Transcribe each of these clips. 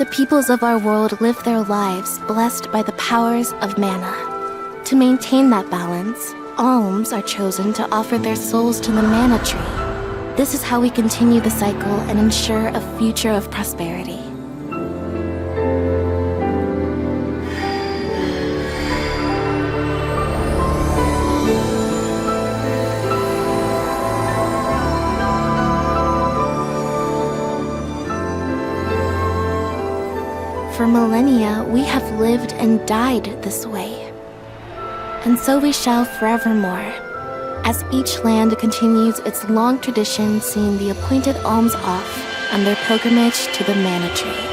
The peoples of our world live their lives blessed by the powers of mana. To maintain that balance, alms are chosen to offer their souls to the mana tree. This is how we continue the cycle and ensure a future of prosperity. For millennia, we have lived and died this way. And so we shall forevermore, as each land continues its long tradition seeing the appointed alms off on their pilgrimage to the mana tree.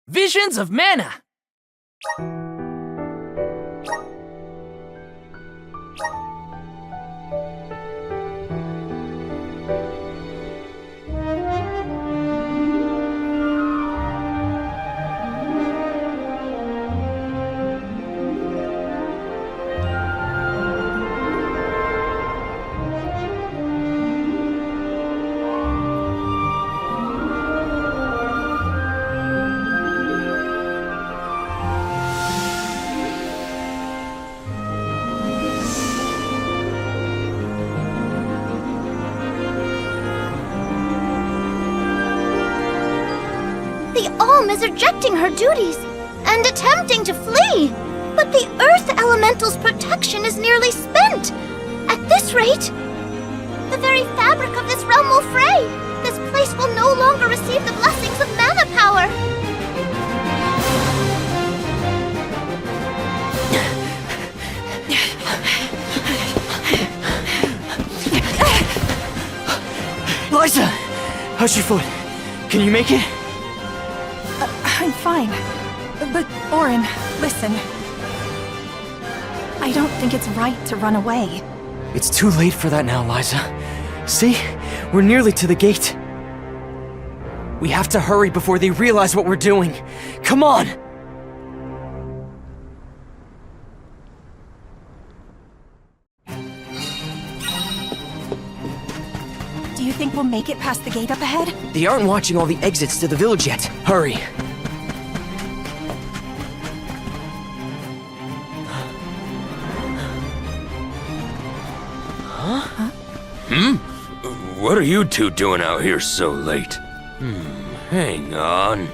Visions of Mana! The Alm is rejecting her duties and attempting to flee. But the Earth Elemental's protection is nearly spent. At this rate, the very fabric of this realm will fray. This place will no longer receive the blessings of mana power. Liza! How's your foot? Can you make it? I'm fine. But, Orin, listen. I don't think it's right to run away. It's too late for that now, Liza. See? We're nearly to the gate. We have to hurry before they realize what we're doing. Come on! Do you think we'll make it past the gate up ahead? They aren't watching all the exits to the village yet. Hurry! What are you two doing out here so late? Hang on.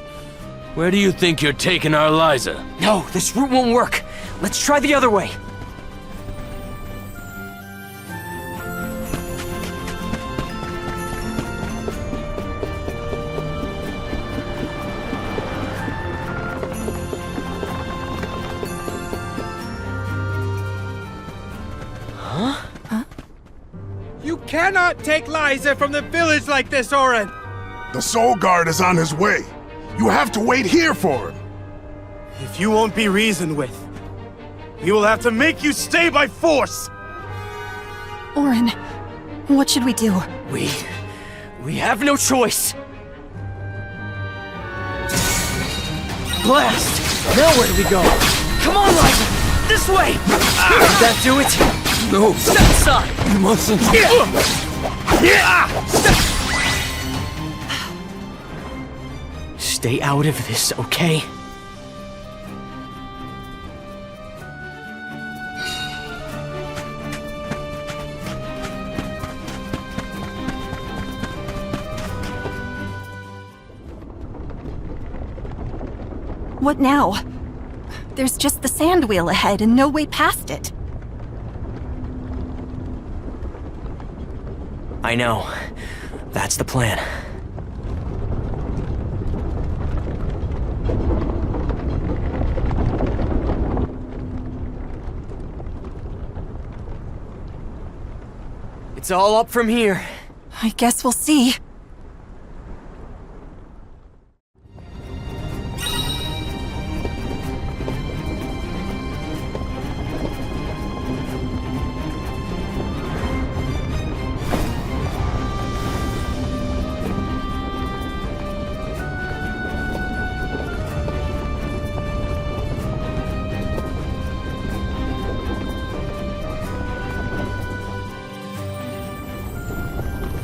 Where do you think you're taking our Liza? No, this route won't work. Let's try the other way. You cannot take Liza from the village like this, Orin! The Soul Guard is on his way. You have to wait here for him. If you won't be reasoned with, we will have to make you stay by force! Orin, what should we do? We have no choice. Blast! Now where do we go? Come on, Liza! This way! Did that do it? No, Step aside! you mustn't. stay out of this, okay? What now? There's just the sand wheel ahead and no way past it. I know. That's the plan. It's all up from here. I guess we'll see.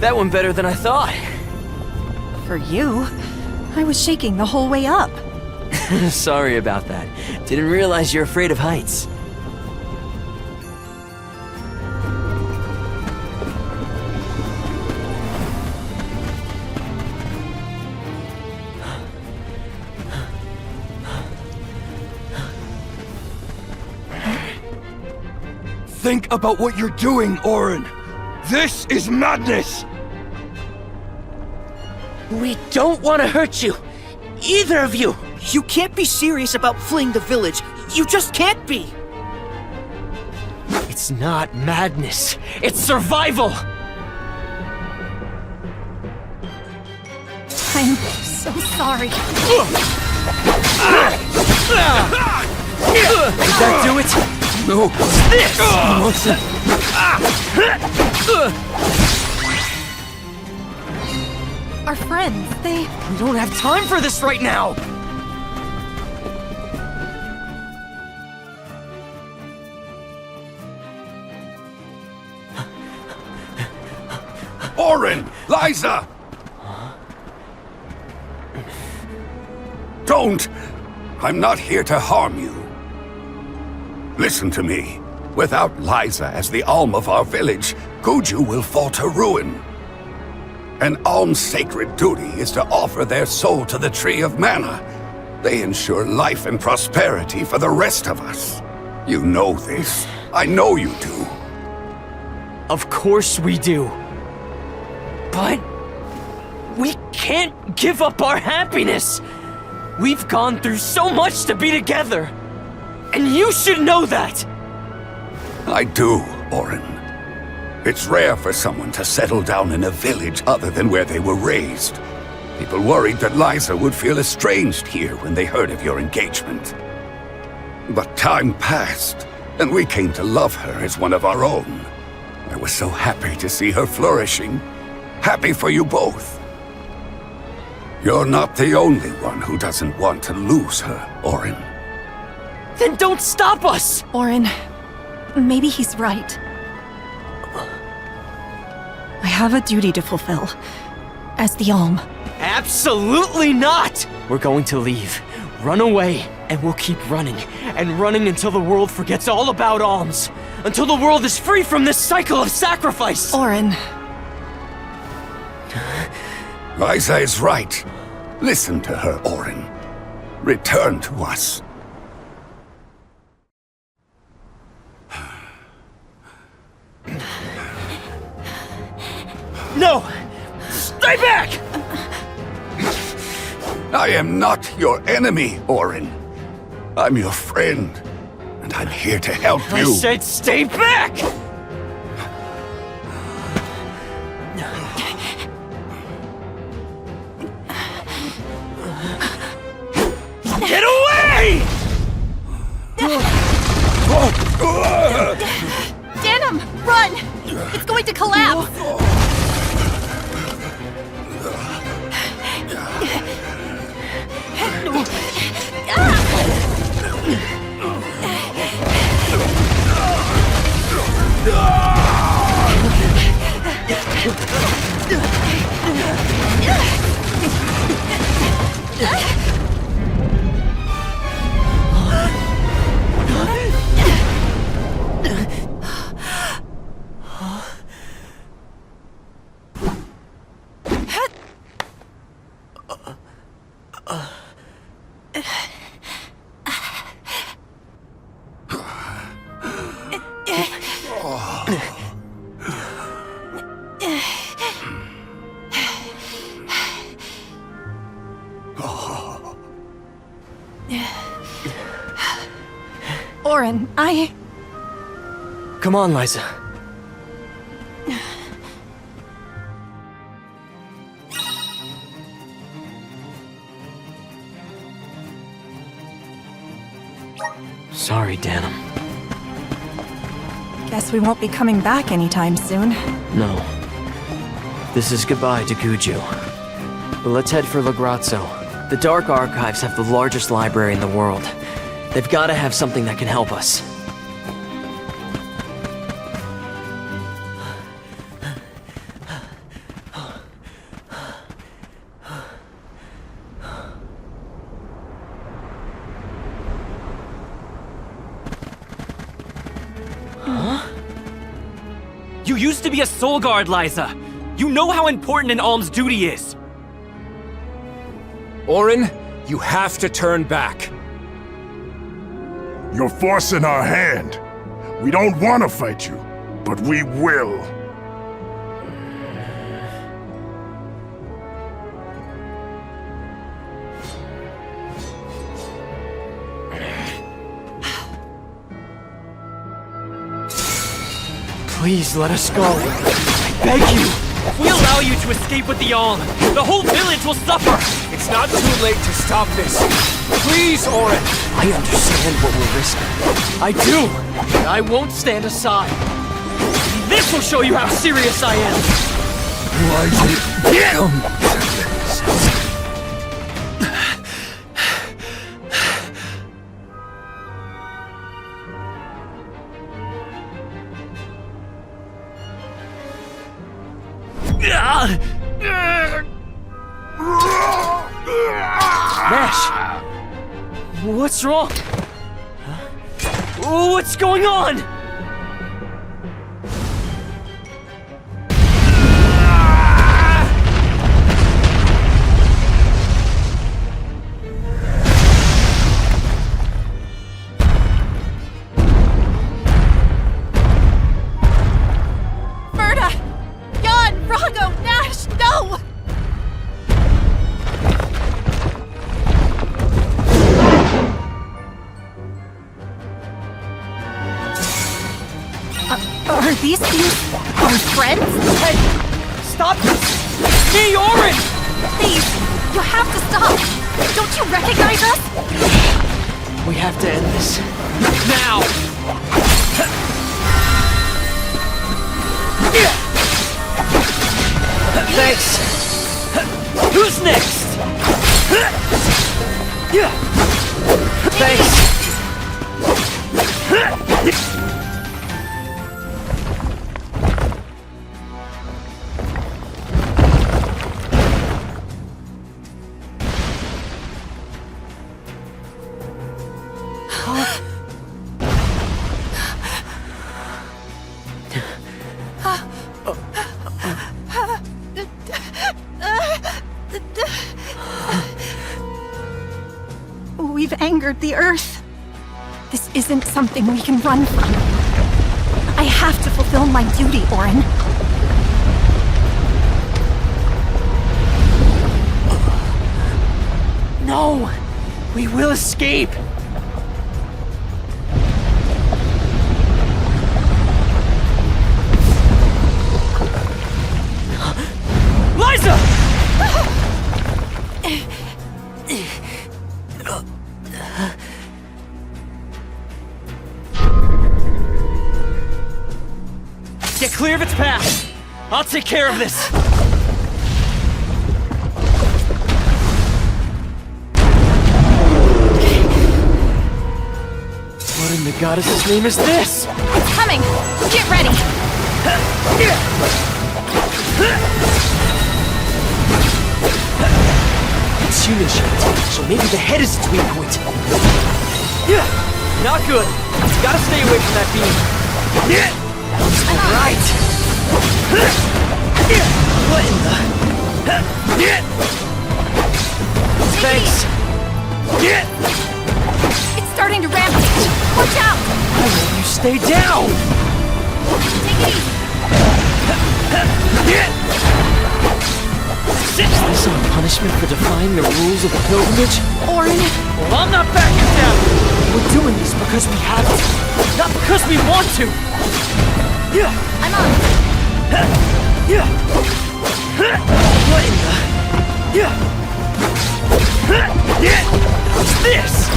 That went better than I thought. For you, I was shaking the whole way up. Sorry about that. Didn't realize you're afraid of heights. Think about what you're doing, Orin. This is madness! We don't want to hurt you. Either of you. You can't be serious about fleeing the village. You just can't be. It's not madness. It's survival! I'm so sorry. Did that do it? No. This! Our friends, they... We don't have time for this right now! Orin! Liza! Don't! I'm not here to harm you. Listen to me. Without Liza as the alm of our village, Guju will fall to ruin. An alm's sacred duty is to offer their soul to the Tree of Mana. They ensure life and prosperity for the rest of us. You know this. I know you do. Of course we do. But... we can't give up our happiness! We've gone through so much to be together! And you should know that! I do, Orin. It's rare for someone to settle down in a village other than where they were raised. People worried that Liza would feel estranged here when they heard of your engagement. But time passed, and we came to love her as one of our own. I was so happy to see her flourishing. Happy for you both. You're not the only one who doesn't want to lose her, Orin. Then don't stop us! Orin, maybe he's right. I have a duty to fulfill. As the alm. Absolutely not! We're going to leave. Run away, and we'll keep running. And running until the world forgets all about alms. Until the world is free from this cycle of sacrifice! Orin. Liza is right. Listen to her, Orin. Return to us. No! Stay back! I am not your enemy, Orin. I'm your friend, and I'm here to help I you. said stay back! Get away! Denim, run! It's going to collapse! Oren, Come on, Liza. Sorry, Danum. Guess we won't be coming back anytime soon. No. This is goodbye to Guju. But let's head for Lagrazzo. The Dark Archives have the largest library in the world. They've got to have something that can help us. You used to be a soul guard, Liza! You know how important an alm's duty is! Oren, you have to turn back. You're forcing our hand. We don't want to fight you, but we will. Please let us go. I beg you. If we allow you to escape with the alm, the whole village will suffer! It's not too late to stop this. Please, Oren. I understand what we're risking. I do. But I won't stand aside. This will show you how serious I am! Why did it come to this? Nash! What's wrong? Huh? What's going on? Are these things our friends? Hey! Stop this! It's me, Oren! Please, you have to stop! Don't you recognize us? We have to end this. Now! Thanks! Who's next? Thanks! We've angered the Earth. This isn't something we can run from. I have to fulfill my duty, Oren. No! We will escape! Liza! Get clear of its path! I'll take care of this! What in the goddess's name is this? It's coming! Get ready! It's human shaped, so maybe the head is its weak point. Not good! Gotta stay away from that beam! Alright! What in the... Thanks! It's starting to rampage! Watch out! Why won't you stay down? Take it easy! This is punishment punishment for defying the rules of the pilgrimage? Orin! Well, I'm not backing down! We're doing this because we have to, not because we want to! Yeah! I'm on. Yeah! What in the... Yeah! What's this?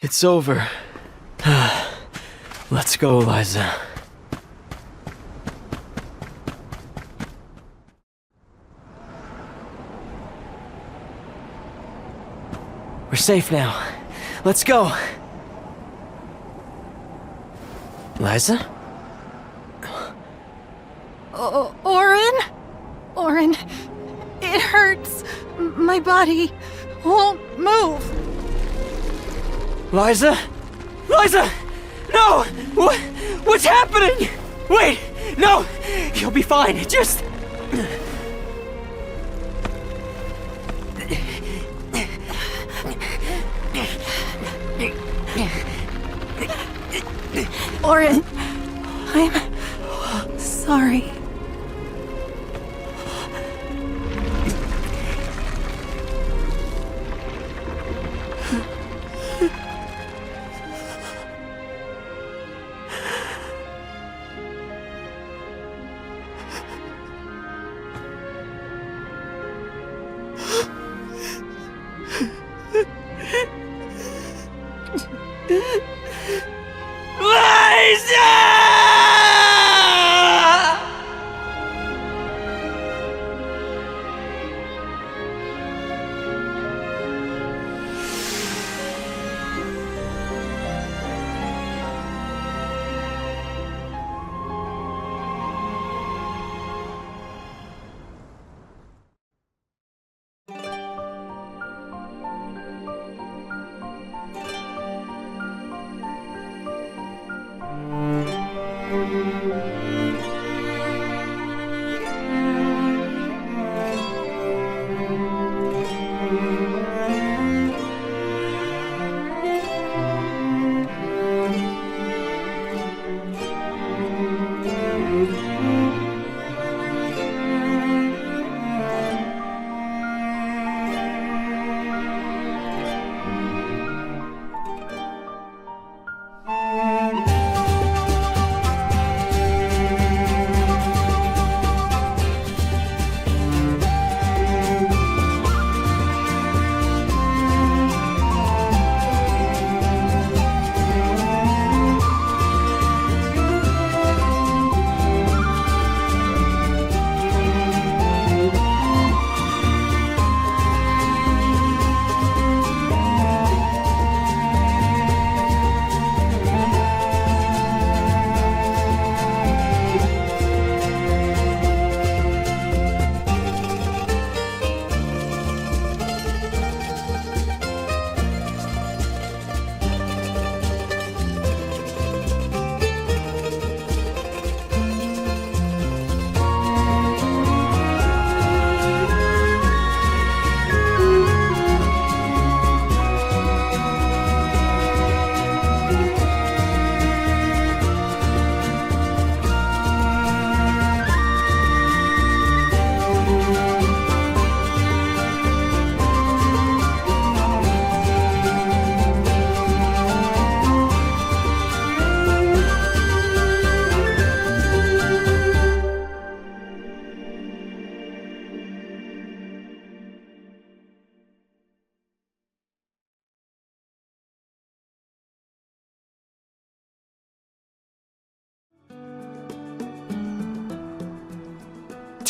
It's over. Let's go, Liza. We're safe now. Let's go. Liza? Orin? Orin, it hurts. My body won't move. Liza? Liza! No! What's happening? Wait! No! You'll be fine. Just... Orin, I'm sorry.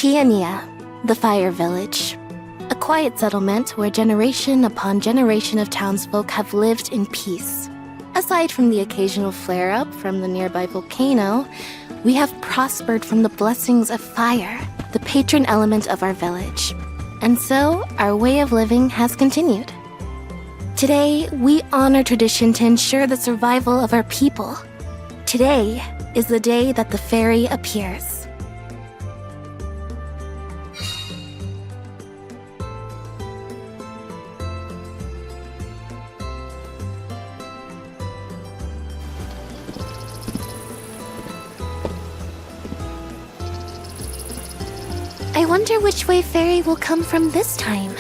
Tiania, the Fire Village. A quiet settlement where generation upon generation of townsfolk have lived in peace. Aside from the occasional flare-up from the nearby volcano, we have prospered from the blessings of fire, the patron element of our village. And so, our way of living has continued. Today, we honor tradition to ensure the survival of our people. Today is the day that the fairy appears. wonder which way Fairy will come from this time.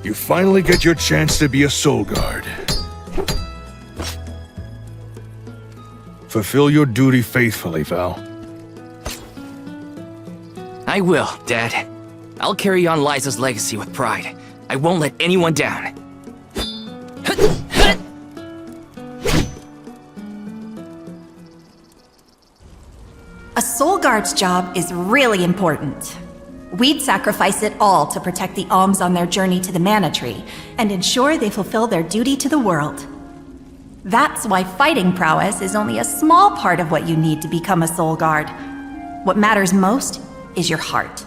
You finally get your chance to be a soul guard. Fulfill your duty faithfully, Val. I will, Dad. I'll carry on Liza's legacy with pride. I won't let anyone down. A soul guard's job is really important. We'd sacrifice it all to protect the alms on their journey to the mana tree and ensure they fulfill their duty to the world. That's why fighting prowess is only a small part of what you need to become a soul guard. What matters most is your heart.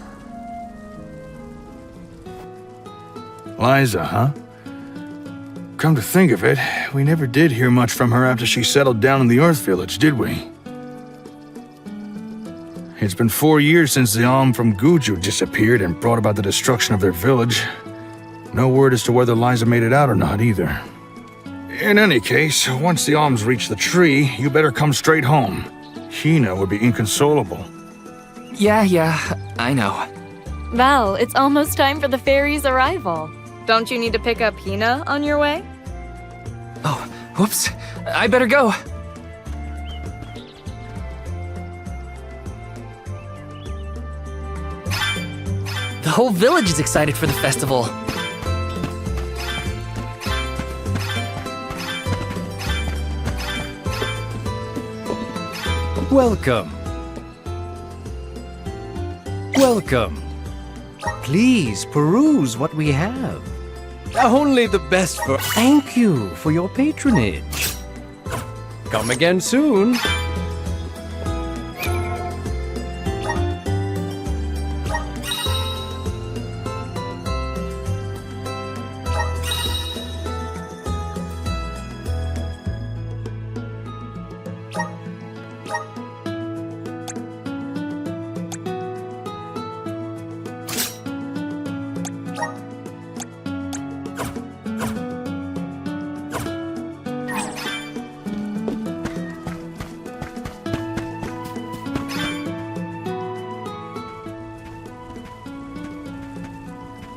Liza, huh? Come to think of it, we never did hear much from her after she settled down in the Earth Village, did we? It's been 4 years since the Alm from Guju disappeared and brought about the destruction of their village. No word as to whether Liza made it out or not, either. In any case, once the alms reach the tree, you better come straight home. Hina would be inconsolable. Yeah, I know. Val, it's almost time for the fairy's arrival. Don't you need to pick up Hina on your way? Oh, whoops. I better go. The whole village is excited for the festival. Welcome. Welcome. Please peruse what we have. Only the best for... Thank you for your patronage. Come again soon.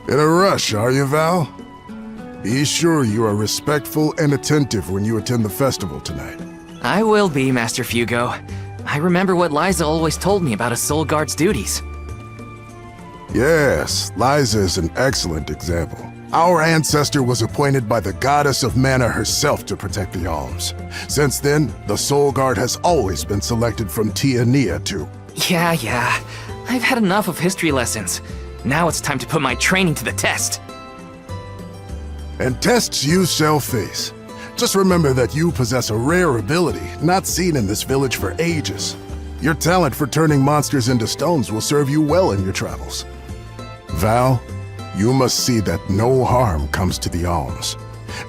In a rush, are you, Val? Be sure you are respectful and attentive when you attend the festival tonight. I will be, Master Fugo. I remember what Liza always told me about a soul guard's duties. Yes, Liza is an excellent example. Our ancestor was appointed by the goddess of mana herself to protect the alms. Since then, the soul guard has always been selected from Tia Nia too. Yeah. I've had enough of history lessons. Now it's time to put my training to the test. And tests you shall face. Just remember that you possess a rare ability not seen in this village for ages. Your talent for turning monsters into stones will serve you well in your travels. Val, you must see that no harm comes to the alms,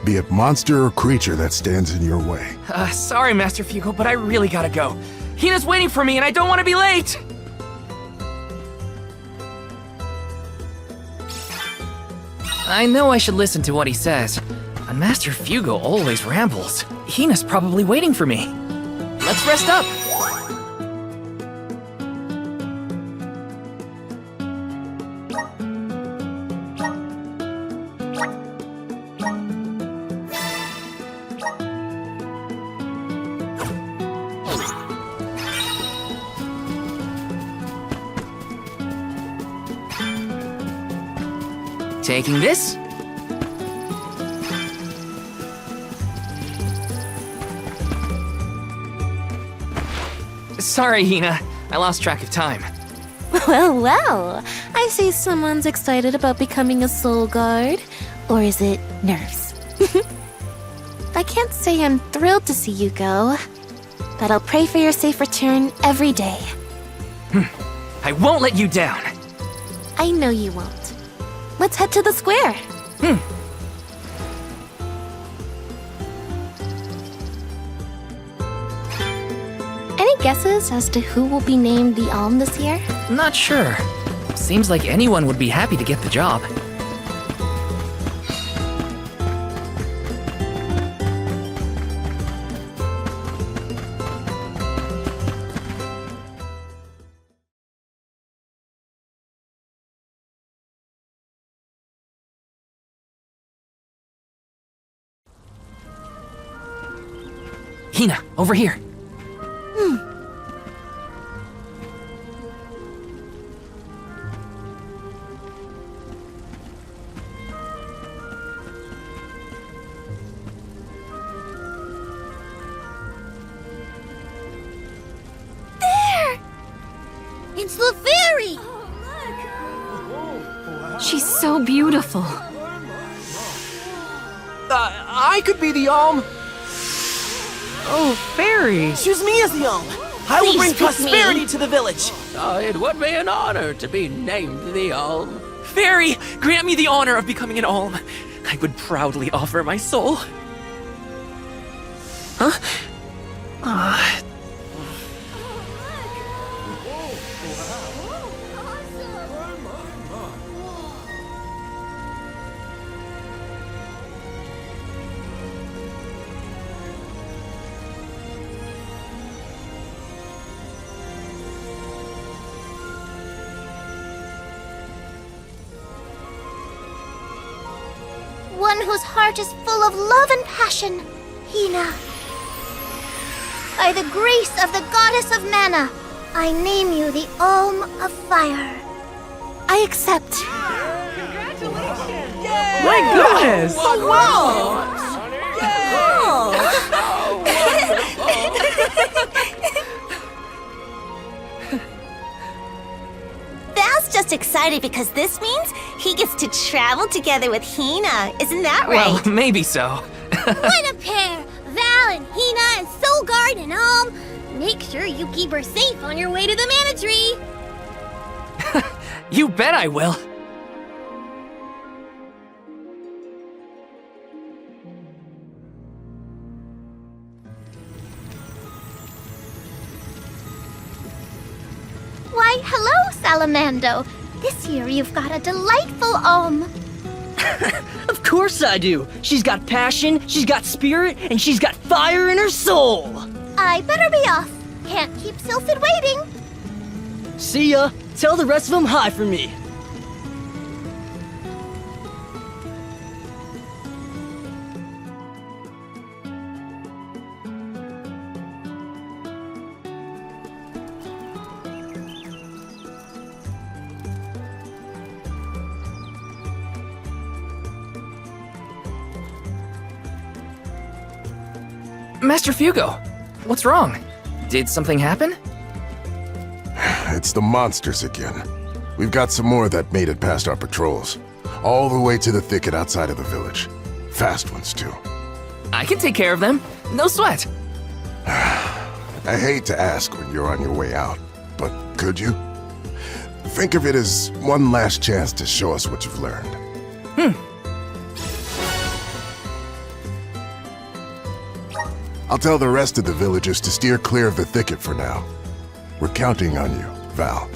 be it monster or creature that stands in your way. Sorry, Master Fugo, but I really gotta go. Hina's waiting for me and I don't want to be late! I know I should listen to what he says, but Master Fugo always rambles. Hina's probably waiting for me. Let's rest up! Taking this. Sorry, Hina. I lost track of time. Well, I see someone's excited about becoming a soul guard. Or is it nerves? I can't say I'm thrilled to see you go, but I'll pray for your safe return every day. I won't let you down. I know you won't. Let's head to the square. Any guesses as to who will be named the Alm this year? Not sure. Seems like anyone would be happy to get the job. Hina, over here. It's the fairy! She's so beautiful. I could be the Alm. Oh, fairy. Choose me as the Alm. I will bring Please pick prosperity me. to the village. It would be an honor to be named the Alm. Fairy, grant me the honor of becoming an alm. I would proudly offer my soul. Huh? One whose heart is full of love and passion, Hina. By the grace of the goddess of mana, I name you the Alm of Fire. I accept. My goodness! Val's just excited because this means he gets to travel together with Hina. Isn't that right? Well, maybe so. What a pair! Val and Hina and Soulguard and Alm. Make sure you keep her safe on your way to the Mana Tree. You bet I will. Why, hello, Salamando. This year you've got a delightful Alm. Of course I do. She's got passion, she's got spirit, and she's got fire in her soul. I better be off. Can't keep Sylphid waiting. See ya. Tell the rest of them hi for me. Master Fugo, what's wrong? Did something happen? It's the monsters again. We've got some more that made it past our patrols. All the way to the thicket outside of the village. Fast ones, too. I can take care of them. No sweat. I hate to ask when you're on your way out, but could you? Think of it as one last chance to show us what you've learned. I'll tell the rest of the villagers to steer clear of the thicket for now. We're counting on you, Val.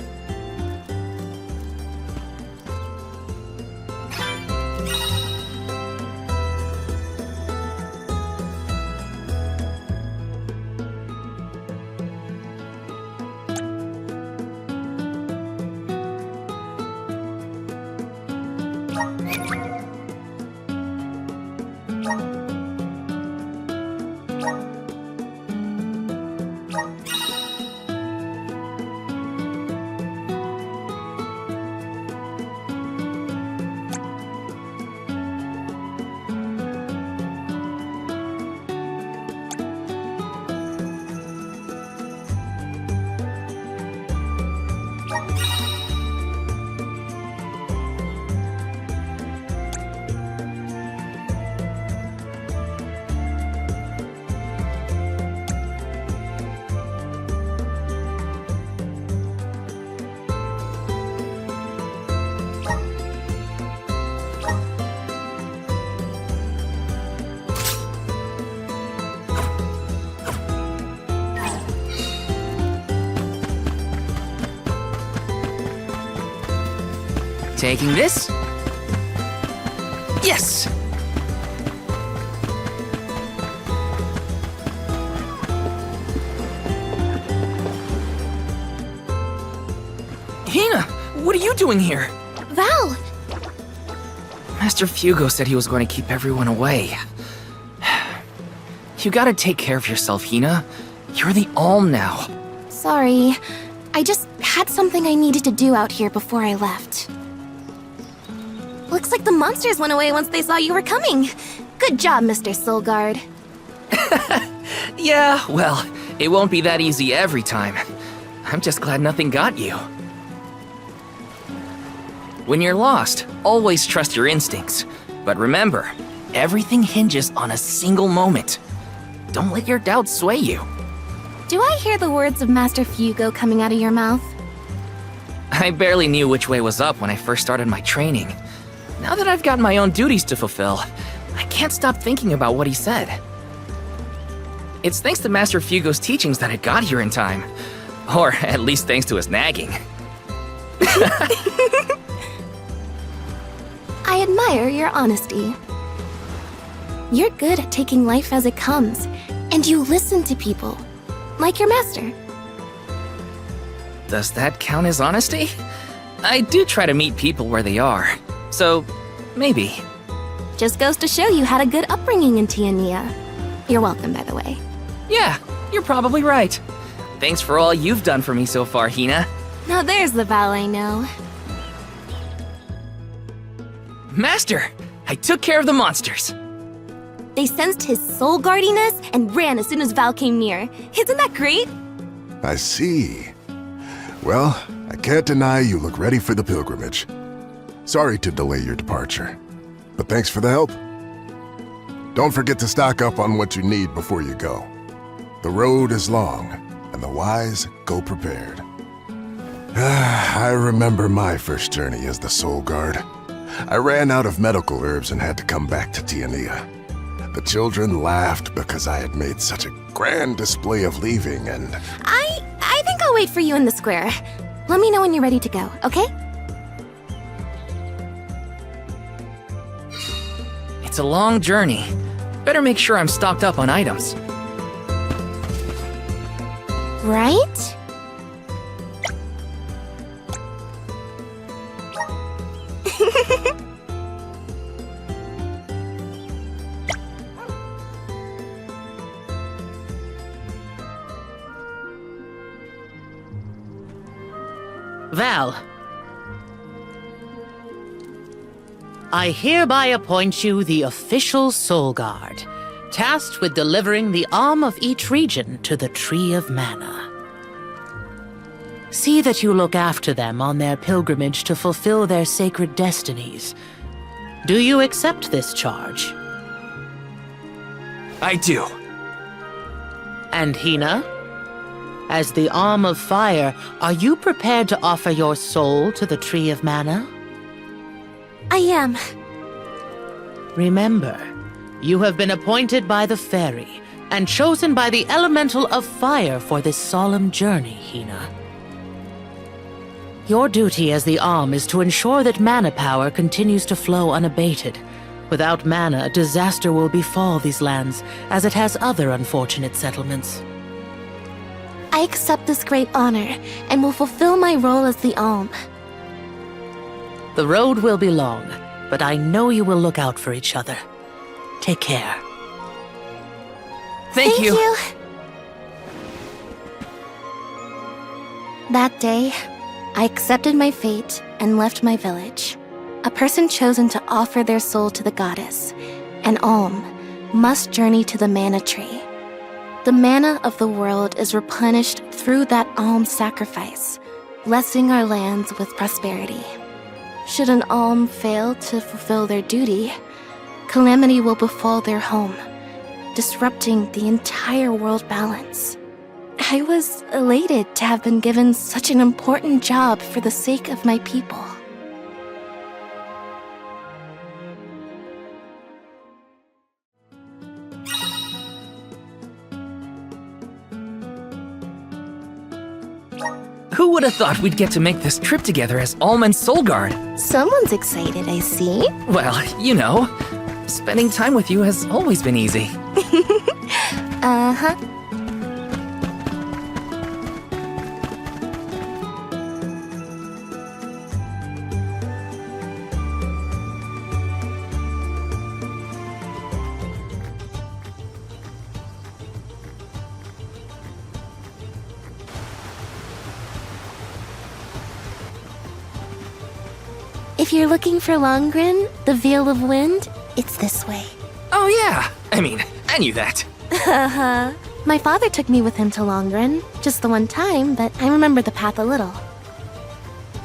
Taking this. Yes! Hina, what are you doing here? Val! Master Fugo said he was going to keep everyone away. You gotta take care of yourself, Hina. You're the Alm now. Sorry. I just had something I needed to do out here before I left. Looks like the monsters went away once they saw you were coming. Good job, Mr. Soulguard. Yeah, well, it won't be that easy every time. I'm just glad nothing got you. When you're lost, always trust your instincts. But remember, everything hinges on a single moment. Don't let your doubts sway you. Do I hear the words of Master Fugo coming out of your mouth? I barely knew which way was up when I first started my training. Now that I've got my own duties to fulfill, I can't stop thinking about what he said. It's thanks to Master Fugo's teachings that I got here in time. Or at least thanks to his nagging. I admire your honesty. You're good at taking life as it comes, and you listen to people, like your master. Does that count as honesty? I do try to meet people where they are, so maybe. Just goes to show you had a good upbringing in Tiania. You're welcome, by the way. Yeah, you're probably right. Thanks for all you've done for me so far, Hina. Now there's the Val I know. Master, I took care of the monsters. They sensed his soul guardiness and ran as soon as Val came near. Isn't that great? I see. Well, I can't deny you look ready for the pilgrimage. Sorry to delay your departure, but thanks for the help. Don't forget to stock up on what you need before you go. The road is long, and the wise go prepared. I remember my first journey as the Soul Guard. I ran out of medical herbs and had to come back to Tiania. The children laughed because I had made such a grand display of leaving, and... I think I'll wait for you in the square. Let me know when you're ready to go, okay? It's a long journey. Better make sure I'm stocked up on items. Right? Val, I hereby appoint you the official Soul Guard, tasked with delivering the Alm of each region to the Tree of Mana. See that you look after them on their pilgrimage to fulfill their sacred destinies. Do you accept this charge? I do. And Hina? As the Alm of Fire, are you prepared to offer your soul to the Tree of Mana? I am. Remember, you have been appointed by the fairy and chosen by the elemental of fire for this solemn journey, Hina. Your duty as the Alm is to ensure that mana power continues to flow unabated. Without mana, disaster will befall these lands, as it has other unfortunate settlements. I accept this great honor and will fulfill my role as the Alm. The road will be long, but I know you will look out for each other. Take care. Thank you. That day, I accepted my fate and left my village. A person chosen to offer their soul to the goddess, an Alm, must journey to the mana tree. The mana of the world is replenished through that Alm sacrifice, blessing our lands with prosperity. Should an Alm fail to fulfill their duty, calamity will befall their home, disrupting the entire world balance. I was elated to have been given such an important job for the sake of my people. Who would have thought we'd get to make this trip together as Alm and Solgard? Someone's excited, I see. Well, you know, spending time with you has always been easy. Uh-huh. If you're looking for Longren, the Veil of Wind, it's this way. Oh yeah, I mean, I knew that. Haha. My father took me with him to Longren, just the one time, but I remember the path a little.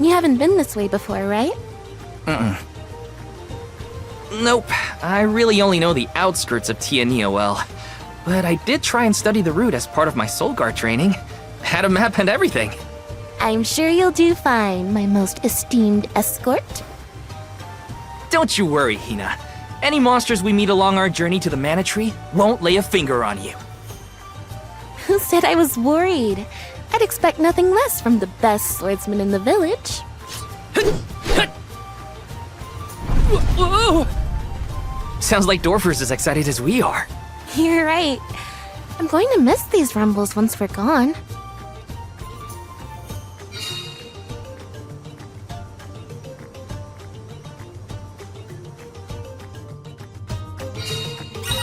You haven't been this way before, right? Nope, I really only know the outskirts of Tiania well. But I did try and study the route as part of my Solgard training. Had a map and everything. I'm sure you'll do fine, my most esteemed escort. Don't you worry, Hina. Any monsters we meet along our journey to the Mana Tree won't lay a finger on you. Who said I was worried? I'd expect nothing less from the best swordsman in the village. Whoa! Sounds like Dorfer's as excited as we are. You're right. I'm going to miss these rumbles once we're gone.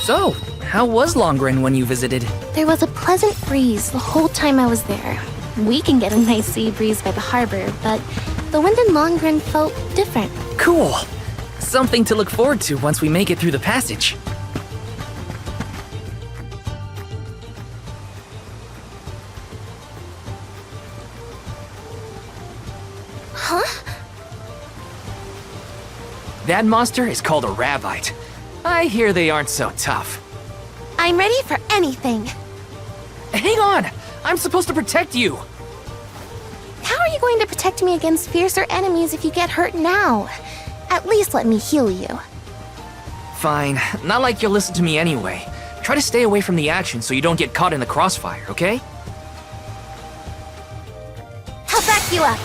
So, how was Longren when you visited? There was a pleasant breeze the whole time I was there. We can get a nice sea breeze by the harbor, but the wind in Longren felt different. Cool. Something to look forward to once we make it through the passage. Huh? That monster is called a Rabbite. I hear they aren't so tough. I'm ready for anything. Hang on! I'm supposed to protect you! How are you going to protect me against fiercer enemies if you get hurt now? At least let me heal you. Fine. Not like you'll listen to me anyway. Try to stay away from the action so you don't get caught in the crossfire, okay? I'll back you up.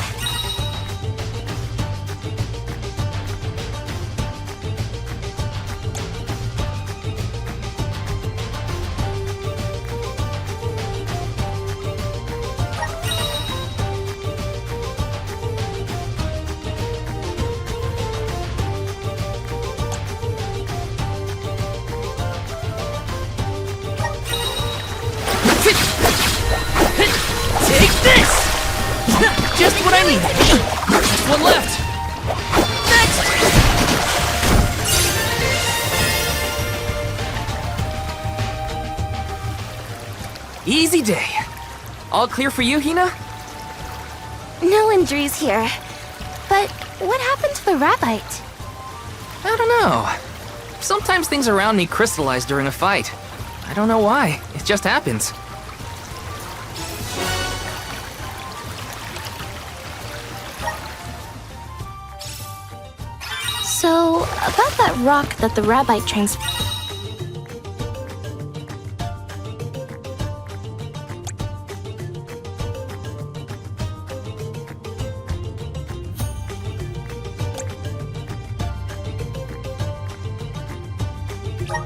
Take this! Just what I need. Just one left. Next! Easy day. All clear for you, Hina? No injuries here. But what happened to the Rabbite? I don't know. Sometimes things around me crystallize during a fight. I don't know why. It just happens. So, about that rock that the Rabbite transformed.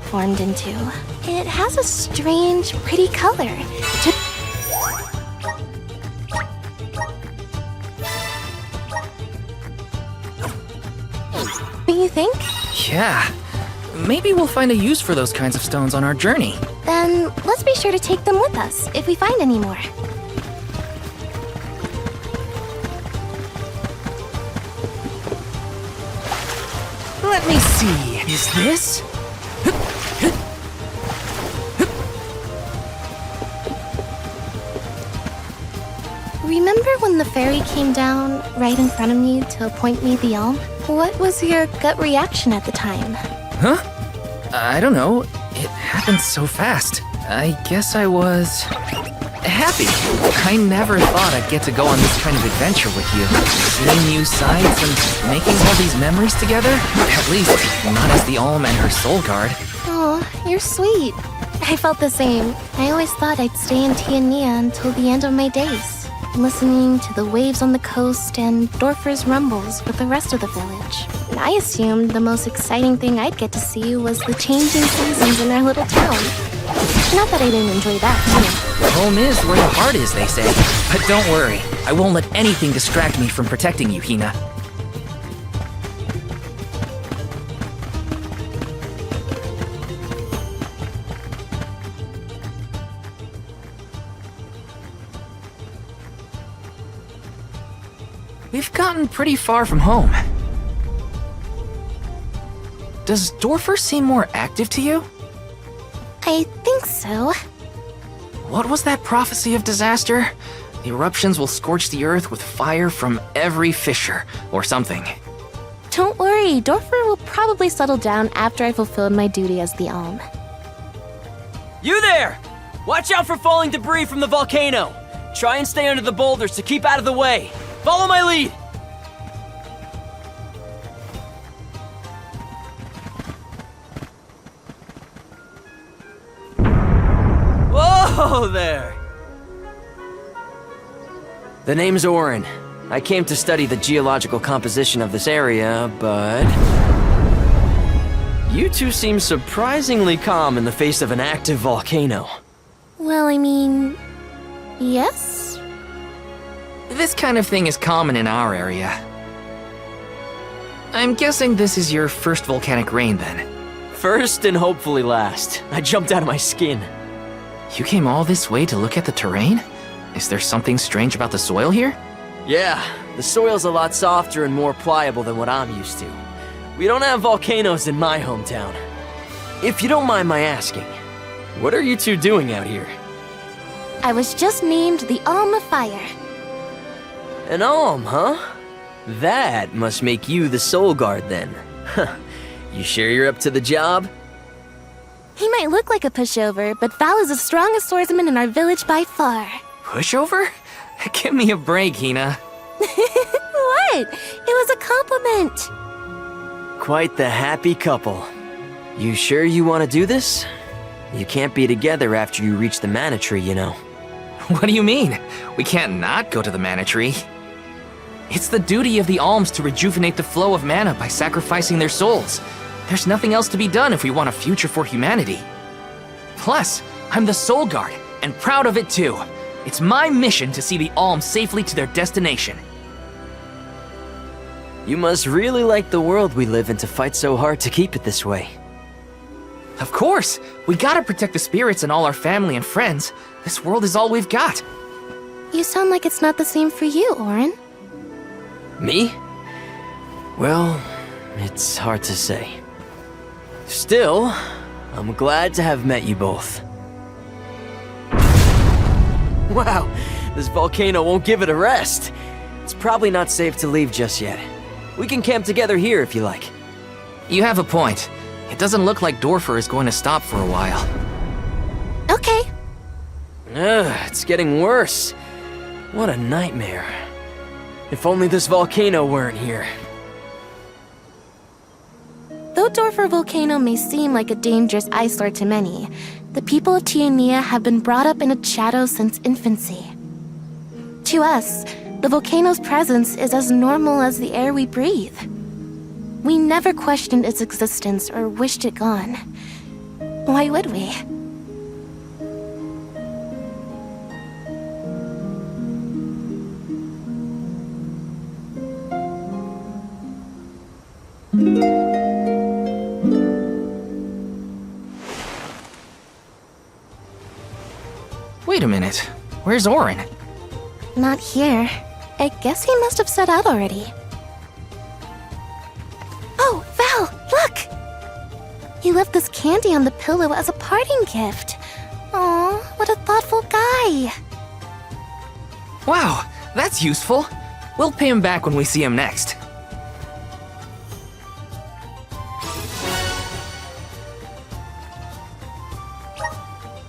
Formed into. It has a strange, pretty color. What do you think? Yeah. Maybe we'll find a use for those kinds of stones on our journey. Then let's be sure to take them with us if we find any more. Let me see. Is this? Remember when the fairy came down right in front of me to appoint me the elm? What was your gut reaction at the time? Huh? I don't know. It happened so fast. I guess I was happy. I never thought I'd get to go on this kind of adventure with you. Seeing new sights and making all these memories together? At least, not as the Alm and her soul guard. Oh, you're sweet. I felt the same. I always thought I'd stay in Tiania until the end of my days. listening to the waves on the coast and Dorfer's rumbles with the rest of the village. And I assumed the most exciting thing I'd get to see was the changing seasons in our little town. Not that I didn't enjoy that, too. Home is where the heart is, they say. But don't worry, I won't let anything distract me from protecting you, Hina. We've gotten pretty far from home. Does Dorfer seem more active to you? I think so. What was that prophecy of disaster? The eruptions will scorch the earth with fire from every fissure, or something. Don't worry, Dorfer will probably settle down after I fulfilled my duty as the Alm. You there! Watch out for falling debris from the volcano! Try and stay under the boulders to keep out of the way! Follow my lead! Whoa there! The name's Orin. I came to study the geological composition of this area, but... You two seem surprisingly calm in the face of an active volcano. Well, I mean... yes? This kind of thing is common in our area. I'm guessing this is your first volcanic rain, then. First and hopefully last. I jumped out of my skin. You came all this way to look at the terrain? Is there something strange about the soil here? Yeah, the soil's a lot softer and more pliable than what I'm used to. We don't have volcanoes in my hometown. If you don't mind my asking, what are you two doing out here? I was just named the Alm of Fire. An Alm, huh? That must make you the Soul Guard, then. Huh. You sure you're up to the job? He might look like a pushover, but Val is the strongest swordsman in our village by far. Pushover? Give me a break, Hina. What? It was a compliment. Quite the happy couple. You sure you want to do this? You can't be together after you reach the mana tree, you know. What do you mean? We can't not go to the mana tree. It's the duty of the alms to rejuvenate the flow of mana by sacrificing their souls. There's nothing else to be done if we want a future for humanity. Plus, I'm the Soul Guard, and proud of it too. It's my mission to see the alms safely to their destination. You must really like the world we live in to fight so hard to keep it this way. Of course! We gotta protect the spirits and all our family and friends. This world is all we've got. You sound like it's not the same for you, Orin. Me? Well, it's hard to say. Still, I'm glad to have met you both. Wow, this volcano won't give it a rest. It's probably not safe to leave just yet. We can camp together here if you like. You have a point. It doesn't look like Dorfer is going to stop for a while. Okay. It's getting worse. What a nightmare. If only this volcano weren't here. Though Dorfer Volcano may seem like a dangerous eyesore to many, the people of Tiania have been brought up in its shadow since infancy. To us, the volcano's presence is as normal as the air we breathe. We never questioned its existence or wished it gone. Why would we? Wait a minute. Where's Orin? Not here. I guess he must have set out already. Oh, Val, look! He left this candy on the pillow as a parting gift. Aw, what a thoughtful guy. Wow, that's useful. We'll pay him back when we see him next.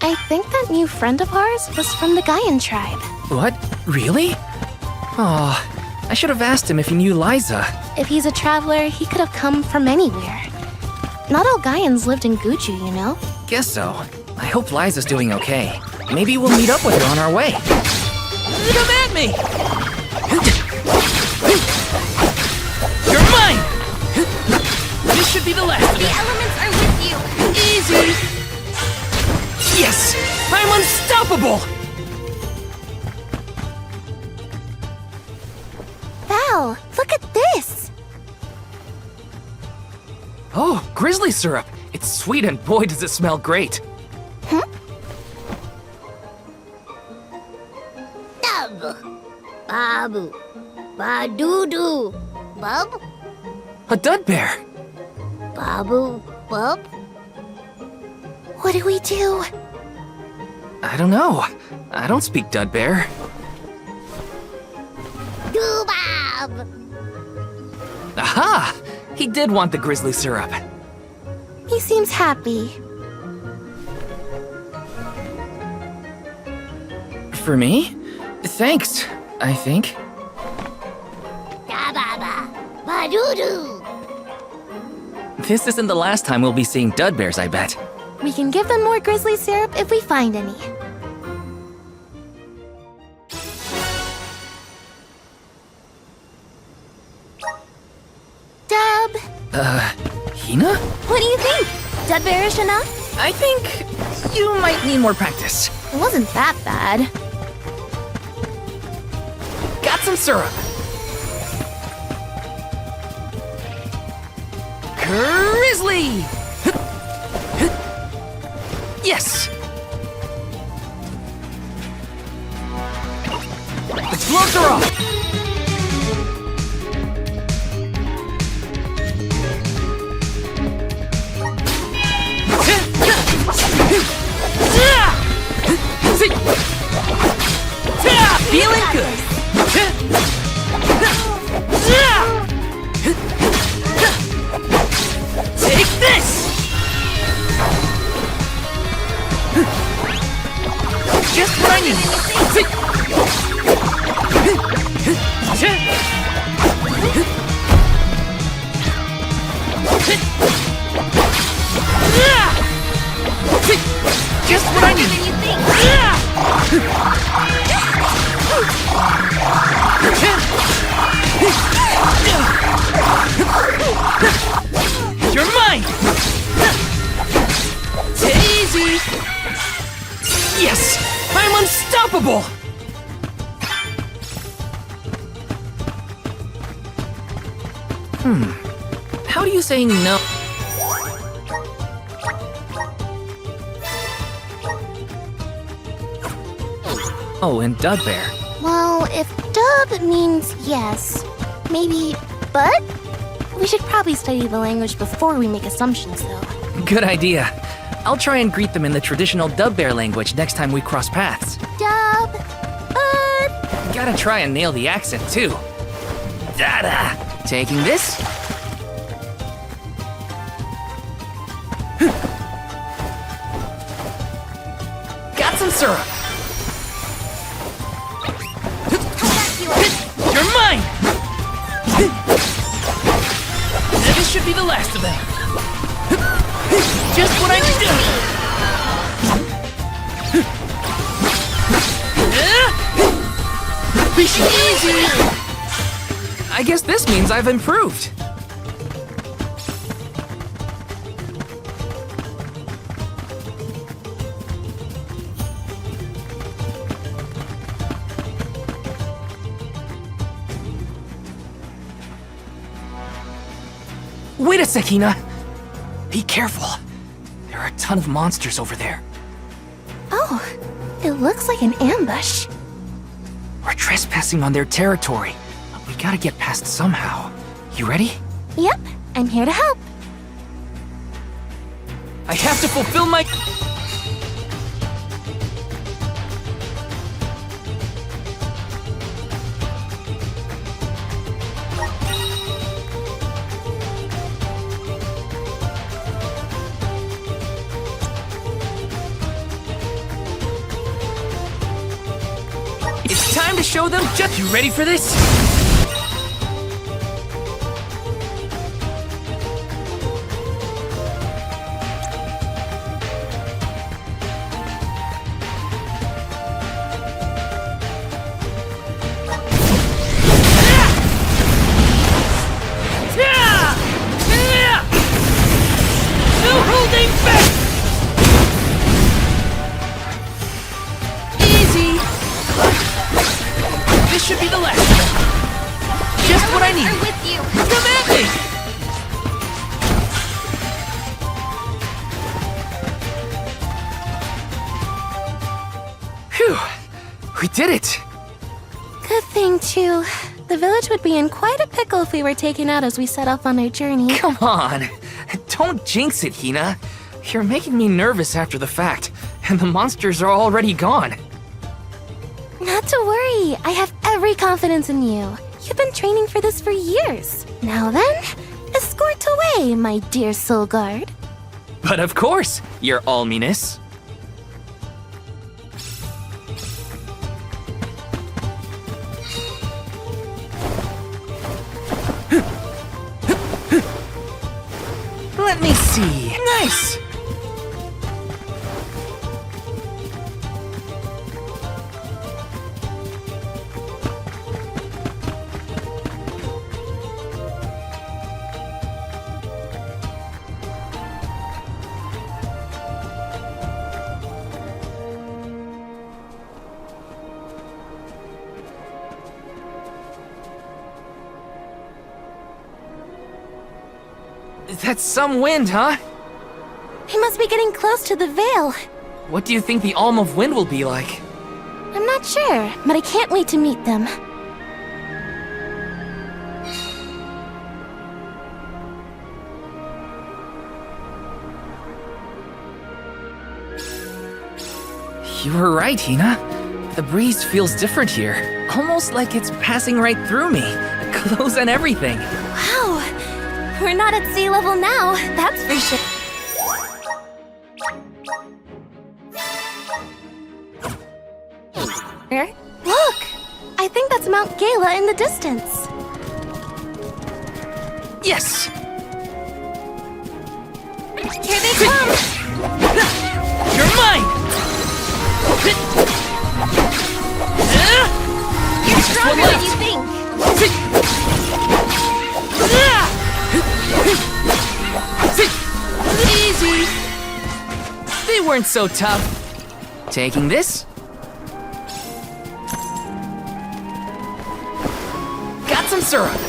I think that new friend of ours was from the Gaian tribe. What? Really? Oh, I should have asked him if he knew Liza. If he's a traveler, he could have come from anywhere. Not all Gaians lived in Guju, you know? Guess so. I hope Liza's doing okay. Maybe we'll meet up with her on our way. Come at me! You're mine! This should be the last of The it. elements are with you. Easy! Yes! I'm unstoppable! Val, look at this! Oh, grizzly syrup! It's sweet and boy does it smell great. Dub. Babu. Ba-doo-doo. Bub. A dud bear! Babu. Bub. What do we do? I don't know. I don't speak dud bear. Doo-bab. Aha! He did want the grizzly syrup. He seems happy. For me? Thanks, I think. Da-ba-ba. Ba-doo-doo. This isn't the last time we'll be seeing dud bears, I bet. We can give them more grizzly syrup if we find any. Dub, Hina? what do you think? Dud bearish enough? I think you might need more practice. It wasn't that bad. Got some syrup. Grizzly! Yes! The gloves are off! Feeling good! Take this! Just what I need! Just what I need! You're mine! Daisy! Yes! I'm unstoppable! How do you say no? Oh, and Dud Bear. Well, if dub means yes, maybe but? We should probably study the language before we make assumptions, though. Good idea. I'll try and greet them in the traditional Dub Bear language next time we cross paths. Dub, Gotta try and nail the accent, too. Dada! Taking this? Got some syrup! You're mine! This should be the last of them. Just what I do! Easy! I guess this means I've improved. Wait a sec, Hina. Be careful. There are a ton of monsters over there. Oh, it looks like an ambush. We're trespassing on their territory, but we gotta get past somehow. You ready? Yep, I'm here to help. I have to fulfill my... It's time to show them just... You ready for this? Phew! We did it! Good thing, too. The village would be in quite a pickle if we were taken out as we set off on our journey. Come on! Don't jinx it, Hina. You're making me nervous after the fact, and the monsters are already gone. Not to worry. I have every confidence in you. You've been training for this for years. Now then, escort away, my dear soul guard. But of course, your alminess. Let me see. Nice! That's some wind, huh? We must be getting close to the Veil. What do you think the Alm of Wind will be like? I'm not sure, but I can't wait to meet them. You were right, Hina. The breeze feels different here. Almost like it's passing right through me. Clothes and everything. Wow! We're not at sea level now, that's for sure. Look! I think that's Mount Gala in the distance. Yes! Here they come! You're mine! You're stronger than you think. Easy! They weren't so tough. Taking this? Got some syrup.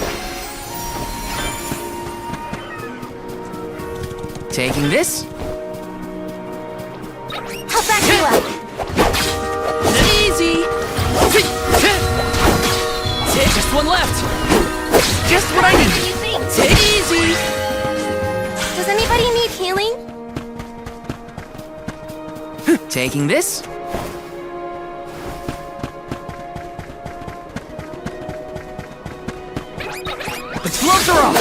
Taking this? I'll back you up. Easy! Just one left. Just what I need. What do you think? Take it easy. Does anybody need healing? Taking this? The gloves are off.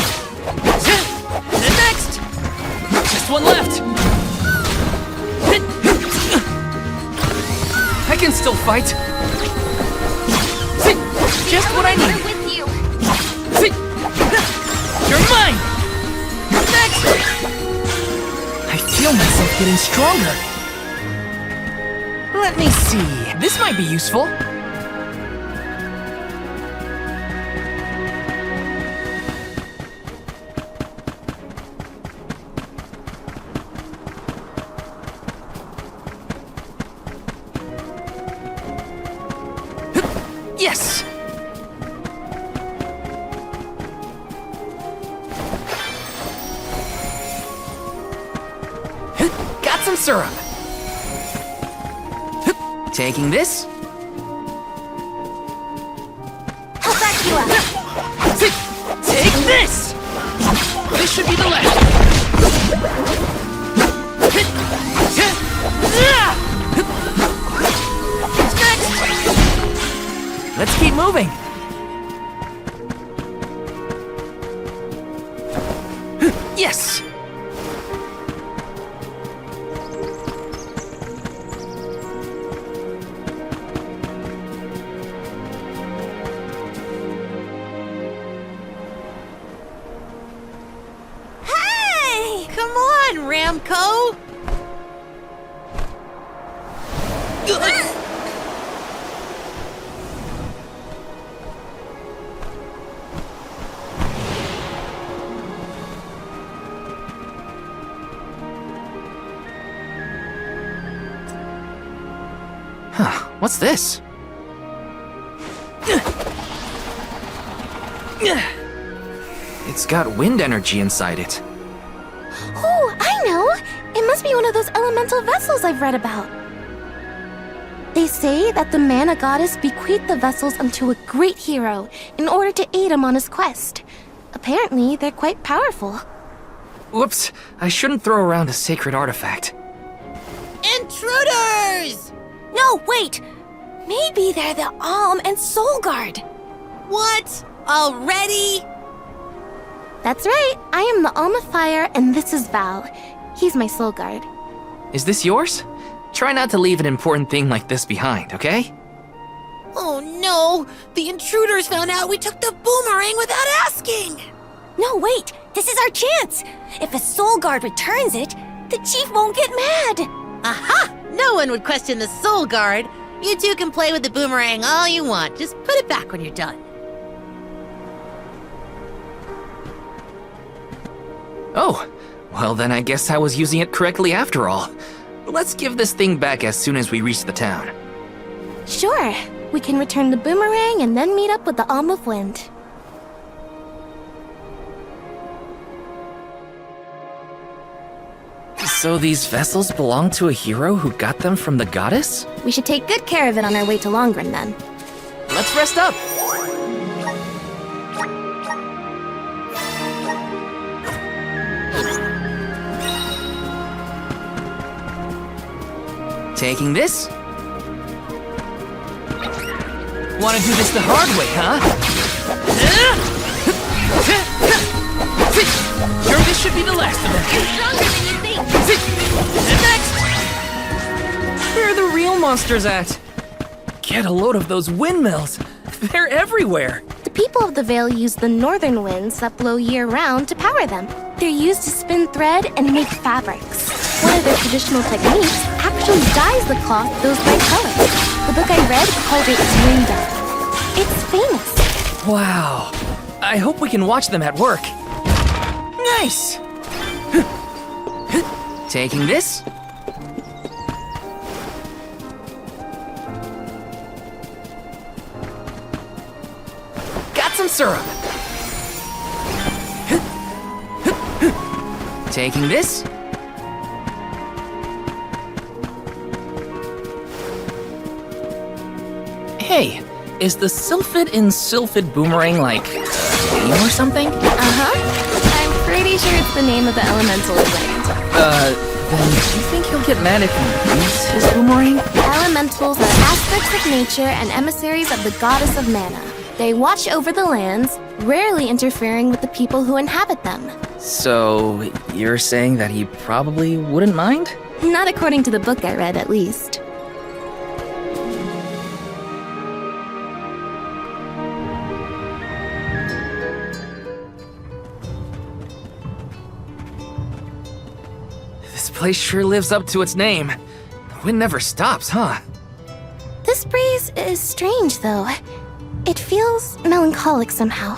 And next. Just one left. I can still fight. Just what I need. We're with you. You're mine! Next! I feel myself getting stronger. Let me see. This might be useful. Yes! Got some syrup. Taking this? I'll back you up. Take this! This should be the last. Next! Let's keep moving. Yes! Hey! Come on, Ramco! Huh, what's this? It's got wind energy inside it. Oh, I know! It must be one of those elemental vessels I've read about. They say that the mana goddess bequeathed the vessels unto a great hero in order to aid him on his quest. Apparently, they're quite powerful. Whoops, I shouldn't throw around a sacred artifact. Intruders! No, wait! Maybe they're the Alm and Soul Guard. What? Already? That's right. I am the Alm of Fire, and this is Val. He's my Soul Guard. Is this yours? Try not to leave an important thing like this behind, okay? Oh no! The intruders found out we took the boomerang without asking! No, wait! This is our chance! If a Soul Guard returns it, the Chief won't get mad! Aha! No one would question the Soul Guard. You two can play with the boomerang all you want. Just put it back when you're done. Oh, well then I guess I was using it correctly after all. Let's give this thing back as soon as we reach the town. Sure. We can return the boomerang and then meet up with the Alm of Wind. So these vessels belong to a hero who got them from the goddess? We should take good care of it on our way to Longren then. Let's rest up! Taking this? Wanna do this the hard way, huh? Sure, this should be the last of them. You're stronger than you think! And next! Where are the real monsters at? Get a load of those windmills. They're everywhere. The people of the Vale use the northern winds that blow year-round to power them. They're used to spin thread and make fabrics. One of their traditional techniques actually dyes the cloth those bright colors. The book I read called it wind dye. It's famous. Wow. I hope we can watch them at work. Nice! Taking this? Got some syrup. Taking this? Hey, is the sylphid in sylphid boomerang like a name or something? I'm pretty sure it's the name of the elemental of land. Then do you think he'll get mad if he uses his boomerang? Elementals are aspects of nature and emissaries of the goddess of mana. They watch over the lands, rarely interfering with the people who inhabit them. So, you're saying that he probably wouldn't mind? Not according to the book I read, at least. This place sure lives up to its name. The wind never stops, huh? This breeze is strange, though. It feels melancholic somehow.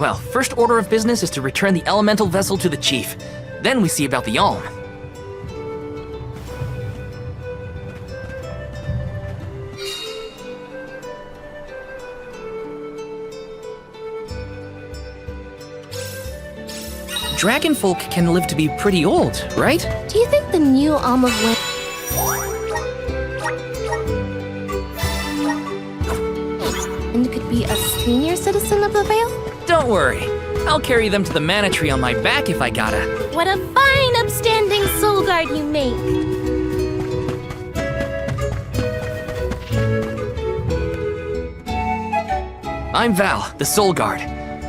Well, first order of business is to return the elemental vessel to the chief. Then we see about the Alm. Dragonfolk can live to be pretty old, right? Do you think the new Alm of Wind... and could be a senior citizen of the Vale? Don't worry. I'll carry them to the mana tree on my back if I gotta. What a fine, upstanding soul guard you make! I'm Val, the Soul Guard.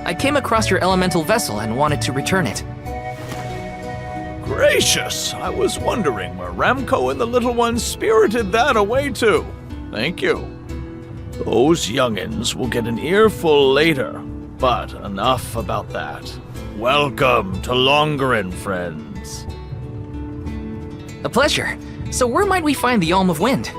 I came across your elemental vessel and wanted to return it. Gracious! I was wondering where Ramco and the little ones spirited that away to. Thank you. Those youngins will get an earful later, but enough about that. Welcome to Longren, friends. A pleasure. So where might we find the Alm of Wind?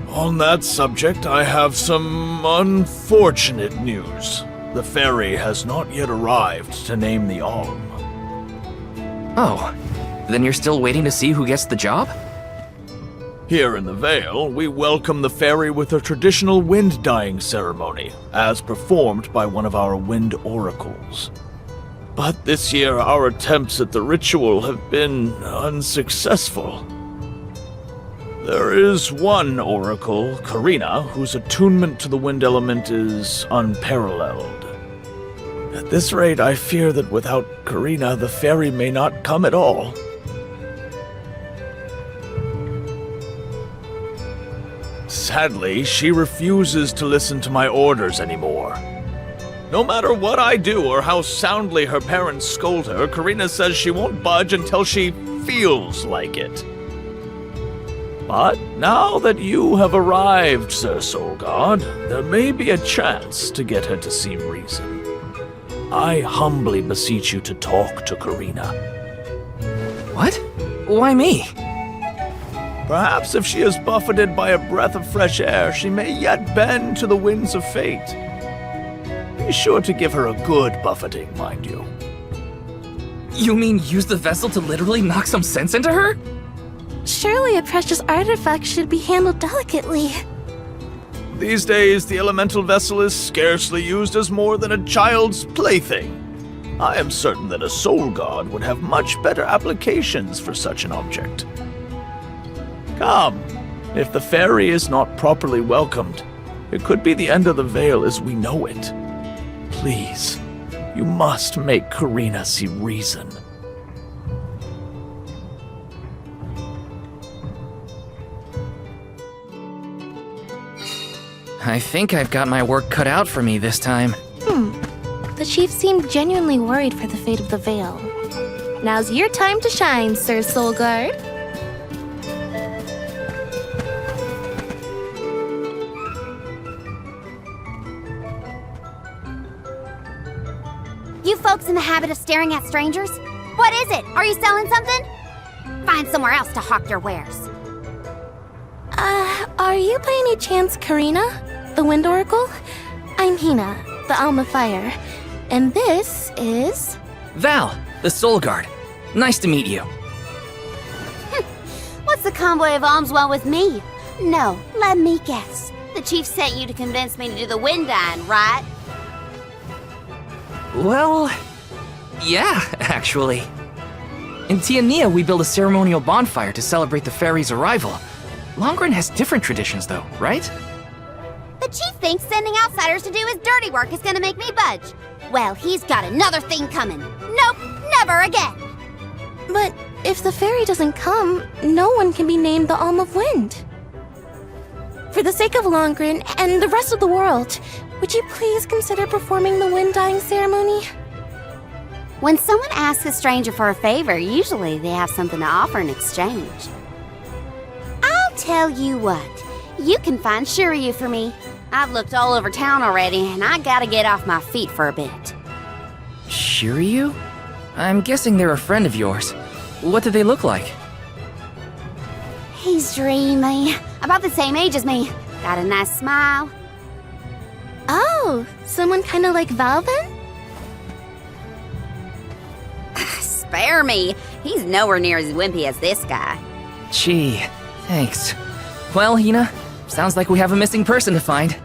On that subject, I have some unfortunate news. The ferry has not yet arrived to name the Alm. Oh, then you're still waiting to see who gets the job? Here in the Vale, we welcome the ferry with a traditional wind-dyeing ceremony, as performed by one of our wind oracles. But this year, our attempts at the ritual have been unsuccessful. There is one oracle, Karina, whose attunement to the wind element is unparalleled. At this rate, I fear that without Karina, the fairy may not come at all. Sadly, she refuses to listen to my orders anymore. No matter what I do or how soundly her parents scold her, Karina says she won't budge until she feels like it. But now that you have arrived, Sir Soul God, there may be a chance to get her to see reason. I humbly beseech you to talk to Karina. What? Why me? Perhaps if she is buffeted by a breath of fresh air, she may yet bend to the winds of fate. Be sure to give her a good buffeting, mind you. You mean use the vessel to literally knock some sense into her? Surely a precious artifact should be handled delicately. These days, the elemental vessel is scarcely used as more than a child's plaything. I am certain that a soul god would have much better applications for such an object. Come, if the fairy is not properly welcomed, it could be the end of the veil as we know it. Please, you must make Karina see reason. I think I've got my work cut out for me this time. The chief seemed genuinely worried for the fate of the veil. Now's your time to shine, Sir Soulguard. You folks in the habit of staring at strangers? What is it? Are you selling something? Find somewhere else to hawk your wares. Are you by any chance Karina, the Wind Oracle? I'm Hina, the Alma Fire, and this is... Val, the Soul Guard. Nice to meet you. What's the convoy of alms want with me? No, let me guess. The chief sent you to convince me to do the wind dine, right? Well, yeah, actually. In Tiania, we build a ceremonial bonfire to celebrate the fairy's arrival. Longren has different traditions, though, right? The chief thinks sending outsiders to do his dirty work is gonna make me budge. Well, he's got another thing coming. Nope, never again. But if the fairy doesn't come, no one can be named the Alm of Wind. For the sake of Longren and the rest of the world, would you please consider performing the wind dyeing ceremony? When someone asks a stranger for a favor, usually they have something to offer in exchange. I'll tell you what, you can find Shiryu for me. I've looked all over town already, and I gotta get off my feet for a bit. Shiryu? I'm guessing they're a friend of yours. What do they look like? He's dreamy, about the same age as me. Got a nice smile. Oh, someone kinda like Val then? Spare me, he's nowhere near as wimpy as this guy. Gee, thanks. Well, Hina, sounds like we have a missing person to find.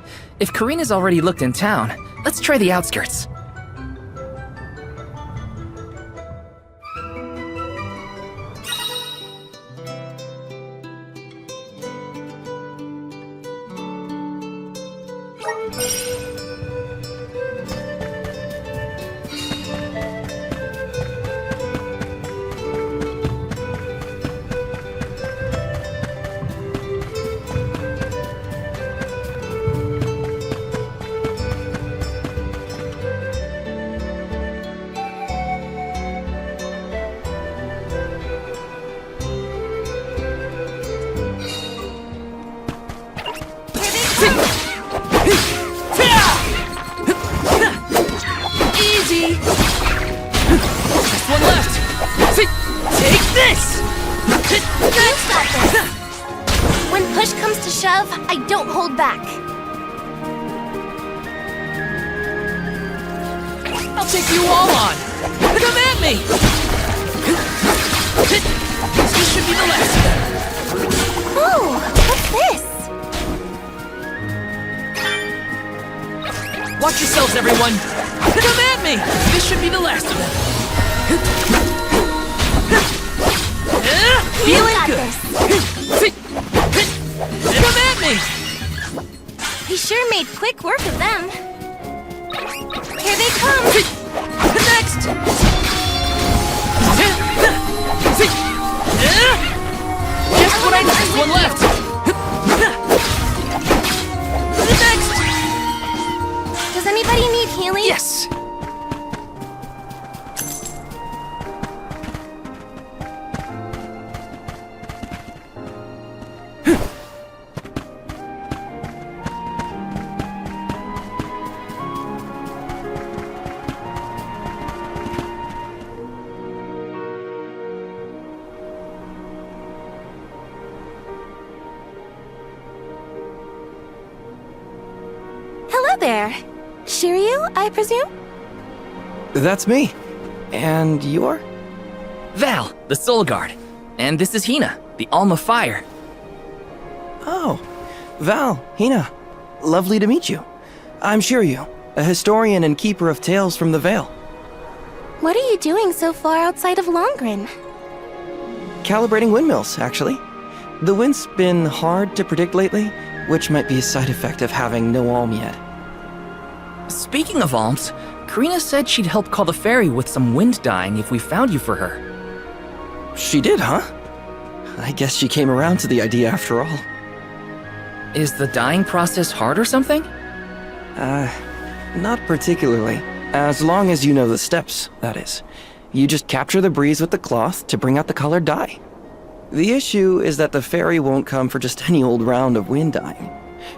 If Karina's already looked in town, let's try the outskirts. Easy! Just one left! Take this! You've got this! When push comes to shove, I don't hold back. I'll take you all on! Come at me! This should be the last! Oh, what's this? Watch yourselves, everyone! Come at me! This should be the last of them! Feeling good! sure made quick work of them. Here they come! Next! Just when I need this one left! Next! Does anybody need healing? Yes! Hello there. Shiryu, I presume? That's me. And you are? Val, the Soul Guard. And this is Hina, the Alm of Fire. Oh, Val, Hina. Lovely to meet you. I'm Shiryu, a historian and keeper of tales from the Vale. What are you doing so far outside of Longren? Calibrating windmills, actually. The wind's been hard to predict lately, which might be a side effect of having no alm yet. Speaking of alms, Karina said she'd help call the fairy with some wind dying if we found you for her. She did, huh? I guess she came around to the idea after all. Is the dyeing process hard or something? Not particularly. As long as you know the steps, that is. You just capture the breeze with the cloth to bring out the colored dye. The issue is that the fairy won't come for just any old round of wind dyeing.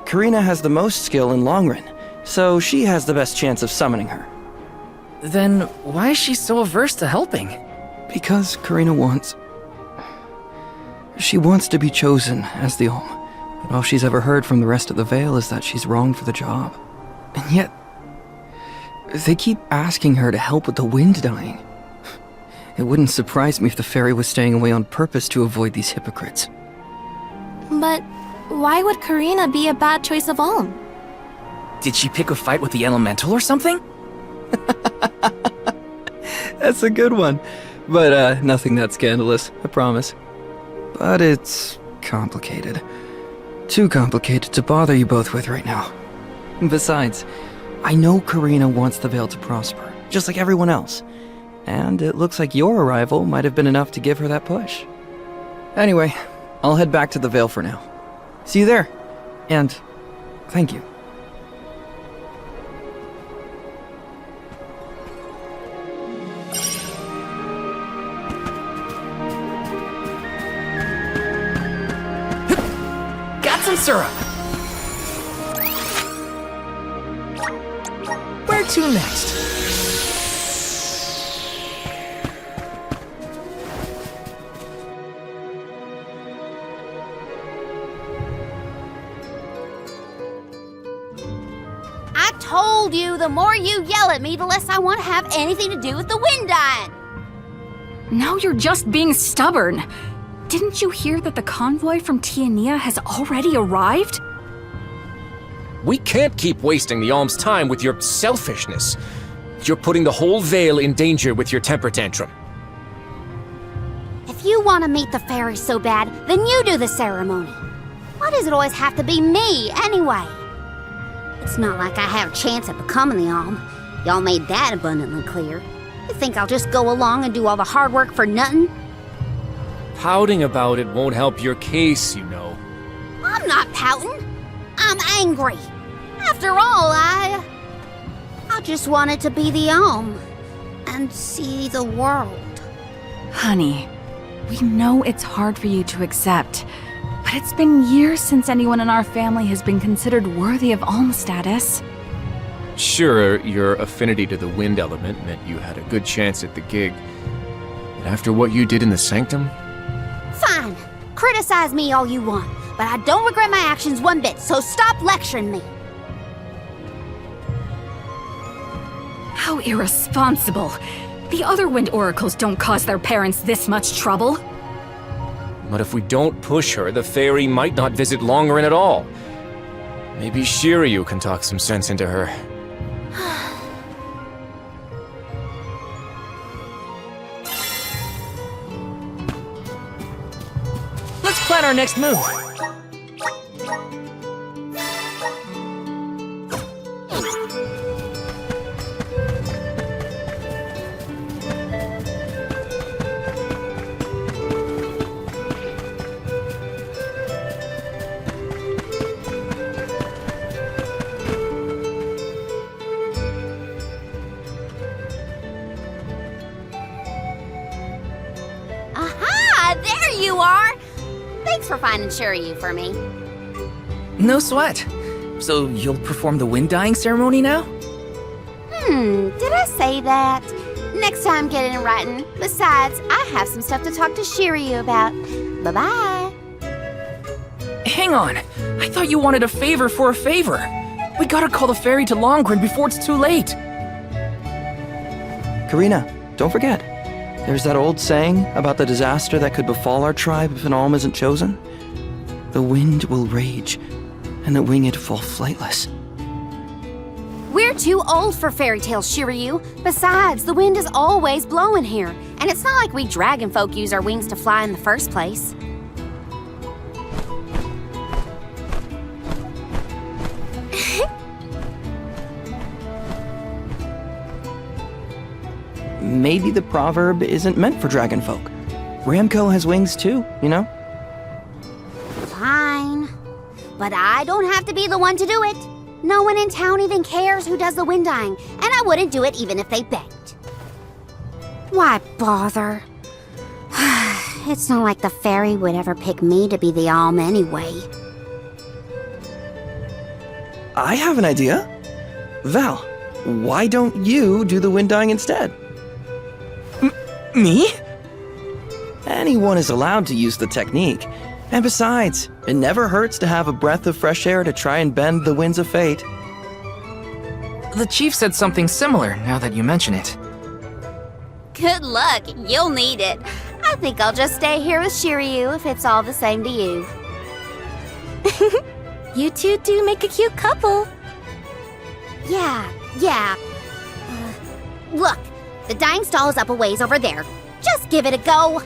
Karina has the most skill in Longren, so she has the best chance of summoning her. Then why is she so averse to helping? Because Karina wants... She wants to be chosen as the Alm. But all she's ever heard from the rest of the Vale is that she's wrong for the job. And yet, they keep asking her to help with the wind dyeing. It wouldn't surprise me if the fairy was staying away on purpose to avoid these hypocrites. But why would Karina be a bad choice of Alm? Did she pick a fight with the elemental or something? That's a good one. But nothing that scandalous, I promise. But it's complicated. Too complicated to bother you both with right now. Besides, I know Karina wants the Vale to prosper, just like everyone else. And it looks like your arrival might have been enough to give her that push. Anyway, I'll head back to the Vale for now. See you there. And thank you. Got some syrup! Where to next? I told you, the more you yell at me, the less I want to have anything to do with the wind dyeing. Now you're just being stubborn. Didn't you hear that the convoy from Tiania has already arrived? We can't keep wasting the Alm's time with your selfishness. You're putting the whole Vale in danger with your temper tantrum. If you want to meet the fairy so bad, then you do the ceremony. Why does it always have to be me, anyway? It's not like I have a chance at becoming the Alm. Y'all made that abundantly clear. You think I'll just go along and do all the hard work for nothing? Pouting about it won't help your case, you know. I'm not pouting. I'm angry. After all, I just wanted to be the Alm and see the world. Honey, we know it's hard for you to accept, but it's been years since anyone in our family has been considered worthy of Alm status. Sure, your affinity to the wind element meant you had a good chance at the gig. But after what you did in the Sanctum? Fine. Criticize me all you want, but I don't regret my actions one bit, so stop lecturing me. How irresponsible. The other Wind Oracles don't cause their parents this much trouble. But if we don't push her, the fairy might not visit Longren at all. Maybe Shiryu can talk some sense into her. Let's plan our next move. Thanks for finding Shiryu for me. No sweat. So you'll perform the wind dyeing ceremony now? Did I say that? Next time, get it in writing. Besides, I have some stuff to talk to Shiryu about. Bye-bye. Hang on. I thought you wanted a favor for a favor. We gotta call the ferry to Longren before it's too late. Karina, don't forget. There's that old saying about the disaster that could befall our tribe if an alm isn't chosen. The wind will rage, and the winged fall flightless. We're too old for fairy tales, Shiryu. Besides, the wind is always blowing here, and it's not like we dragon folk use our wings to fly in the first place. Maybe the proverb isn't meant for dragon folk. Ramco has wings too, you know? Fine. But I don't have to be the one to do it. No one in town even cares who does the wind dyeing, and I wouldn't do it even if they begged. Why bother? It's not like the fairy would ever pick me to be the alm anyway. I have an idea. Val, why don't you do the wind dyeing instead? Me? Anyone is allowed to use the technique. And besides, it never hurts to have a breath of fresh air to try and bend the winds of fate. The chief said something similar, now that you mention it. Good luck, you'll need it. I think I'll just stay here with Shiryu if it's all the same to you. You two do make a cute couple. Yeah. Look, the dyeing stall is up a ways over there. Just give it a go.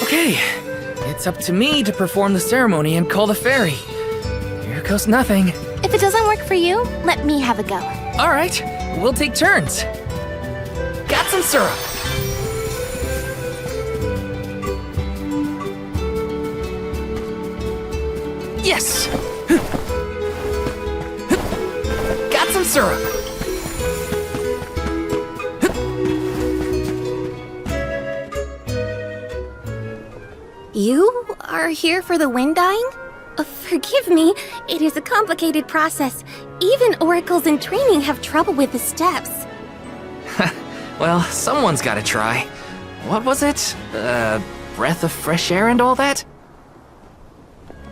Okay, it's up to me to perform the ceremony and call the ferry. Here goes nothing. If it doesn't work for you, let me have a go. All right, we'll take turns. Got some syrup. Yes. Got some syrup. You are here for the wind dyeing? Forgive me, it is a complicated process. Even oracles in training have trouble with the steps. Well, someone's gotta try. What was it? Breath of fresh air and all that?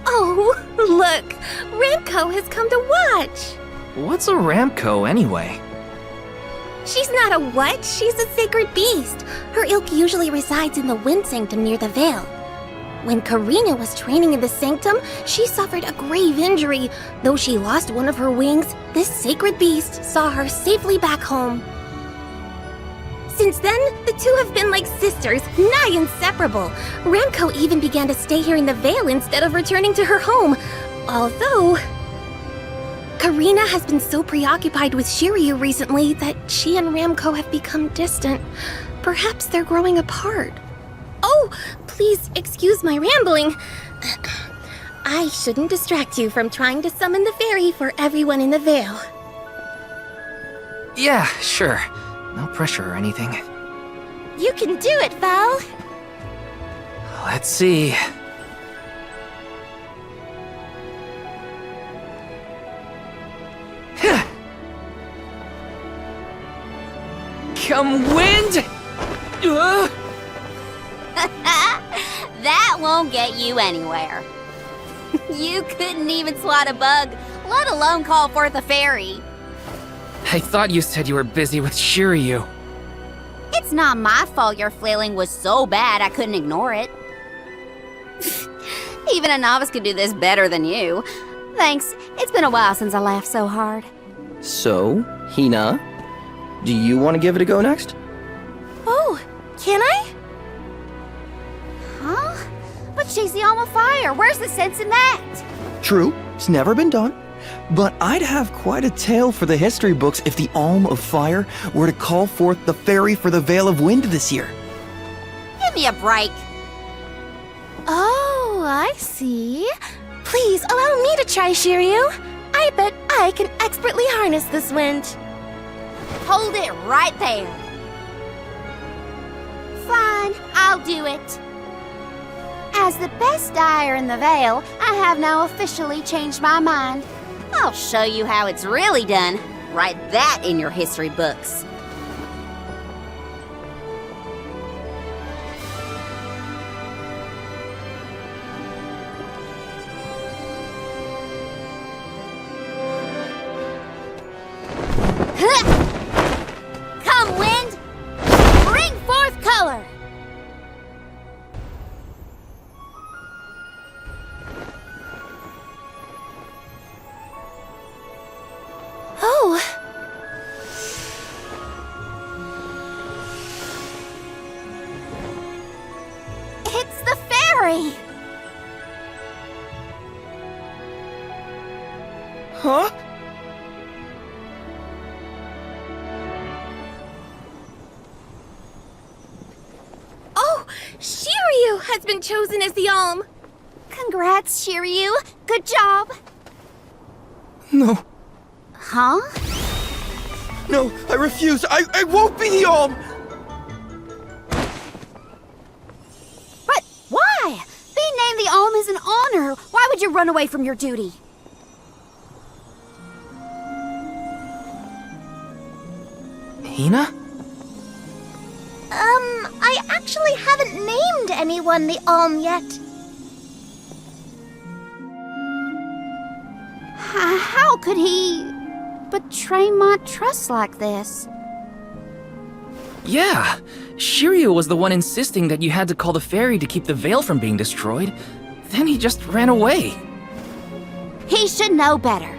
Oh, look! Ramco has come to watch! What's a Ramco anyway? She's not a what? She's a sacred beast. Her ilk usually resides in the wind sanctum near the Veil. When Karina was training in the sanctum, she suffered a grave injury. Though she lost one of her wings, this sacred beast saw her safely back home. Since then, the two have been like sisters, nigh inseparable. Ramco even began to stay here in the Veil instead of returning to her home. Although, Karina has been so preoccupied with Shiryu recently that she and Ramco have become distant. Perhaps they're growing apart. Oh, please excuse my rambling. I shouldn't distract you from trying to summon the fairy for everyone in the Veil. Yeah, sure. No pressure or anything. You can do it, Val. Let's see. Come wind! That won't get you anywhere. You couldn't even swat a bug, let alone call forth a fairy. I thought you said you were busy with Shiryu. It's not my fault your flailing was so bad I couldn't ignore it. Even a novice could do this better than you. Thanks, it's been a while since I laughed so hard. So, Hina, do you want to give it a go next? Oh, can I? Huh? But she's the alma fire. Where's the sense in that? True, it's never been done. but I'd have quite a tale for the history books if the Alm of Fire were to call forth the Fairy for the Veil of Wind this year. Give me a break. Oh, I see. Please allow me to try, Shiryu. I bet I can expertly harness this wind. Hold it right there. Fine, I'll do it. As the best dyer in the Vale, I have now officially changed my mind. I'll show you how it's really done. Write that in your history books. Come, wind! Bring forth color! Oh. It's the fairy! Huh? Oh, Shiryu has been chosen as the Alm. Congrats, Shiryu. Good job. No. Huh? No, I refuse. I won't be the Alm! But why? Being named the Alm is an honor. Why would you run away from your duty? Hina? I actually haven't named anyone the Alm yet. How could he betray my trust like this? Yeah, Shiryu was the one insisting that you had to call the fairy to keep the veil from being destroyed. Then he just ran away. He should know better.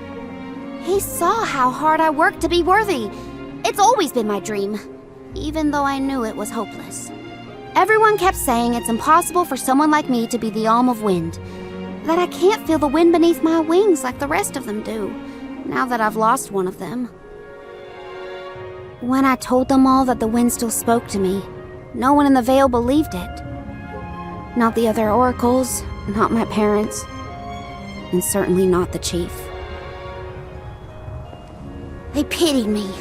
He saw how hard I worked to be worthy. It's always been my dream, even though I knew it was hopeless. Everyone kept saying it's impossible for someone like me to be the Alm of Wind, that I can't feel the wind beneath my wings like the rest of them do, now that I've lost one of them. When I told them all that the wind still spoke to me, no one in the Vale believed it. Not the other oracles, not my parents, and certainly not the chief. They pitied me,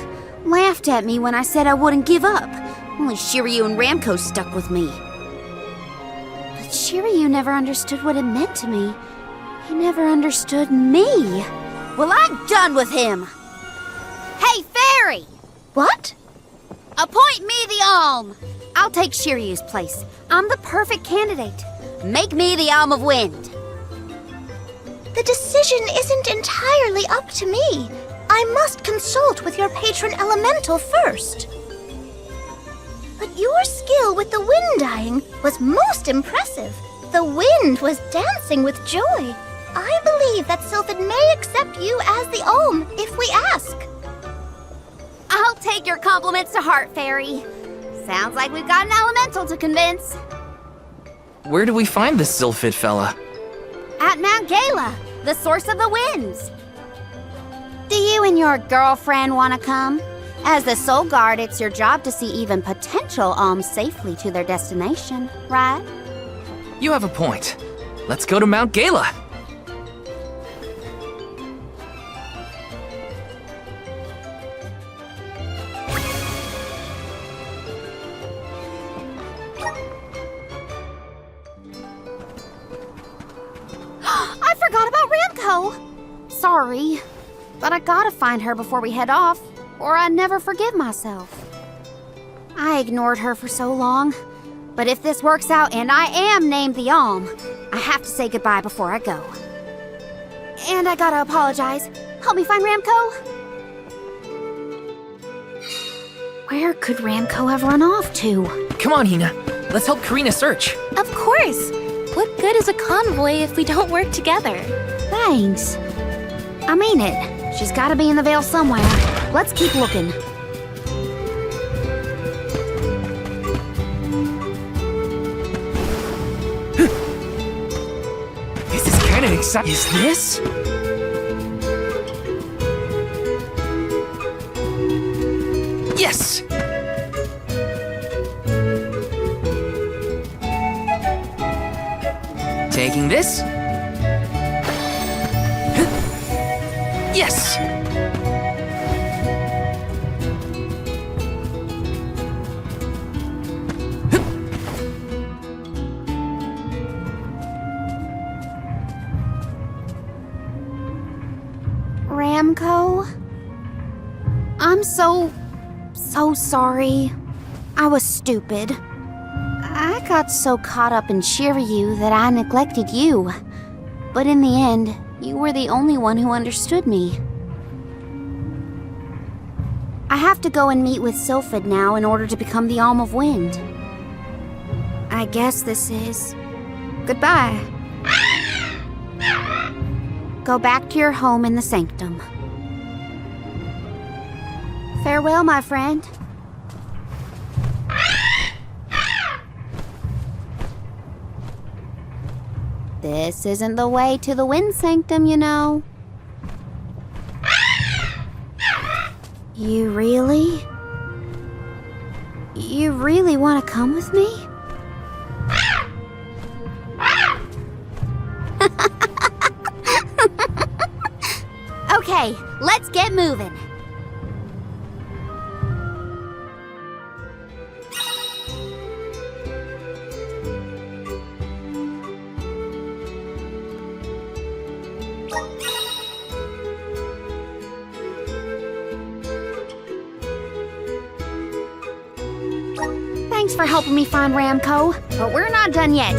laughed at me when I said I wouldn't give up. Only Shiryu and Ramco stuck with me. But Shiryu never understood what it meant to me. He never understood me. Well, I'm done with him. Hey, fairy! What? Appoint me the Alm. I'll take Shiryu's place. I'm the perfect candidate. Make me the Alm of Wind. The decision isn't entirely up to me. I must consult with your patron elemental first. But your skill with the wind dyeing was most impressive. The wind was dancing with joy. I believe that Sylphid may accept you as the Alm if we ask. I'll take your compliments to heart, fairy. Sounds like we've got an elemental to convince. Where do we find this Sylphid fella? At Mount Gala, the source of the winds. Do you and your girlfriend want to come? As the Soul Guard, it's your job to see even potential alms safely to their destination, right? You have a point. Let's go to Mount Gala. I forgot about Ramco! Sorry, but I gotta find her before we head off, or I'd never forgive myself. I ignored her for so long, but if this works out and I am named the Alm, I have to say goodbye before I go. And I gotta apologize. Help me find Ramco? Where could Ramco have run off to? Come on, Hina. Let's help Karina search. Of course. What good is a convoy if we don't work together? Thanks. I mean it. She's gotta be in the Vale somewhere. Let's keep looking. This is kind of exciting. Is this? Yes! Taking this. Yes! Ramco? I'm so sorry. I was stupid. I got so caught up in Shiryu that I neglected you. But in the end, you were the only one who understood me. I have to go and meet with Sylphid now in order to become the Alm of Wind. I guess this is goodbye. Go back to your home in the Sanctum. Farewell, my friend. This isn't the way to the Wind Sanctum, you know. You really want to come with me? Okay, let's get moving. Thanks for helping me find Ramco, but we're not done yet.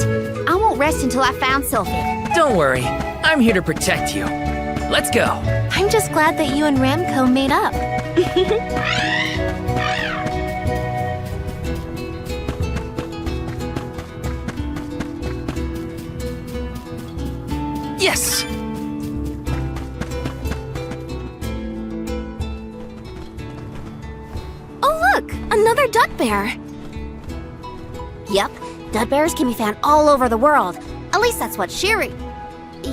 I won't rest until I found Sylphid. Don't worry, I'm here to protect you. Let's go. I'm just glad that you and Ramco made up. Yes! Oh look, another duck bear. Yep, dud bears can be found all over the world. At least that's what Shiri...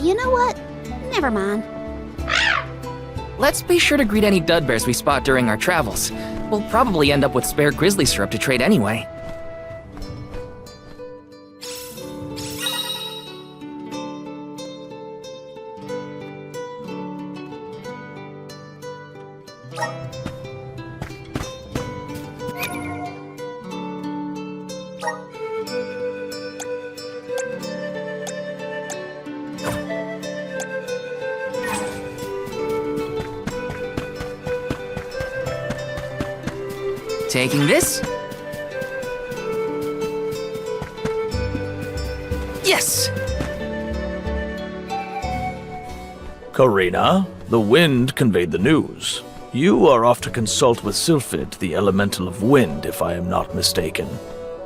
You know what? Never mind. Let's be sure to greet any dud bears we spot during our travels. We'll probably end up with spare grizzly syrup to trade anyway. Taking this. Yes! Karina, the wind conveyed the news. You are off to consult with Sylphid, the elemental of wind, if I am not mistaken.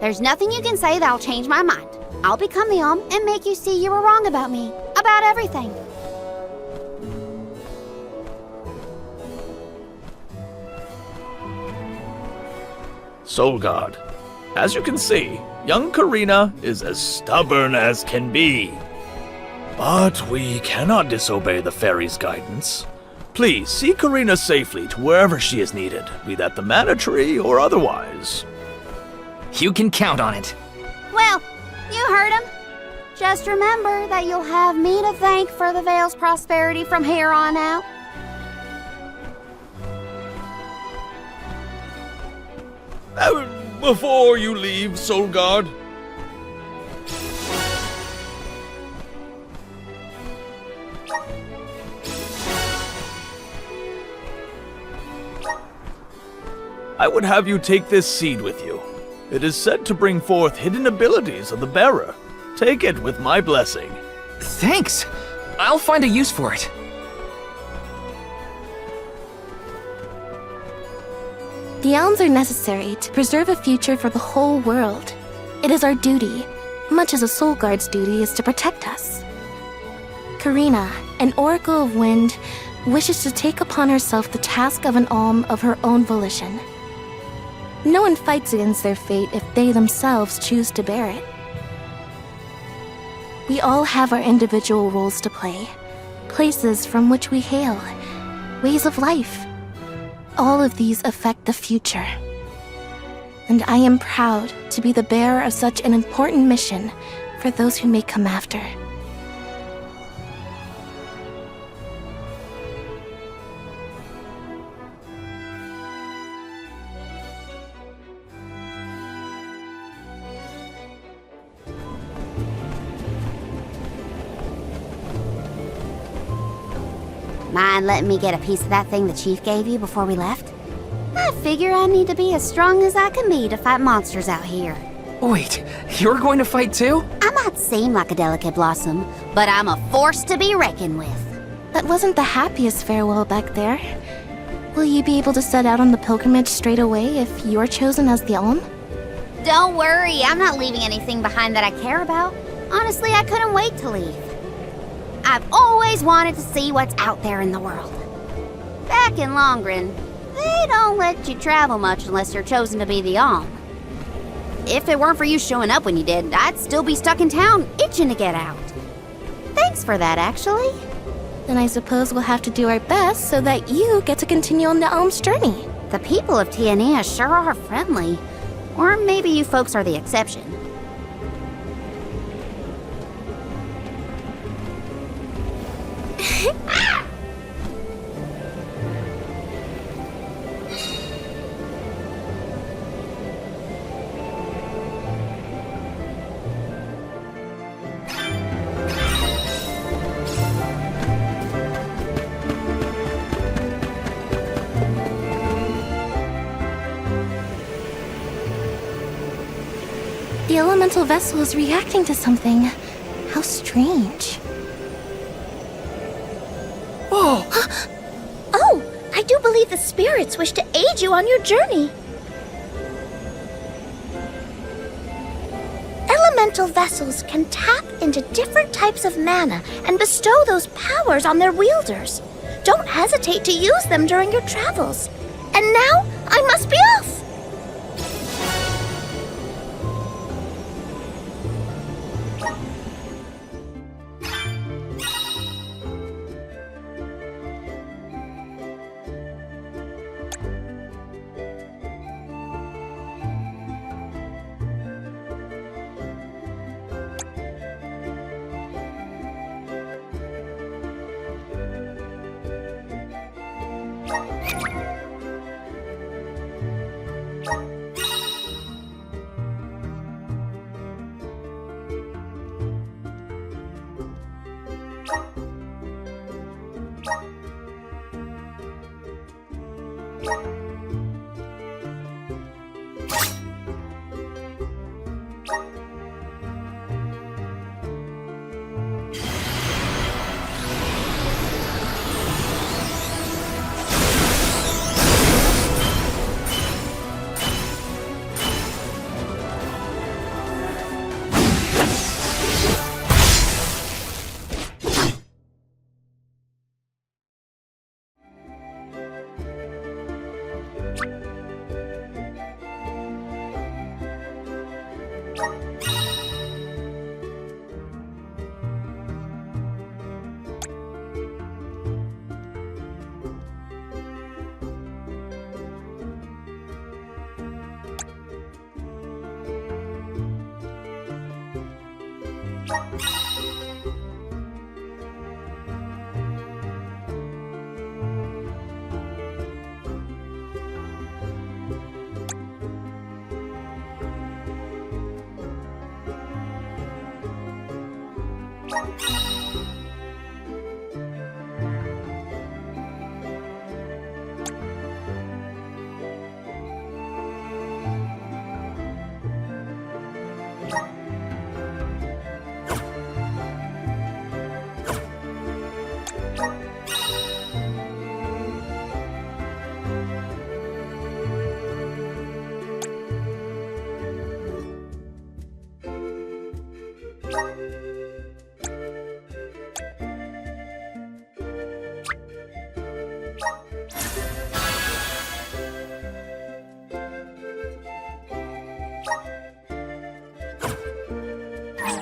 There's nothing you can say that'll change my mind. I'll become the Alm and make you see you were wrong about me. About everything. Soul God, as you can see, young Karina is as stubborn as can be. But we cannot disobey the fairy's guidance. Please see Karina safely to wherever she is needed, be that the Mana Tree or otherwise. You can count on it. Well, you heard him. Just remember that you'll have me to thank for the Vale's prosperity from here on out. Before you leave, Soul God. I would have you take this seed with you. It is said to bring forth hidden abilities of the bearer. Take it with my blessing. Thanks. I'll find a use for it. The elms are necessary to preserve a future for the whole world. It is our duty, much as a soul guard's duty is to protect us. Karina, an oracle of wind, wishes to take upon herself the task of an alm of her own volition. No one fights against their fate if they themselves choose to bear it. We all have our individual roles to play, places from which we hail, ways of life. all of these affect the future. And I am proud to be the bearer of such an important mission for those who may come after. Mind letting me get a piece of that thing the chief gave you before we left? I figure I need to be as strong as I can be to fight monsters out here. Wait, you're going to fight too? I might seem like a delicate blossom, but I'm a force to be reckoned with. That wasn't the happiest farewell back there. Will you be able to set out on the pilgrimage straight away if you're chosen as the Alm? Don't worry, I'm not leaving anything behind that I care about. Honestly, I couldn't wait to leave. I've always wanted to see what's out there in the world. Back in Longren, they don't let you travel much unless you're chosen to be the Alm. If it weren't for you showing up when you did, I'd still be stuck in town, itching to get out. Thanks for that, actually. Then I suppose we'll have to do our best so that you get to continue on the Alm's journey. The people of Tiania sure are friendly. Or maybe you folks are the exception. The elemental vessel is reacting to something. How strange. Whoa! Oh, I do believe the spirits wish to aid you on your journey. Elemental vessels can tap into different types of mana and bestow those powers on their wielders. Don't hesitate to use them during your travels. And now, I must be off!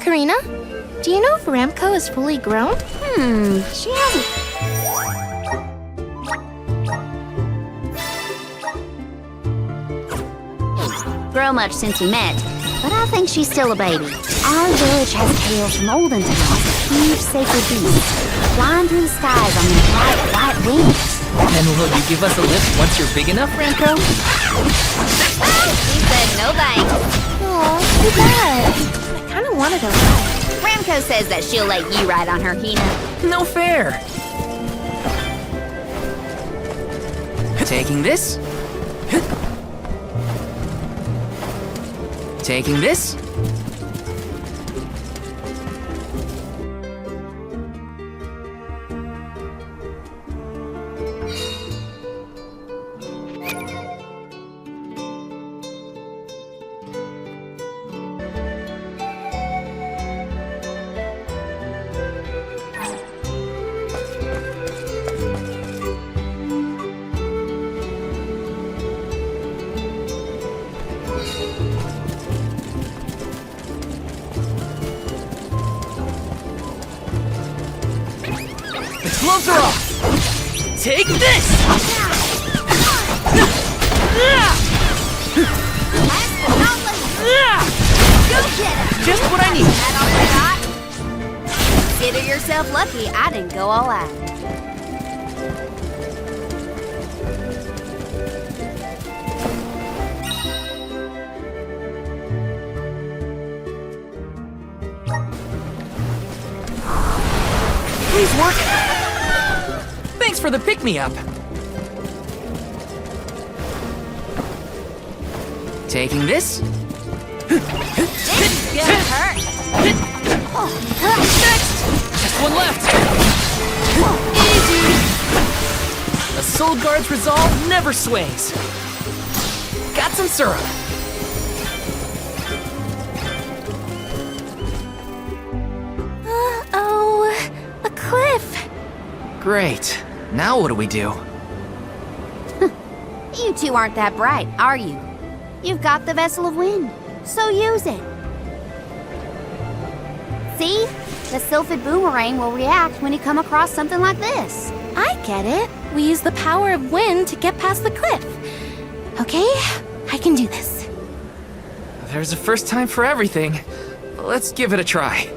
Karina, do you know if Ramco is fully grown? She hasn't. grow much since we met, but I think she's still a baby. Our village has tales from olden times of huge sacred beasts flying through the skies on their bright white wings. And will you give us a lift once you're big enough, Ramco? She said no thanks. Aw, too bad. I kind of want to go ride. Ramco says that she'll let you ride on her, Hina. No fair. Taking this. Taking this. Gloves are off! Take this! Go get her! Just what I need! That all you got? Consider yourself lucky I didn't go all out. Please work. Thanks for the pick-me-up. Taking this. Didn't get hurt. Next! Just one left. Easy. A soul guard's resolve never sways. Got some syrup. Oh, a cliff. Great. Now what do we do? You two aren't that bright, are you? You've got the Vessel of Wind, so use it. See? The Sylphid Boomerang will react when you come across something like this. I get it. We use the power of wind to get past the cliff. Okay, I can do this. There's a first time for everything. Let's give it a try.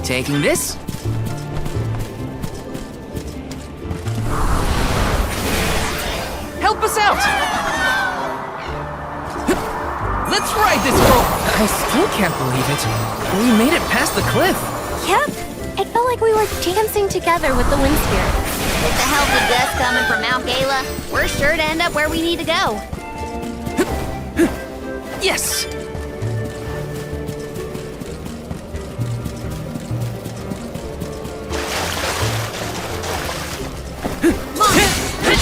Taking this. Help us out! Let's ride this rope! I still can't believe it. We made it past the cliff. Yep. It felt like we were dancing together with the wind spirit. With the healthy gust coming from Mount Gala, we're sure to end up where we need to go. Yes!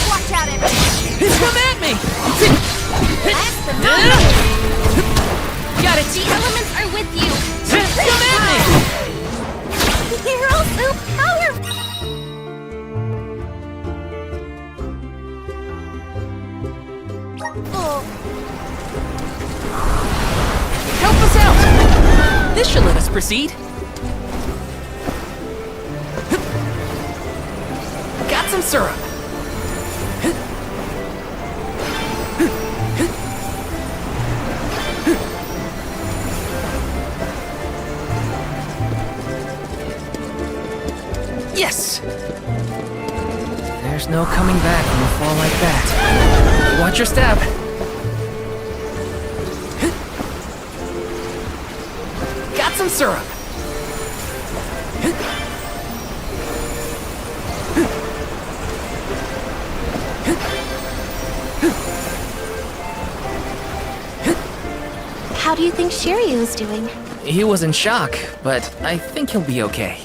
Watch out, everyone! Come at me! That's the mountain! Got it! The elements are with you! Come at me! You're all so powerful! Help us out! This should let us proceed. Got some syrup. Yes! There's no coming back from a fall like that. Watch your step. Got some syrup. How do you think Shiryu's doing? He was in shock, but I think he'll be okay.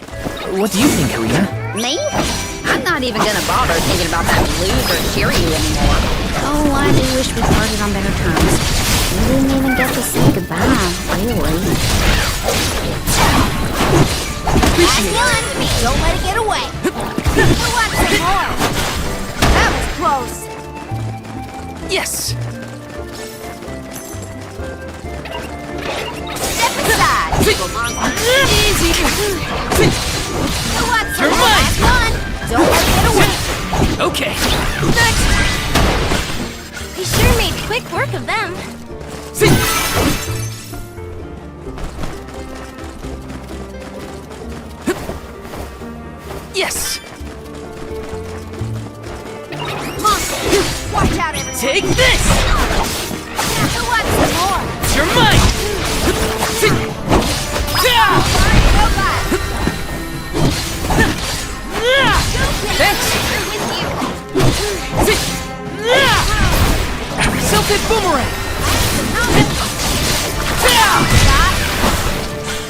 What do you think, Karina? Me? I'm not even gonna bother thinking about that loser Shiryu anymore. Oh, I do wish we parted on better terms. We didn't even get to say goodbye, really. Last one! Don't let it get away! Who wants some more? That was close. Yes! Step aside, little monster. Easy! Who wants some You're more? mine. Last one. Don't let it get away. Okay. Next! We sure made quick work of them. Yes! Monster, watch out, everyone. Take this! Who wants some more? You're mine! Thanks! Self-hit boomerang!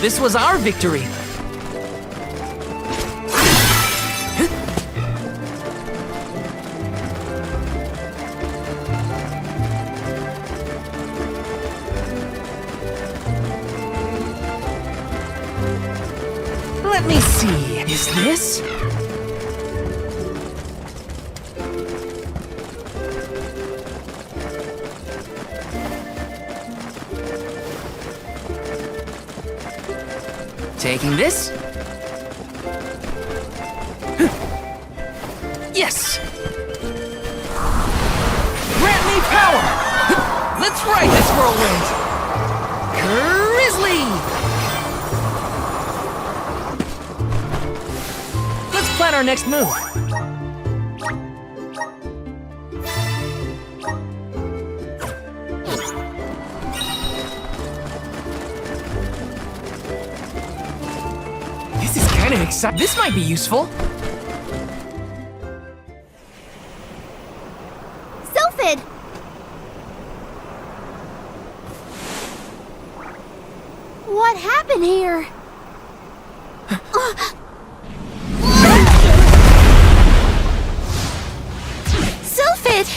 This was our victory! Let me see, is this? Taking this? Yes! Grant me power! Let's ride this whirlwind! Grizzly! Let's plan our next move. This is kind of exciting. This might be useful. Sylphid! What happened here? Sylphid!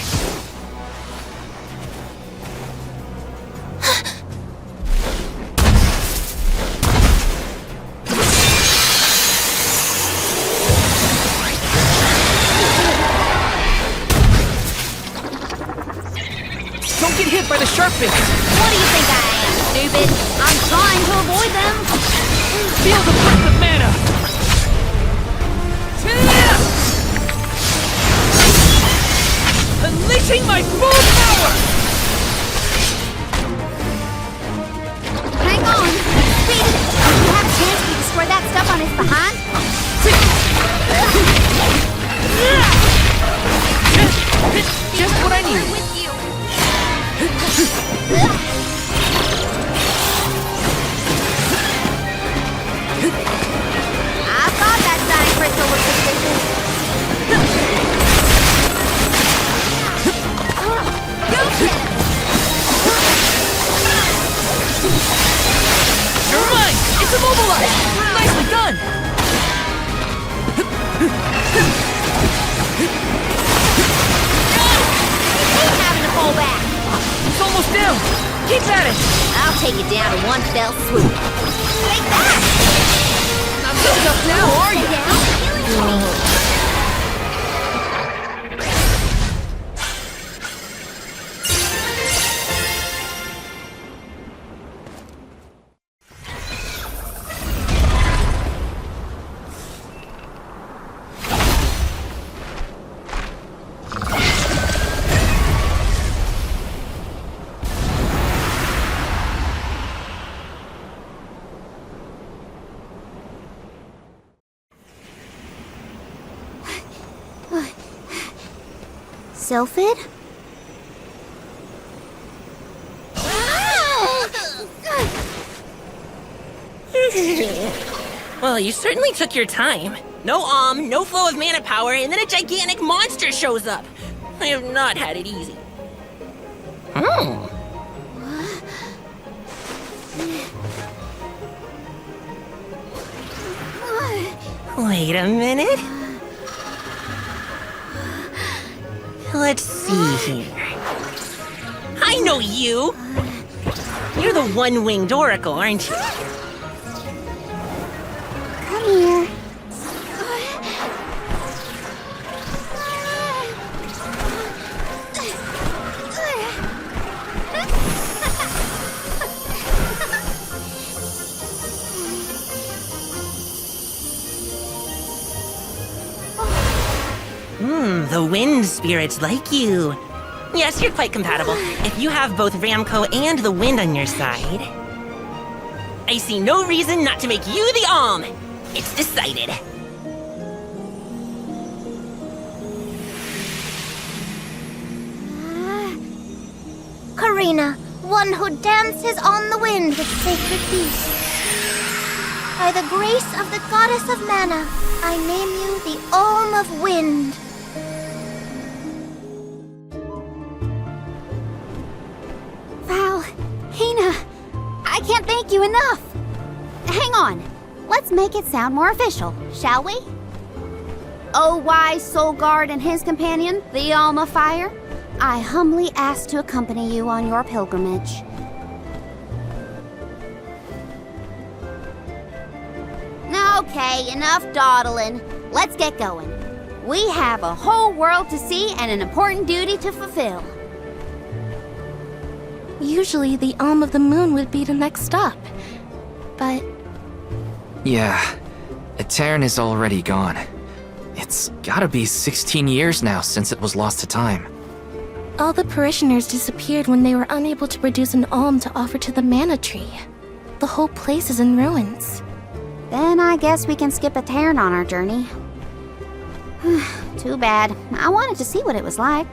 Don't get hit by the sharp bits. What do you think I am, stupid? I'm trying to avoid them. Feel the breath of mana. Unleashing my full power. Hang on. Speed. You have a chance to destroy that stuff on his behind? Just what I need. With you. I thought that giant crystal was suspicious. You're mine. It's immobilized. Nicely done. Ain't having to fall back. It's almost down. Keep at it. I'll take it down in one fell swoop. Take that! Not built up now, are you? Sylphid? Well, you certainly took your time. No flow of mana power, and then a gigantic monster shows up. I have not had it easy. Wait a minute. Let's see here. I know you! You're the one-winged oracle, aren't you? Come here. The wind spirits like you. Yes, you're quite compatible. If you have both Ramco and the wind on your side, I see no reason not to make you the Alm. It's decided. Karina, one who dances on the wind with sacred beasts. By the grace of the goddess of mana, I name you the Alm of Wind. Val, Hina, I can't thank you enough. Hang on, let's make it sound more official, shall we? O wise Soul Guard and his companion, the Alm of Fire, I humbly ask to accompany you on your pilgrimage. Okay, enough dawdling. Let's get going. We have a whole world to see and an important duty to fulfill. Usually the Alm of the Moon would be the next stop. But... Yeah, Etern is already gone. It's gotta be 16 years now since it was lost to time. all the parishioners disappeared when they were unable to produce an alm to offer to the mana tree. The whole place is in ruins. Then I guess we can skip Etern on our journey. Too bad. I wanted to see what it was like.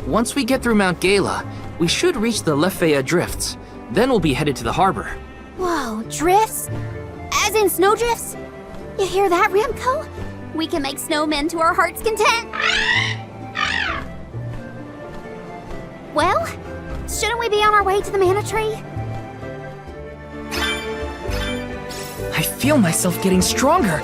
Once we get through Mount Gala, we should reach the Lefaya Drifts. Then we'll be headed to the harbor. Whoa, drifts? As in snowdrifts? You hear that, Remco? We can make snowmen to our heart's content. Well, shouldn't we be on our way to the mana tree? I feel myself getting stronger.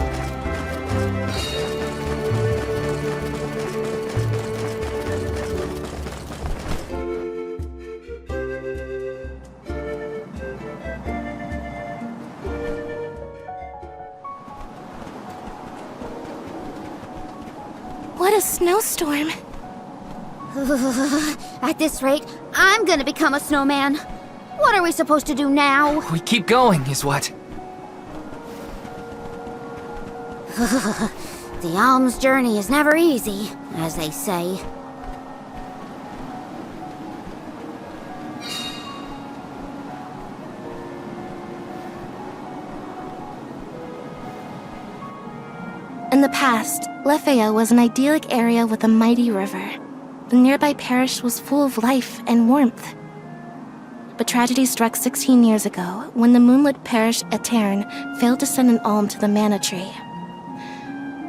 What a snowstorm. At this rate, I'm gonna become a snowman. What are we supposed to do now? We keep going, is what? The alm's journey is never easy, as they say. In the past, Lefaya was an idyllic area with a mighty river. The nearby parish was full of life and warmth. But tragedy struck 16 years ago when the moonlit parish Etern failed to send an alm to the mana tree.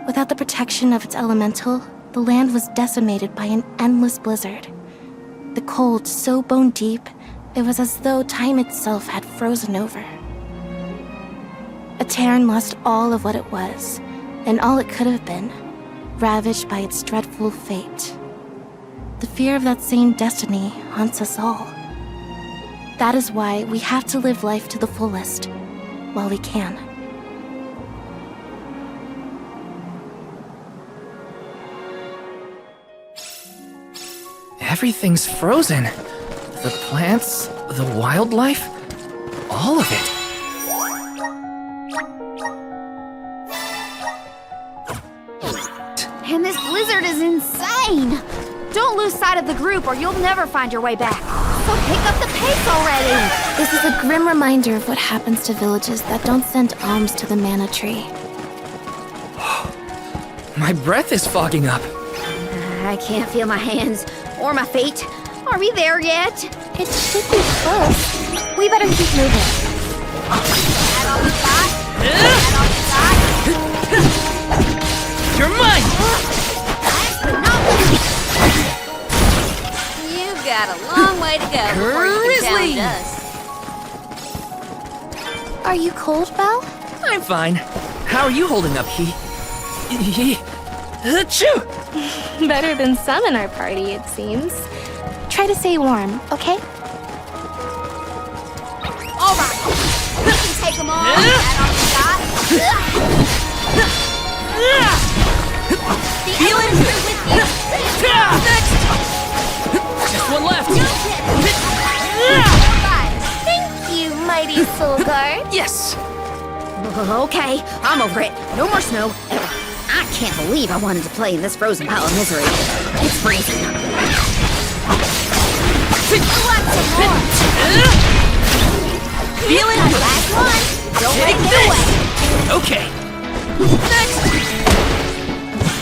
Without the protection of its elemental, the land was decimated by an endless blizzard. The cold so bone deep, it was as though time itself had frozen over. Etern lost all of what it was, and all it could have been, ravaged by its dreadful fate. The fear of that same destiny haunts us all. That is why we have to live life to the fullest, while we can. Everything's frozen. The plants, the wildlife, all of it. And this blizzard is insane! Don't lose sight of the group or you'll never find your way back. So pick up the pace already! This is a grim reminder of what happens to villages that don't send alms to the mana tree. My breath is fogging up. I can't feel my hands or my feet. Are we there yet? It should be close. We better keep moving. That all you got? That all you got? You're mine! You've got a long way to go before you can challenge us. Are you cold, Belle? I'm fine. How are you holding up, Achoo! Better than some in our party, it seems. Try to stay warm, okay? All right. We can take them all. That all you got? The Feeling with you. Next! Just one left. Thank you, mighty Soul Guard. Yes! Okay, I'm over it. No more snow. Ever. I can't believe I wanted to play in this frozen pile of misery. It's freezing. Want some more? Feeling Got the last one. Don't let it get away. Okay. Next!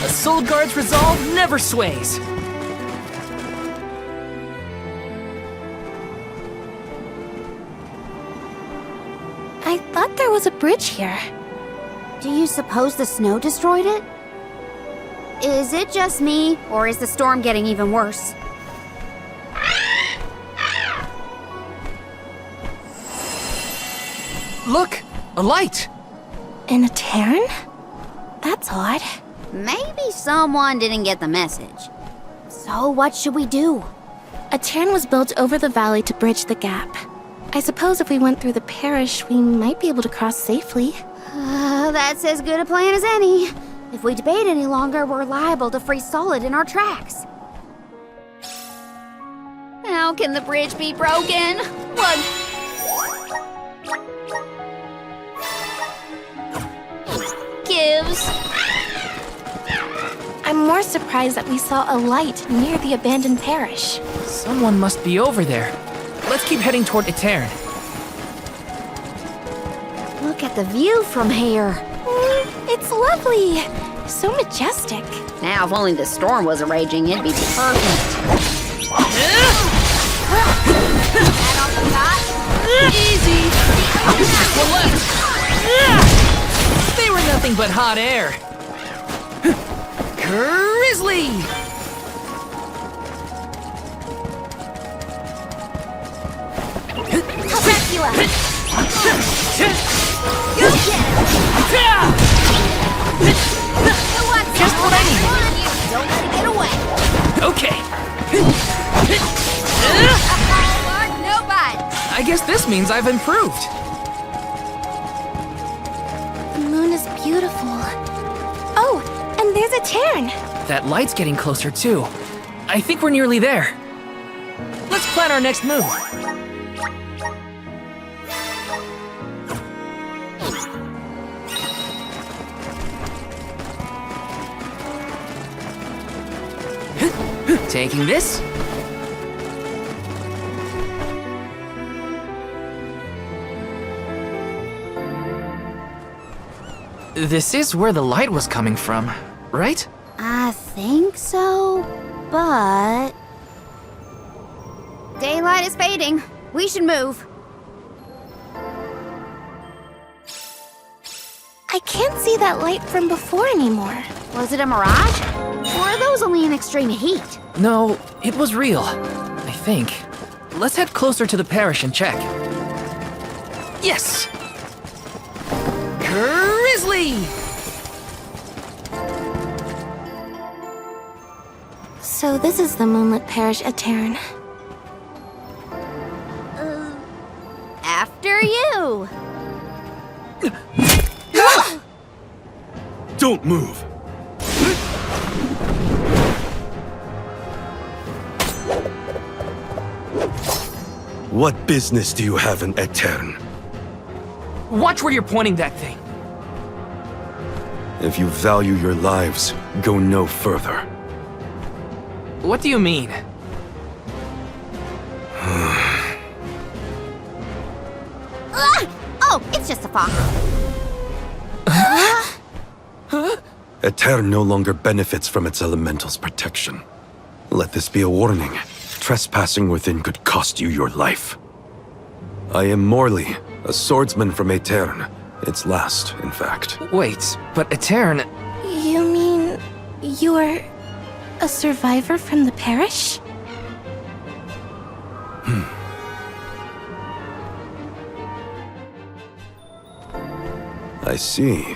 A soul guard's resolve never sways. I thought there was a bridge here. Do you suppose the snow destroyed it? Is it just me, or is the storm getting even worse? Look! A light! In a Terran? That's odd. Maybe someone didn't get the message. So what should we do? A Terran was built over the valley to bridge the gap. I suppose if we went through the parish, we might be able to cross safely. That's as good a plan as any. If we debate any longer, we're liable to freeze solid in our tracks. How can the bridge be broken? What? Gives. I'm more surprised that we saw a light near the abandoned parish. Someone must be over there. Let's keep heading toward Etern. Look at the view from here. It's lovely. So majestic. Now, if only the storm wasn't raging, it'd be perfect. Easy! Just one left. They were nothing but hot air. Grizzly! I'll back you up. Just what I need. Don't let it get away. Okay. No bite. I guess this means I've improved. The moon is beautiful. Oh, and there's a Terran. That light's getting closer too. I think we're nearly there. Let's plan our next move. Taking this. This is where the light was coming from, right? I think so, but... Daylight is fading. We should move. I can't see that light from before anymore. Was it a mirage? Or are those only in extreme heat? No, it was real, I think. Let's head closer to the parish and check. Yes! Grizzly! So this is the moonlit parish at Terran. After you! Don't move! What business do you have in Etern? Watch where you're pointing that thing. If you value your lives, go no further. What do you mean? Oh, it's just a fox. Etern no longer benefits from its elemental's protection. Let this be a warning. Trespassing within could cost you your life. I am Morley, a swordsman from Etern. Its last, in fact. Wait, but Etern... You mean you're a survivor from the parish? I see.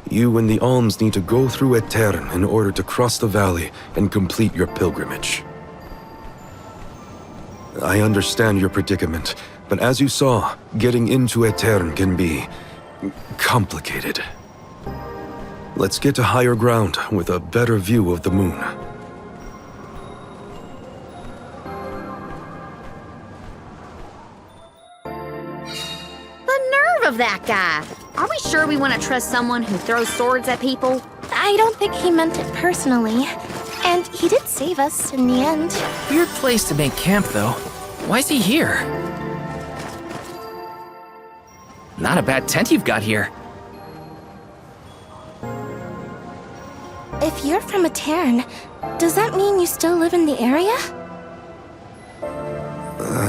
You and the alms need to go through Etern in order to cross the valley and complete your pilgrimage. I understand your predicament, but as you saw, getting into Etern can be complicated. Let's get to higher ground with a better view of the moon. The nerve of that guy! Are we sure we want to trust someone who throws swords at people? I don't think he meant it personally. And he did save us in the end. Weird place to make camp, though. Why is he here? Not a bad tent you've got here. If you're from a Terran, does that mean you still live in the area?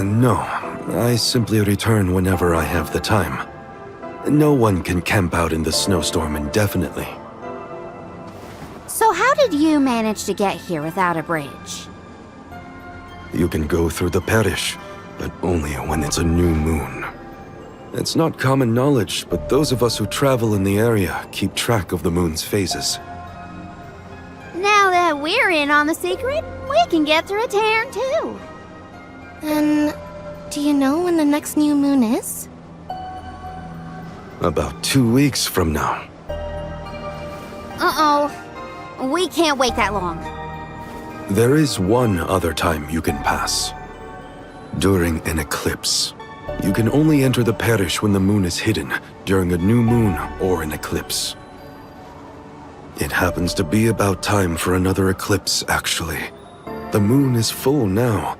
No. I simply return whenever I have the time. No one can camp out in the snowstorm indefinitely. So how did you manage to get here without a bridge? You can go through the parish, but only when it's a new moon. It's not common knowledge, but those of us who travel in the area keep track of the moon's phases. Now that we're in on the secret, we can get through a Terran too. Then, do you know when the next new moon is? About 2 weeks from now. Uh-oh. We can't wait that long. There is one other time you can pass. During an eclipse. You can only enter the parish when the moon is hidden, during a new moon or an eclipse. It happens to be about time for another eclipse, actually. The moon is full now.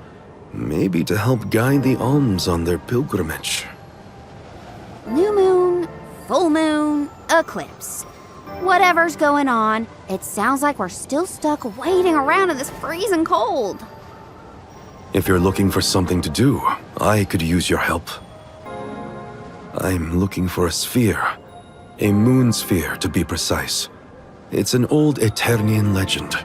Maybe to help guide the alms on their pilgrimage. New moon, full moon, eclipse. Whatever's going on, it sounds like we're still stuck waiting around in this freezing cold. If you're looking for something to do, I could use your help. I'm looking for a sphere. A moon sphere, to be precise. It's an old Eternian legend.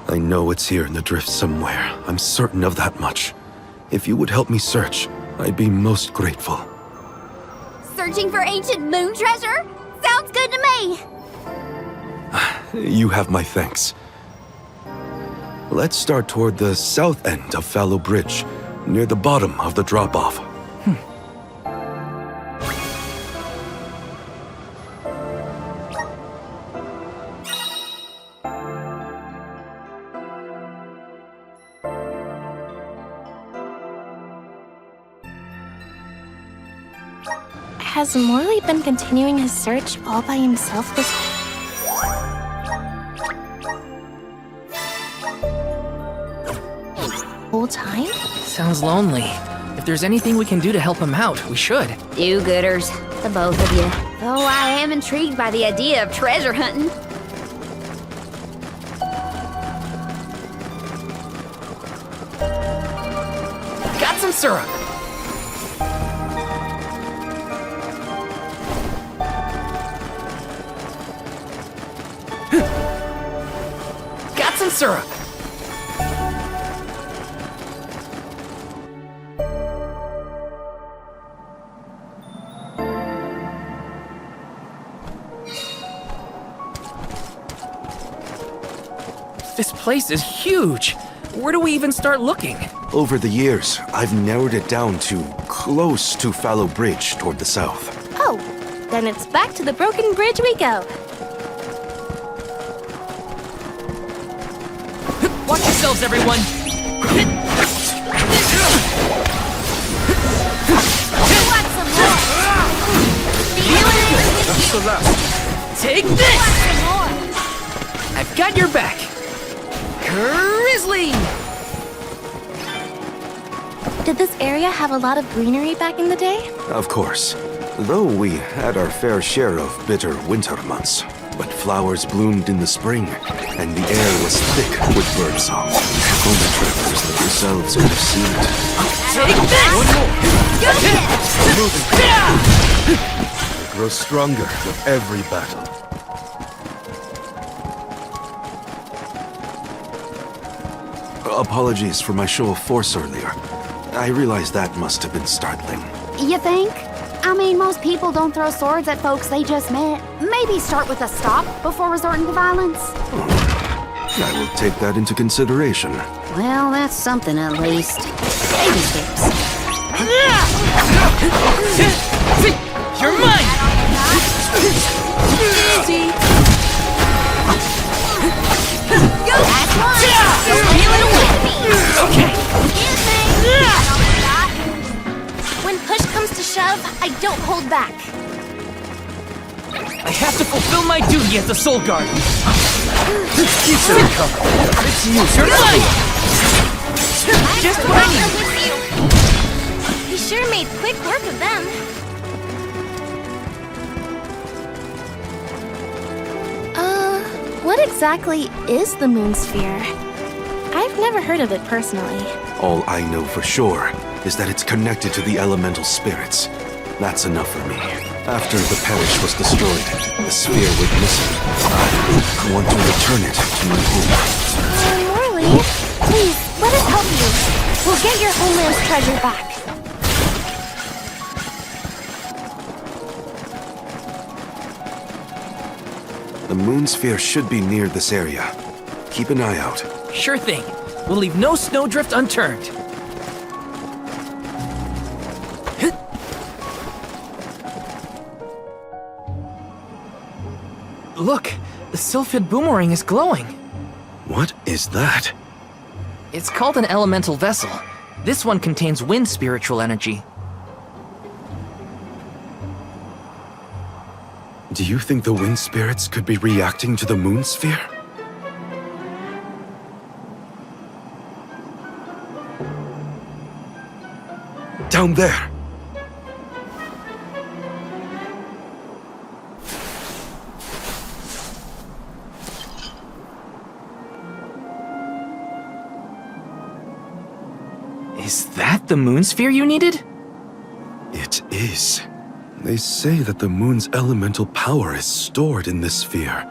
I know it's here in the drift somewhere. I'm certain of that much. If you would help me search, I'd be most grateful. Searching for ancient moon treasure? Sounds good to me! You have my thanks. Let's start toward the south end of Fallow Bridge, near the bottom of the drop-off. Has Morley been continuing his search all by himself this whole time? Sounds lonely. If there's anything we can do to help him out, we should. Do-gooders, the both of you. Though I am intrigued by the idea of treasure hunting. Got some syrup! Got some syrup! This place is huge! Where do we even start looking? Over the years, I've narrowed it down to close to Fallow Bridge toward the south. Oh, then it's back to the broken bridge we go. Watch yourselves, everyone! Take this! I've got your back! Grizzly! Did this area have a lot of greenery back in the day? Of course. Though we had our fair share of bitter winter months. But flowers bloomed in the spring, and the air was thick with birdsong. Only travelers like yourselves could have seen it. Take this! It grows stronger with every battle. Apologies for my show of force earlier. I realize that must have been startling. You think? I mean, most people don't throw swords at folks they just met. Maybe start with a stop before resorting to violence. I will take that into consideration. Well, that's something at least. Baby steps. You're mine! Easy! That's one! Don't feel it away from me! Okay! When push comes to shove, I don't hold back. I have to fulfill my duty as the Soul Guard. You should have come. It's you, sure. Just what I need. He sure made quick work of them. What exactly is the moon sphere? I've never heard of it personally. All I know for sure is that it's connected to the elemental spirits. That's enough for me. After the parish was destroyed, the sphere went missing. I want to return it to my home. Morley, please, let us help you. We'll get your homeland's treasure back. The moon sphere should be near this area. Keep an eye out. Sure thing. We'll leave no snowdrift unturned. Look, the sylphid boomerang is glowing. What is that? It's called an elemental vessel. This one contains wind spiritual energy. Do you think the wind spirits could be reacting to the moon sphere? Down there! Is that the moon sphere you needed? It is. They say that the moon's elemental power is stored in this sphere.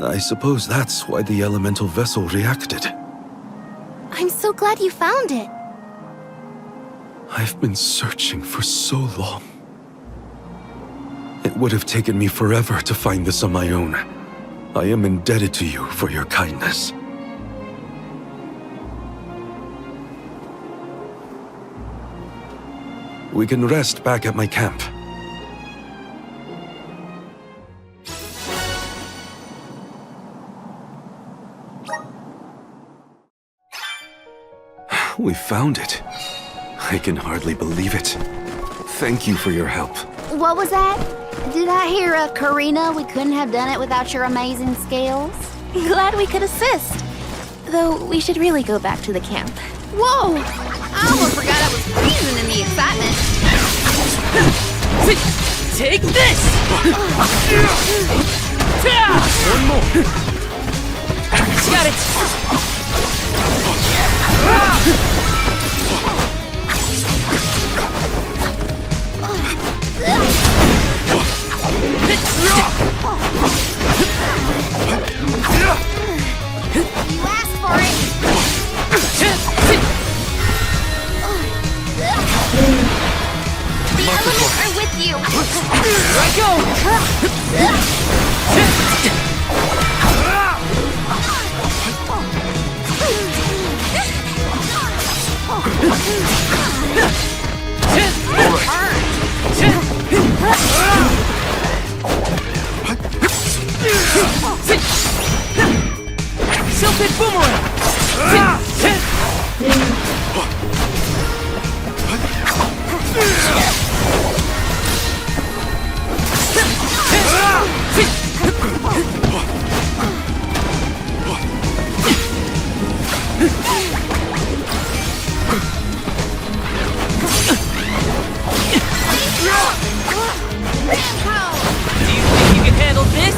I suppose that's why the elemental vessel reacted. I'm so glad you found it. I've been searching for so long. It would have taken me forever to find this on my own. I am indebted to you for your kindness. We can rest back at my camp. We found it. I can hardly believe it. Thank you for your help. What was that? Did I hear a Karina? We couldn't have done it without your amazing skills? Glad we could assist. Though we should really go back to the camp. Whoa! I almost forgot I was freezing in the excitement. Take this! One more. Got it! You asked for it! The elements are with you! Here I go! Sylphid boomerang! Do you think you can handle this?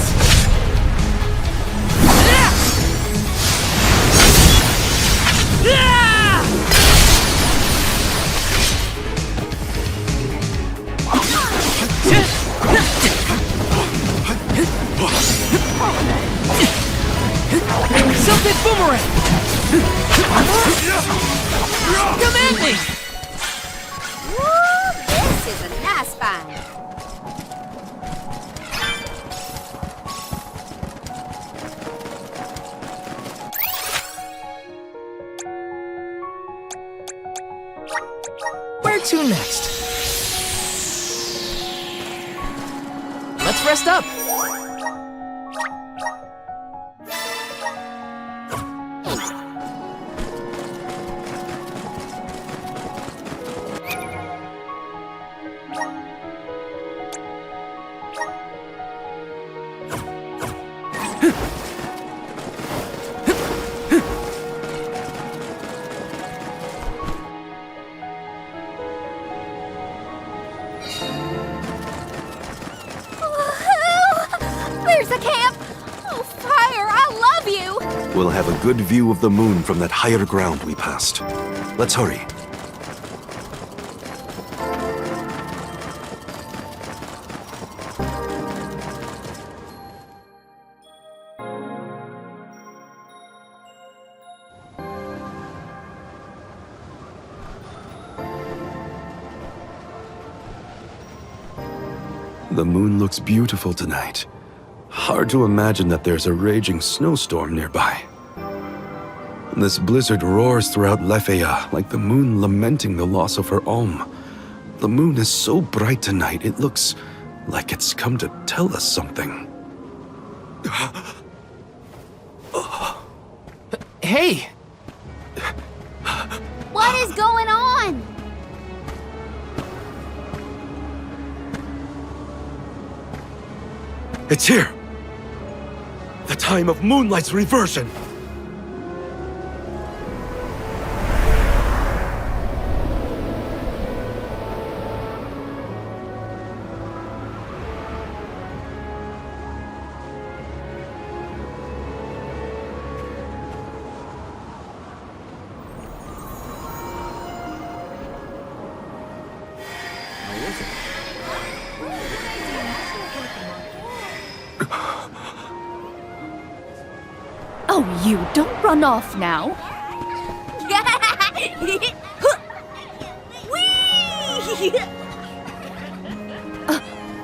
Sylphid boomerang! Come at me! Woo! This is a nice find. Where to next? Let's rest up. There's a camp! Oh, Fire, I love you! We'll have a good view of the moon from that higher ground we passed. Let's hurry. The moon looks beautiful tonight. Hard to imagine that there's a raging snowstorm nearby. This blizzard roars throughout Lefeya like the moon lamenting the loss of her Alm. The moon is so bright tonight, it looks like it's come to tell us something. Hey! What is going on? It's here! The time of Moonlight's reversion! Oh, you don't run off now.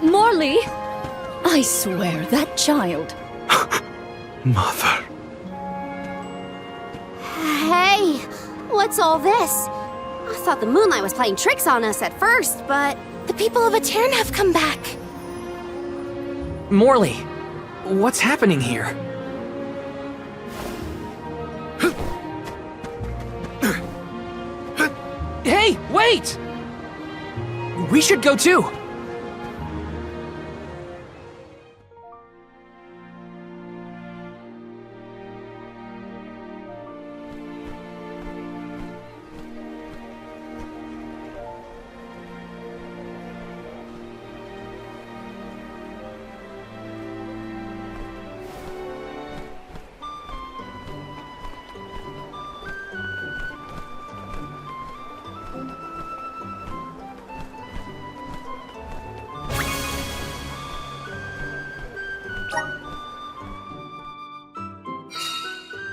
Morley, I swear that child. Mother. Hey, what's all this? I thought the moonlight was playing tricks on us at first, but... The people of Aetern have come back. Morley, what's happening here? Hey, wait! We should go too!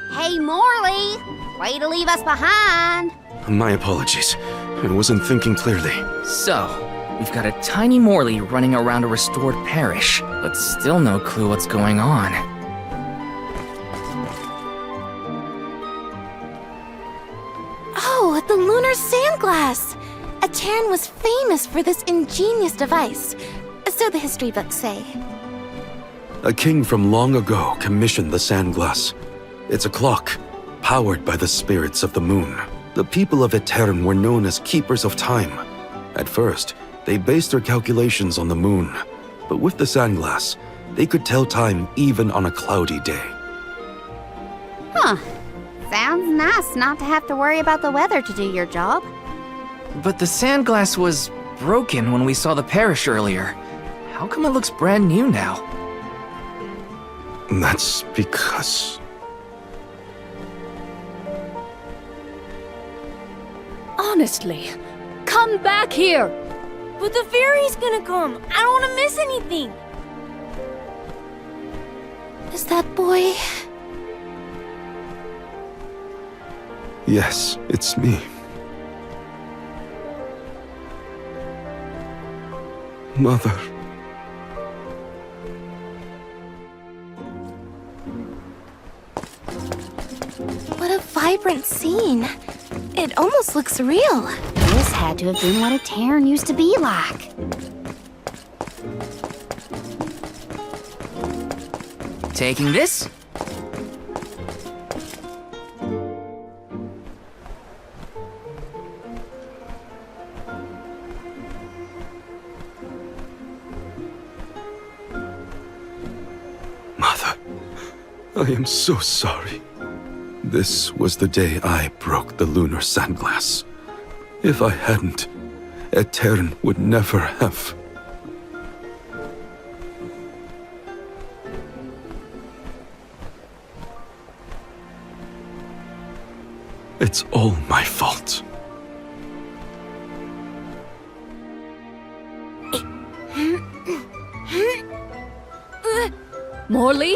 Hey, Morley! Way to leave us behind! My apologies. I wasn't thinking clearly. So, we've got a tiny Morley running around a restored parish, but still no clue what's going on. Oh, the lunar sandglass! Aetern was famous for this ingenious device, so the history books say. A king from long ago commissioned the sandglass. It's a clock, powered by the spirits of the moon. The people of Aetern were known as keepers of time. At first, they based their calculations on the moon, but with the sandglass, they could tell time even on a cloudy day. Huh. Sounds nice not to have to worry about the weather to do your job. But the sandglass was broken when we saw the parish earlier. How come it looks brand new now? That's because... Honestly, come back here! But the fairy's gonna come. I don't want to miss anything. Is that boy? Yes, it's me. Mother. What a vibrant scene. It almost looks real. This had to have been what Aetern used to be like. Taking this? Mother, I am so sorry. This was the day I broke the lunar sandglass. If I hadn't, Etern would never have... It's all my fault. Morley,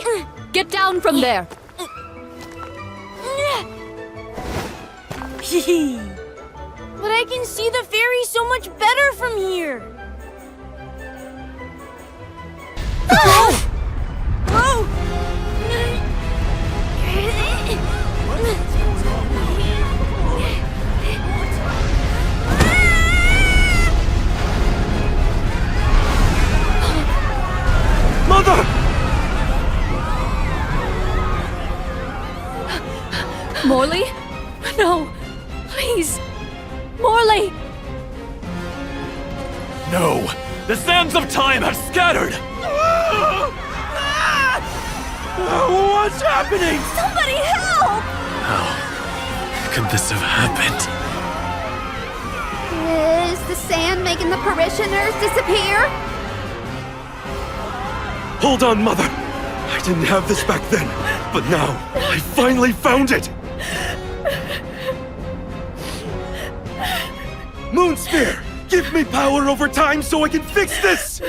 get down from there! But I can see the fairy so much better from here! Oh! Mother! Morley? No! Please! Morley! No! The sands of time have scattered! What's happening? Somebody help! How could this have happened? Is the sand making the parishioners disappear? Hold on, Mother! I didn't have this back then, but now, I finally found it! Moonsphere! Give me power over time so I can fix this!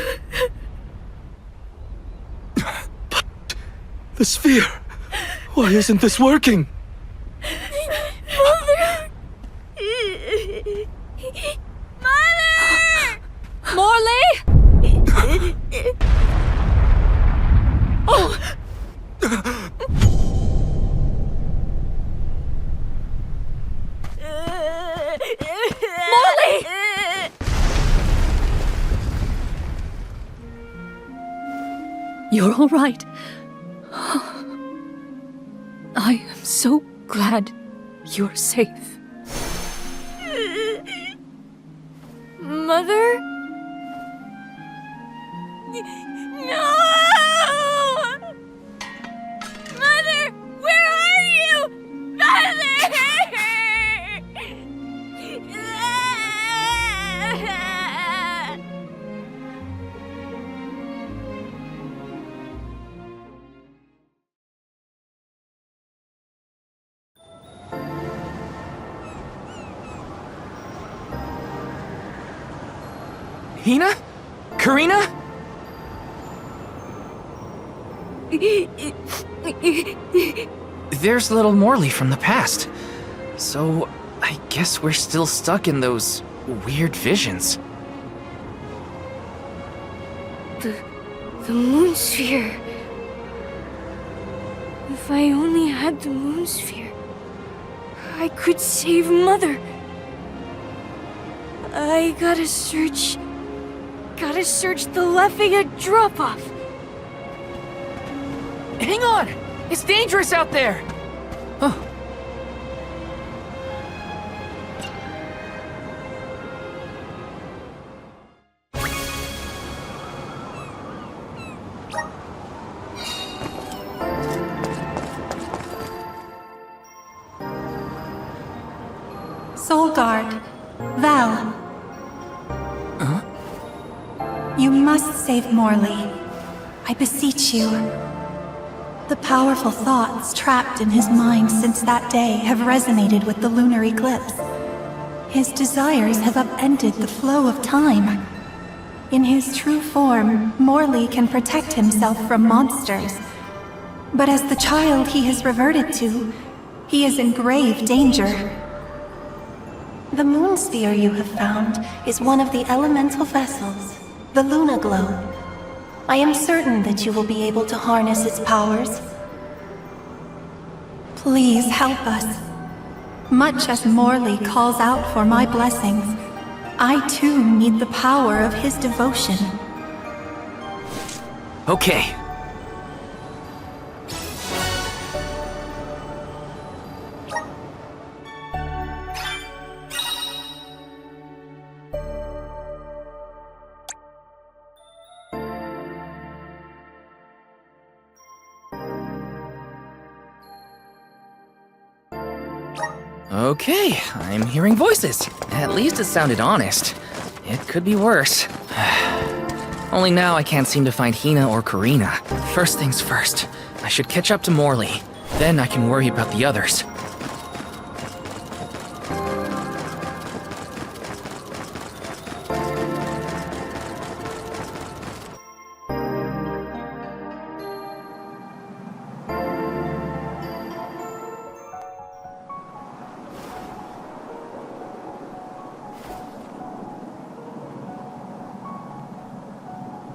But... the sphere... why isn't this working? Mother! Mother! Morley! Oh! Morley! You're all right. I am so glad you're safe. Mother? No! Mother! Where are you? Mother! Hina? Karina? There's little Morley from the past. So, I guess we're still stuck in those weird visions. The moon sphere. If I only had the moon sphere, I could save Mother. I gotta search the Lefia drop-off. Hang on! It's dangerous out there! Oh. Soul Guard, Val. You must save Morley. I beseech you. The powerful thoughts trapped in his mind since that day have resonated with the lunar eclipse. His desires have upended the flow of time. In his true form, Morley can protect himself from monsters. But as the child he has reverted to, he is in grave danger. The moon sphere you have found is one of the elemental vessels, the Luna Globe. I am certain that you will be able to harness its powers. Please help us. Much as Morley calls out for my blessings, I too need the power of his devotion. Okay. Okay, I'm hearing voices. At least it sounded honest. It could be worse. Only now I can't seem to find Hina or Karina. First things first, I should catch up to Morley. Then I can worry about the others.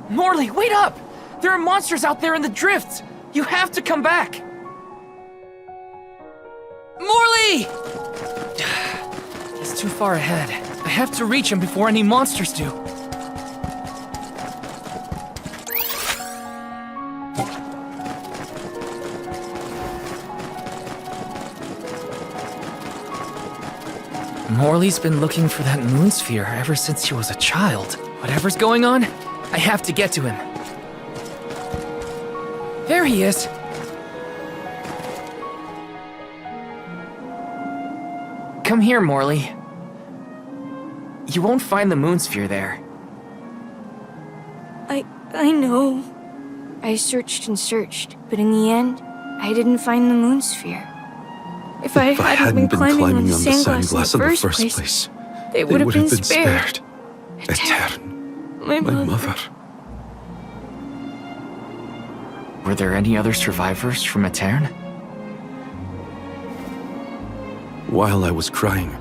Morley, wait up! There are monsters out there in the drifts! You have to come back! Morley! He's too far ahead. I have to reach him before any monsters do. Morley's been looking for that moon sphere ever since he was a child. Whatever's going on, I have to get to him. There he is. Come here, Morley. You won't find the moon sphere there. I know. I searched and searched, but in the end, I didn't find the moon sphere. If I hadn't been climbing on the sandglass in the first place, they would have been spared. Etern, My mother. Were there any other survivors from Etern? While I was crying,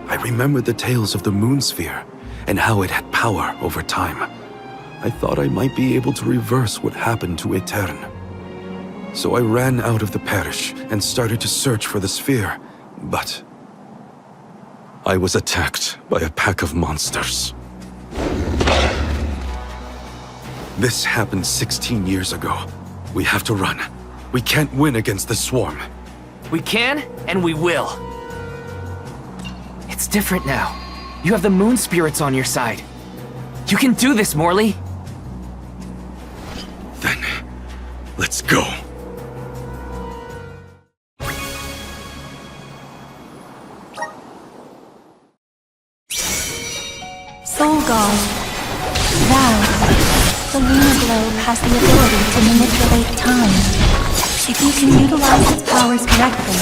I remembered the tales of the moon sphere and how it had power over time. I thought I might be able to reverse what happened to Etern. So I ran out of the parish and started to search for the sphere, but I was attacked by a pack of monsters. This happened 16 years ago. We have to run. We can't win against the swarm. We can, and we will. It's different now. You have the moon spirits on your side. You can do this, Morley. Then, let's go. Soul God, thou, the lunar globe has the ability to manipulate time. If you can utilize its powers correctly,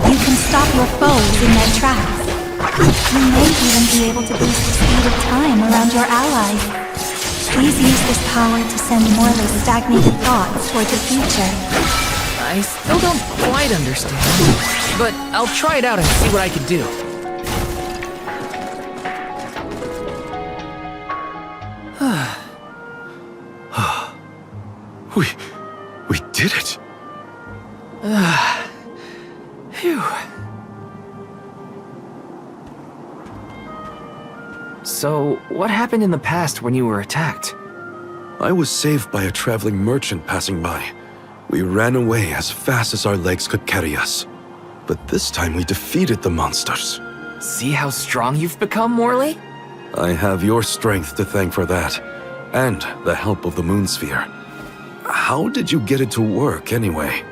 you can stop your foes in their tracks. You may even be able to boost the speed of time around your allies. Please use this power to send Morley's stagnated thoughts toward the future. I still don't quite understand, but I'll try it out and see what I can do. We did it. Phew. So, what happened in the past when you were attacked? I was saved by a traveling merchant passing by. We ran away as fast as our legs could carry us. But this time we defeated the monsters. See how strong you've become, Morley? I have your strength to thank for that, and the help of the moon sphere. How did you get it to work, anyway?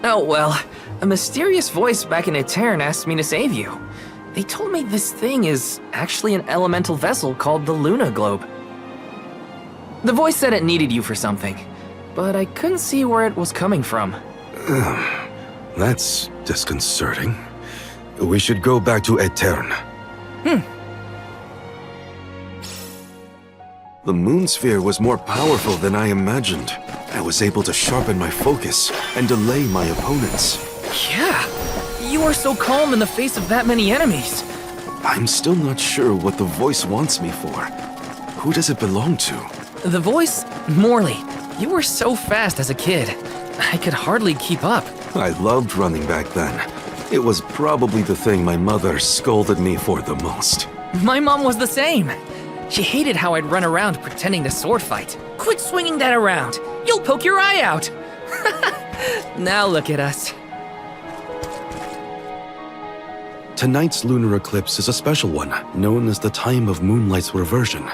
Oh, well, a mysterious voice back in Etern asked me to save you. They told me this thing is actually an elemental vessel called the Luna Globe. The voice said it needed you for something, but I couldn't see where it was coming from. That's disconcerting. We should go back to Etern. The moon sphere was more powerful than I imagined. I was able to sharpen my focus and delay my opponents. Yeah, you are so calm in the face of that many enemies. I'm still not sure what the voice wants me for. Who does it belong to? The voice? Morley. You were so fast as a kid. I could hardly keep up. I loved running back then. It was probably the thing my mother scolded me for the most. My mom was the same. She hated how I'd run around pretending to sword fight. Quit swinging that around. You'll poke your eye out. Now look at us. Tonight's lunar eclipse is a special one, known as the time of moonlight's reversion.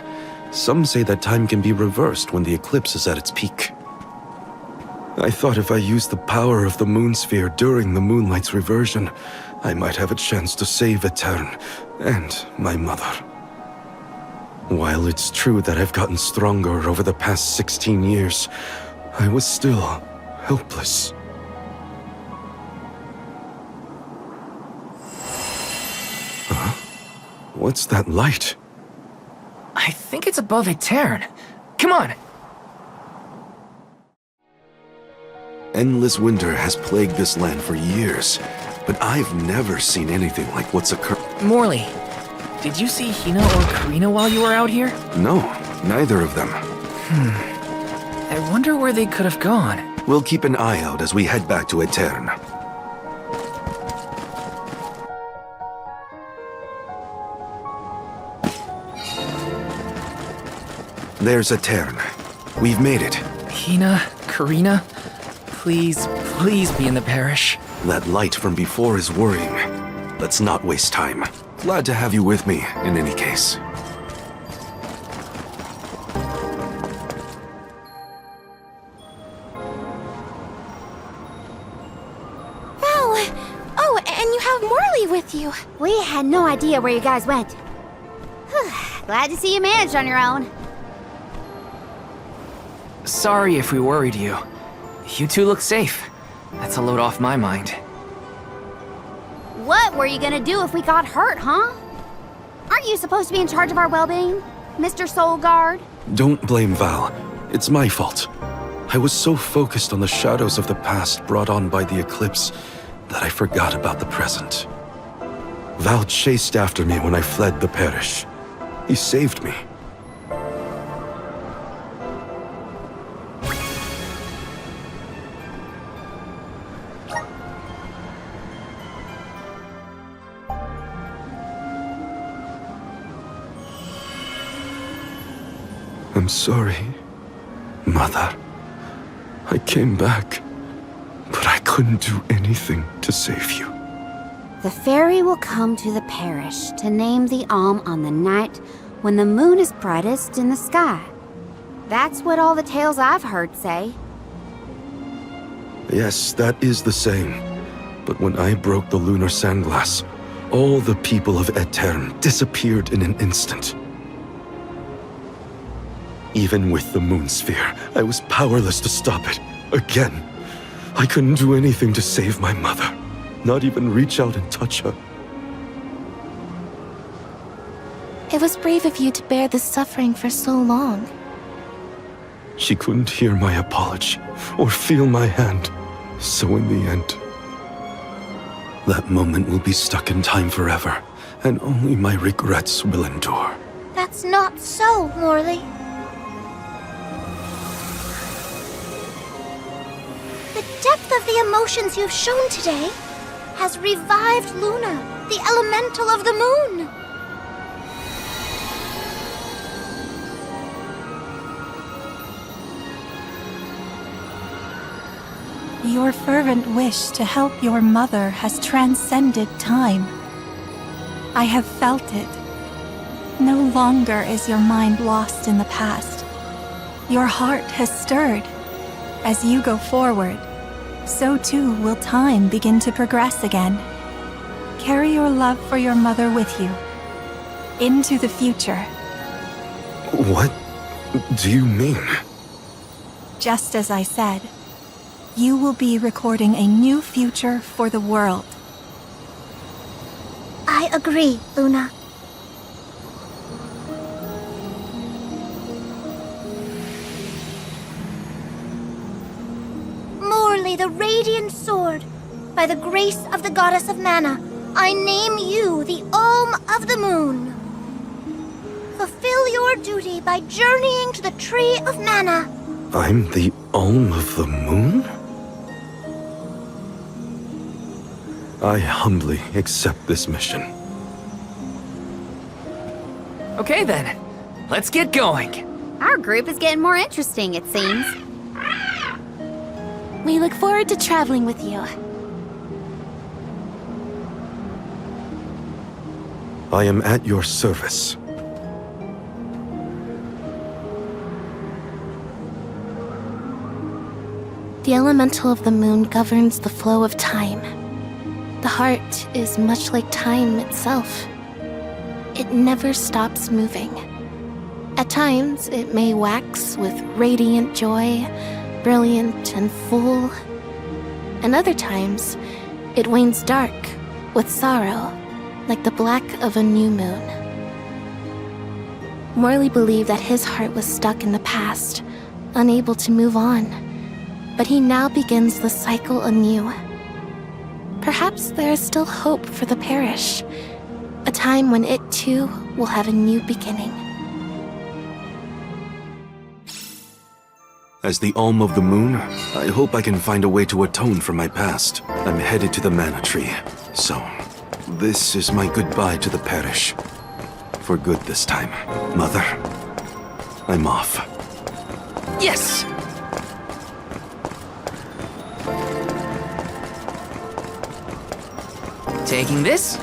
Some say that time can be reversed when the eclipse is at its peak. I thought if I used the power of the moon sphere during the moonlight's reversion, I might have a chance to save Etern and my mother. While it's true that I've gotten stronger over the past 16 years, I was still helpless. Huh? What's that light? I think it's above Etern. Come on! Endless winter has plagued this land for years, but I've never seen anything like what's occurred. Morley, did you see Hina or Karina while you were out here? No, neither of them. I wonder where they could have gone. We'll keep an eye out as we head back to Etern. There's Etern. We've made it. Hina, Karina, please be in the parish. That light from before is worrying. Let's not waste time. Glad to have you with me, in any case. Oh, and you have Morley with you. We had no idea where you guys went. Whew, glad to see you managed on your own. Sorry if we worried you. You two look safe. That's a load off my mind. What were you gonna do if we got hurt, huh? Aren't you supposed to be in charge of our well-being, Mr. Soul Guard? Don't blame Val. It's my fault. I was so focused on the shadows of the past brought on by the eclipse that I forgot about the present. Val chased after me when I fled the parish. He saved me. I'm sorry, Mother. I came back, but I couldn't do anything to save you. The fairy will come to the parish to name the Alm on the night when the moon is brightest in the sky. That's what all the tales I've heard say. Yes, that is the same. But when I broke the lunar sandglass, all the people of Etern disappeared in an instant. Even with the moon sphere, I was powerless to stop it. Again. I couldn't do anything to save my mother. Not even reach out and touch her. It was brave of you to bear this suffering for so long. She couldn't hear my apology or feel my hand. So in the end, that moment will be stuck in time forever, and only my regrets will endure. That's not so, Morley. The depth of the emotions you've shown today has revived Luna, the elemental of the moon. Your fervent wish to help your mother has transcended time. I have felt it. No longer is your mind lost in the past. Your heart has stirred. As you go forward, so too will time begin to progress again. Carry your love for your mother with you into the future. What do you mean? Just as I said, you will be recording a new future for the world. I agree, Luna. Morley, the Radiant Sword, by the grace of the Goddess of Mana, I name you the Alm of the Moon. Fulfill your duty by journeying to the Tree of Mana. I'm the Alm of the Moon? I humbly accept this mission. Okay then, let's get going. Our group is getting more interesting, it seems. We look forward to traveling with you. I am at your service. The elemental of the moon governs the flow of time. The heart is much like time itself. It never stops moving. At times, it may wax with radiant joy, brilliant and full. And other times, it wanes dark with sorrow, like the black of a new moon. Morley believed that his heart was stuck in the past, unable to move on, but he now begins the cycle anew. Perhaps there is still hope for the parish, a time when it too will have a new beginning. As the Alm of the Moon, I hope I can find a way to atone for my past. I'm headed to the Mana Tree, so this is my goodbye to the parish. For good this time. Mother, I'm off. Yes! Taking this?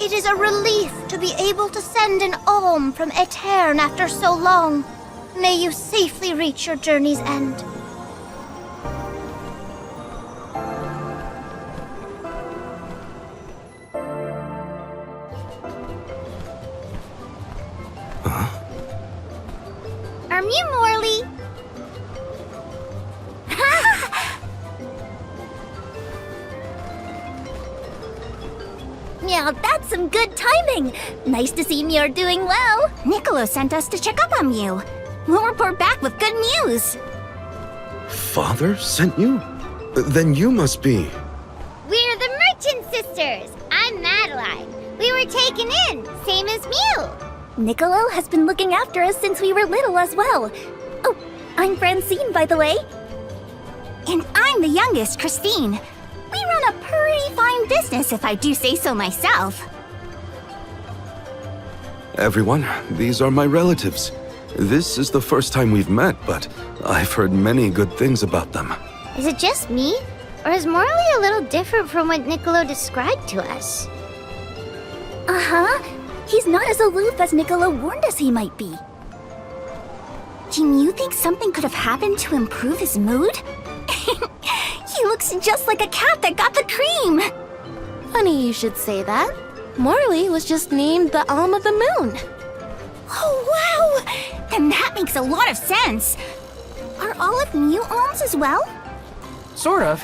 It is a relief to be able to send an alm from Aetern after so long. May you safely reach your journey's end. You, Morley. Meow, that's some good timing. Nice to see you're doing well. Niccolo sent us to check up on you. We'll report back with good news. Father sent you? Then you must be... We're the Merchant Sisters. I'm Madeline. We were taken in, same as Mew. Niccolo has been looking after us since we were little as well. Oh, I'm Francine, by the way. And I'm the youngest, Christine. We run a pretty fine business, if I do say so myself. Everyone, these are my relatives. This is the first time we've met, but I've heard many good things about them. Is it just me? Or is Morley a little different from what Niccolo described to us? Uh-huh. He's not as aloof as Niccolo warned us he might be. Do you think something could have happened to improve his mood? He looks just like a cat that got the cream! Funny you should say that. Morley was just named the Alm of the Moon. Oh, wow! Then that makes a lot of sense. Are all of Mew alms as well? Sort of.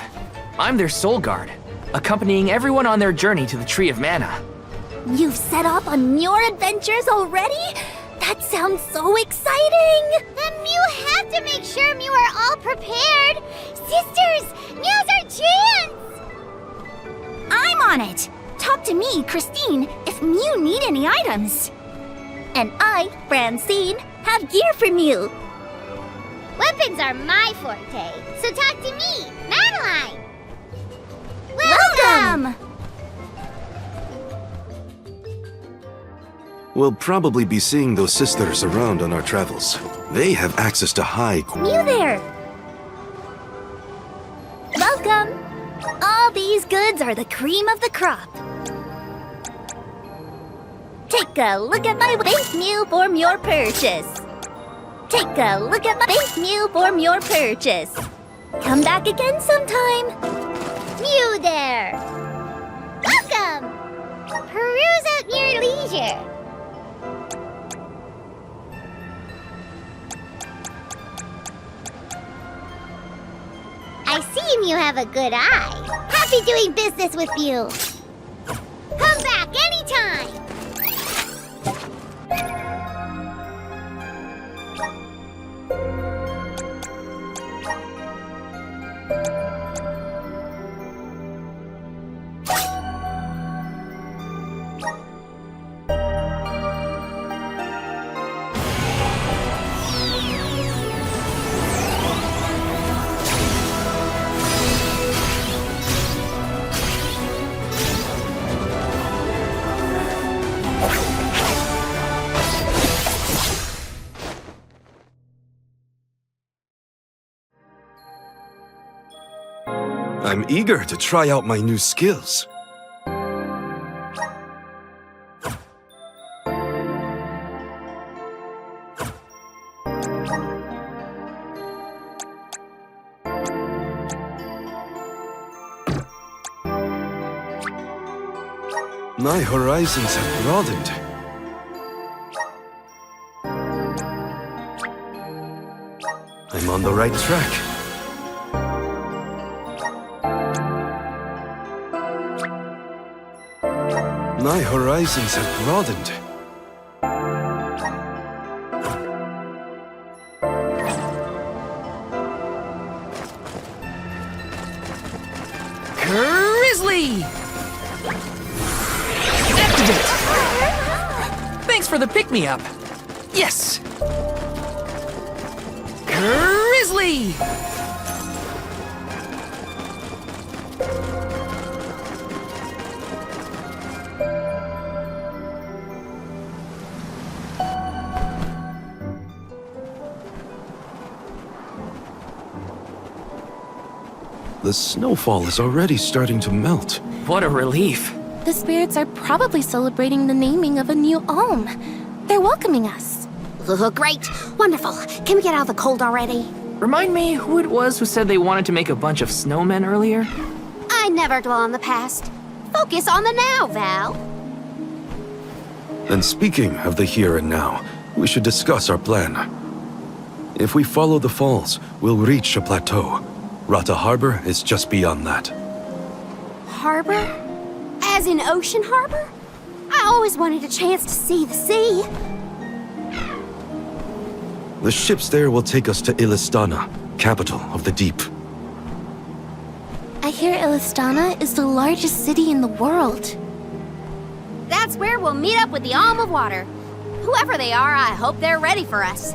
I'm their soul guard, accompanying everyone on their journey to the Tree of Mana. You've set off on your adventures already? That sounds so exciting! Then Mew have to make sure Mew are all prepared! Sisters! Now's our chance! I'm on it! Talk to me, Christine, if Mew need any items. And I, Francine, have gear for Mew. Weapons are my forte, so talk to me, Madeline! Welcome! We'll probably be seeing those sisters around on our travels. They have access to high... Mew there! Welcome! All these goods are the cream of the crop. Take a look at my thank Mew for your purchase. Take a look at my thank Mew for your purchase. Come back again sometime. Mew there! Welcome! Peruse at your leisure. I see you have a good eye. Happy doing business with you. Come back anytime. I'm eager to try out my new skills. My horizons have broadened. I'm on the right track. My horizons have broadened. Grizzly! Activate! Thanks for the pick-me-up. Yes! Grizzly! The snowfall is already starting to melt. What a relief. The spirits are probably celebrating the naming of a new alm. They're welcoming us. Great. Wonderful. Can we get out of the cold already? Remind me who it was who said they wanted to make a bunch of snowmen earlier? I never dwell on the past. Focus on the now, Val. And speaking of the here and now, we should discuss our plan. If we follow the falls, we'll reach a plateau. Rata Harbor is just beyond that. Harbor? As in Ocean Harbor? I always wanted a chance to see the sea. The ships there will take us to Illistana, capital of the deep. I hear Illistana is the largest city in the world. That's where we'll meet up with the Alm of Water. Whoever they are, I hope they're ready for us.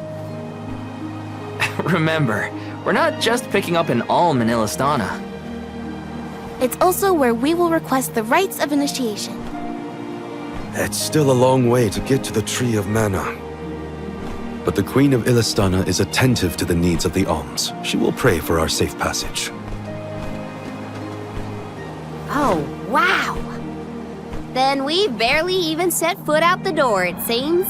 Remember, we're not just picking up an alm in Illistana. It's also where we will request the rites of initiation. It's still a long way to get to the Tree of Mana. But the Queen of Illistana is attentive to the needs of the alms. She will pray for our safe passage. Oh, wow. Then we've barely even set foot out the door, it seems.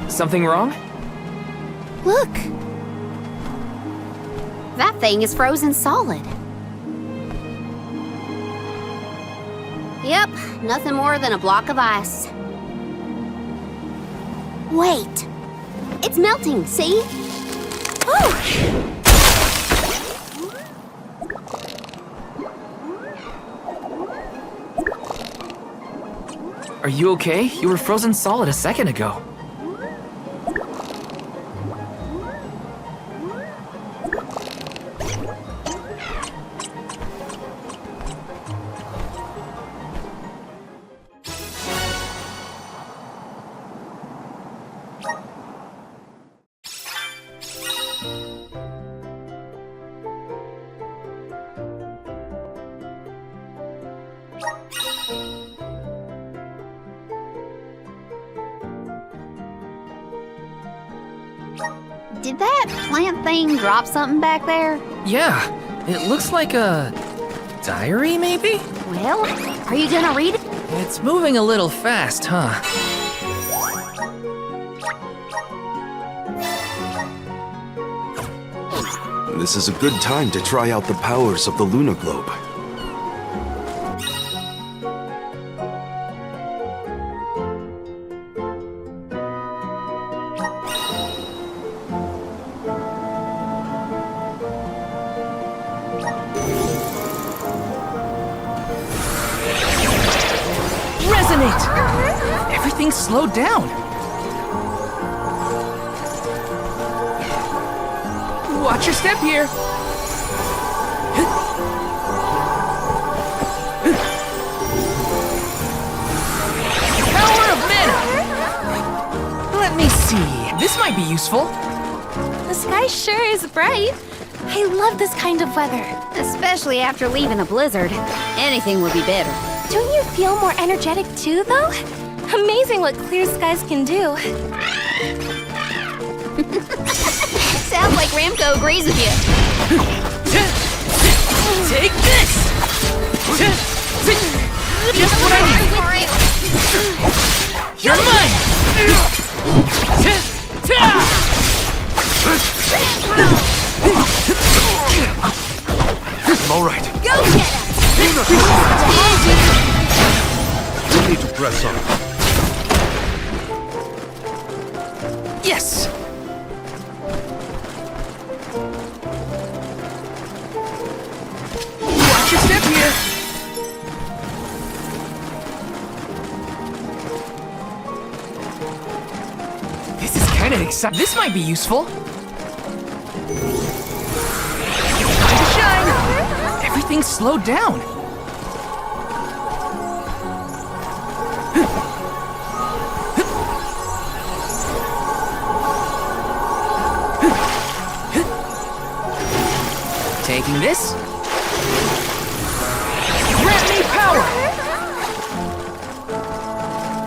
Something wrong? Look. That thing is frozen solid. Yep, nothing more than a block of ice. Wait. It's melting, see? Oh! Are you okay? You were frozen solid a second ago. Did that plant thing drop something back there? Yeah, it looks like a diary, maybe? Well, are you gonna read it? It's moving a little fast, huh? This is a good time to try out the powers of the Luna Globe. Resonate! Everything's slowed down. Watch your step here. Power of mana! Let me see. This might be useful. The sky sure is bright. I love this kind of weather. Especially after leaving a blizzard. Anything would be better. Don't you feel more energetic too, though? Amazing what clear skies can do. Sounds like Ramco agrees with you. Take this! Just what I need. You're mine! I'm all right. Go get him! We need to press on. Yes! Watch your step here! This is kind of exciting. This might be useful. Time to shine! Everything's slowed down. Taking this. Grant me power!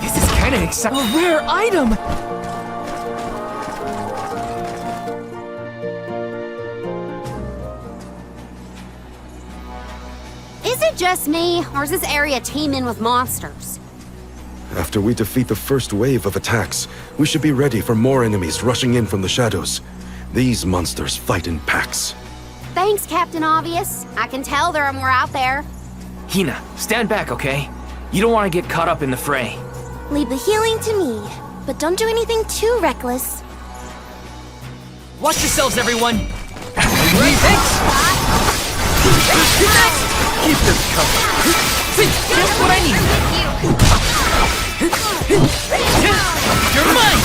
This is kind of exciting. A rare item! Is it just me, or is this area teeming with monsters? After we defeat the first wave of attacks, we should be ready for more enemies rushing in from the shadows. These monsters fight in packs. Thanks, Captain Obvious. I can tell there are more out there. Hina, stand back, okay? You don't want to get caught up in the fray. Leave the healing to me, but don't do anything too reckless. Watch yourselves, everyone! Thanks! Keep this coming. See, just what I need! You're mine!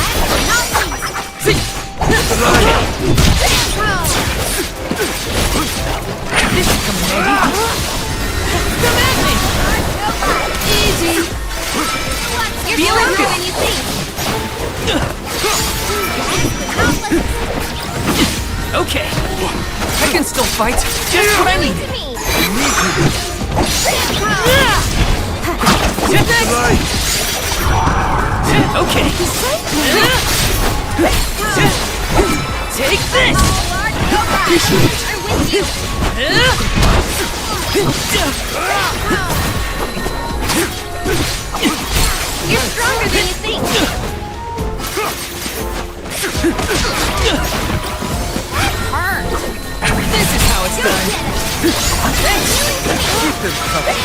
See! This is coming handy! Come at me! Easy! You're Feeling stronger good. than you think! Okay, I can still fight. Just what I needed. Okay. Take this. You're stronger than you think! This is how it's done. Thanks. Keep this coming.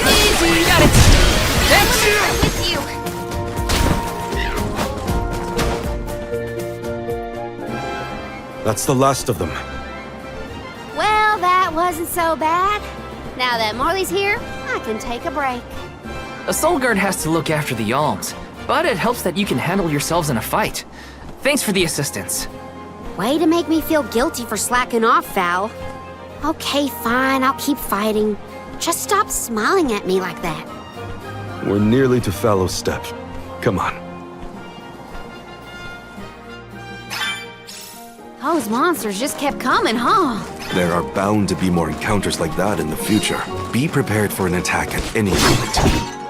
Easy, got it. Thanks. With you! That's the last of them. Well, that wasn't so bad. Now that Morley's here, I can take a break. A soul guard has to look after the alms, but it helps that you can handle yourselves in a fight. Thanks for the assistance. Way to make me feel guilty for slacking off, Val. Okay, fine, I'll keep fighting. Just stop smiling at me like that. We're nearly to Fallow's Step. Come on. Those monsters just kept coming, huh? There are bound to be more encounters like that in the future. Be prepared for an attack at any moment.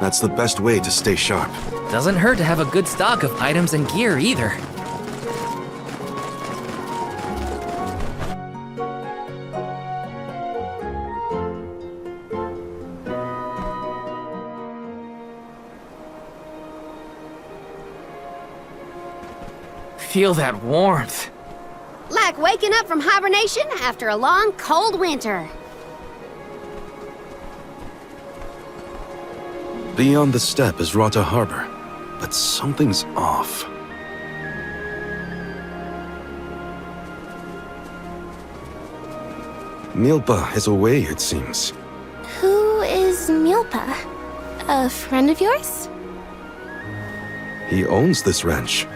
That's the best way to stay sharp. Doesn't hurt to have a good stock of items and gear either. Feel that warmth. Like waking up from hibernation after a long, cold winter. Beyond the steppe is Rata Harbor, but something's off. Milpa is away, it seems. Who is Milpa? A friend of yours? He owns this ranch.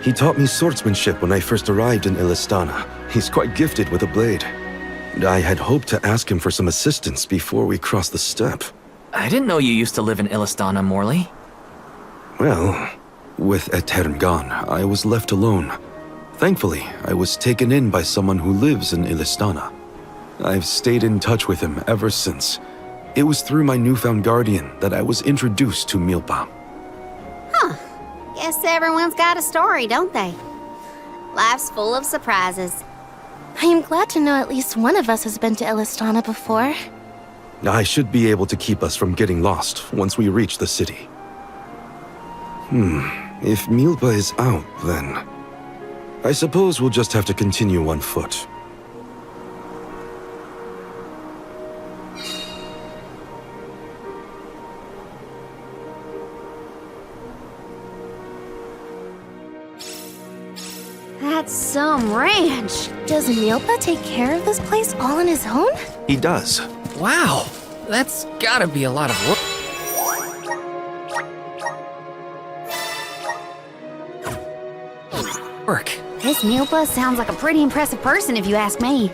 He taught me swordsmanship when I first arrived in Illistana. He's quite gifted with a blade. And I had hoped to ask him for some assistance before we crossed the steppe. I didn't know you used to live in Illistana, Morley. Well, with Etern gone, I was left alone. Thankfully, I was taken in by someone who lives in Illistana. I've stayed in touch with him ever since. It was through my newfound guardian that I was introduced to Milpa. Huh. Guess everyone's got a story, don't they? Life's full of surprises. I am glad to know at least one of us has been to Illistana before. I should be able to keep us from getting lost once we reach the city. If Milpa is out, then I suppose we'll just have to continue on foot. That's some ranch. Does Milpa take care of this place all on his own? He does. Wow, that's gotta be a lot of work. This Milpa sounds like a pretty impressive person if you ask me.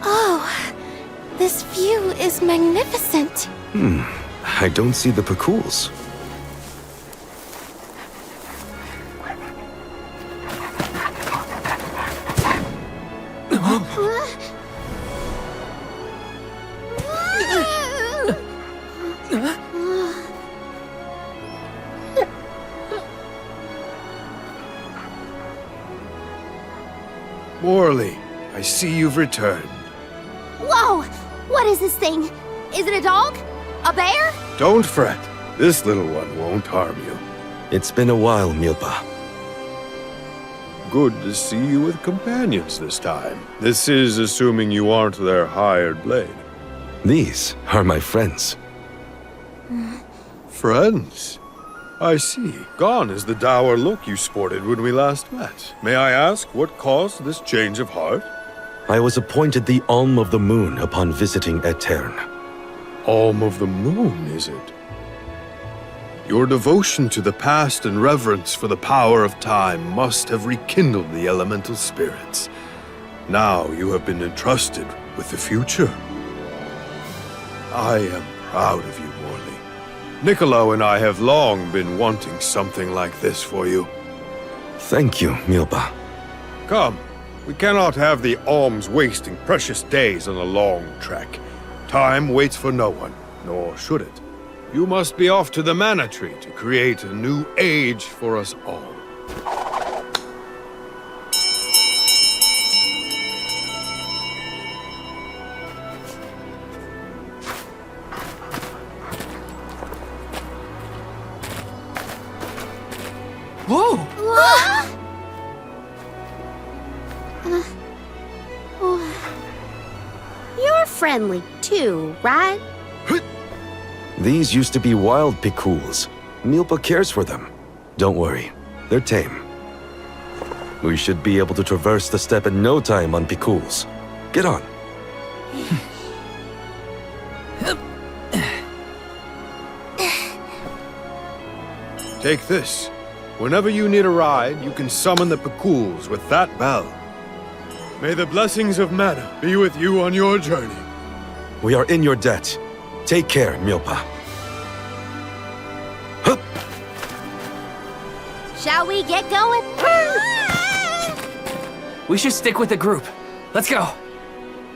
Oh, this view is magnificent. I don't see the Pacools. Morley, I see you've returned. Whoa! What is this thing? Is it a dog? A bear? Don't fret. This little one won't harm you. It's been a while, Milpa. Good to see you with companions this time. This is assuming you aren't their hired blade. These are my friends. Friends? I see. Gone is the dour look you sported when we last met. May I ask what caused this change of heart? I was appointed the Alm of the Moon upon visiting Aetern. Alm of the Moon, is it? Your devotion to the past and reverence for the power of time must have rekindled the elemental spirits. Now you have been entrusted with the future. I am proud of you, Morley. Niccolo and I have long been wanting something like this for you. Thank you, Milpa. Come, we cannot have the alms wasting precious days on a long trek. Time waits for no one, nor should it. You must be off to the Mana Tree to create a new age for us all. Whoa! You're friendly too, right? These used to be wild Pacools. Milpa cares for them. Don't worry, they're tame. We should be able to traverse the steppe in no time on Pacools. Get on. Take this. Whenever you need a ride, you can summon the Pacools with that bell. May the blessings of Mana be with you on your journey. We are in your debt. Take care, Milpa. Hup. Shall we get going? We should stick with the group. Let's go.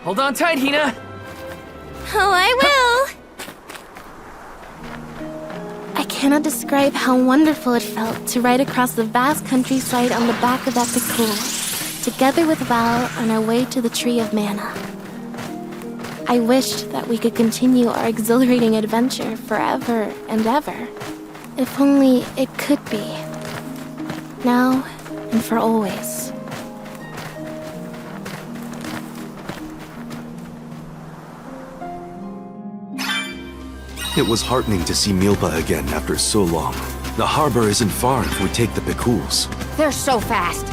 Hold on tight, Hina. Oh, I will. I cannot describe how wonderful it felt to ride across the vast countryside on the back of that Pacool, together with Val on our way to the Tree of Mana. I wished that we could continue our exhilarating adventure forever and ever. If only it could be. Now and for always. It was heartening to see Milpa again after so long. The harbor isn't far if we take the Pacools. They're so fast.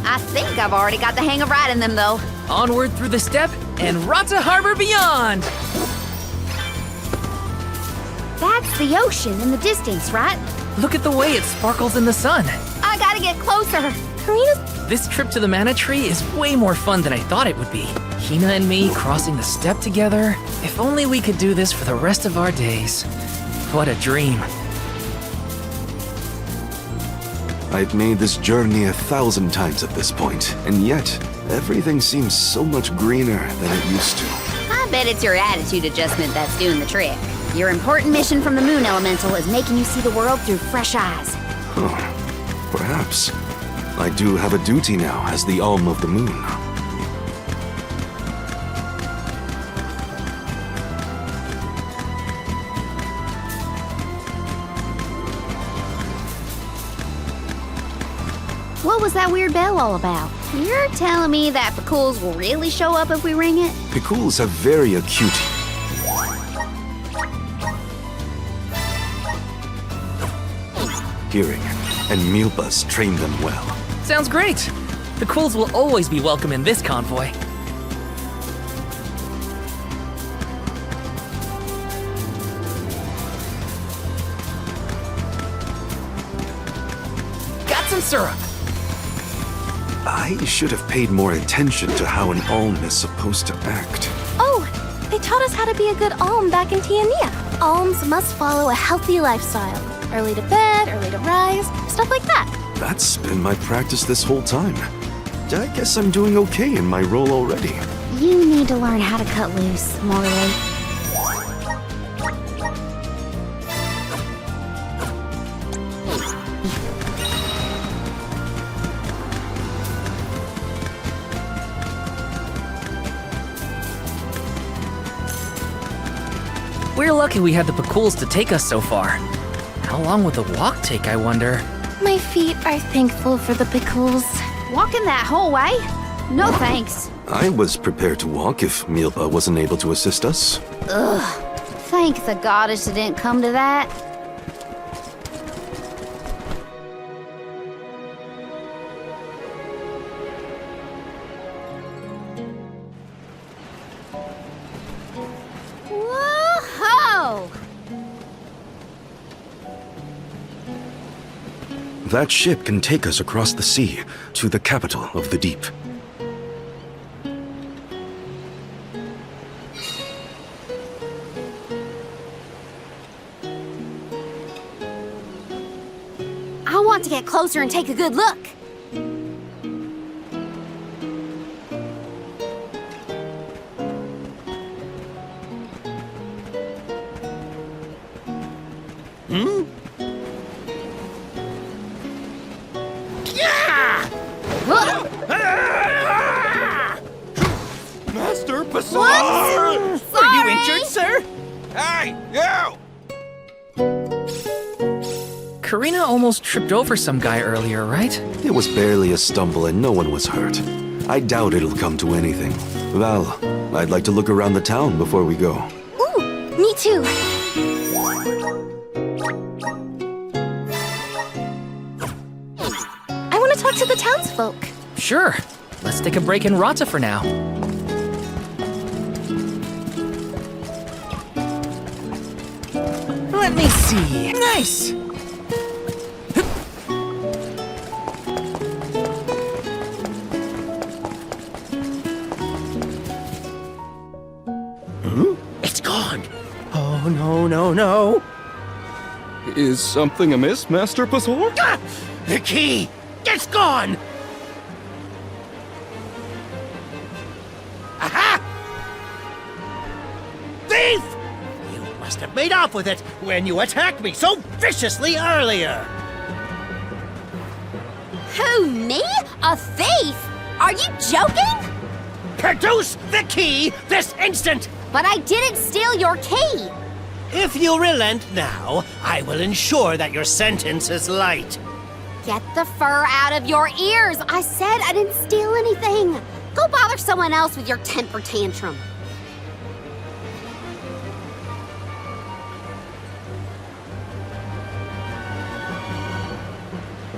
I think I've already got the hang of riding them, though. Onward through the steppe and Rata Harbor beyond! That's the ocean in the distance, right? Look at the way it sparkles in the sun. I gotta get closer. This trip to the Mana Tree is way more fun than I thought it would be. Hina and me crossing the steppe together. If only we could do this for the rest of our days. What a dream. I've made this journey 1,000 times at this point, and yet, everything seems so much greener than it used to. I bet it's your attitude adjustment that's doing the trick. Your important mission from the Moon Elemental is making you see the world through fresh eyes. Huh. Perhaps. I do have a duty now as the Alm of the Moon. What was that weird bell all about? You're telling me that Picools will really show up if we ring it? Picools have very acute hearing, and Milpas trained them well. Sounds great. The Quills will always be welcome in this convoy. Got some syrup. I should have paid more attention to how an Alm is supposed to act. Oh, they taught us how to be a good Alm back in Tiania. Alms must follow a healthy lifestyle. Early to bed, early to rise, stuff like that. That's been my practice this whole time. I guess I'm doing okay in my role already. You need to learn how to cut loose, Morley. We're lucky we had the Picools to take us so far. How long would the walk take, I wonder? My feet are thankful for the pickles. Walking that whole way? No thanks. I was prepared to walk if Milpa wasn't able to assist us. Ugh. Thank the goddess it didn't come to that. Whoa-ho! That ship can take us across the sea to the capital of the deep. I want to get closer and take a good look. Master Pasar! What? Are you injured, sir? Hey, you! Karina almost tripped over some guy earlier, right? It was barely a stumble and no one was hurt. I doubt it'll come to anything. Val, I'd like to look around the town before we go. Ooh, me too. I want to talk to the townsfolk. Sure. Let's take a break in Rata for now. Let me see. Nice! It's gone. Oh, no, no, no. Is something amiss, Master Pasar? Ah! The key! It's gone! Aha! Thief! You must have made off with it when you attacked me so viciously earlier. Who, me? A thief? Are you joking? Produce the key this instant! But I didn't steal your key. If you relent now, I will ensure that your sentence is light. Get the fur out of your ears. I said I didn't steal anything. Go bother someone else with your temper tantrum.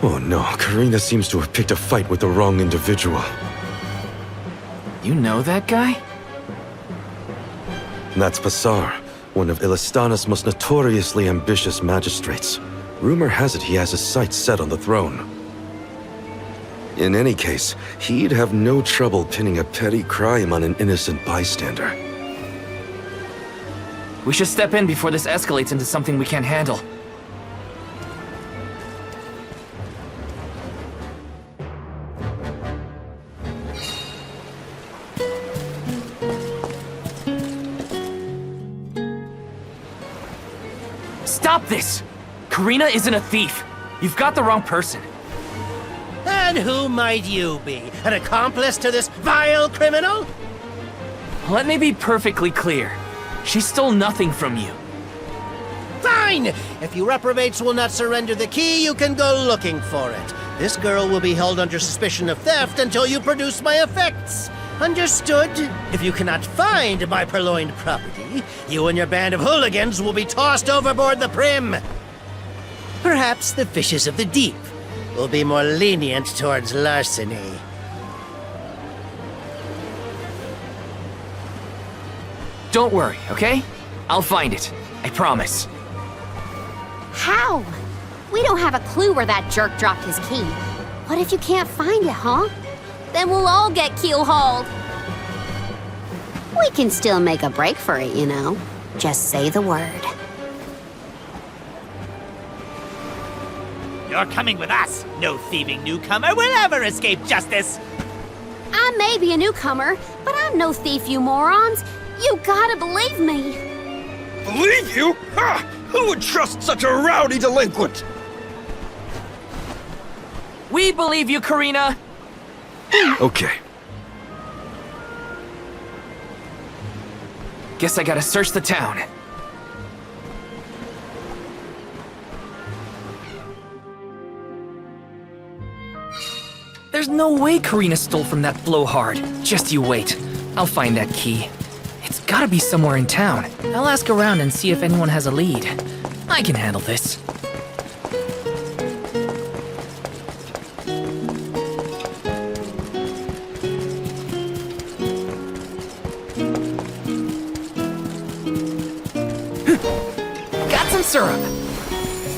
Oh no, Karina seems to have picked a fight with the wrong individual. You know that guy? That's Pasar, one of Ilistana's most notoriously ambitious magistrates. Rumor has it he has his sights set on the throne. In any case, he'd have no trouble pinning a petty crime on an innocent bystander. We should step in before this escalates into something we can't handle. Stop this! Karina isn't a thief. You've got the wrong person. And who might you be? An accomplice to this vile criminal? Let me be perfectly clear. She stole nothing from you. Fine! If you reprobates will not surrender the key, you can go looking for it. This girl will be held under suspicion of theft until you produce my effects. Understood? If you cannot find my purloined property, you and your band of hooligans will be tossed overboard the Prim. Perhaps the fishes of the deep will be more lenient towards larceny. Don't worry, okay? I'll find it. I promise. How? We don't have a clue where that jerk dropped his key. What if you can't find it, huh? Then we'll all get keel-hauled. We can still make a break for it, you know. Just say the word. You're coming with us. No thieving newcomer will ever escape justice. I may be a newcomer, but I'm no thief, you morons. You gotta believe me. Believe you? Ha! Who would trust such a rowdy delinquent? We believe you, Karina. Okay. Guess I gotta search the town. There's no way Karina stole from that blowhard. Just you wait. I'll find that key. It's gotta be somewhere in town. I'll ask around and see if anyone has a lead. I can handle this. Got some syrup.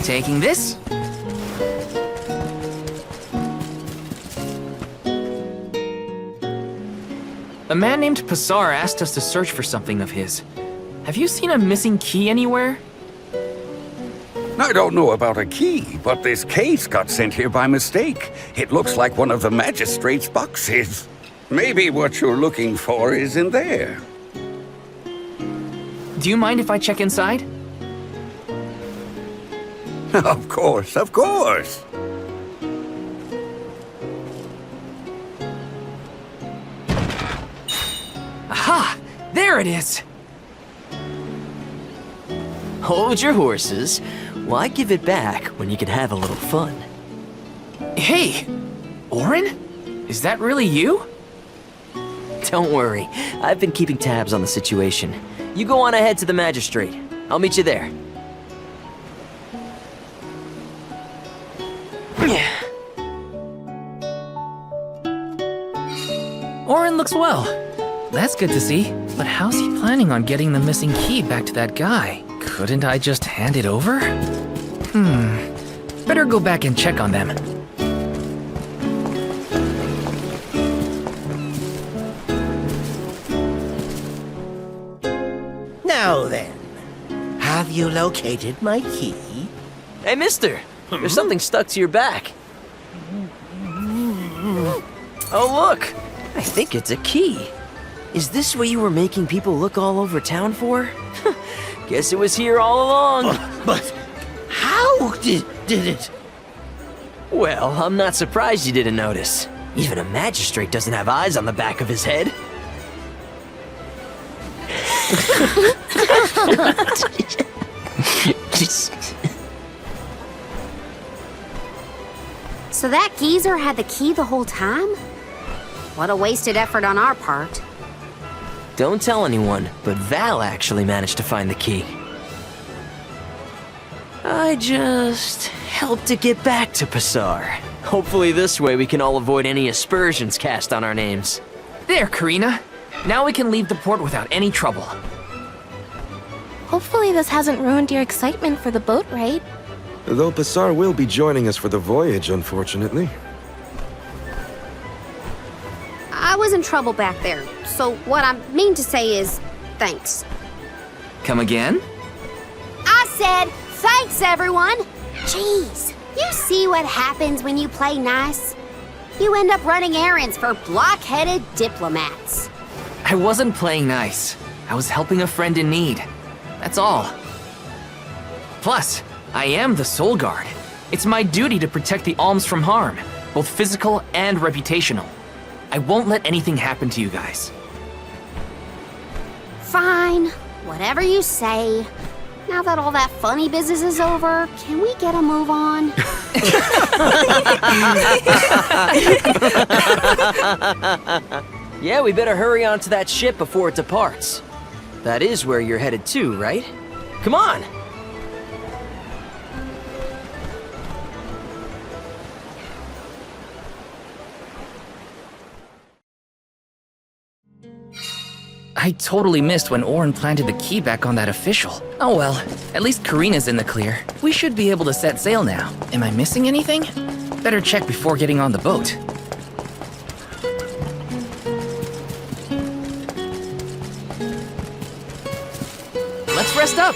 Taking this. A man named Pasar asked us to search for something of his. Have you seen a missing key anywhere? I don't know about a key, but this case got sent here by mistake. It looks like one of the magistrate's boxes. Maybe what you're looking for is in there. Do you mind if I check inside? Of course, of course. Aha! There it is! Hold your horses. Why give it back when you can have a little fun? Hey! Orin? Is that really you? Don't worry. I've been keeping tabs on the situation. You go on ahead to the magistrate. I'll meet you there. Orin looks well. That's good to see. But how's he planning on getting the missing key back to that guy? Couldn't I just hand it over? Better go back and check on them. Now then, have you located my key? Hey, mister! There's something stuck to your back. Oh, look! I think it's a key. Is this what you were making people look all over town for? Guess it was here all along. But how did it? Well, I'm not surprised you didn't notice. Even a magistrate doesn't have eyes on the back of his head. So that geezer had the key the whole time? What a wasted effort on our part. Don't tell anyone, but Val actually managed to find the key. I just helped to get back to Pasar. Hopefully this way we can all avoid any aspersions cast on our names. There, Karina. Now we can leave the port without any trouble. Hopefully this hasn't ruined your excitement for the boat ride. Though Pasar will be joining us for the voyage, unfortunately. I was in trouble back there, so what I mean to say is, thanks. Come again? I said, thanks everyone! Jeez, you see what happens when you play nice? You end up running errands for block-headed diplomats. I wasn't playing nice. I was helping a friend in need. That's all. Plus, I am the Soul Guard. It's my duty to protect the alms from harm, both physical and reputational. I won't let anything happen to you guys. Fine. Whatever you say. Now that all that funny business is over, can we get a move on? Yeah, we better hurry on to that ship before it departs. That is where you're headed to, right? Come on! I totally missed when Orin planted the key back on that official. Oh well, at least Karina's in the clear. We should be able to set sail now. Am I missing anything? Better check before getting on the boat. Let's rest up!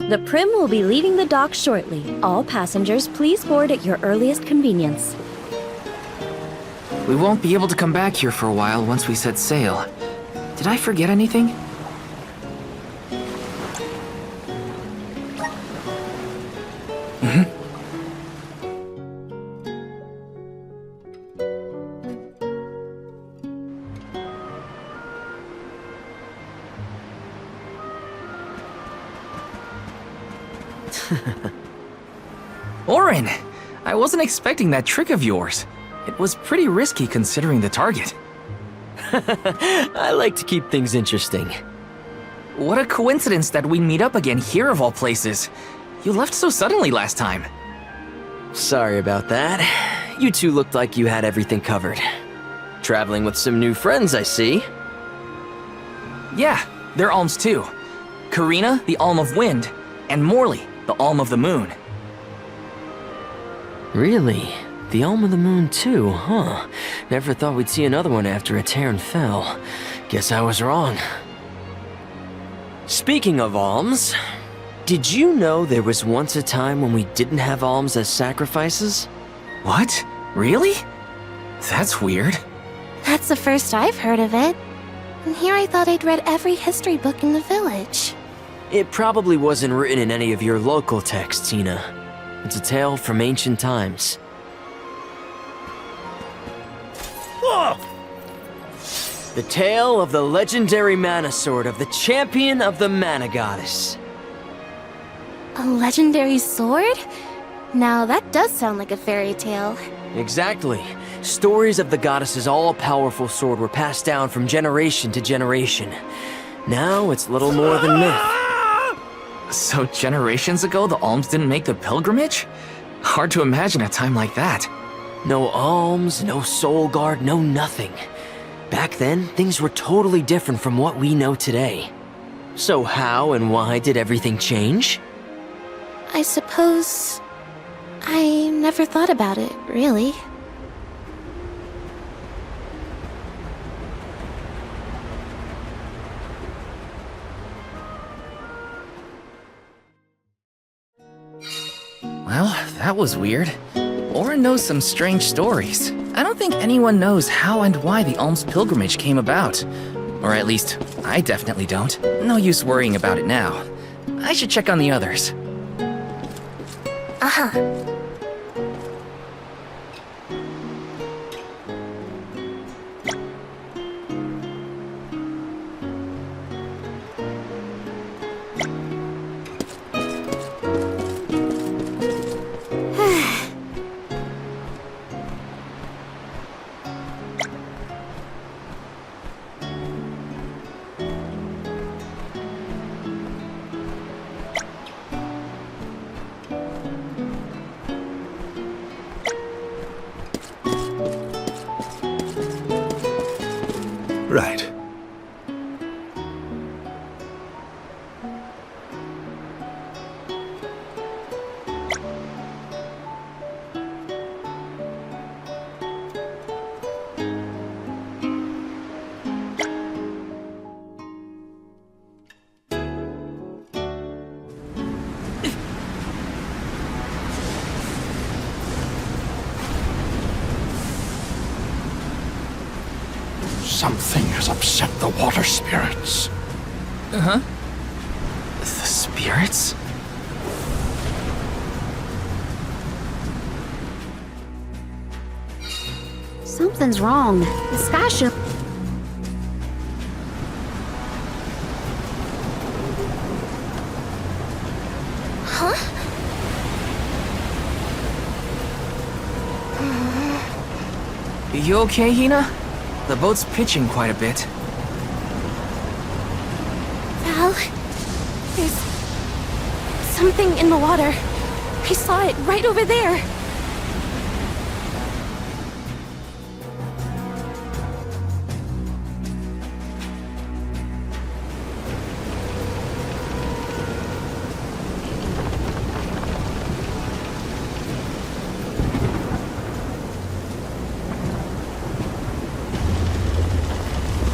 The Prim will be leaving the dock shortly. All passengers, please board at your earliest convenience. We won't be able to come back here for a while once we set sail. Did I forget anything? Orin! I wasn't expecting that trick of yours. It was pretty risky considering the target. I like to keep things interesting. What a coincidence that we meet up again here of all places. You left so suddenly last time. Sorry about that. You two looked like you had everything covered. Traveling with some new friends, I see. Yeah, they're alms too. Karina, the Alm of Wind, and Morley, the Alm of the Moon. Really? The Alm of the Moon too, huh? Never thought we'd see another one after a Terran fell. Guess I was wrong. Speaking of alms, did you know there was once a time when we didn't have alms as sacrifices? What? Really? That's weird. That's the first I've heard of it. And here I thought I'd read every history book in the village. It probably wasn't written in any of your local texts, Tina. It's a tale from ancient times. The tale of the legendary mana sword of the champion of the mana goddess. A legendary sword? Now that does sound like a fairy tale. Exactly. Stories of the goddess's all-powerful sword were passed down from generation to generation. Now it's little more than myth. So generations ago, the alms didn't make the pilgrimage? Hard to imagine a time like that. No alms, no soul guard, no nothing. Back then, things were totally different from what we know today. So how and why did everything change? I suppose... I never thought about it, really. Well, that was weird. Orin knows some strange stories. I don't think anyone knows how and why the alms pilgrimage came about. Or at least, I definitely don't. No use worrying about it now. I should check on the others. Right. Something has upset the water spirits. Uh-huh. The spirits? Something's wrong. The sky should... You okay, Hina? The boat's pitching quite a bit. Val, there's something in the water. I saw it right over there.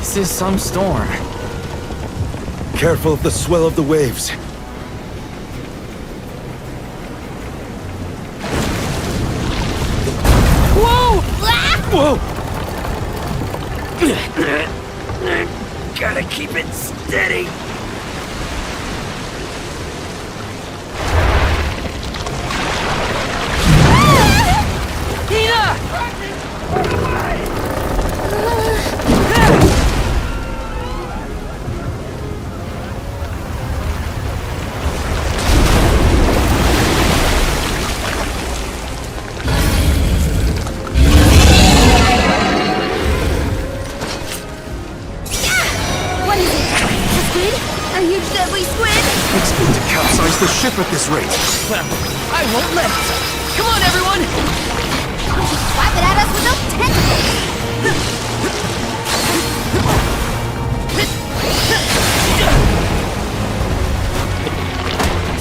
This is some storm. Careful of the swell of the waves. Whoa! Whoa! Gotta keep it steady. The ship at this rate. Well, I won't let it. Come on, everyone! Slap it at us with those tentacles!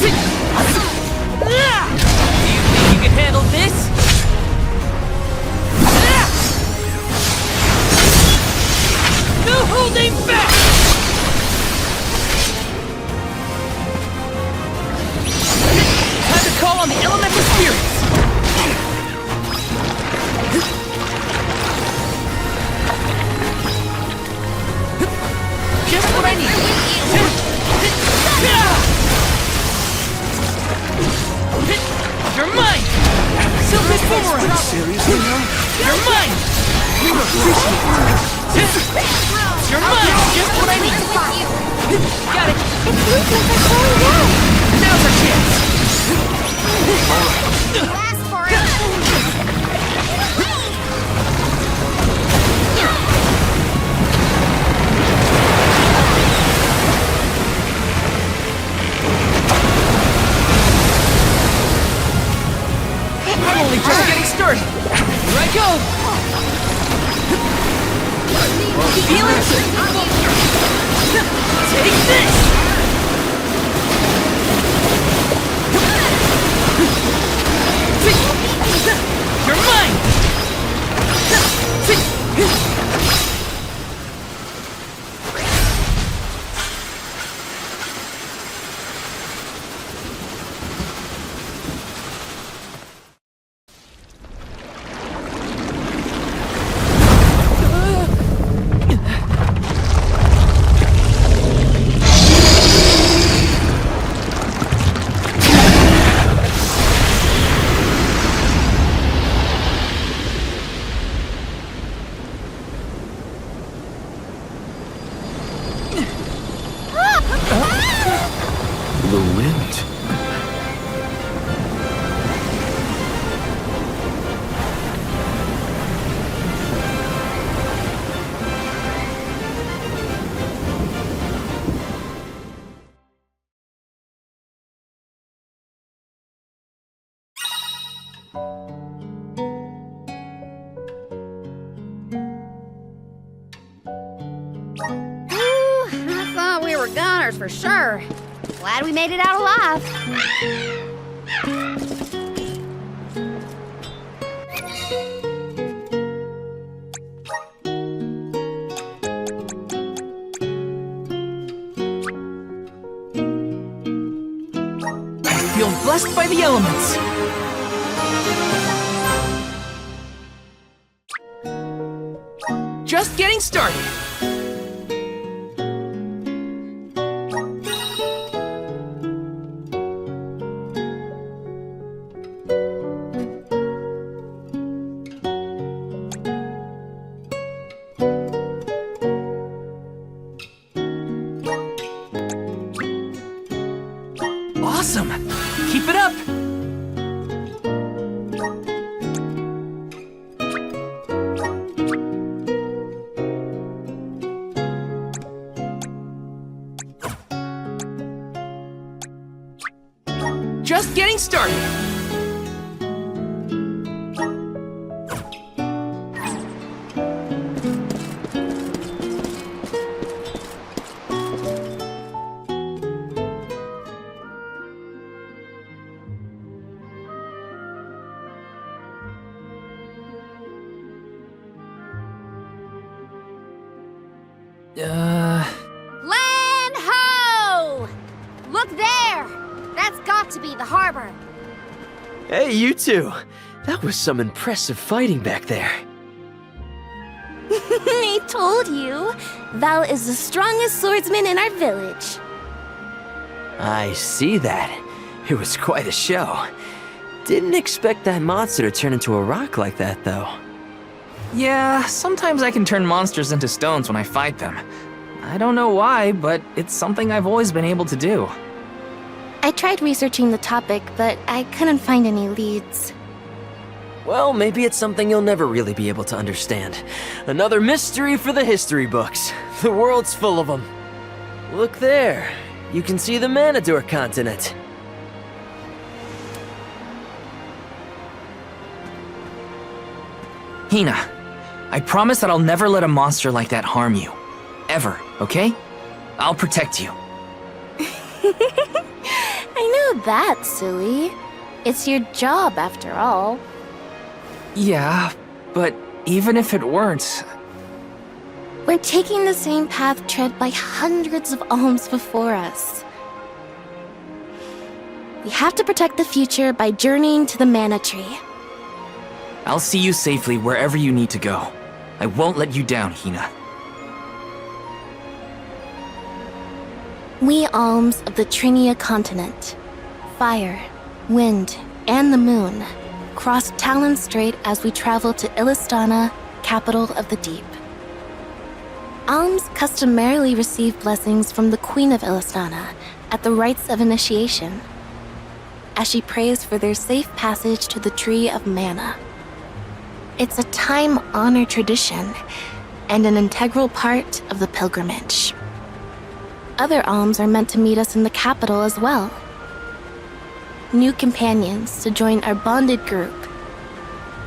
Do you think you can handle this? No holding back! Call on the elemental spirits! Just what I need! You're mine! Silver boomerang! Seriously now? You're mine! You're mine! Just what I need! Got it! It looks like they're slowing down. Now's our chance! Last for it! I'm only just getting started! Here I go! Feel it? Take this! You're mine! I thought we were goners for sure. Glad we made it out alive. I feel blessed by the elements. Just getting started. Awesome! Keep it up! Just getting started! Land ho! Look there! That's got to be the harbor. Hey, you two. That was some impressive fighting back there. I told you. Val is the strongest swordsman in our village. I see that. It was quite a show. Didn't expect that monster to turn into a rock like that, though. Yeah, sometimes I can turn monsters into stones when I fight them. I don't know why, but it's something I've always been able to do. I tried researching the topic, but I couldn't find any leads. Well, maybe it's something you'll never really be able to understand. Another mystery for the history books. The world's full of them. Look there. You can see the Manador continent. Hina, I promise that I'll never let a monster like that harm you. Ever, okay? I'll protect you. I know that, silly. It's your job, after all. Yeah, but even if it weren't... We're taking the same path tread by hundreds of alms before us. We have to protect the future by journeying to the Mana Tree. I'll see you safely wherever you need to go. I won't let you down, Hina. We alms of the Trinia continent, fire, wind, and the moon, cross Talon Strait as we travel to Illistana, capital of the deep. Alms customarily receive blessings from the Queen of Illistana at the rites of initiation, as she prays for their safe passage to the Tree of Mana. It's a time-honored tradition and an integral part of the pilgrimage. Other alms are meant to meet us in the capital as well. New companions to join our bonded group.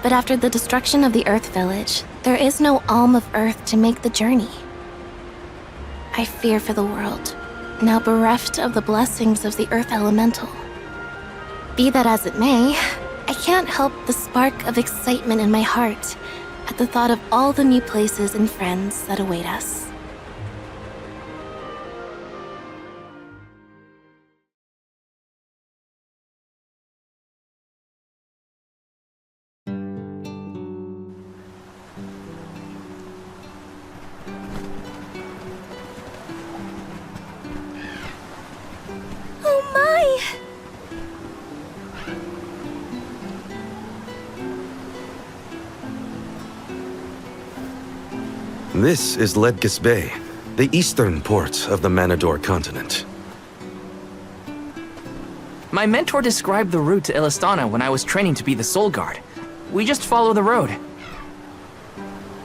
But after the destruction of the Earth Village, there is no alm of Earth to make the journey. I fear for the world, now bereft of the blessings of the Earth Elemental. Be that as it may, I can't help the spark of excitement in my heart at the thought of all the new places and friends that await us. Oh my! This is Ledgis Bay, the eastern port of the Manador continent. My mentor described the route to Illistana when I was training to be the Soul Guard. We just follow the road.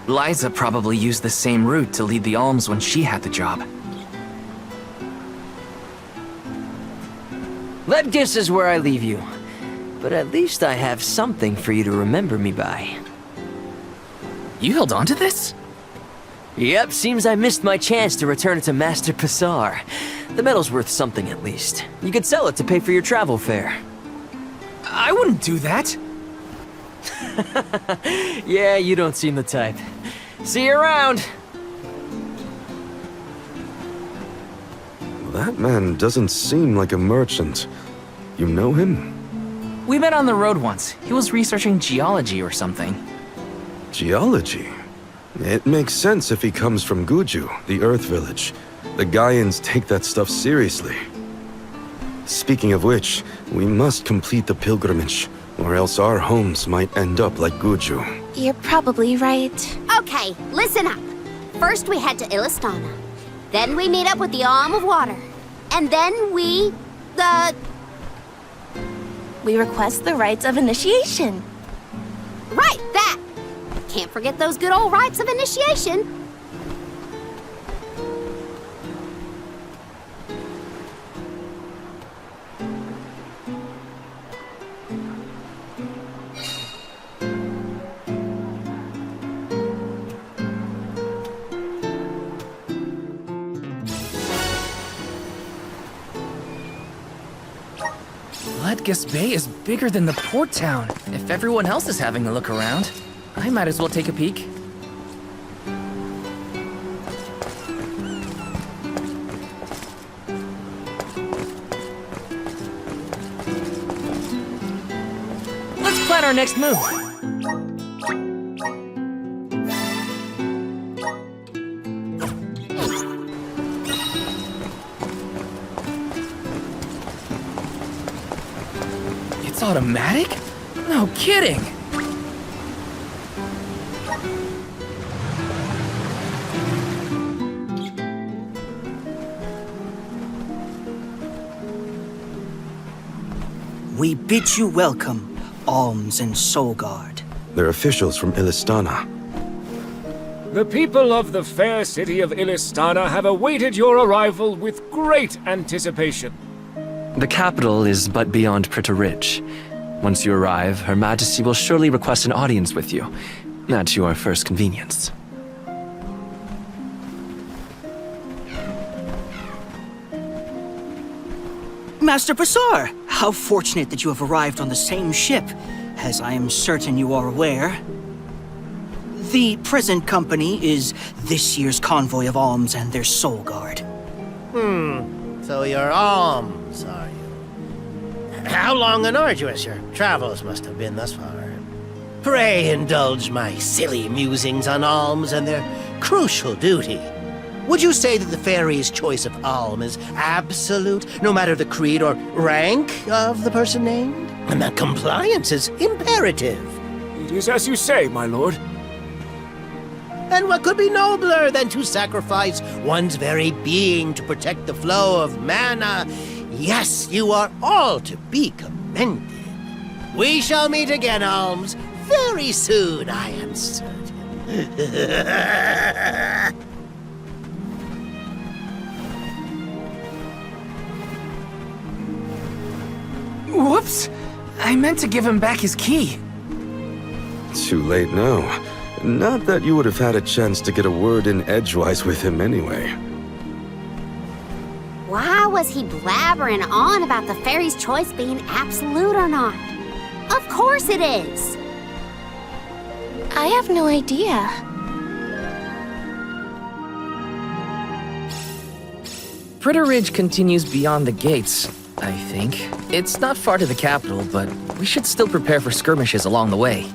Liza probably used the same route to lead the alms when she had the job. Ledgis is where I leave you. but at least I have something for you to remember me by. You held on to this? Yep, seems I missed my chance to return it to Master Pasar. The medal's worth something at least. You could sell it to pay for your travel fare. I wouldn't do that. Yeah, you don't seem the type. See you around! That man doesn't seem like a merchant. You know him? We met on the road once. He was researching geology or something. Geology? It makes sense if he comes from Guju, the Earth Village. The Gaians take that stuff seriously. Speaking of which, we must complete the pilgrimage, or else our homes might end up like Guju. You're probably right. Okay, listen up. First we head to Illistana. Then we meet up with the Alm of Water. And then we request the rites of initiation. Right, that! Can't forget those good old rites of initiation. Ledges Bay is bigger than the port town. If everyone else is having a look around, I might as well take a peek. Let's plan our next move. It's automatic? No kidding! We bid you welcome, Alms and Soulguard. They're officials from Illistana. The people of the fair city of Illistana have awaited your arrival with great anticipation. The capital is but beyond Pretty Ridge. Once you arrive, Her Majesty will surely request an audience with you, at your first convenience. Master Pasar, how fortunate that you have arrived on the same ship, as I am certain you are aware. The present company is this year's convoy of Alms and their Soulguard. So you're Alms, are you? How long and arduous your travels must have been thus far. Pray indulge my silly musings on Alms and their crucial duty. Would you say that the fairy's choice of Alm is absolute, no matter the creed or rank of the person named? And that compliance is imperative. It is as you say, my lord. And what could be nobler than to sacrifice one's very being to protect the flow of mana? Yes, you are all to be commended. We shall meet again, Alms, very soon, I am certain. Whoops! I meant to give him back his key. Too late now. Not that you would have had a chance to get a word in edgewise with him anyway. Why was he blabbering on about the fairy's choice being absolute or not? Of course it is! I have no idea. Pretty Ridge continues beyond the gates, I think. It's not far to the capital, but we should still prepare for skirmishes along the way.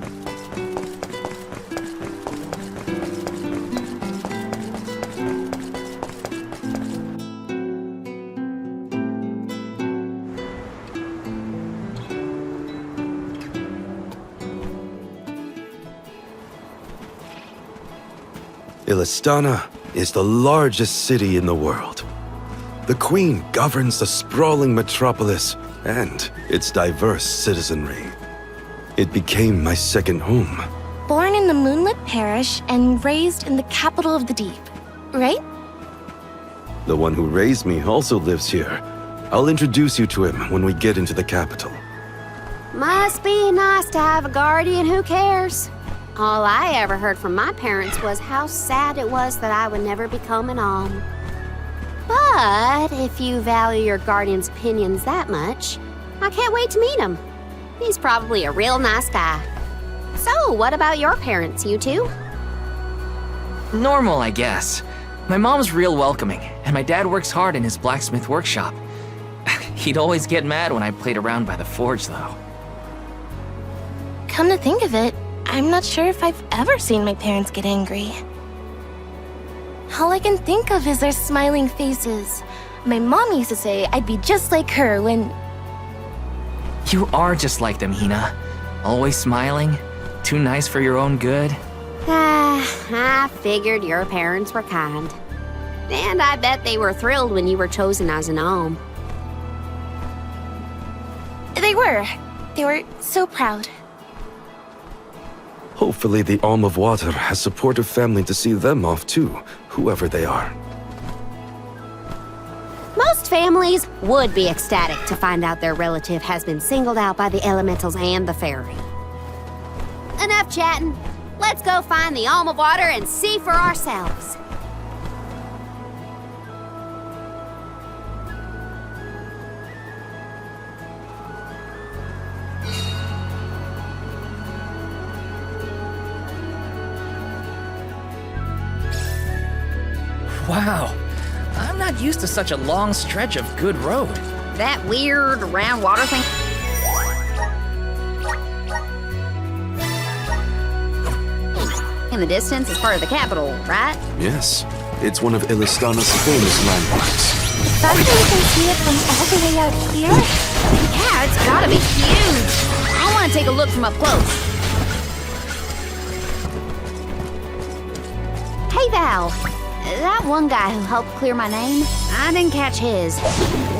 Illistana is the largest city in the world. The Queen governs the sprawling metropolis and its diverse citizenry. It became my second home. Born in the moonlit parish and raised in the capital of the deep, right? The one who raised me also lives here. I'll introduce you to him when we get into the capital. Must be nice to have a guardian who cares. All I ever heard from my parents was how sad it was that I would never become an alm. But if you value your guardian's opinions that much, I can't wait to meet him. He's probably a real nice guy. So, what about your parents, you two? Normal, I guess. My mom's real welcoming, and my dad works hard in his blacksmith workshop. He'd always get mad when I played around by the forge, though. Come to think of it, I'm not sure if I've ever seen my parents get angry. All I can think of is their smiling faces. My mom used to say I'd be just like her when... You are just like them, Hina. Always smiling, too nice for your own good. I figured your parents were kind. And I bet they were thrilled when you were chosen as an alm. They were. They were so proud. Hopefully the Alm of Water has supportive family to see them off too, whoever they are. Most families would be ecstatic to find out their relative has been singled out by the elementals and the fairy. Enough chatting. Let's go find the Alm of Water and see for ourselves. Wow, I'm not used to such a long stretch of good road. That weird round water thing. In the distance is part of the capital, right? Yes, it's one of Illistana's famous landmarks. That's how you can see it from all the way out here? Yeah, it's gotta be huge. I want to take a look from up close. Hey, Val. That one guy who helped clear my name, I didn't catch his.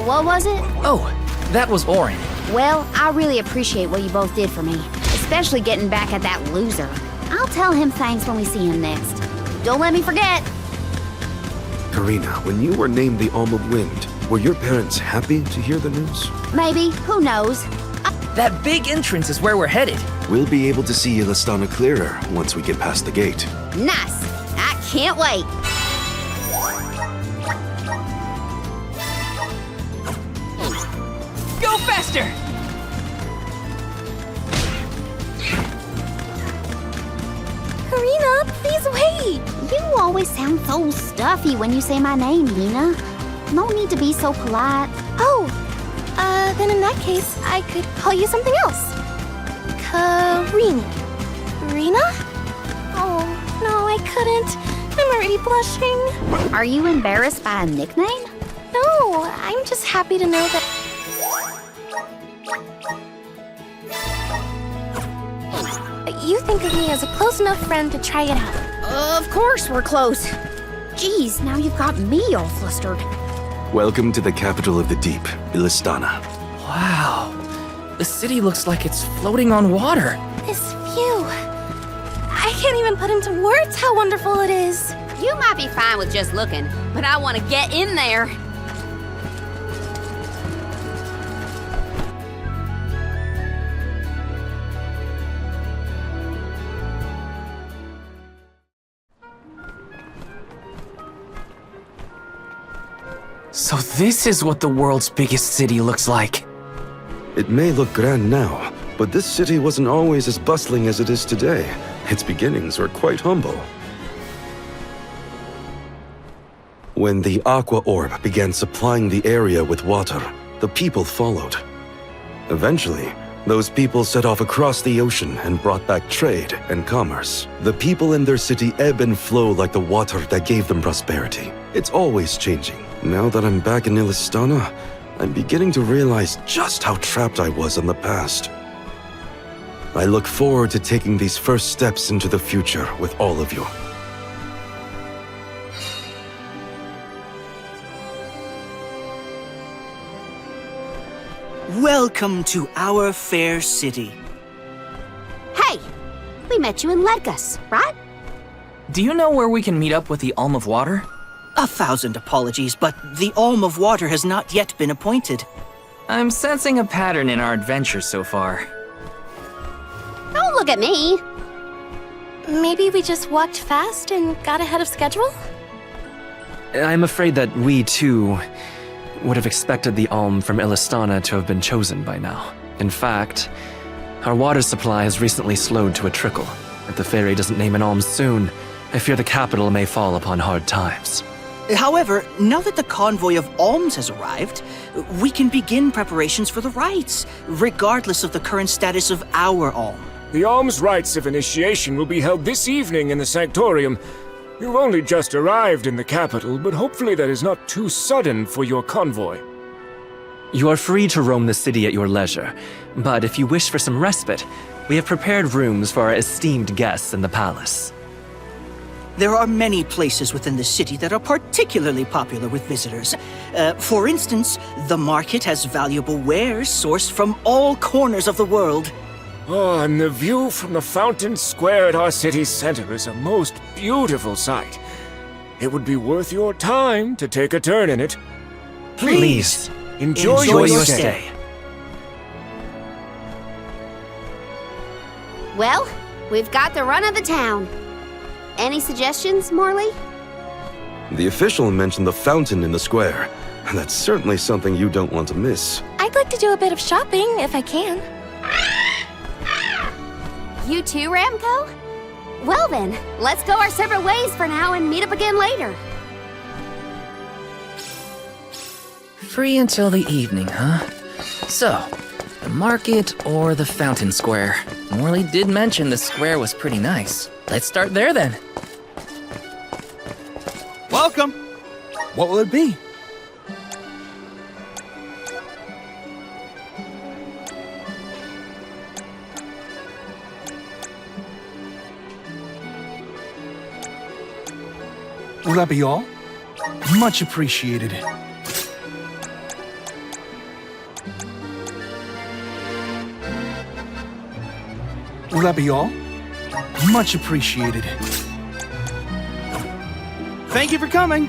What was it? Oh, that was Orin. Well, I really appreciate what you both did for me, especially getting back at that loser. I'll tell him thanks when we see him next. Don't let me forget. Karina, when you were named the Alm of Wind, were your parents happy to hear the news? Maybe, who knows? That big entrance is where we're headed. We'll be able to see Illistana clearer once we get past the gate. Nice. I can't wait. Go faster! Karina, please wait! You always sound so stuffy when you say my name, Hina. No need to be so polite. Oh, then in that case, I could call you something else. Karina. Karina? Oh, no, I couldn't. I'm already blushing. Are you embarrassed by a nickname? No, I'm just happy to know that... You think of me as a close enough friend to try it out. Of course we're close. Jeez, now you've got me all flustered. Welcome to the capital of the deep, Illistana. Wow, the city looks like it's floating on water. This view... I can't even put into words how wonderful it is. You might be fine with just looking, but I want to get in there. So this is what the world's biggest city looks like. It may look grand now, but this city wasn't always as bustling as it is today. Its beginnings were quite humble. When the Aqua Orb began supplying the area with water, the people followed. Eventually, those people set off across the ocean and brought back trade and commerce. The people in their city ebb and flow like the water that gave them prosperity. It's always changing. Now that I'm back in Illistana, I'm beginning to realize just how trapped I was in the past. I look forward to taking these first steps into the future with all of you. Welcome to our fair city. Hey, we met you in Ledgus, right? Do you know where we can meet up with the Alm of Water? 1,000 apologies, but the Alm of Water has not yet been appointed. I'm sensing a pattern in our adventure so far. at me. Maybe we just walked fast and got ahead of schedule? I'm afraid that we, too, would have expected the alm from Illistana to have been chosen by now. In fact, our water supply has recently slowed to a trickle. If the fairy doesn't name an alm soon, I fear the capital may fall upon hard times. However, now that the convoy of alms has arrived, we can begin preparations for the rites, regardless of the current status of our alm. The alms rites of initiation will be held this evening in the Sanctorium. You've only just arrived in the capital, but hopefully that is not too sudden for your convoy. You are free to roam the city at your leisure, but if you wish for some respite, we have prepared rooms for our esteemed guests in the palace. There are many places within the city that are particularly popular with visitors. For instance, the market has valuable wares sourced from all corners of the world. Oh, and the view from the fountain square at our city center is a most beautiful sight. It would be worth your time to take a turn in it. Please, enjoy your stay. Well, we've got the run of the town. Any suggestions, Morley? The official mentioned the fountain in the square, and that's certainly something you don't want to miss. I'd like to do a bit of shopping, if I can. You too, Ramco? Well then, let's go our separate ways for now and meet up again later. Free until the evening, huh? So, the market or the fountain square? Morley did mention the square was pretty nice. Let's start there then. Welcome. What will it be? Will that be all? Much appreciated. Will that be all? Much appreciated. Thank you for coming.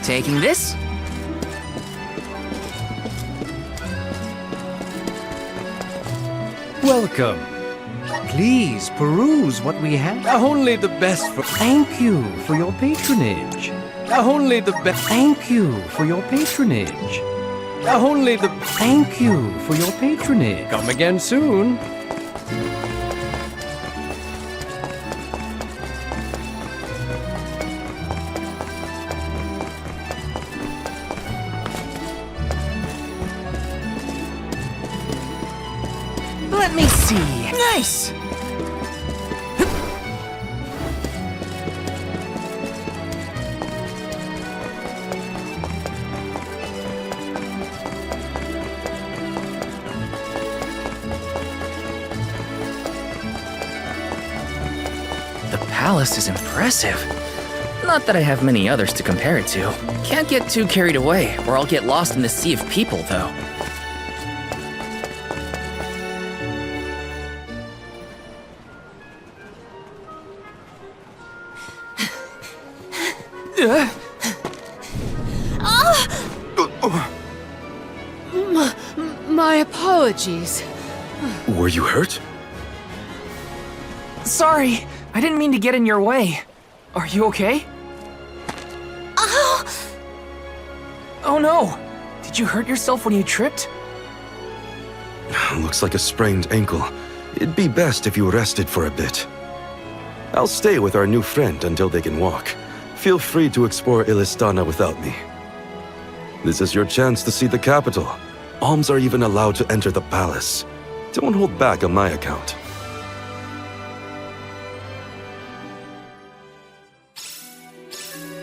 Taking this? Welcome. Please peruse what we have. Only the best for... Thank you for your patronage. Only the best... Thank you for your patronage. Only the... Thank you for your patronage. Come again soon. Let me see. Nice! The palace is impressive. Not that I have many others to compare it to. Can't get too carried away, or I'll get lost in the sea of people, though. My apologies. Were you hurt? Sorry, I didn't mean to get in your way. Are you okay? Oh! Oh no! Did you hurt yourself when you tripped? Looks like a sprained ankle. It'd be best if you rested for a bit. I'll stay with our new friend until they can walk. Feel free to explore Illistana without me. This is your chance to see the capital. Alms are even allowed to enter the palace. Don't hold back on my account.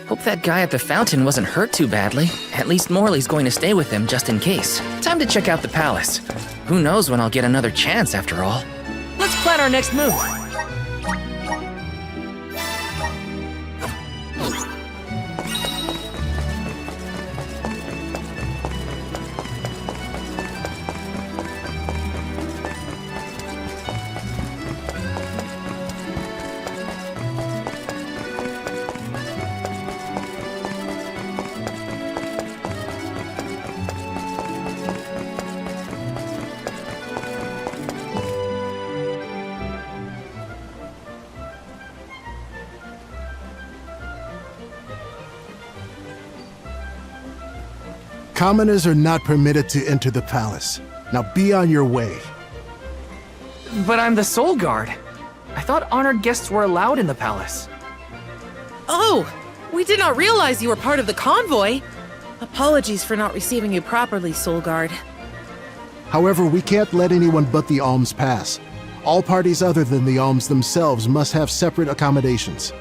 Hope that guy at the fountain wasn't hurt too badly. At least Morley's going to stay with him just in case. Time to check out the palace. Who knows when I'll get another chance after all. Let's plan our next move. Commoners are not permitted to enter the palace. Now be on your way. But I'm the Soul Guard. I thought honored guests were allowed in the palace. Oh, we did not realize you were part of the convoy. Apologies for not receiving you properly, Soul Guard. However, we can't let anyone but the alms pass. All parties other than the alms themselves must have separate accommodations.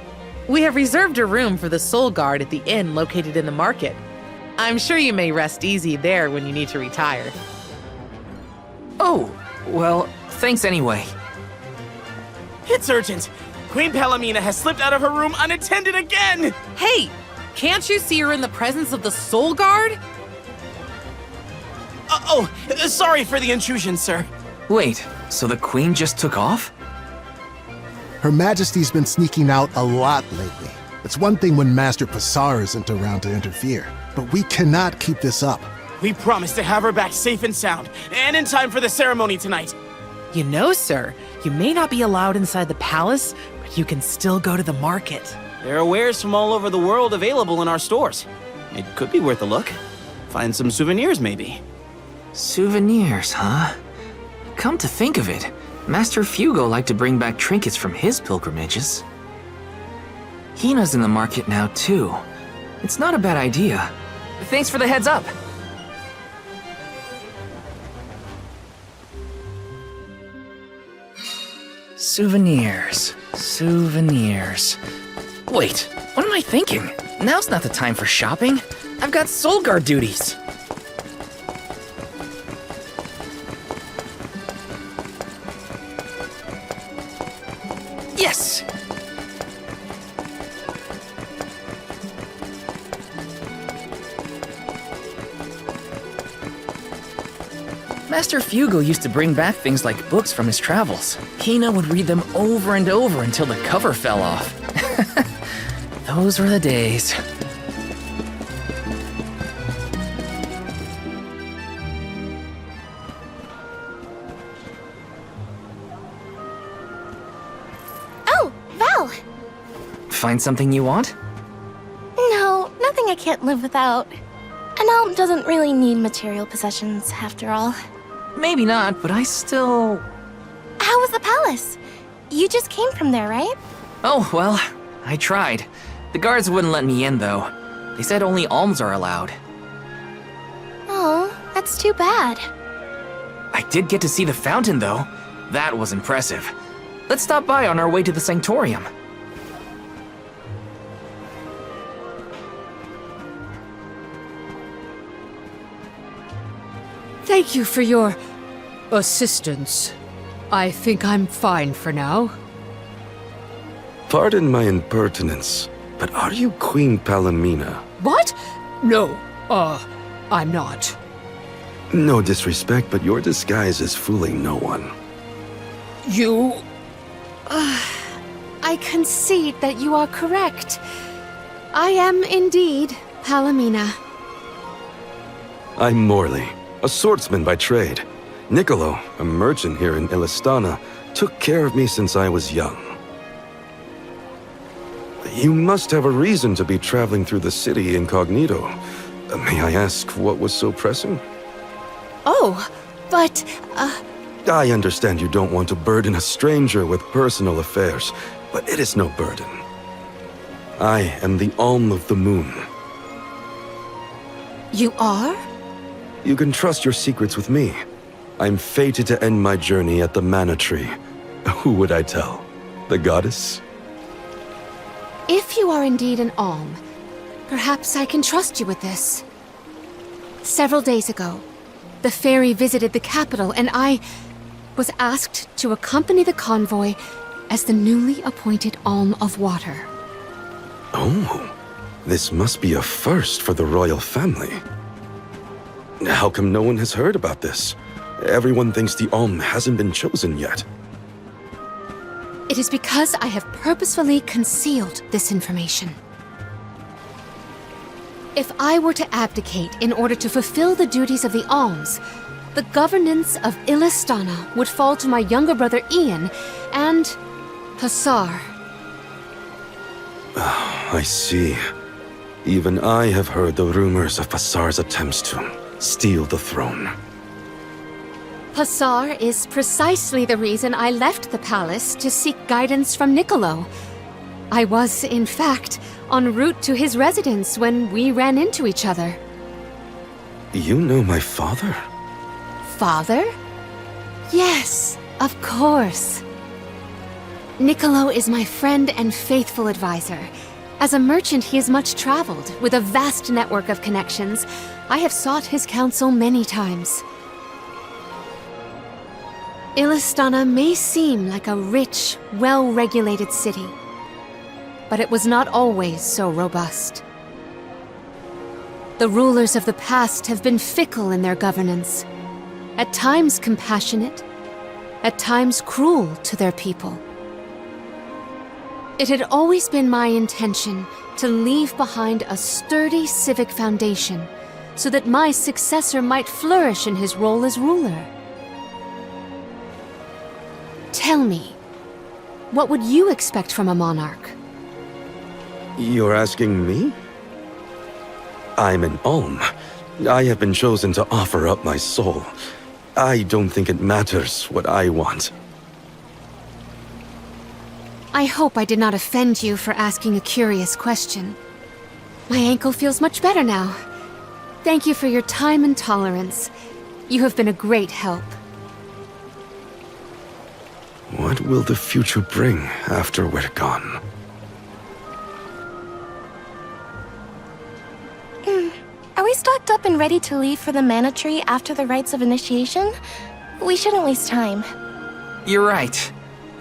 We have reserved a room for the Soul Guard at the inn located in the market. I'm sure you may rest easy there when you need to retire. Oh, well, thanks anyway. It's urgent. Queen Palomina has slipped out of her room unattended again! Hey, can't you see her in the presence of the Soul Guard? Sorry for the intrusion, sir. Wait, so the Queen just took off? Her Majesty's been sneaking out a lot lately. It's one thing when Master Pasar isn't around to interfere, but we cannot keep this up. We promised to have her back safe and sound, and in time for the ceremony tonight. You know, sir, you may not be allowed inside the palace, but you can still go to the market. There are wares from all over the world available in our stores. It could be worth a look. Find some souvenirs, maybe. Souvenirs, huh? Come to think of it, Master Fugo liked to bring back trinkets from his pilgrimages. Hina's in the market now, too. It's not a bad idea. Thanks for the heads up. Souvenirs. Wait, what am I thinking? Now's not the time for shopping. I've got Soul Guard duties. Yes! Master Fugo used to bring back things like books from his travels. Hina would read them over and over until the cover fell off. Those were the days. Oh, Val! Find something you want? No, nothing I can't live without. An alm doesn't really need material possessions, after all. Maybe not, but I still... How was the palace? You just came from there, right? Oh, well, I tried. The guards wouldn't let me in, though. They said only alms are allowed. Oh, that's too bad. I did get to see the fountain, though. That was impressive. Let's stop by on our way to the Sanctorium. Thank you for your assistance. I think I'm fine for now. Pardon my impertinence, but are you Queen Palomina? What? No, I'm not. No disrespect, but your disguise is fooling no one. You... I concede that you are correct. I am indeed Palomina. I'm Morley, a swordsman by trade. Niccolo, a merchant here in Illistana, took care of me since I was young. You must have a reason to be traveling through the city incognito. May I ask what was so pressing? Oh, but, I understand you don't want to burden a stranger with personal affairs, but it is no burden. I am the Alm of the Moon. You are? You can trust your secrets with me. I'm fated to end my journey at the Mana Tree. Who would I tell? The goddess? If you are indeed an alm, perhaps I can trust you with this. Several days ago, the fairy visited the capital, and I was asked to accompany the convoy as the newly appointed Alm of Water. Oh, this must be a first for the royal family. How come no one has heard about this? Everyone thinks the Alm hasn't been chosen yet. It is because I have purposefully concealed this information. If I were to abdicate in order to fulfill the duties of the alms, the governance of Illistana would fall to my younger brother Ian and Pasar. I see. Even I have heard the rumors of Pasar's attempts to steal the throne. Pasar is precisely the reason I left the palace to seek guidance from Niccolo. I was, in fact, en route to his residence when we ran into each other. You know my father? Father? Yes, of course. Niccolo is my friend and faithful advisor. As a merchant, he is much traveled, with a vast network of connections. I have sought his counsel many times. Illistana may seem like a rich, well-regulated city, but it was not always so robust. The rulers of the past have been fickle in their governance, at times compassionate, at times cruel to their people. It had always been my intention to leave behind a sturdy civic foundation so that my successor might flourish in his role as ruler. Tell me, what would you expect from a monarch? You're asking me? I'm an Ulm. I have been chosen to offer up my soul. I don't think it matters what I want. I hope I did not offend you for asking a curious question. My ankle feels much better now. Thank you for your time and tolerance. You have been a great help. What will the future bring after we're gone? Are we stocked up and ready to leave for the Mana Tree after the rites of initiation? We shouldn't waste time. You're right.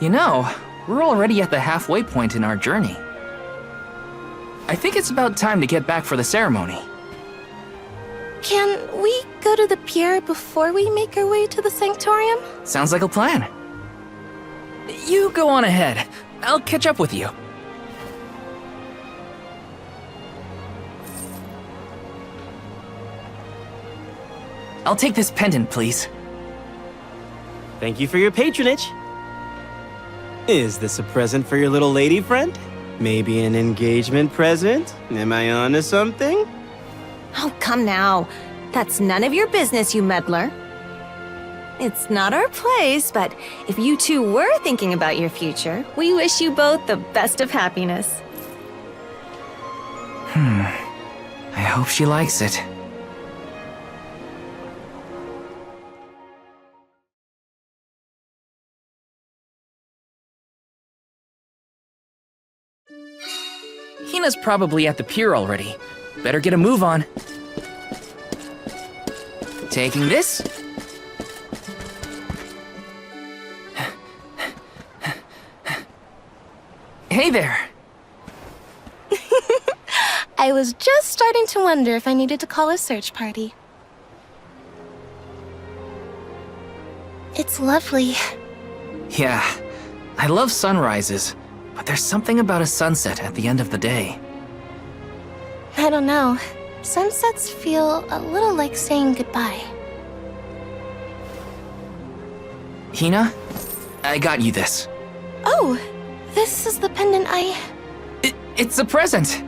You know, we're already at the halfway point in our journey. I think it's about time to get back for the ceremony. Can we go to the pier before we make our way to the Sanctorium? Sounds like a plan. You go on ahead. I'll catch up with you. I'll take this pendant, please. Thank you for your patronage. Is this a present for your little lady friend? Maybe an engagement present? Am I onto something? Oh, come now. That's none of your business, you meddler. It's not our place, but if you two were thinking about your future, we wish you both the best of happiness. I hope she likes it. Hina's probably at the pier already. Better get a move on. Taking this. Hey there. I was just starting to wonder if I needed to call a search party. It's lovely. Yeah, I love sunrises, but there's something about a sunset at the end of the day. I don't know. Sunsets feel a little like saying goodbye. Hina, I got you this. Oh, this is the pendant It's a present!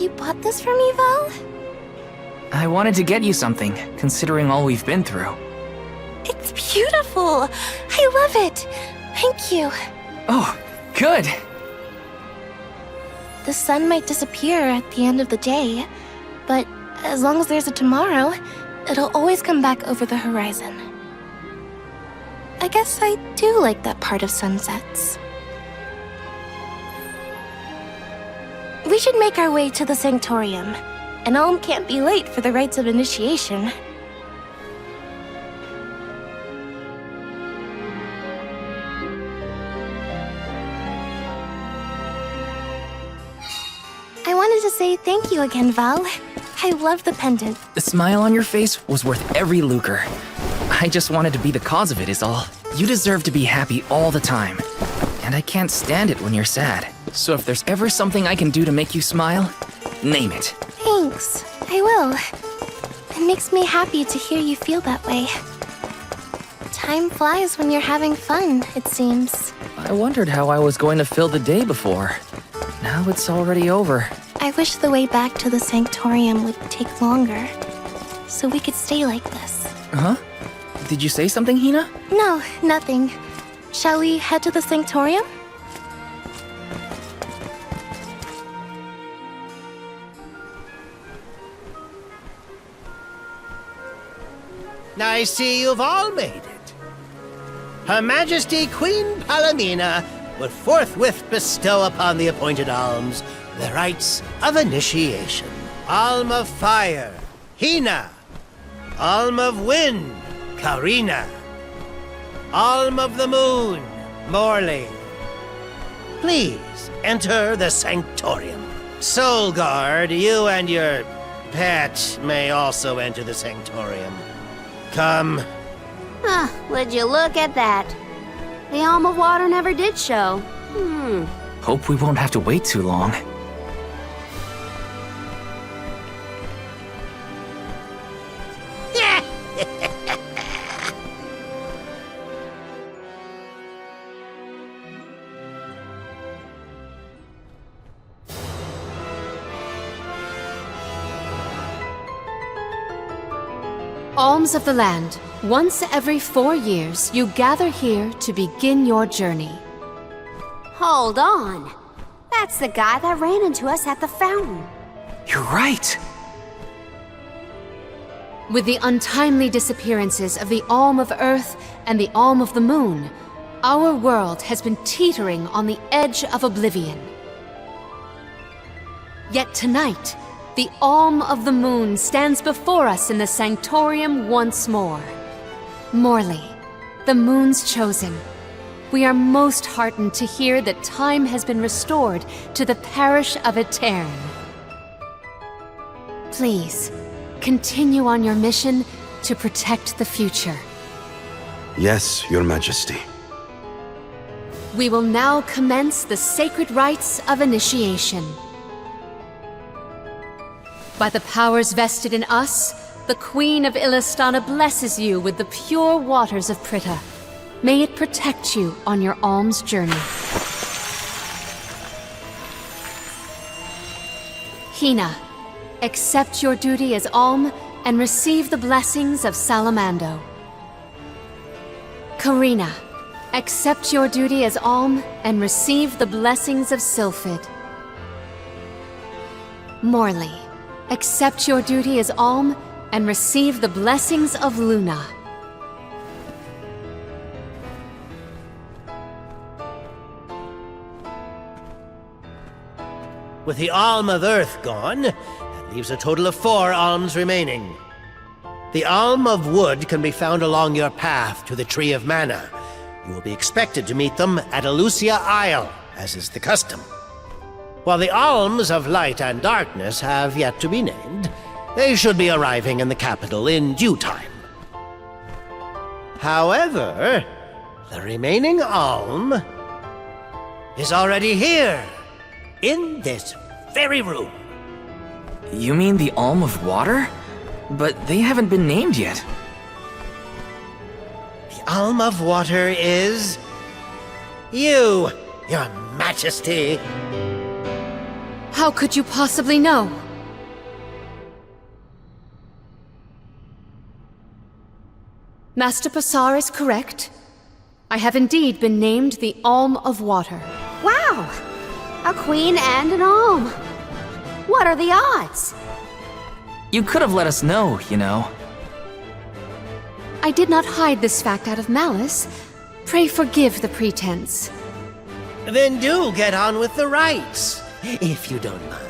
You bought this for me, Val? I wanted to get you something, considering all we've been through. It's beautiful! I love it! Thank you. Oh, good! The sun might disappear at the end of the day, but as long as there's a tomorrow, it'll always come back over the horizon. I guess I do like that part of sunsets. We should make our way to the Sanctorium, and Ulm can't be late for the rites of initiation. I wanted to say thank you again, Val. I love the pendant. The smile on your face was worth every lucre. I just wanted to be the cause of it is all. You deserve to be happy all the time. And I can't stand it when you're sad. So if there's ever something I can do to make you smile, name it. Thanks. I will. It makes me happy to hear you feel that way. Time flies when you're having fun, it seems. I wondered how I was going to fill the day before. Now it's already over. I wish the way back to the Sanctorium would take longer, so we could stay like this. Huh? Did you say something, Hina? No, nothing. Shall we head to the Sanctorium? I see you've all made it. Her Majesty Queen Palamina will forthwith bestow upon the appointed alms the rites of initiation. Alm of Fire, Hina. Alm of Wind, Karina. Alm of the Moon, Morley. Please enter the Sanctorium. Soul Guard, you and your pet may also enter the Sanctorium. Come. Huh, would you look at that? The Alm of Water never did show. Hope we won't have to wait too long. Alms of the land. Once every 4 years, you gather here to begin your journey. Hold on. That's the guy that ran into us at the fountain. You're right. With the untimely disappearances of the Alm of Earth and the Alm of the Moon, our world has been teetering on the edge of oblivion. Yet tonight, the Alm of the Moon stands before us in the Sanctorium once more. Morley, the Moon's chosen. We are most heartened to hear that time has been restored to the parish of Aetern. Please, continue on your mission to protect the future. Yes, Your Majesty. We will now commence the sacred rites of initiation. By the powers vested in us, the Queen of Illistana blesses you with the pure waters of Pritta. May it protect you on your alms journey. Hina, accept your duty as alm and receive the blessings of Salamando. Karina, accept your duty as alm and receive the blessings of Sylphid. Morley, accept your duty as alm and receive the blessings of Luna. With the Alm of Earth gone, that leaves a total of 4 alms remaining. The Alm of Wood can be found along your path to the Tree of Mana. You will be expected to meet them at Elusia Isle, as is the custom. While the Alms of Light and Darkness have yet to be named, they should be arriving in the capital in due time. However, the remaining alm is already here, in this very room. You mean the Alm of Water? But they haven't been named yet. The Alm of Water is... you, Your Majesty. How could you possibly know? Master Pasar is correct. I have indeed been named the Alm of Water. Wow! A queen and an alm. What are the odds? You could have let us know, you know. I did not hide this fact out of malice. Pray forgive the pretense. Then do get on with the rites, if you don't mind.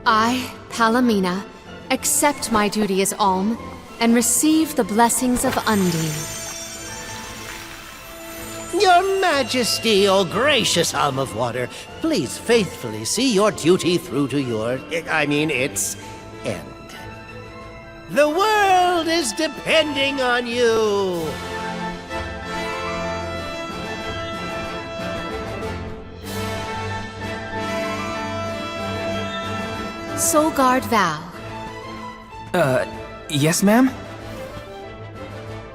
I, Palamina, accept my duty as alm and receive the blessings of Undine. Your Majesty, O gracious Alm of Water, please faithfully see your duty through to its end. The world is depending on you. Soul Guard Val. Yes, ma'am?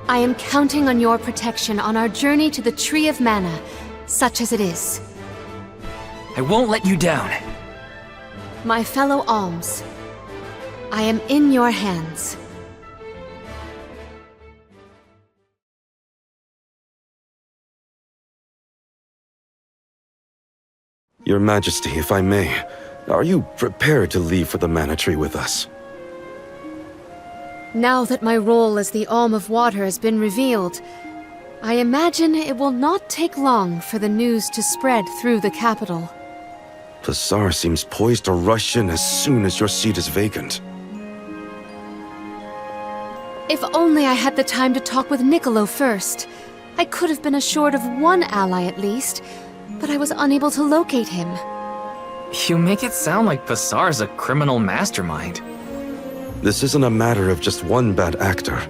I am counting on your protection on our journey to the Tree of Mana, such as it is. I won't let you down. My fellow alms, I am in your hands. Your Majesty, if I may, are you prepared to leave for the Mana Tree with us? Now that my role as the Alm of Water has been revealed, I imagine it will not take long for the news to spread through the capital. Pasar seems poised to rush in as soon as your seat is vacant. If only I had the time to talk with Niccolo first. I could have been assured of one ally at least, but I was unable to locate him. You make it sound like Pasar's a criminal mastermind. This isn't a matter of just one bad actor.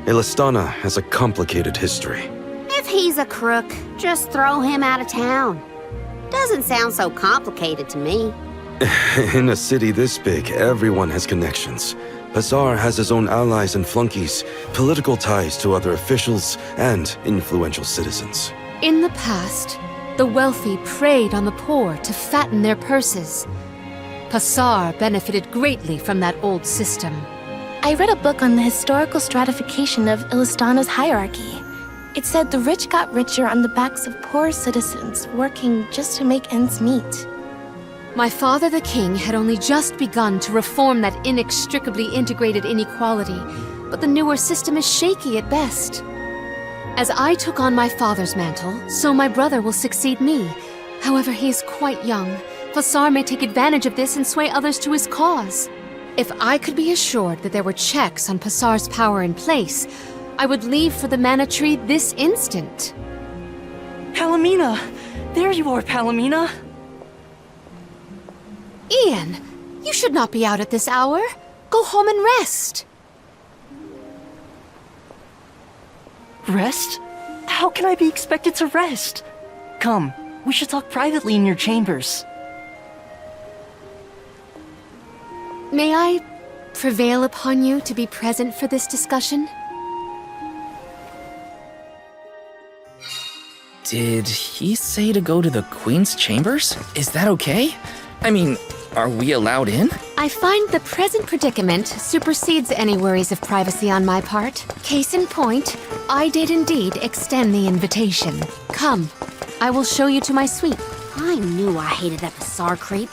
Ilistana has a complicated history. If he's a crook, just throw him out of town. Doesn't sound so complicated to me. In a city this big, everyone has connections. Pasar has his own allies and flunkies, political ties to other officials, and influential citizens. In the past, the wealthy preyed on the poor to fatten their purses. Pasar benefited greatly from that old system. I read a book on the historical stratification of Ilistana's hierarchy. It said the rich got richer on the backs of poor citizens, working just to make ends meet. My father the king had only just begun to reform that inextricably integrated inequality, but the newer system is shaky at best. As I took on my father's mantle, so my brother will succeed me. However, he is quite young. Pasar may take advantage of this and sway others to his cause. If I could be assured that there were checks on Pasar's power in place, I would leave for the Mana Tree this instant. Palomina! There you are, Palomina! Ian, you should not be out at this hour. Go home and rest. Rest? How can I be expected to rest? Come, we should talk privately in your chambers. May I prevail upon you to be present for this discussion? Did he say to go to the Queen's chambers? Is that okay? I mean, are we allowed in? I find the present predicament supersedes any worries of privacy on my part. Case in point, I did indeed extend the invitation. Come, I will show you to my suite. I knew I hated that Pasar creep.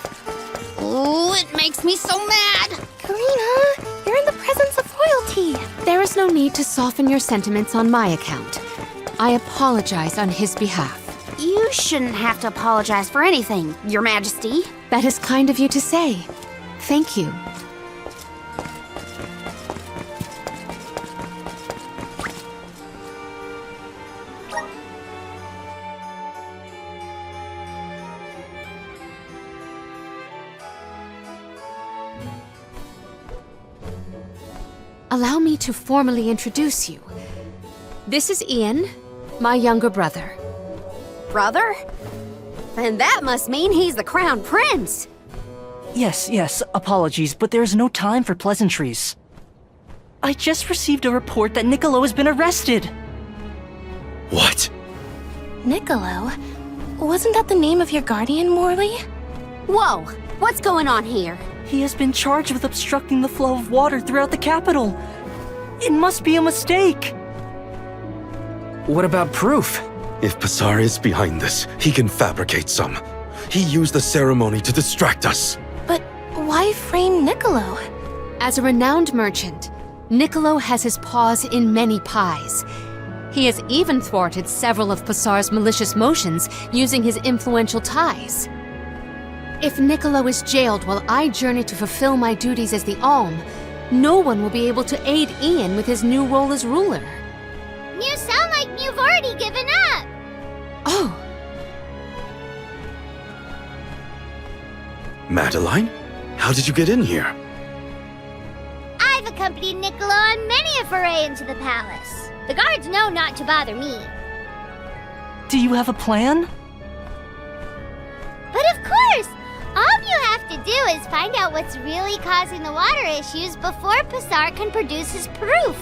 Oh, it makes me so mad! Karina, you're in the presence of royalty. There is no need to soften your sentiments on my account. I apologize on his behalf. You shouldn't have to apologize for anything, Your Majesty. That is kind of you to say. Thank you. Allow me to formally introduce you. This is Ian, my younger brother. Brother? Then that must mean he's the crown prince. Yes, apologies, but there's no time for pleasantries. I just received a report that Niccolo has been arrested. What? Niccolo? Wasn't that the name of your guardian, Morley? Whoa, what's going on here? He has been charged with obstructing the flow of water throughout the capital. It must be a mistake. What about proof? If Pasar is behind this, he can fabricate some. He used the ceremony to distract us. But why frame Niccolo? As a renowned merchant, Niccolo has his paws in many pies. He has even thwarted several of Pasar's malicious motions using his influential ties. If Niccolo is jailed while I journey to fulfill my duties as the Alm, no one will be able to aid Ian with his new role as ruler. You sound like you've already given up. Oh. Madeline? How did you get in here? I've accompanied Niccolo on many a foray into the palace. The guards know not to bother me. Do you have a plan? But of course! All you have to do is find out what's really causing the water issues before Pasar can produce his proof.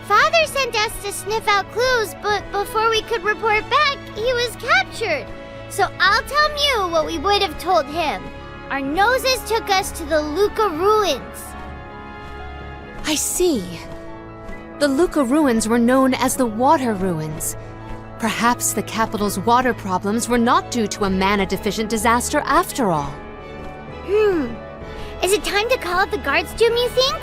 Father sent us to sniff out clues, but before we could report back, he was captured. So I'll tell Mew what we would have told him. Our noses took us to the Luca ruins. I see. The Luca ruins were known as the Water Ruins. Perhaps the capital's water problems were not due to a mana-deficient disaster after all. Is it time to call up the guards, Jim, you think?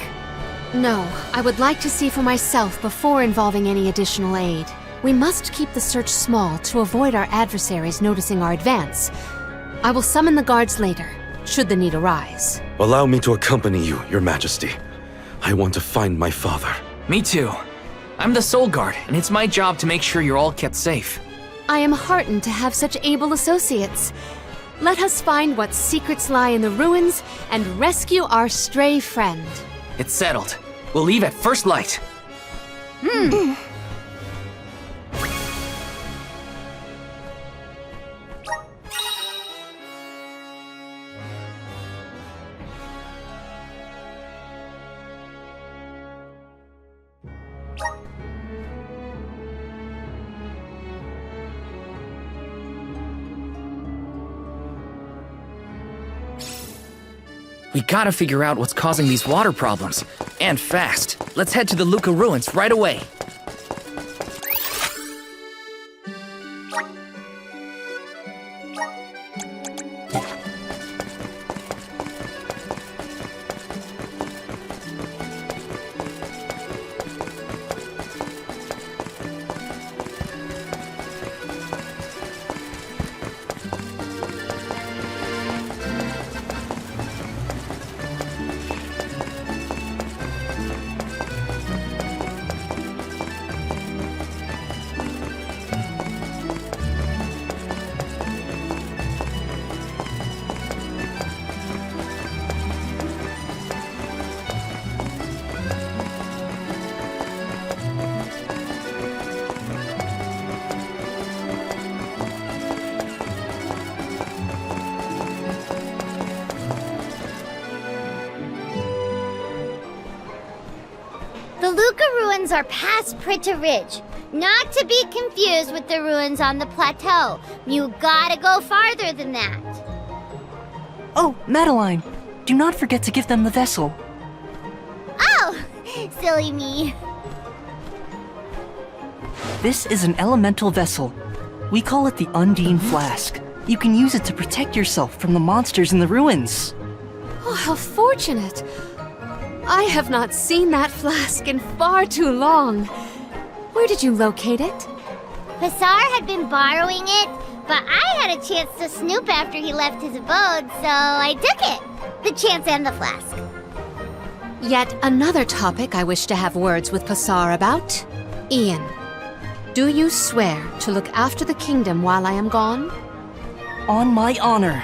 No, I would like to see for myself before involving any additional aid. We must keep the search small to avoid our adversaries noticing our advance. I will summon the guards later, should the need arise. Allow me to accompany you, Your Majesty. I want to find my father. Me too. I'm the Soul Guard, and it's my job to make sure you're all kept safe. I am heartened to have such able associates. Let us find what secrets lie in the ruins and rescue our stray friend. It's settled. We'll leave at first light. We gotta figure out what's causing these water problems. And fast. Let's head to the Luca ruins right away. The Luca ruins are past Prita Ridge, not to be confused with the ruins on the plateau. You gotta go farther than that. Oh, Madeline, do not forget to give them the vessel. Oh, silly me. This is an elemental vessel. We call it the Undine Flask. You can use it to protect yourself from the monsters in the ruins. Oh, how fortunate. I have not seen that flask in far too long. Where did you locate it? Pasar had been borrowing it, but I had a chance to snoop after he left his abode, so I took it. The chance and the flask. Yet another topic I wish to have words with Pasar about. Ian, do you swear to look after the kingdom while I am gone? On my honor.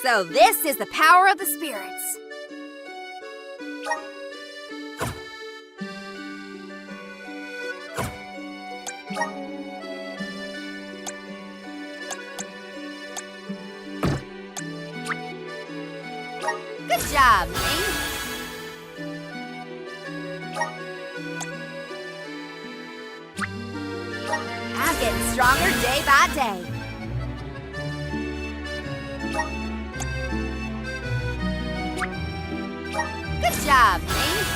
So this is the power of the spirits. Good job, Ming. I'm getting stronger day by day. Good job, Nate.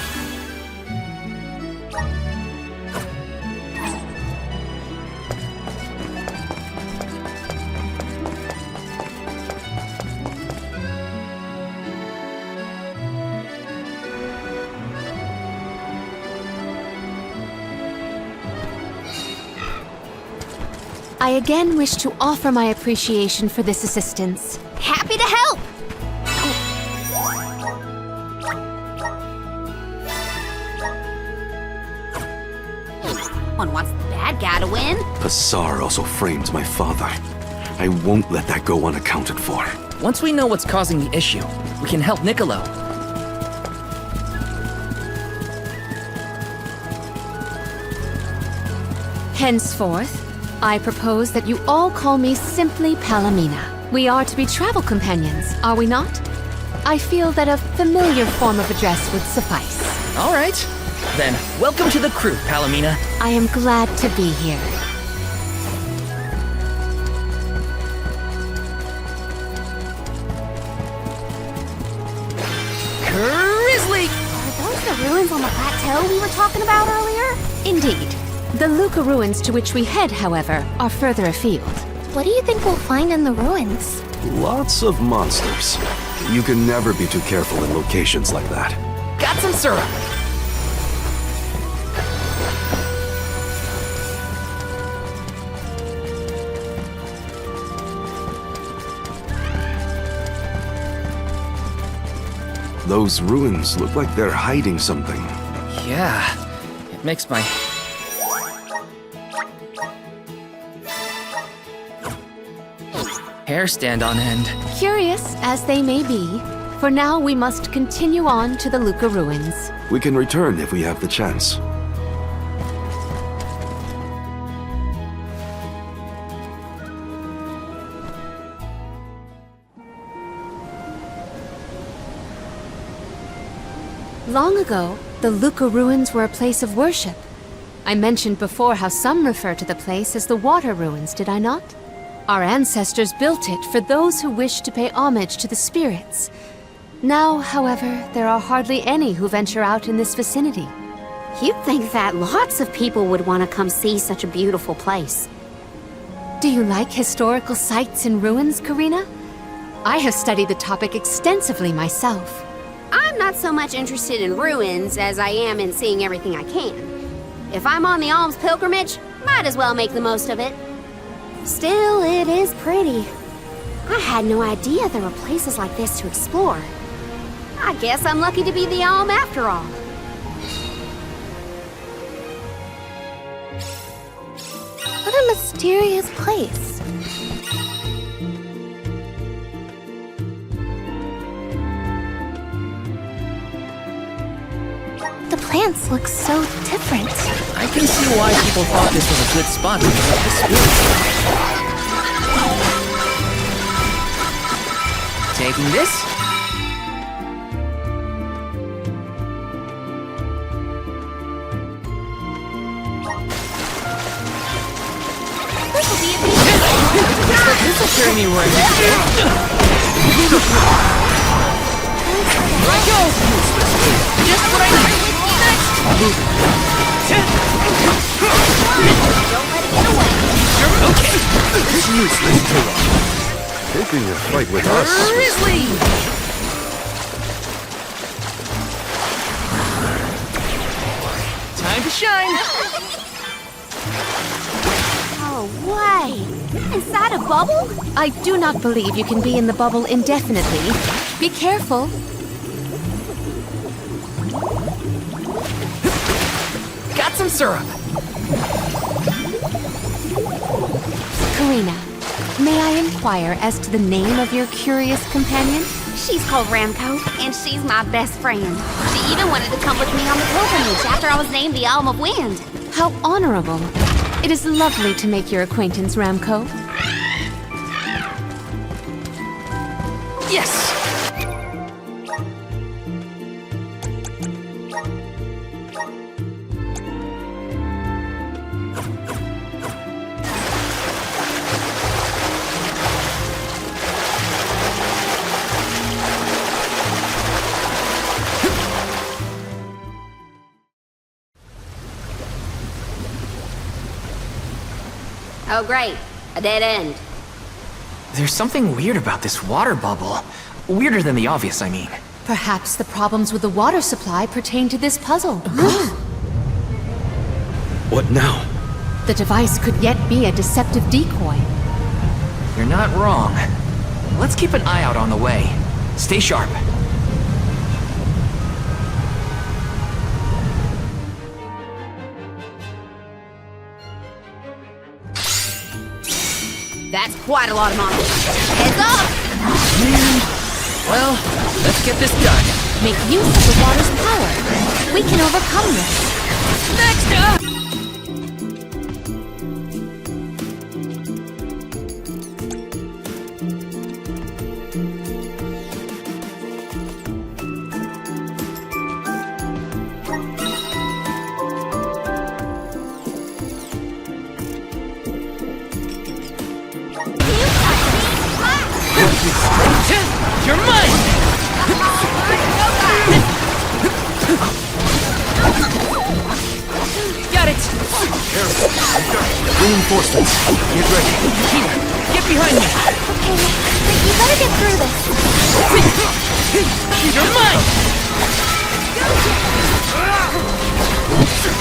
I again wish to offer my appreciation for this assistance. Happy to help! One wants the bad guy to win. Pasar also framed my father. I won't let that go unaccounted for. Once we know what's causing the issue, we can help Niccolo. Henceforth, I propose that you all call me simply Palomina. We are to be travel companions, are we not? I feel that a familiar form of address would suffice. All right. Then, welcome to the crew, Palomina. I am glad to be here. Grizzly! Are those the ruins on the plateau we were talking about earlier? Indeed. The Luca ruins to which we head, however, are further afield. What do you think we'll find in the ruins? Lots of monsters. You can never be too careful in locations like that. Got some syrup. Those ruins look like they're hiding something. Yeah, it makes my... hair stand on end. Curious as they may be, for now we must continue on to the Luca ruins. We can return if we have the chance. Long ago, the Luca ruins were a place of worship. I mentioned before how some refer to the place as the Water Ruins, did I not? Our ancestors built it for those who wished to pay homage to the spirits. Now, however, there are hardly any who venture out in this vicinity. You'd think that lots of people would want to come see such a beautiful place. Do you like historical sites and ruins, Karina? I have studied the topic extensively myself. I'm not so much interested in ruins as I am in seeing everything I can. If I'm on the alms pilgrimage, might as well make the most of it. Still, it is pretty. I had no idea there were places like this to explore. I guess I'm lucky to be the alm after all. What a mysterious place. The plants look so different. I can see why people thought this was a good spot because of the spirits. Taking this? This will be a This will carry me where I need to go. Here I go! Just what I need! Don't let it get away. Okay! It's useless to us. Taking a fight with us. Grizzly! Time to shine! Oh, way! Inside a bubble? I do not believe you can be in the bubble indefinitely. Be careful. Got some syrup. Karina, may I inquire as to the name of your curious companion? She's called Ramco, and she's my best friend. She even wanted to come with me on the pilgrimage after I was named the Alm of Wind. How honorable. It is lovely to make your acquaintance, Ramco. Yes! Oh great, a dead end. There's something weird about this water bubble. Weirder than the obvious, I mean. Perhaps the problems with the water supply pertain to this puzzle. What now? The device could yet be a deceptive decoy. You're not wrong. Let's keep an eye out on the way. Stay sharp. That's quite a lot of monsters. Heads up! Well, let's get this done. Make use of the water's power. We can overcome this. Next up! You're mine! Got it! Careful. Reinforcements. Get ready. Here, get behind me! Okay, you better get through this. You're mine!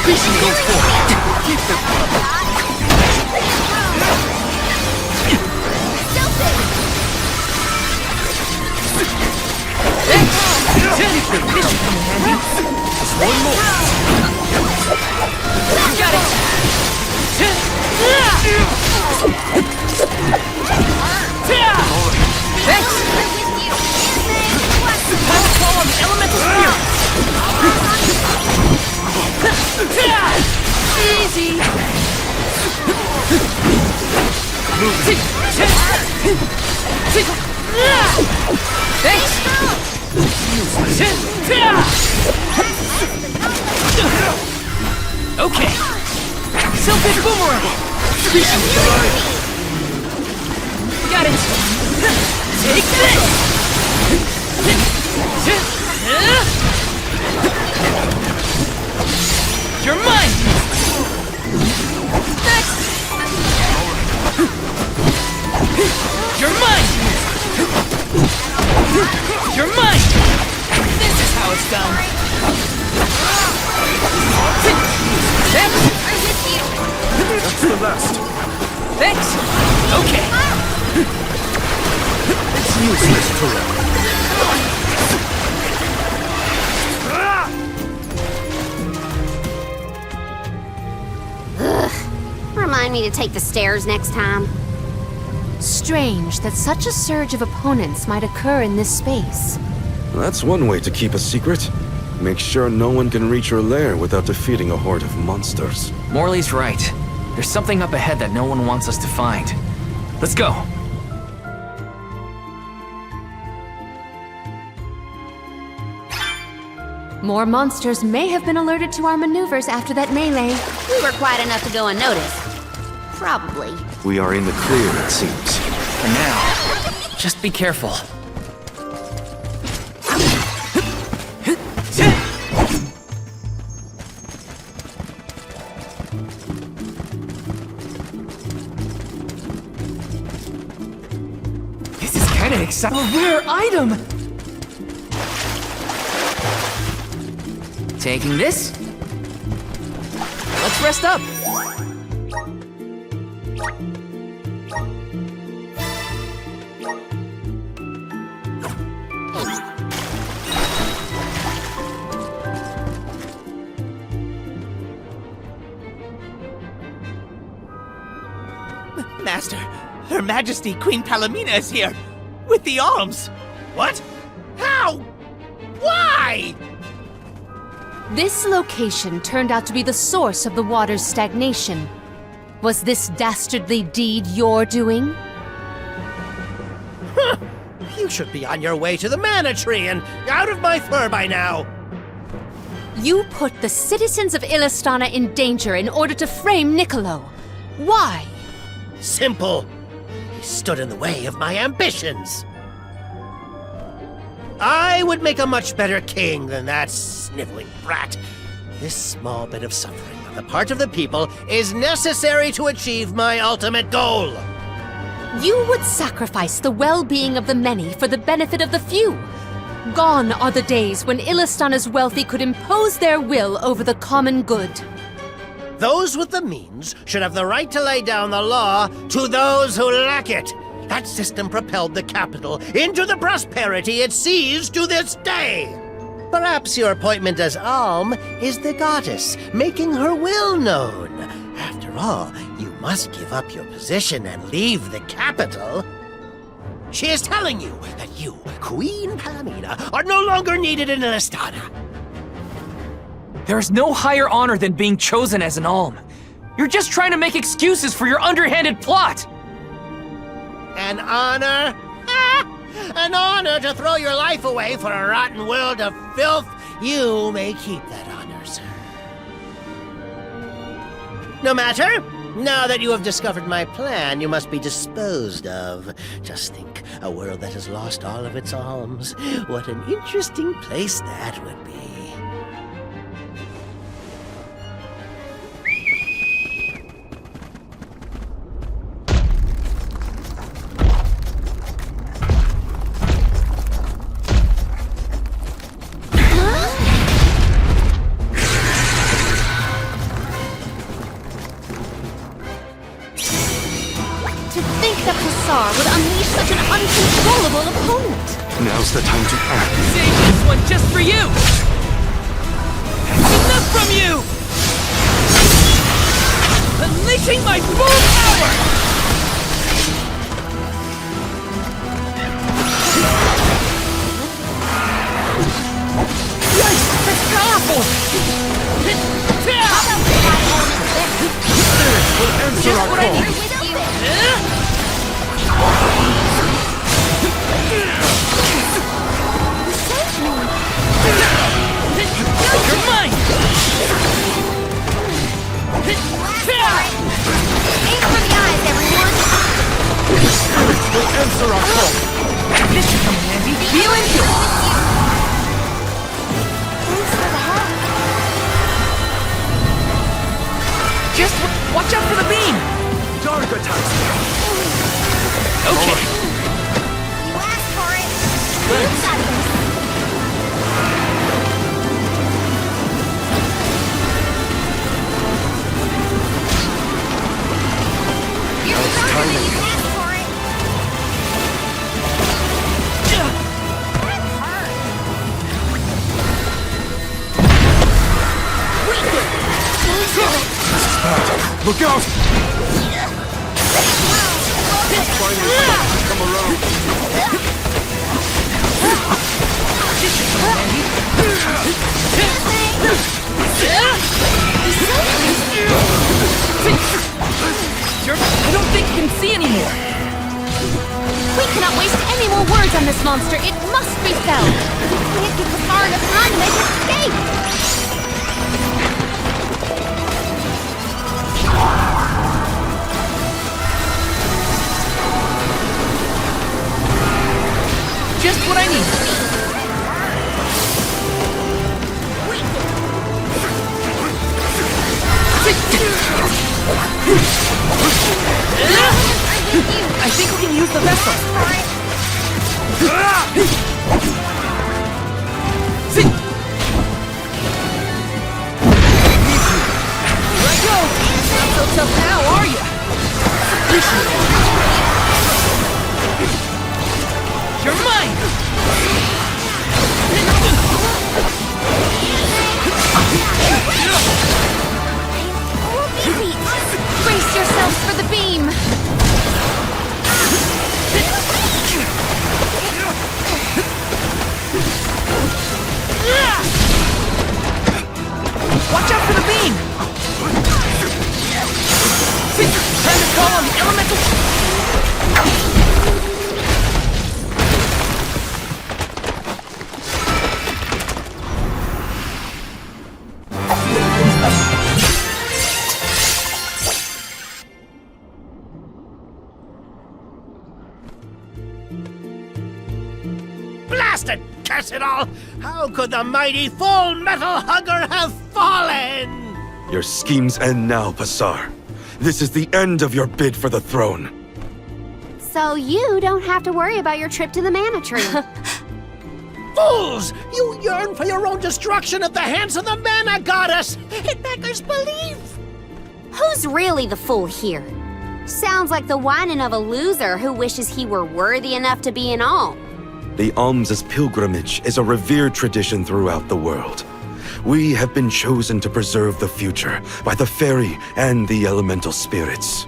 Vision goes forward. Keep them up. One more. Got it. Thanks. Time to call on the elemental spirit. Easy. Thanks. Okay. Silkfish boomerang. Got it. Take this. You're mine. Next. You're mine. You're mine. This is how it's done. That's the last. Thanks. Okay. It's useless, Prologo. Ugh. Remind me to take the stairs next time. Strange that such a surge of opponents might occur in this space. That's one way to keep a secret. Make sure no one can reach your lair without defeating a horde of monsters. Morley's right. There's something up ahead that no one wants us to find. Let's go. More monsters may have been alerted to our maneuvers after that melee. We were quiet enough to go unnoticed. Probably. We are in the clear, it seems. For now, just be careful. This is kind of exciting. A rare item! Taking this. Let's rest up. Master, Her Majesty Queen Palomina is here! With the alms! What? How? Why? This location turned out to be the source of the water's stagnation. Was this dastardly deed your doing? Huh. You should be on your way to the mana tree and out of my fur by now! You put the citizens of Illistana in danger in order to frame Niccolo. Why? Simple. He stood in the way of my ambitions. I would make a much better king than that sniveling brat. This small bit of suffering the part of the people is necessary to achieve my ultimate goal. You would sacrifice the well-being of the many for the benefit of the few. Gone are the days when Illistana's wealthy could impose their will over the common good. Those with the means should have the right to lay down the law to those who lack it. That system propelled the capital into the prosperity it sees to this day. Perhaps your appointment as Alm is the goddess, making her will known. After all, you must give up your position and leave the capital. She is telling you that you, Queen Palamina, are no longer needed in Illistana. There is no higher honor than being chosen as an alm. You're just trying to make excuses for your underhanded plot! An honor? An honor to throw your life away for a rotten world of filth? You may keep that honor, sir. No matter. Now that you have discovered my plan, you must be disposed of. Just think, a world that has lost all of its alms. What an interesting place that would be. Would unleash such an uncontrollable opponent. Now's the time to act. Save this one just for you! Enough from you! Unleashing my full power! Yikes! That's powerful! Just what I need! You're mine! Aim for the eyes, everyone! We'll answer our call! This should come in handy. Feel into it! Thanks for the help. Just watch out for the beam! Dark attacks! Okay. You asked for it. You got this. You're stronger than you asked for it. That hurt. Look out! Finally, come around. I don't think you can see anymore. We cannot waste any more words on this monster. It must be felled. We can't give the far enough time to make it escape. Just what I need. I think we can use the vessel. Here I go. Not so tough now, are you? You're mine! Brace yourselves for the beam. Watch out for the beam! Time to call on the elemental... Blasted curse it all! How could the mighty Full Metal Hugger have fallen? Your schemes end now, Pasar. This is the end of your bid for the throne. So you don't have to worry about your trip to the Mana Tree. Fools! You yearn for your own destruction at the hands of the Mana Goddess! It beggars belief! Who's really the fool here? Sounds like the whining of a loser who wishes he were worthy enough to be an alm. The alms' pilgrimage is a revered tradition throughout the world. We have been chosen to preserve the future by the fairy and the elemental spirits.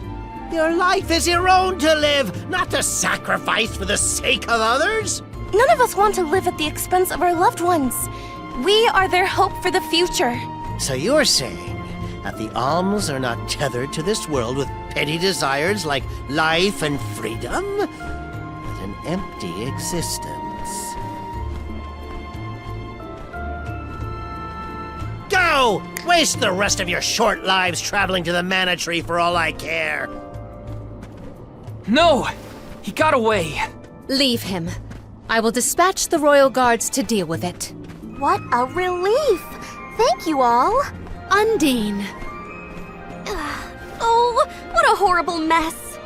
Your life is your own to live, not to sacrifice for the sake of others! None of us want to live at the expense of our loved ones. We are their hope for the future. So you're saying that the alms are not tethered to this world with petty desires like life and freedom, but an empty existence. Go! Waste the rest of your short lives traveling to the Mana Tree for all I care. No! He got away. Leave him. I will dispatch the royal guards to deal with it. What a relief! Thank you all. Undine. Oh, what a horrible mess.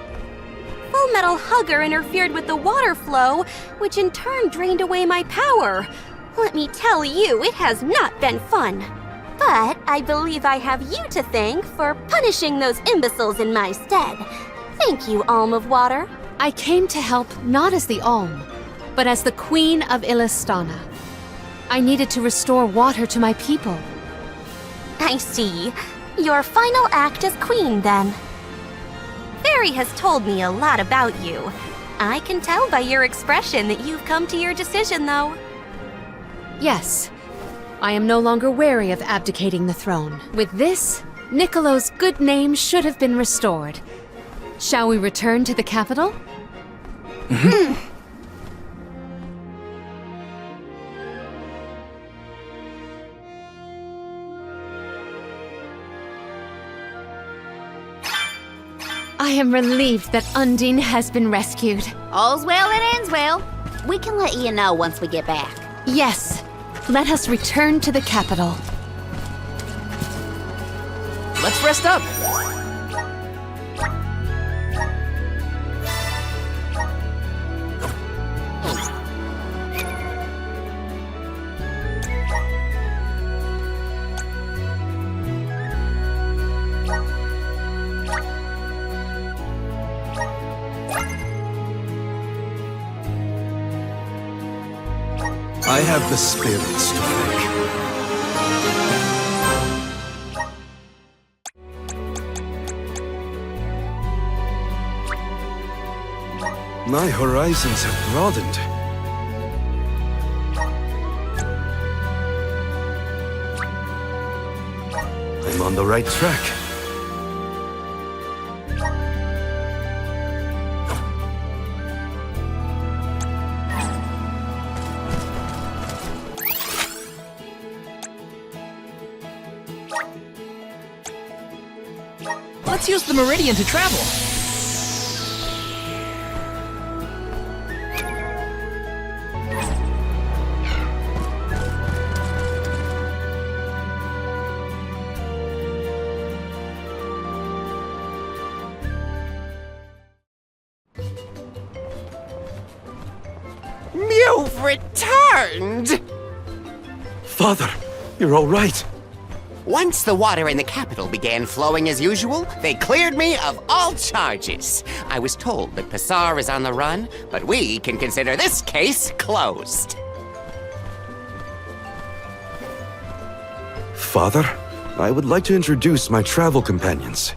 Full Metal Hugger interfered with the water flow, which in turn drained away my power. Let me tell you, it has not been fun. But I believe I have you to thank for punishing those imbeciles in my stead. Thank you, Alm of Water. I came to help not as the Alm, but as the Queen of Illistana. I needed to restore water to my people. I see. Your final act as queen, then. Fairy has told me a lot about you. I can tell by your expression that you've come to your decision, though. Yes. I am no longer wary of abdicating the throne. With this, Niccolo's good name should have been restored. Shall we return to the capital? I am relieved that Undine has been rescued. All's well that ends well. We can let you know once we get back. Yes. Let us return to the capital. Let's rest up. I have the spirits to thank. My horizons have broadened. I'm on the right track. Let's use the meridian to travel. You've returned! Father, you're all right. Once the water in the capital began flowing as usual, they cleared me of all charges. I was told that Pasar is on the run, but we can consider this case closed. Father, I would like to introduce my travel companions.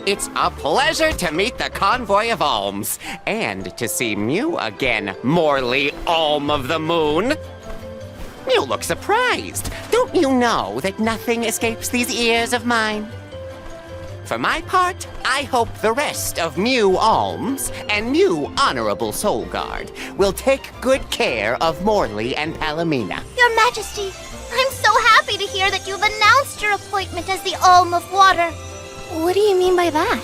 It's a pleasure to meet the convoy of alms, and to see Mew again, Morley Alm of the Moon. You look surprised. Don't you know that nothing escapes these ears of mine? For my part, I hope the rest of Mew Alms and Mew Honorable Soul Guard will take good care of Morley and Palomina. Your Majesty, I'm so happy to hear that you've announced your appointment as the Alm of Water. What do you mean by that?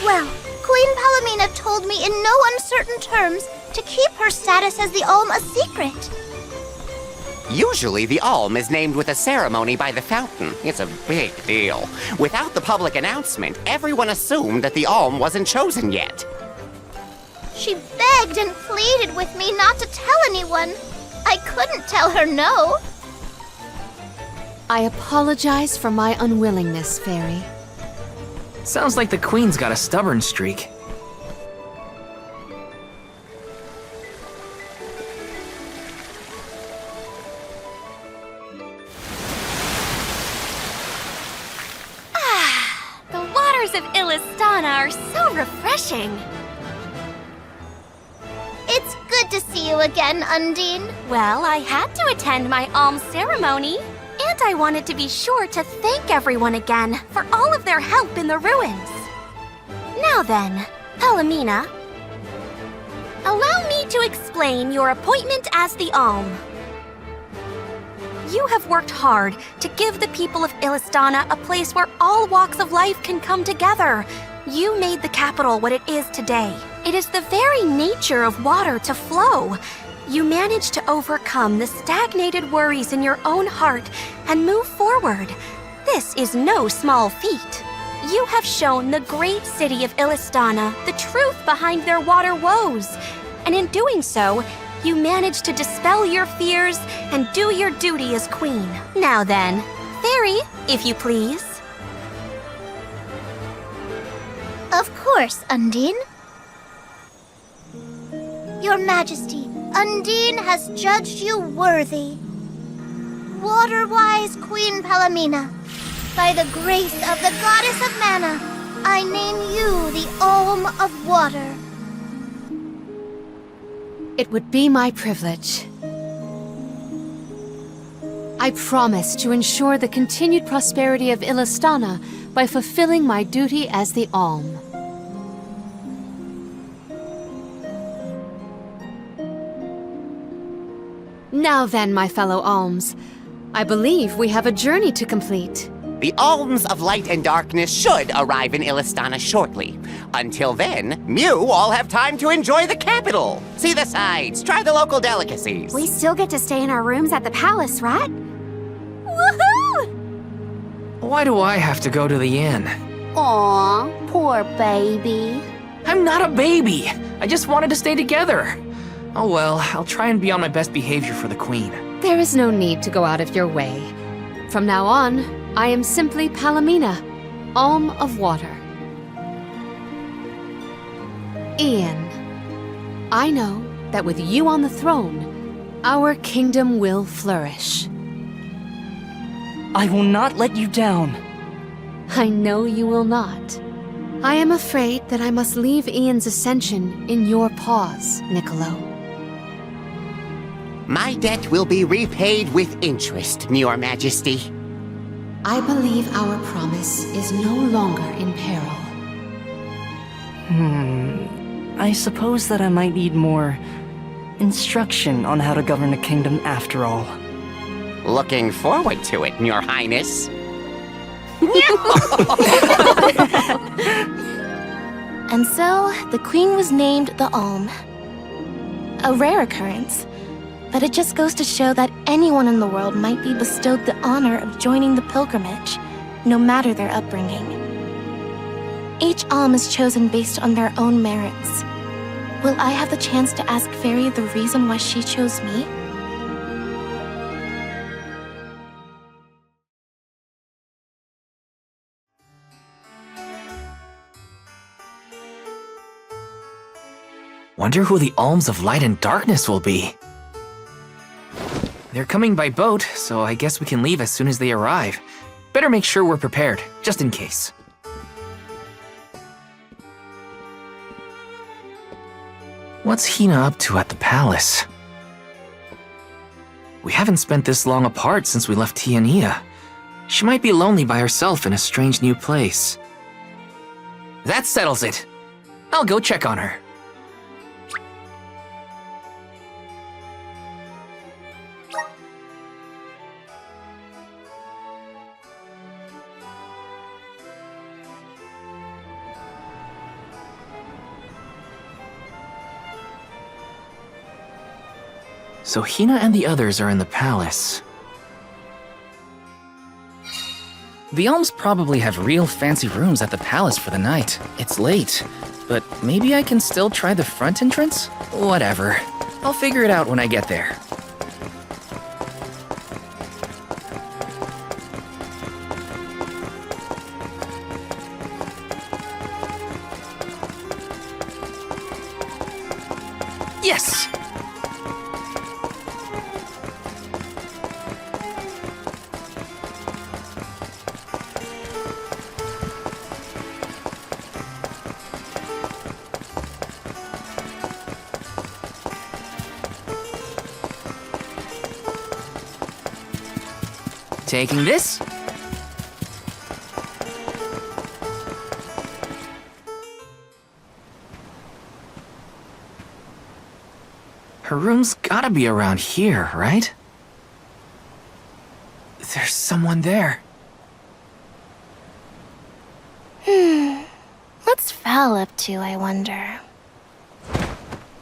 Well, Queen Palomina told me in no uncertain terms to keep her status as the Alm a secret. Usually, the alm is named with a ceremony by the fountain. It's a big deal. Without the public announcement, everyone assumed that the alm wasn't chosen yet. She begged and pleaded with me not to tell anyone. I couldn't tell her no. I apologize for my unwillingness, Fairy. Sounds like the Queen's got a stubborn streak. The waters of Illistana are so refreshing. It's good to see you again, Undine. Well, I had to attend my alms ceremony, and I wanted to be sure to thank everyone again for all of their help in the ruins. Now then, Palamina, allow me to explain your appointment as the alm. You have worked hard to give the people of Illistana a place where all walks of life can come together. You made the capital what it is today. It is the very nature of water to flow. You managed to overcome the stagnated worries in your own heart and move forward. This is no small feat. You have shown the great city of Illistana the truth behind their water woes. And in doing so, you managed to dispel your fears and do your duty as queen. Now then, Fairy, if you please. Of course, Undine. Your Majesty, Undine has judged you worthy. Water-wise Queen Palamina, by the grace of the Goddess of Mana, I name you the Alm of Water. It would be my privilege. I promise to ensure the continued prosperity of Illistana by fulfilling my duty as the Alm. Now then, my fellow Alms, I believe we have a journey to complete. The alms of light and darkness should arrive in Illistana shortly. Until then, you all have time to enjoy the capital. See the sights, try the local delicacies. We still get to stay in our rooms at the palace, right? Woohoo! Why do I have to go to the inn? Aw, poor baby. I'm not a baby. I just wanted to stay together. Oh well, I'll try and be on my best behavior for the Queen. There is no need to go out of your way. From now on, I am simply Palamina, Alm of Water. Ian, I know that with you on the throne, our kingdom will flourish. I will not let you down. I know you will not. I am afraid that I must leave Ian's ascension in your paws, Niccolo. My debt will be repaid with interest, Your Majesty. I believe our promise is no longer in peril. I suppose that I might need more instruction on how to govern a kingdom after all. Looking forward to it, Your Highness. And so, the Queen was named the Alm. A rare occurrence, but it just goes to show that anyone in the world might be bestowed the honor of joining the pilgrimage, no matter their upbringing. Each Alm is chosen based on their own merits. Will I have the chance to ask Fairy the reason why she chose me? Wonder who the Alms of Light and Darkness will be. They're coming by boat, so I guess we can leave as soon as they arrive. Better make sure we're prepared, just in case. What's Hina up to at the palace? We haven't spent this long apart since we left Tiania. She might be lonely by herself in a strange new place. That settles it. I'll go check on her. So Hina and the others are in the palace. The Alms probably have real fancy rooms at the palace for the night. It's late, but maybe I can still try the front entrance? Whatever. I'll figure it out when I get there. Yes! Taking this? Her room's gotta be around here, right? There's someone there. What's Val up to, I wonder?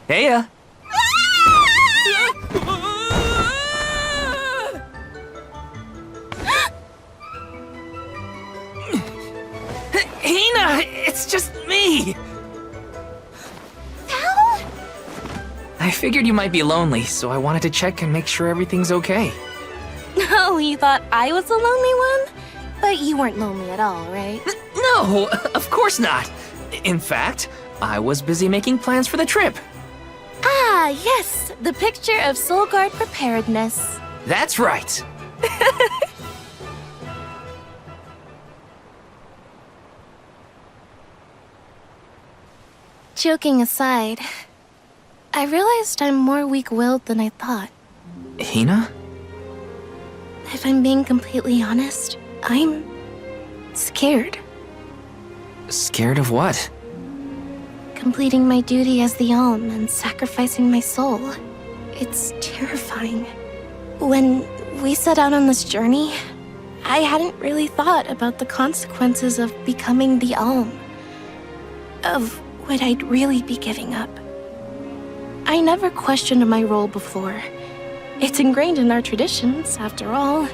Heya! Hina! It's just me! I figured you might be lonely, so I wanted to check and make sure everything's okay. Oh, you thought I was the lonely one? But you weren't lonely at all, right? No, of course not. In fact, I was busy making plans for the trip. Ah, yes, the picture of Soul Guard preparedness. That's right. Joking aside, I realized I'm more weak-willed than I thought. Hina? If I'm being completely honest, I'm scared. Scared of what? Completing my duty as the Alm and sacrificing my soul. It's terrifying. When we set out on this journey, I hadn't really thought about the consequences of becoming the Alm. Of what I'd really be giving up. I never questioned my role before. It's ingrained in our traditions, after all.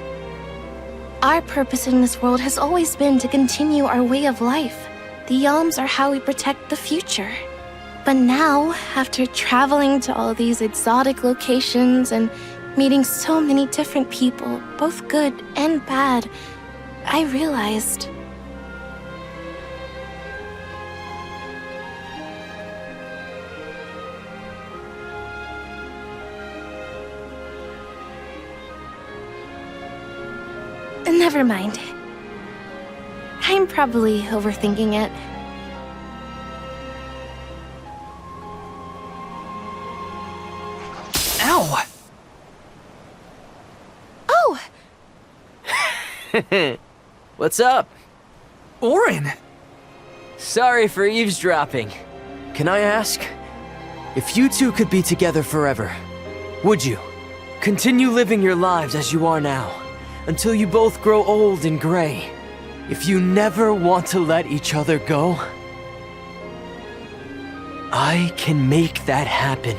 Our purpose in this world has always been to continue our way of life. The Alms are how we protect the future. But now, after traveling to all these exotic locations and meeting so many different people, both good and bad, I realized... Never mind. I'm probably overthinking it. Ow! Oh! What's up? Orin! Sorry for eavesdropping. Can I ask? If you two could be together forever, would you? Continue living your lives as you are now, until you both grow old and gray. If you never want to let each other go, I can make that happen.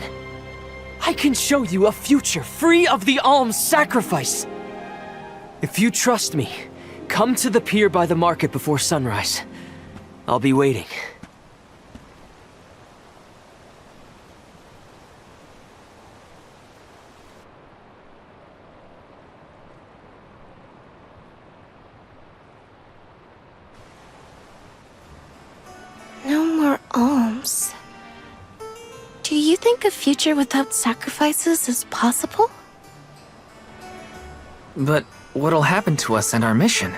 I can show you a future free of the Alm's sacrifice. If you trust me, come to the pier by the market before sunrise. I'll be waiting. No more alms. Do you think a future without sacrifices is possible? But what'll happen to us and our mission?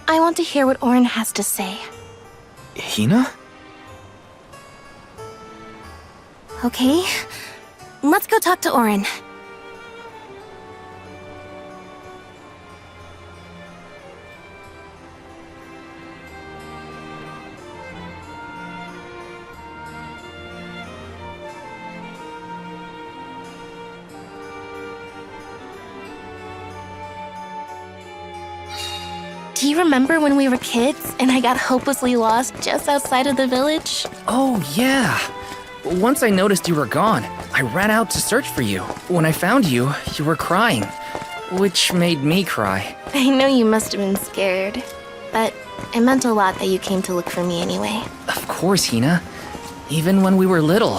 I want to hear what Orin has to say. Hina? Okay, let's go talk to Orin. do you remember when we were kids and I got hopelessly lost just outside of the village? Oh, yeah. Once I noticed you were gone, I ran out to search for you. When I found you, you were crying, which made me cry. I know you must have been scared, but it meant a lot that you came to look for me anyway. Of course, Hina. Even when we were little,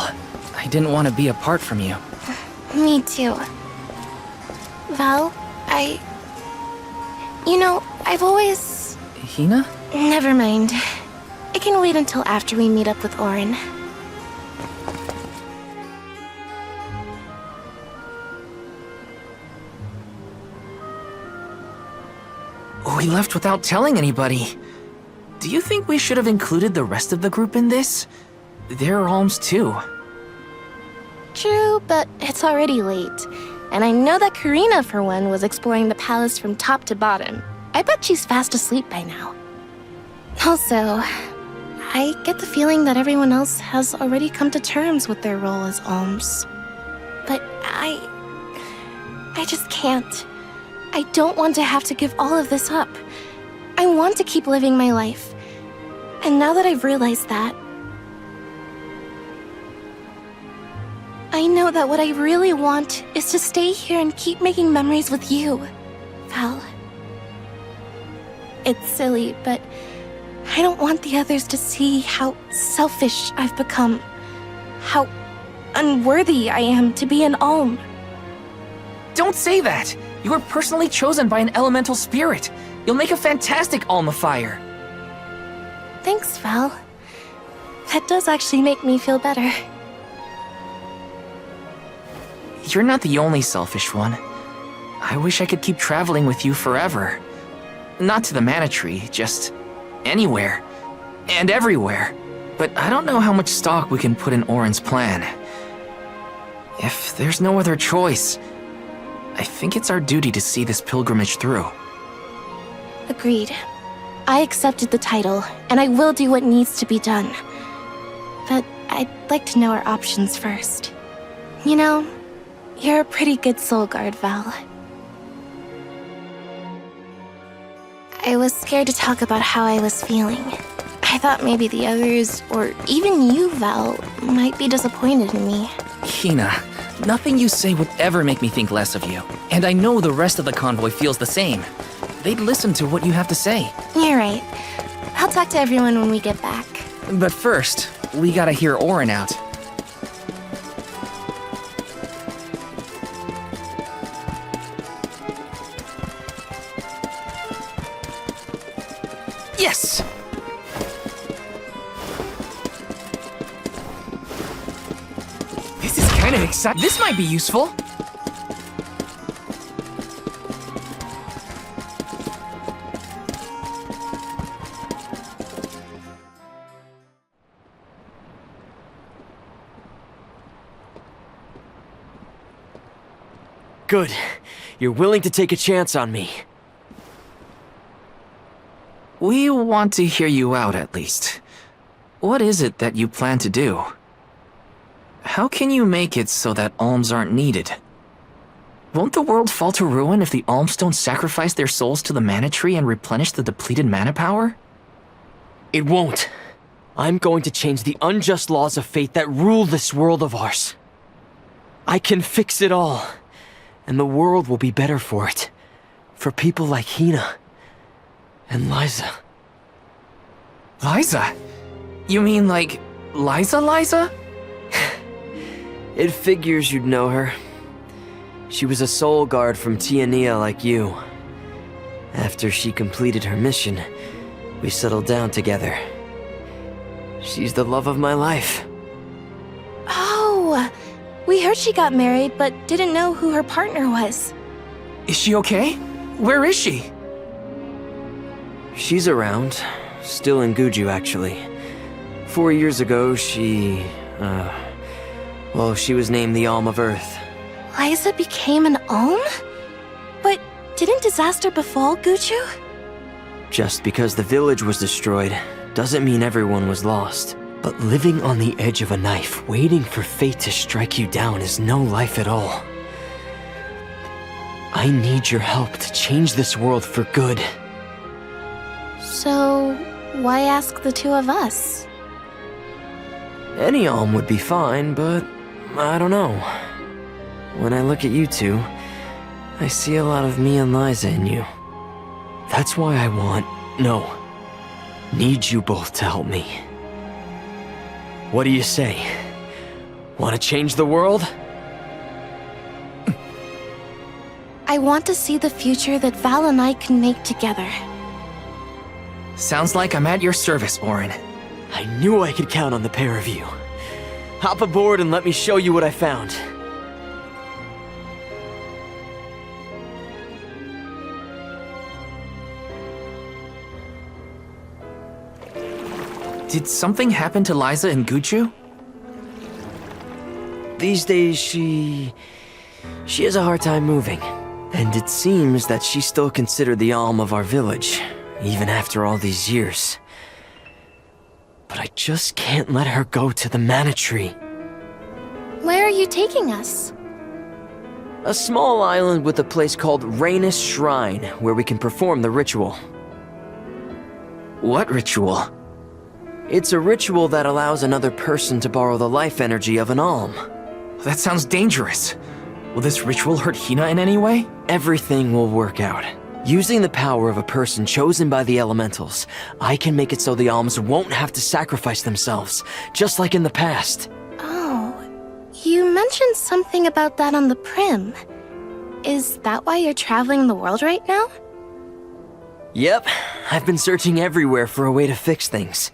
I didn't want to be apart from you. Me too. Val, You know, I've always... Hina? Never mind. It can wait until after we meet up with Orin. We left without telling anybody. Do you think we should have included the rest of the group in this? They're alms too. True, but it's already late. And I know that Karina, for one, was exploring the palace from top to bottom. I bet she's fast asleep by now. Also, I get the feeling that everyone else has already come to terms with their role as alms. But I just can't. I don't want to have to give all of this up. I want to keep living my life. And now that I've realized that, I know that what I really want is to stay here and keep making memories with you, Val. It's silly, but I don't want the others to see how selfish I've become. How unworthy I am to be an alm. Don't say that! You were personally chosen by an elemental spirit. You'll make a fantastic almifier. Thanks, Val. That does actually make me feel better. You're not the only selfish one. I wish I could keep traveling with you forever. Not to the Mana Tree, just anywhere. And everywhere. But I don't know how much stock we can put in Orin's plan. If there's no other choice, I think it's our duty to see this pilgrimage through. Agreed. I accepted the title, and I will do what needs to be done. But I'd like to know our options first. You know, you're a pretty good soul guard, Val. I was scared to talk about how I was feeling. I thought maybe the others, or even you, Val, might be disappointed in me. Hina, nothing you say would ever make me think less of you. And I know the rest of the convoy feels the same. They'd listen to what you have to say. You're right. I'll talk to everyone when we get back. But first, we gotta hear Orin out. Yes! This is kind of exciting. This might be useful. Good. You're willing to take a chance on me. We want to hear you out, at least. What is it that you plan to do? How can you make it so that alms aren't needed? Won't the world fall to ruin if the alms don't sacrifice their souls to the Mana Tree and replenish the depleted mana power? It won't. I'm going to change the unjust laws of fate that rule this world of ours. I can fix it all, and the world will be better for it. For people like Hina and Liza. Liza? You mean like Liza? It figures you'd know her. She was a soul guard from Tiania like you. After she completed her mission, we settled down together. She's the love of my life. Oh, we heard she got married, but didn't know who her partner was. Is she okay? Where is she? She's around. Still in Guju, actually. 4 years ago, she was named the Alm of Earth. Liza became an alm? But didn't disaster befall Guju? Just because the village was destroyed doesn't mean everyone was lost. But living on the edge of a knife, waiting for fate to strike you down is no life at all. I need your help to change this world for good. So, why ask the two of us? Any alm would be fine, but I don't know. When I look at you two, I see a lot of me and Liza in you. That's why I need you both to help me. What do you say? Want to change the world? I want to see the future that Val and I can make together. Sounds like I'm at your service, Orin. I knew I could count on the pair of you. Hop aboard and let me show you what I found. Did something happen to Liza and Guchu? These days, she has a hard time moving. And it seems that she's still considered the alm of our village, even after all these years. But I just can't let her go to the Mana Tree. Where are you taking us? A small island with a place called Rhaenys Shrine, where we can perform the ritual. What ritual? It's a ritual that allows another person to borrow the life energy of an alm. That sounds dangerous. Will this ritual hurt Hina in any way? Everything will work out. Using the power of a person chosen by the elementals, I can make it so the alms won't have to sacrifice themselves, just like in the past. Oh, you mentioned something about that on the Prim. Is that why you're traveling the world right now? Yep, I've been searching everywhere for a way to fix things.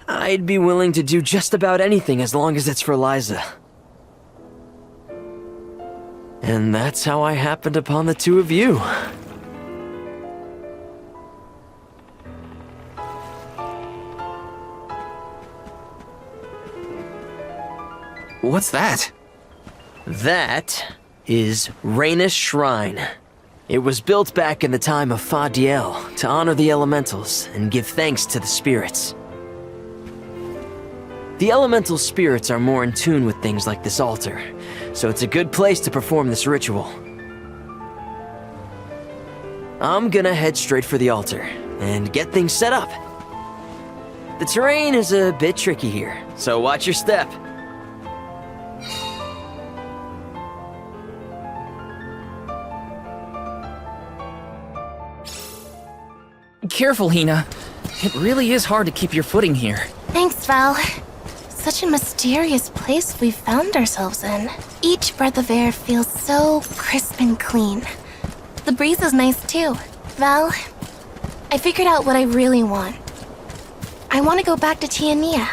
I'd be willing to do just about anything as long as it's for Liza. And that's how I happened upon the two of you. What's that? That is Rhaenys Shrine. It was built back in the time of Fadiel to honor the elementals and give thanks to the spirits. The elemental spirits are more in tune with things like this altar, so it's a good place to perform this ritual. I'm gonna head straight for the altar and get things set up. The terrain is a bit tricky here, so watch your step. Careful, Hina. It really is hard to keep your footing here. Thanks, Val. Such a mysterious place we've found ourselves in. Each breath of air feels so crisp and clean. The breeze is nice too. Val, I figured out what I really want. I want to go back to Tiania.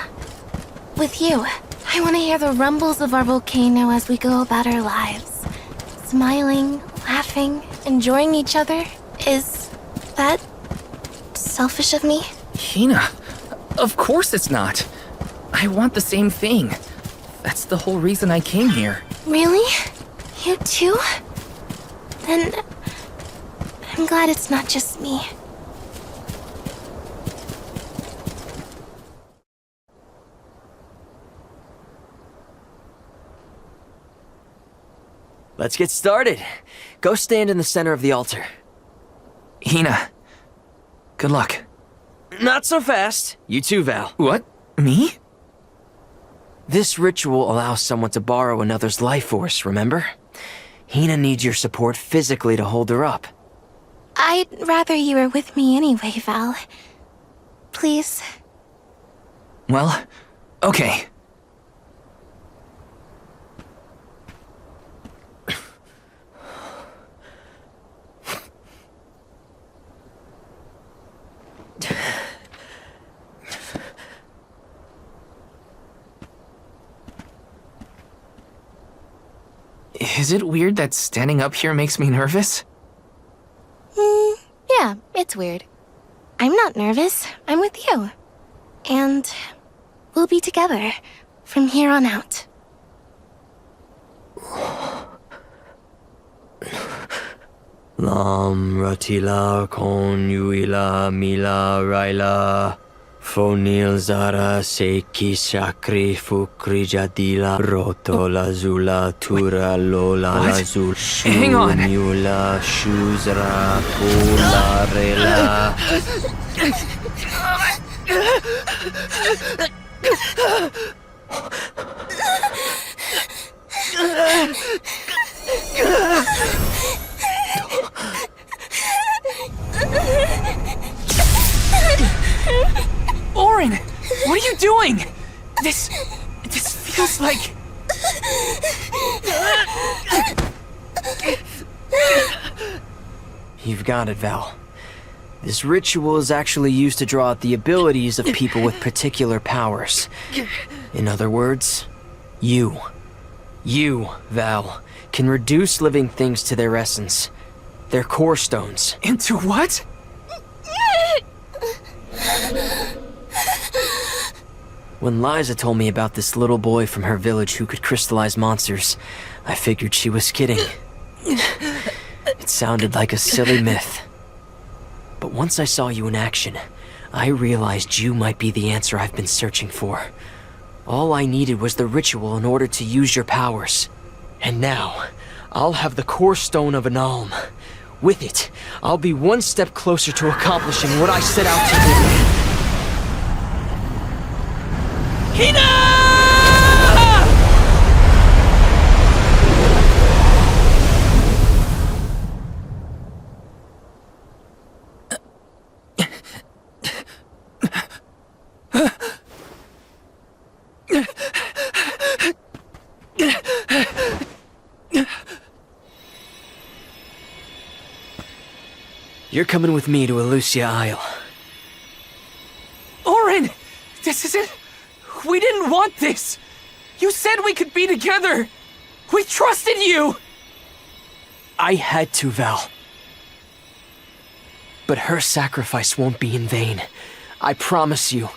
With you. I want to hear the rumbles of our volcano as we go about our lives. Smiling, laughing, enjoying each other. Is that selfish of me? Hina, of course it's not. I want the same thing. That's the whole reason I came here. Really? You too? Then I'm glad it's not just me. Let's get started. Go stand in the center of the altar. Hina, good luck. Not so fast. You too, Val. What? Me? This ritual allows someone to borrow another's life force, remember? Hina needs your support physically to hold her up. I'd rather you were with me anyway, Val. Please. Well, okay. Is it weird that standing up here makes me nervous? Yeah, it's weird. I'm not nervous. I'm with you. And we'll be together from here on out. Lam ratila kon yuila mila raila fonil zara seki shakri fukri jadila roto lazula tura lola lazul Hang on. shula shuzra pula rela. Orin! What are you doing? This feels like... You've got it, Val. This ritual is actually used to draw out the abilities of people with particular powers. In other words, you, Val, can reduce living things to their essence, their core stones. Into what? When Liza told me about this little boy from her village who could crystallize monsters, I figured she was kidding. It sounded like a silly myth. But once I saw you in action, I realized you might be the answer I've been searching for. All I needed was the ritual in order to use your powers. And now, I'll have the core stone of an alm. With it, I'll be one step closer to accomplishing what I set out to do. Hina! You're coming with me to Elusia Isle. Orin! This isn't... We didn't want this! You said we could be together! We trusted you! I had to, Val. But her sacrifice won't be in vain. I promise you.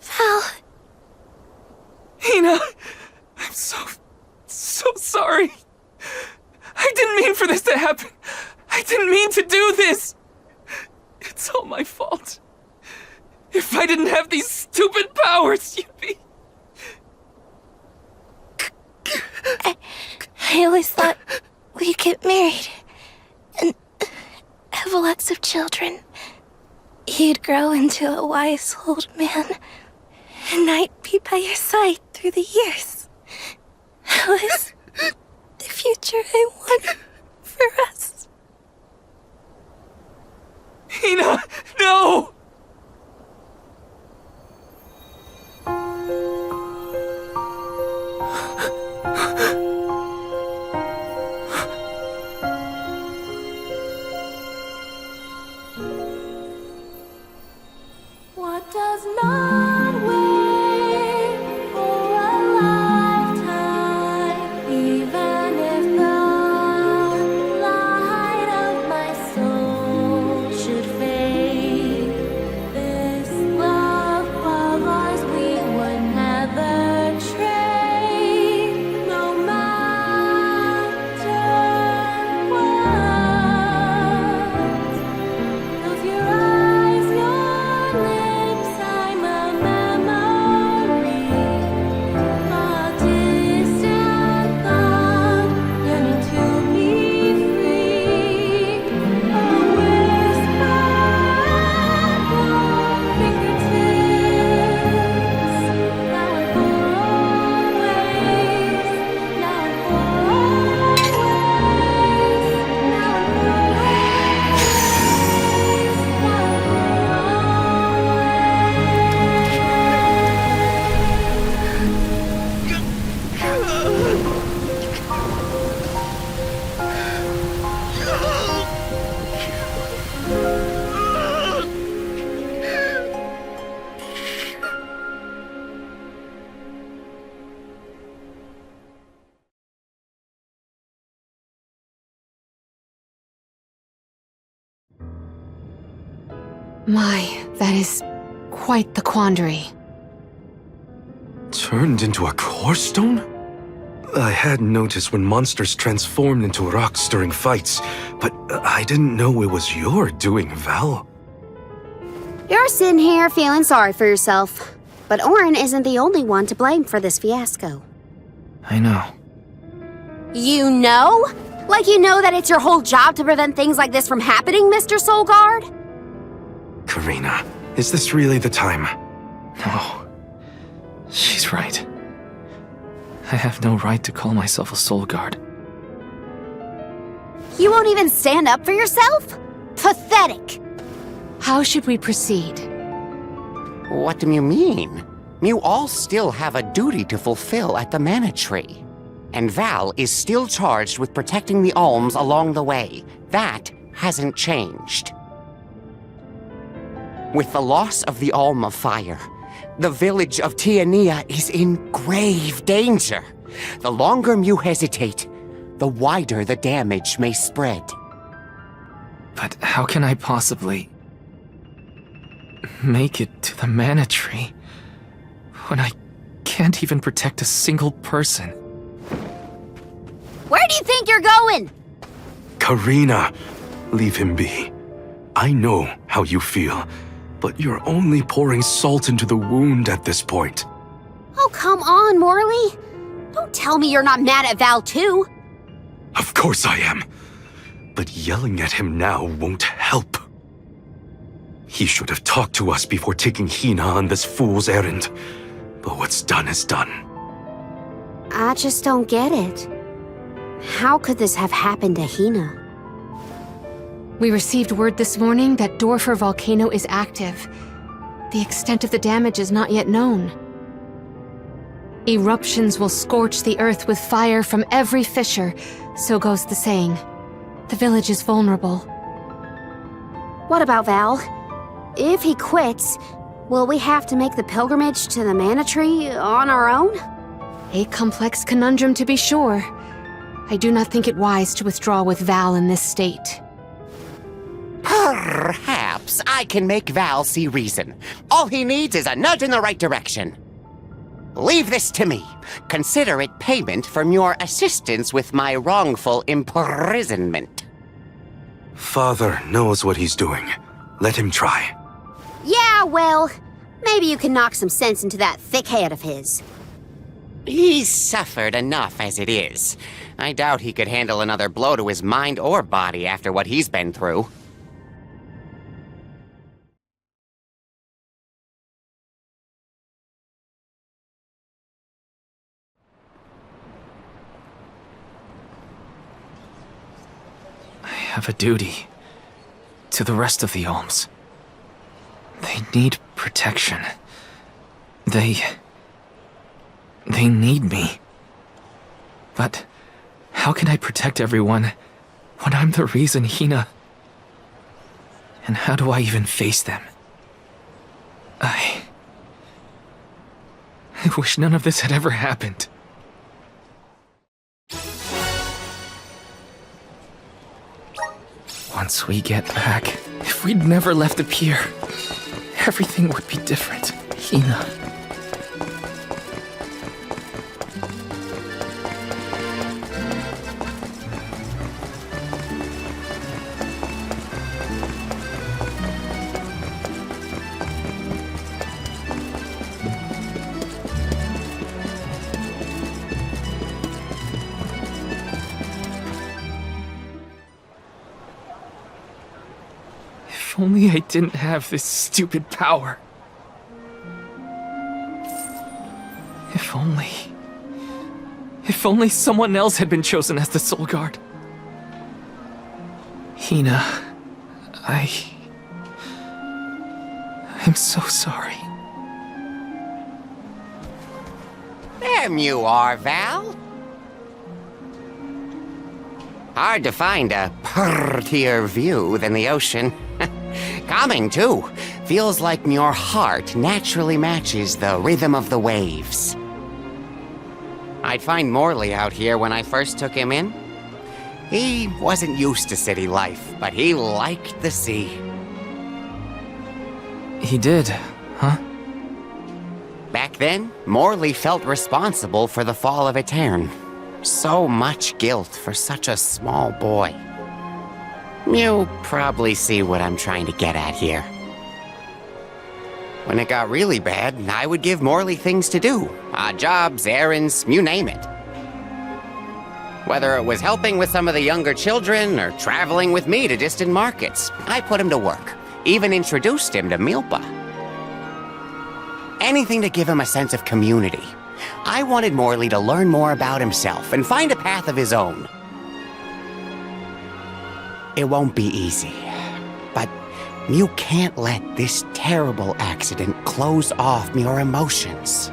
Val. Hina, I'm so sorry. I didn't mean for this to happen. I didn't mean to do this. It's all my fault. If I didn't have these stupid powers, you'd be... I always thought we'd get married and have lots of children. You'd grow into a wise old man, and I'd be by your side through the years. That was the future I wanted for us. Hina, no! What does not wait for a lifetime, even if the light of my soul should fade? This love of ours we would never trade, no matter what. Close your eyes, your lips, I'm a memory, a distant thought, yearning to be free, a whisper at your fingertips, now and for always, now and for always, now and for My, that is quite the quandary. Turned into a core stone? I had noticed when monsters transformed into rocks during fights, but I didn't know it was your doing, Val. You're sitting here feeling sorry for yourself. But Orin isn't the only one to blame for this fiasco. I know. You know? Like you know that it's your whole job to prevent things like this from happening, Mr. Soulguard? Karina, is this really the time? No. She's right. I have no right to call myself a soul guard. You won't even stand up for yourself? Pathetic! How should we proceed? What do you mean? You all still have a duty to fulfill at the Mana Tree. And Val is still charged with protecting the alms along the way. That hasn't changed. With the loss of the Alm of Fire, the village of Tiania is in grave danger. The longer you hesitate, the wider the damage may spread. But how can I possibly make it to the Mana Tree when I can't even protect a single person? Where do you think you're going? Karina, leave him be. I know how you feel, but you're only pouring salt into the wound at this point. Oh, come on, Morley. Don't tell me you're not mad at Val, too. Of course I am. But yelling at him now won't help. He should have talked to us before taking Hina on this fool's errand. But what's done is done. I just don't get it. How could this have happened to Hina? We received word this morning that Dorfer Volcano is active. The extent of the damage is not yet known. Eruptions will scorch the earth with fire from every fissure, so goes the saying. The village is vulnerable. What about Val? If he quits, will we have to make the pilgrimage to the Mana Tree on our own? A complex conundrum to be sure. I do not think it wise to withdraw with Val in this state. Perhaps I can make Val see reason. All he needs is a nudge in the right direction. Leave this to me. Consider it payment from your assistance with my wrongful imprisonment. Father knows what he's doing. Let him try. Yeah, well, maybe you can knock some sense into that thick head of his. He's suffered enough as it is. I doubt he could handle another blow to his mind or body after what he's been through. I have a duty to the rest of the alms. They need protection. They need me. But how can I protect everyone when I'm the reason Hina... And how do I even face them? I wish none of this had ever happened. Once we get back, if we'd never left the pier, everything would be different. Hina. If only I didn't have this stupid power. If only someone else had been chosen as the Soul Guard. Hina, I'm so sorry. There you are, Val. Hard to find a prettier view than the ocean. Calming, too. Feels like your heart naturally matches the rhythm of the waves. I'd find Morley out here when I first took him in. He wasn't used to city life, but he liked the sea. He did, huh? Back then, Morley felt responsible for the fall of Aetern. So much guilt for such a small boy. You probably see what I'm trying to get at here. When it got really bad, I would give Morley things to do. Odd jobs, errands, you name it. Whether it was helping with some of the younger children or traveling with me to distant markets, I put him to work. Even introduced him to Milpa. Anything to give him a sense of community. I wanted Morley to learn more about himself and find a path of his own. It won't be easy, but you can't let this terrible accident close off your emotions.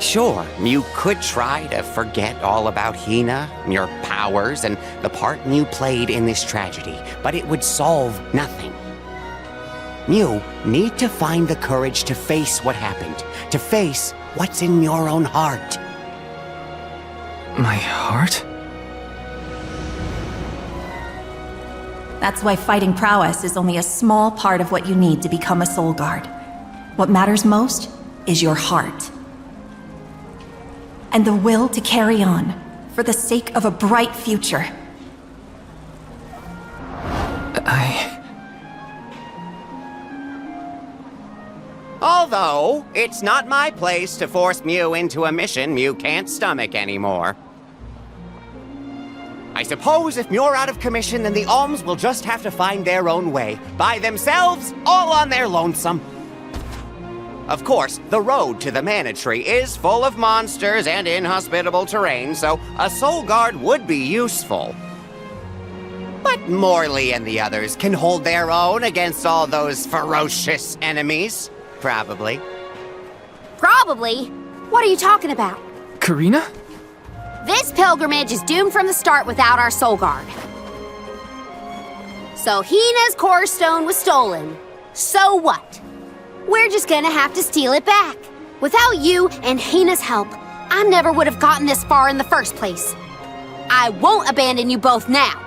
Sure, you could try to forget all about Hina, your powers, and the part you played in this tragedy, but it would solve nothing. You need to find the courage to face what happened, to face what's in your own heart. My heart? That's why fighting prowess is only a small part of what you need to become a soul guard. What matters most is your heart. And the will to carry on, for the sake of a bright future. Although, it's not my place to force Mew into a mission Mew can't stomach anymore. I suppose if Mew're out of commission, then the Alms will just have to find their own way, by themselves, all on their lonesome. Of course, the road to the Mana Tree is full of monsters and inhospitable terrain, so a soul guard would be useful. But Morley and the others can hold their own against all those ferocious enemies. Probably. Probably? What are you talking about? Karina? This pilgrimage is doomed from the start without our soul guard. So Hina's core stone was stolen. So what? We're just gonna have to steal it back. Without you and Hina's help, I never would have gotten this far in the first place. I won't abandon you both now.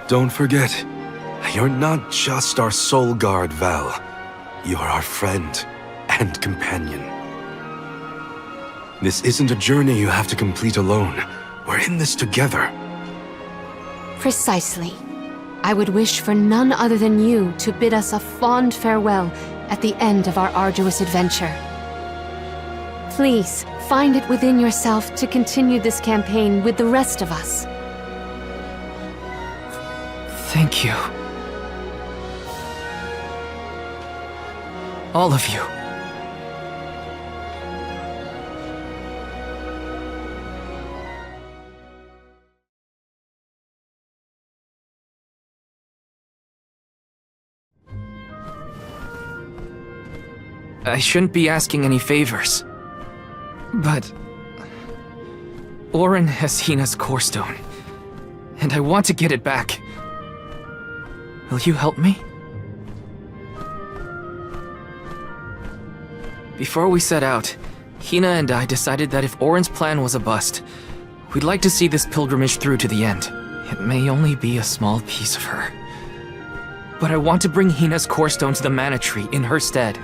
Don't forget, you're not just our soul guard, Val. You're our friend and companion. This isn't a journey you have to complete alone. We're in this together. Precisely. I would wish for none other than you to bid us a fond farewell at the end of our arduous adventure. Please, find it within yourself to continue this campaign with the rest of us. Thank you. All of you. I shouldn't be asking any favors. But Orin has Hina's core stone, and I want to get it back. Will you help me? Before we set out, Hina and I decided that if Orin's plan was a bust, we'd like to see this pilgrimage through to the end. It may only be a small piece of her. But I want to bring Hina's core stone to the Mana Tree in her stead.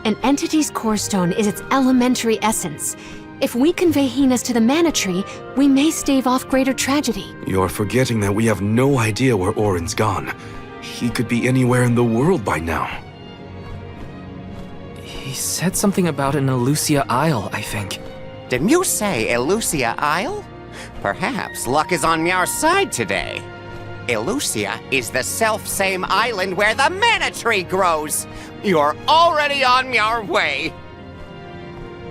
An entity's core stone is its elementary essence. If we convey Hina's to the Mana Tree, we may stave off greater tragedy. You're forgetting that we have no idea where Orin's gone. He could be anywhere in the world by now. He said something about an Elusia Isle, I think. Did Mew say Elusia Isle? Perhaps luck is on our side today. Elusia is the self-same island where the Mana Tree grows. You're already on your way.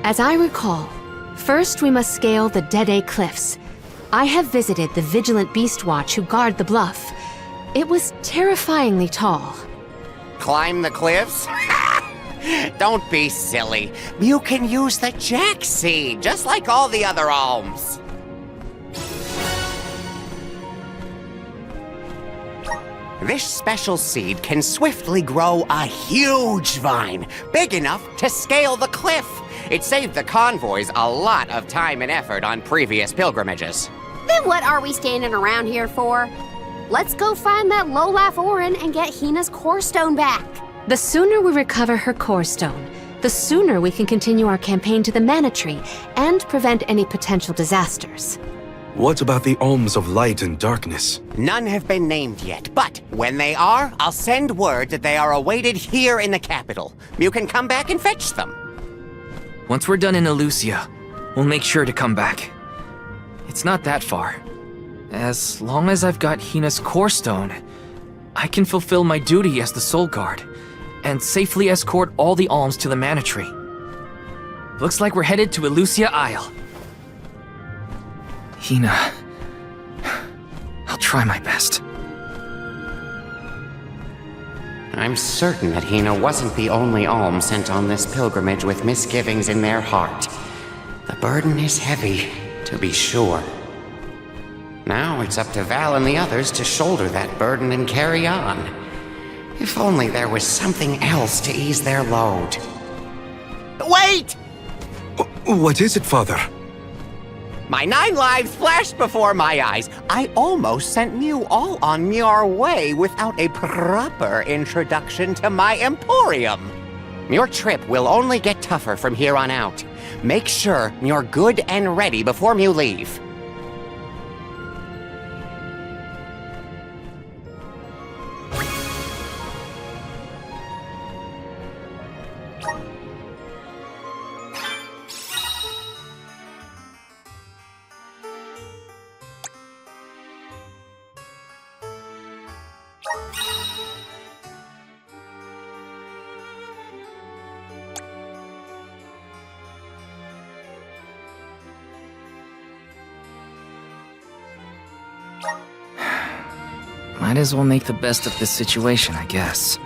As I recall, first we must scale the Dede Cliffs. I have visited the Vigilant Beast Watch who guard the bluff. It was terrifyingly tall. Climb the cliffs? Don't be silly. You can use the Jack Seed, just like all the other alms. This special seed can swiftly grow a huge vine, big enough to scale the cliff. It saved the convoys a lot of time and effort on previous pilgrimages. Then what are we standing around here for? Let's go find that low-life Orin and get Hina's core stone back. The sooner we recover her core stone, the sooner we can continue our campaign to the Mana Tree and prevent any potential disasters. What about the alms of light and darkness? None have been named yet, but when they are, I'll send word that they are awaited here in the capital. You can come back and fetch them. Once we're done in Elusia, we'll make sure to come back. It's not that far. As long as I've got Hina's core stone, I can fulfill my duty as the Soul Guard and safely escort all the alms to the Mana Tree. Looks like we're headed to Elusia Isle. Hina, I'll try my best. I'm certain that Hina wasn't the only alm sent on this pilgrimage with misgivings in their heart. The burden is heavy, to be sure. Now it's up to Val and the others to shoulder that burden and carry on. If only there was something else to ease their load. Wait! What is it, Father? My 9 lives flashed before my eyes. I almost sent you all on your way without a proper introduction to my emporium. Your trip will only get tougher from here on out. Make sure you're good and ready before you leave. Might as well make the best of this situation, I guess.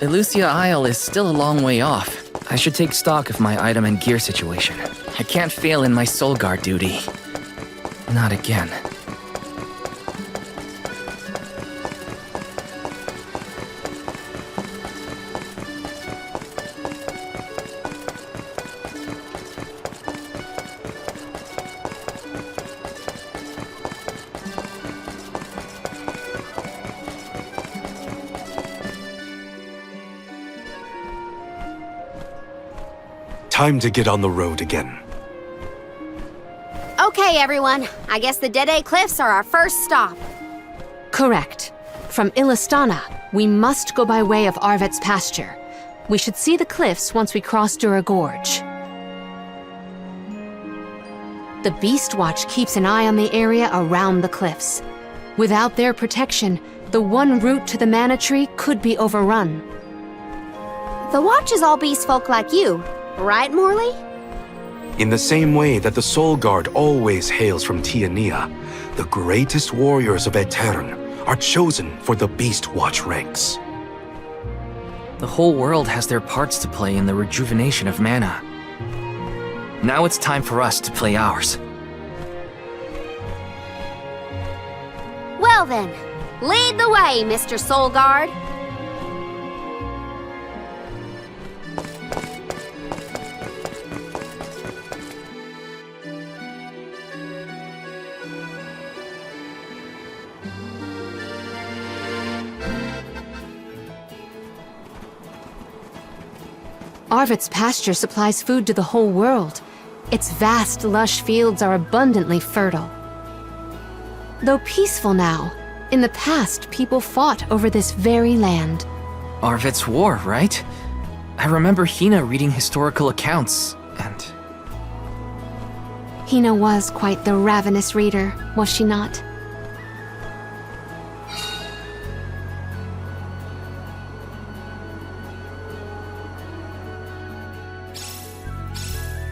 Elusia Isle is still a long way off. I should take stock of my item and gear situation. I can't fail in my Soul Guard duty. Not again. Time to get on the road again. Okay, everyone. I guess the Dede Cliffs are our first stop. Correct. From Illistana, we must go by way of Arvet's pasture. We should see the cliffs once we cross Dura Gorge. The Beast Watch keeps an eye on the area around the cliffs. Without their protection, the one route to the Mana Tree could be overrun. The Watch is all beast folk like you, right, Morley? In the same way that the Soul Guard always hails from Tiania, the greatest warriors of Aetern are chosen for the Beast Watch ranks. The whole world has their parts to play in the rejuvenation of mana. Now it's time for us to play ours. Well then, lead the way, Mr. Soul Guard. Arvet's pasture supplies food to the whole world. Its vast, lush fields are abundantly fertile. Though peaceful now, in the past people fought over this very land. Arvet's war, right? I remember Hina reading historical accounts, and... Hina was quite the ravenous reader, was she not?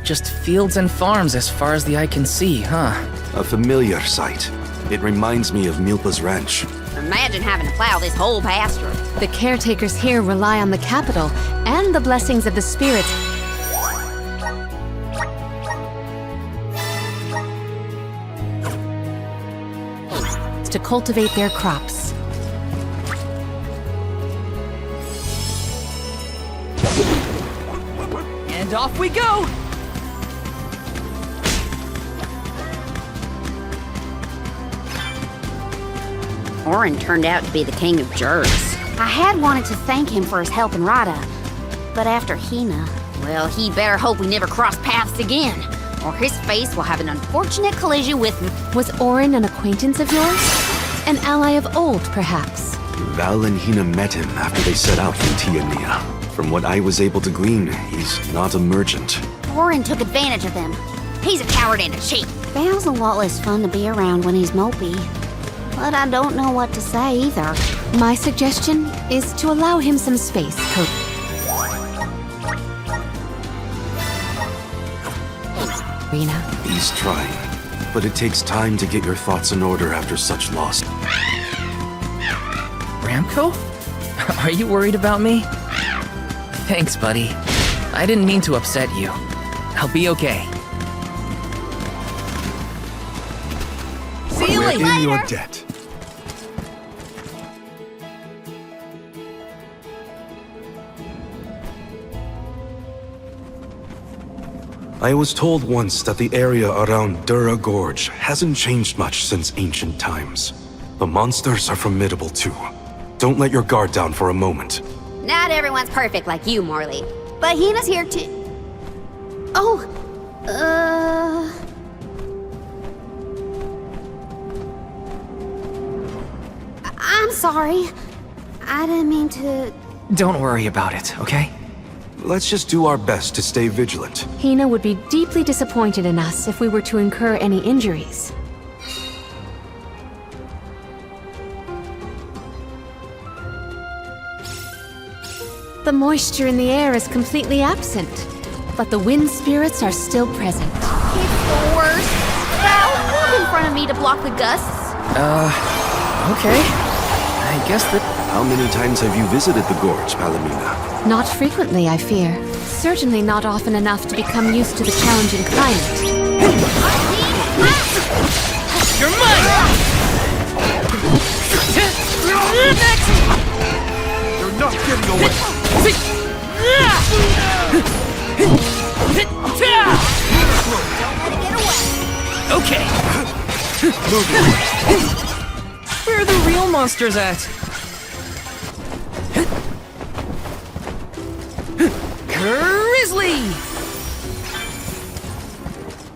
Just fields and farms as far as the eye can see, huh? A familiar sight. It reminds me of Milpa's ranch. Imagine having to plow this whole pasture. The caretakers here rely on the capital and the blessings of the spirits to cultivate their crops. And off we go! Orin turned out to be the king of jerks. I had wanted to thank him for his help in Rada, but after Hina, well, he better hope we never cross paths again, or his face will have an unfortunate collision with... Was Orin an acquaintance of yours? An ally of old, perhaps? Val and Hina met him after they set out from Tiania. From what I was able to glean, he's not a merchant. Orin took advantage of him. He's a coward and a cheat. Val's a lot less fun to be around when he's mopey. But I don't know what to say either. My suggestion is to allow him some space, Cody. Rena. He's trying, but it takes time to get your thoughts in order after such loss. Ramco? Are you worried about me? Thanks, buddy. I didn't mean to upset you. I'll be okay. See you later! We're in your debt. I was told once that the area around Dura Gorge hasn't changed much since ancient times. The monsters are formidable too. Don't let your guard down for a moment. Not everyone's perfect like you, Morley. But Hina's here too. Oh, I'm sorry. I didn't mean to... Don't worry about it, okay? Let's just do our best to stay vigilant. Hina would be deeply disappointed in us if we were to incur any injuries. The moisture in the air is completely absent, but the wind spirits are still present. It's the worst. Val, walk in front of me to block the gusts. Okay. I guess that... How many times have you visited the gorge, Palomina? Not frequently, I fear. Certainly not often enough to become used to the challenging climate. You're mine! Next! You're not getting away! Okay. Where are the real monsters at? Grizzly!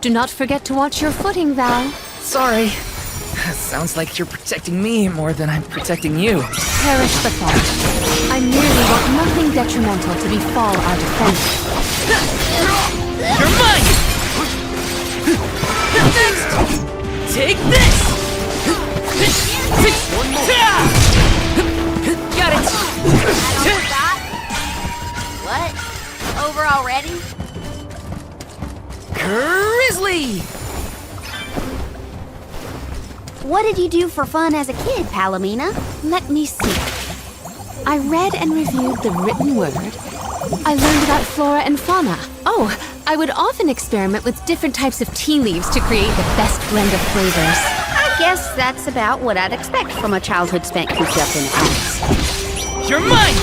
Do not forget to watch your footing, Val. Sorry. Sounds like you're protecting me more than I'm protecting you. Perish the thought. I merely want nothing detrimental to befall our defenders. You're mine! Next! Take this! Got it! What? Over already? Grizzly! What did you do for fun as a kid, Palomina? Let me see. I read and reviewed the written word. I learned about flora and fauna. Oh, I would often experiment with different types of tea leaves to create the best blend of flavors. I guess that's about what I'd expect from a childhood spent cooped up in a house. You're mine!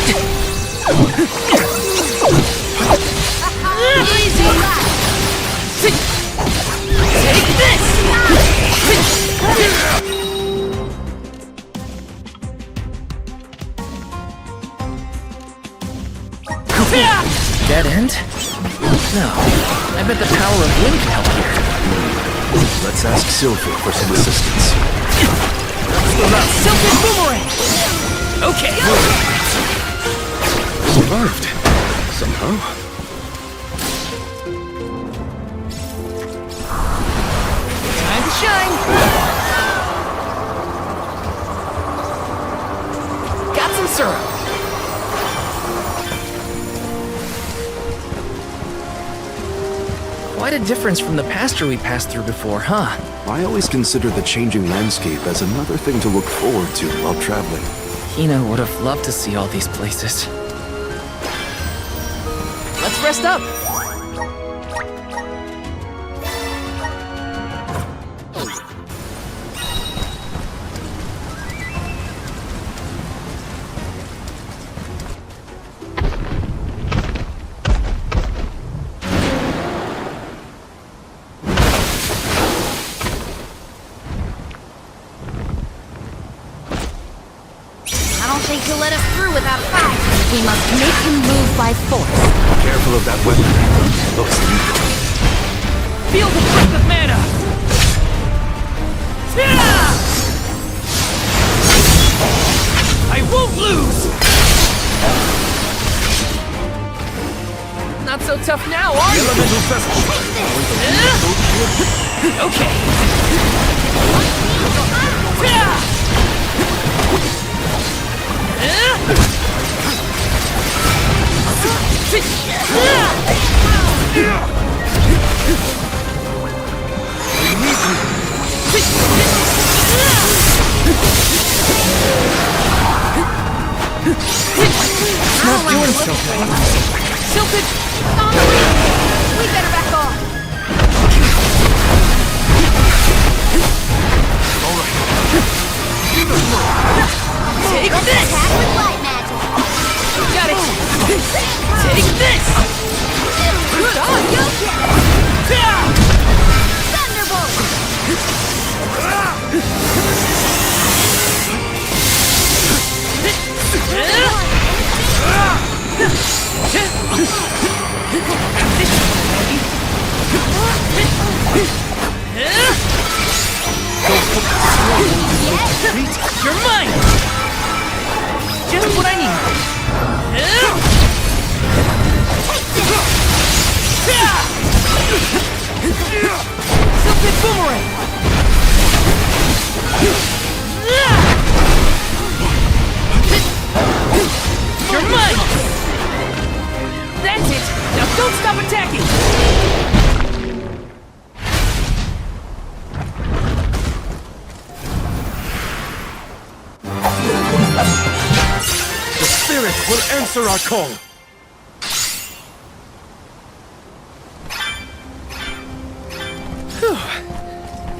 Easy! Take this! Dead end? No. I bet the power of wind can help here. Let's ask Sylphid for some assistance. Sylphid boomerang! Okay. Survived. Somehow. Time to shine! Got some syrup. Quite a difference from the pasture we passed through before, huh? I always consider the changing landscape as another thing to look forward to while traveling. Hina would have loved to see all these places. Let's rest up! He'll let us through without a fight. We must make him move by force. Careful of that weapon. Looks lethal. Feel the breath of mana! I won't lose! Not so tough now, are you? Elemental vessel. Okay. Not doing so good. Tilted! We better back off. Take this! Attack with light magic. Got it! Take this! Good on, go get it! Thunderbolt! You're mine! Just what I need! Tilted boomerang! You're mine! That's it! Now don't stop attacking! The spirit will answer our call.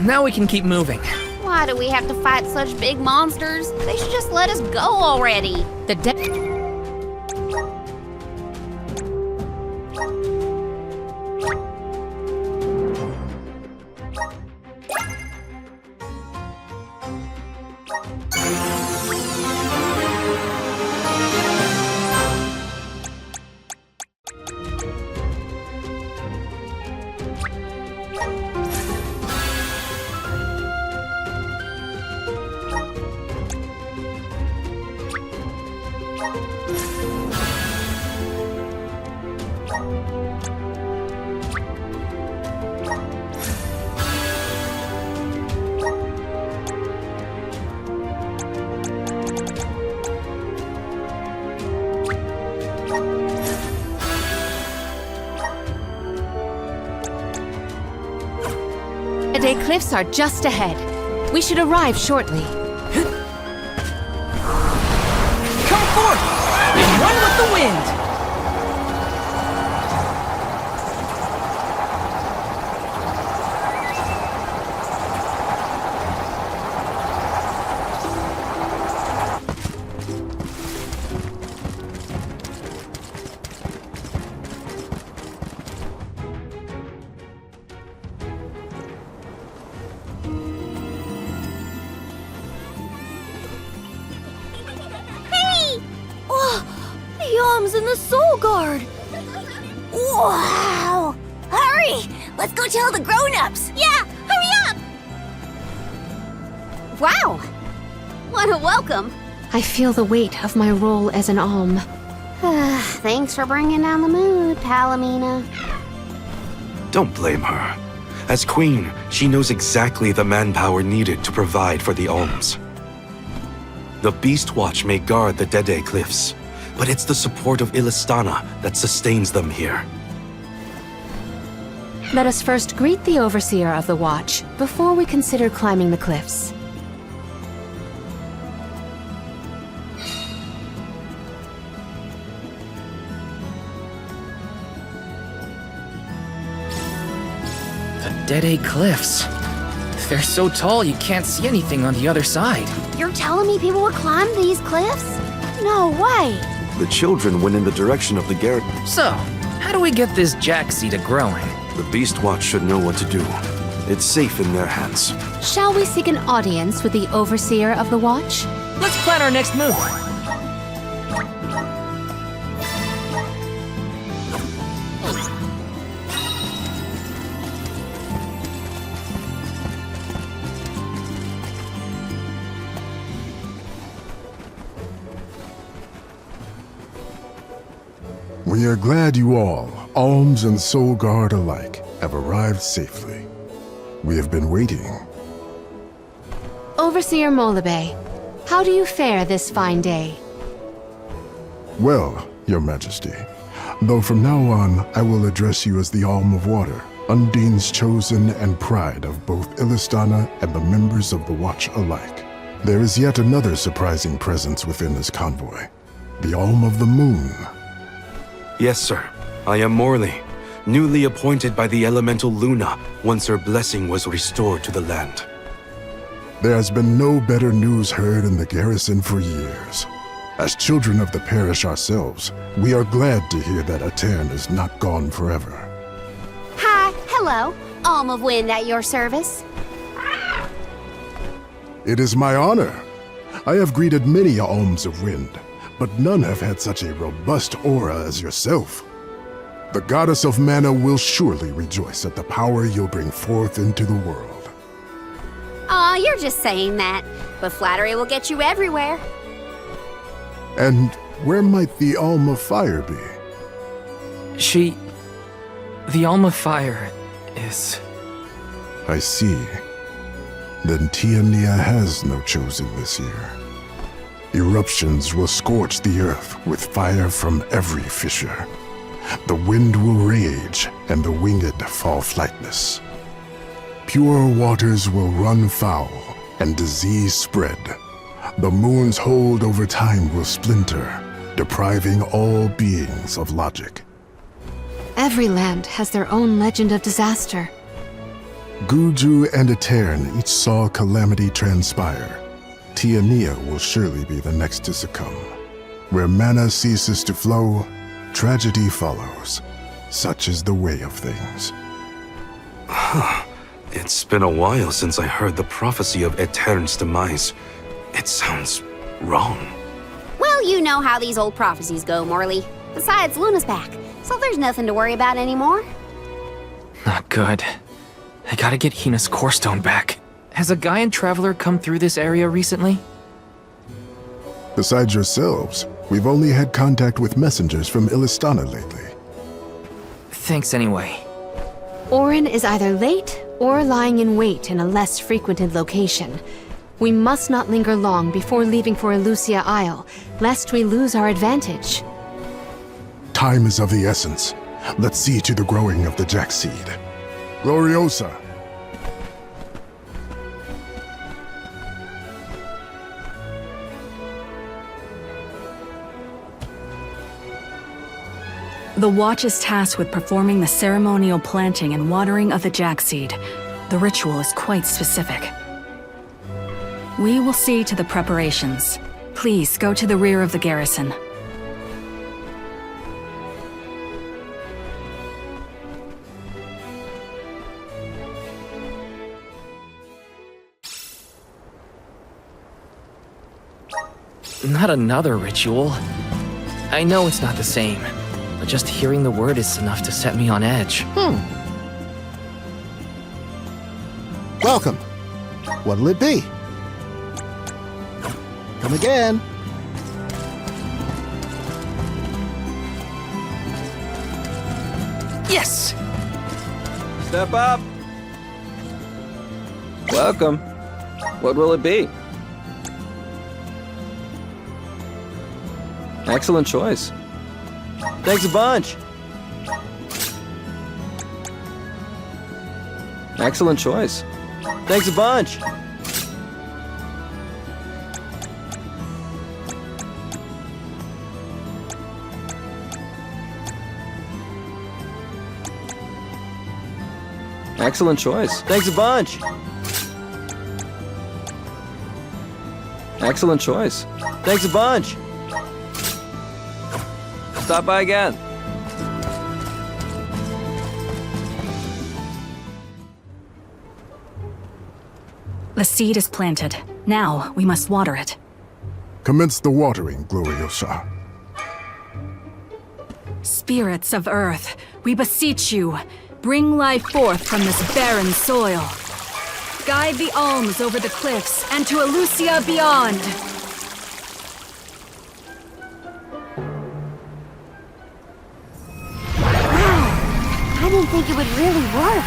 Now we can keep moving. Why do we have to fight such big monsters? They should just let us go already. The Day cliffs are just ahead. We should arrive shortly. Come forth! And run with the wind! In the Soul Guard! Wow! Hurry! Let's go tell the grown-ups! Yeah, hurry up! Wow! What a welcome! I feel the weight of my role as an alm. Thanks for bringing down the mood, Palomina. Don't blame her. As queen, she knows exactly the manpower needed to provide for the alms. The Beast Watch may guard the Dede Cliffs, but it's the support of Illistana that sustains them here. Let us first greet the Overseer of the Watch before we consider climbing the cliffs. The Dede Cliffs. They're so tall you can't see anything on the other side. You're telling me people would climb these cliffs? No way! The children went in the direction of the garret. So, how do we get this jack seed growing? The Beast Watch should know what to do. It's safe in their hands. Shall we seek an audience with the Overseer of the Watch? Let's plan our next move. We are glad you all, Alms and Soul Guard alike, have arrived safely. We have been waiting. Overseer Molabe, how do you fare this fine day? Well, Your Majesty, though from now on I will address you as the Alm of Water, Undine's chosen and pride of both Illistana and the members of the Watch alike. There is yet another surprising presence within this convoy, the Alm of the Moon. Yes, sir. I am Morley, newly appointed by the elemental Luna once her blessing was restored to the land. There has been no better news heard in the garrison for years. As children of the parish ourselves, we are glad to hear that Aetern is not gone forever. Hi, hello. Alm of Wind at your service. It is my honor. I have greeted many Alms of Wind, but none have had such a robust aura as yourself. The goddess of mana will surely rejoice at the power you'll bring forth into the world. Aw, you're just saying that. But flattery will get you everywhere. And where might the Alm of Fire be? The Alm of Fire is... I see. Then Tiania has no chosen this year. Eruptions will scorch the earth with fire from every fissure. The wind will rage, and the winged fall flightless. Pure waters will run foul, and disease spread. The moon's hold over time will splinter, depriving all beings of logic. Every land has their own legend of disaster. Guju and Aetern each saw calamity transpire. Tiania will surely be the next to succumb. Where mana ceases to flow, tragedy follows. Such is the way of things. It's been a while since I heard the prophecy of Aetern's demise. It sounds wrong. Well, you know how these old prophecies go, Morley. Besides, Luna's back, so there's nothing to worry about anymore. Not good. I gotta get Hina's core stone back. Has a Gaian traveler come through this area recently? Besides yourselves, we've only had contact with messengers from Illistana lately. Thanks anyway. Orin is either late or lying in wait in a less frequented location. We must not linger long before leaving for Elusia Isle, lest we lose our advantage. Time is of the essence. Let's see to the growing of the Jack seed. Gloriosa! The Watch is tasked with performing the ceremonial planting and watering of the Jack seed. The ritual is quite specific. We will see to the preparations. Please go to the rear of the garrison. Not another ritual. I know it's not the same, but just hearing the word is enough to set me on edge. Welcome. What'll it be? Come again. Yes! Step up. Welcome. What will it be? Excellent choice. Thanks a bunch. Excellent choice. Thanks a bunch. Excellent choice. Thanks a bunch. Excellent choice. Thanks a bunch. Stop by again. The seed is planted. Now, we must water it. Commence the watering, Gloriosa. Spirits of Earth, we beseech you, bring life forth from this barren soil. Guide the alms over the cliffs and to Elusia beyond. I didn't think it would really work.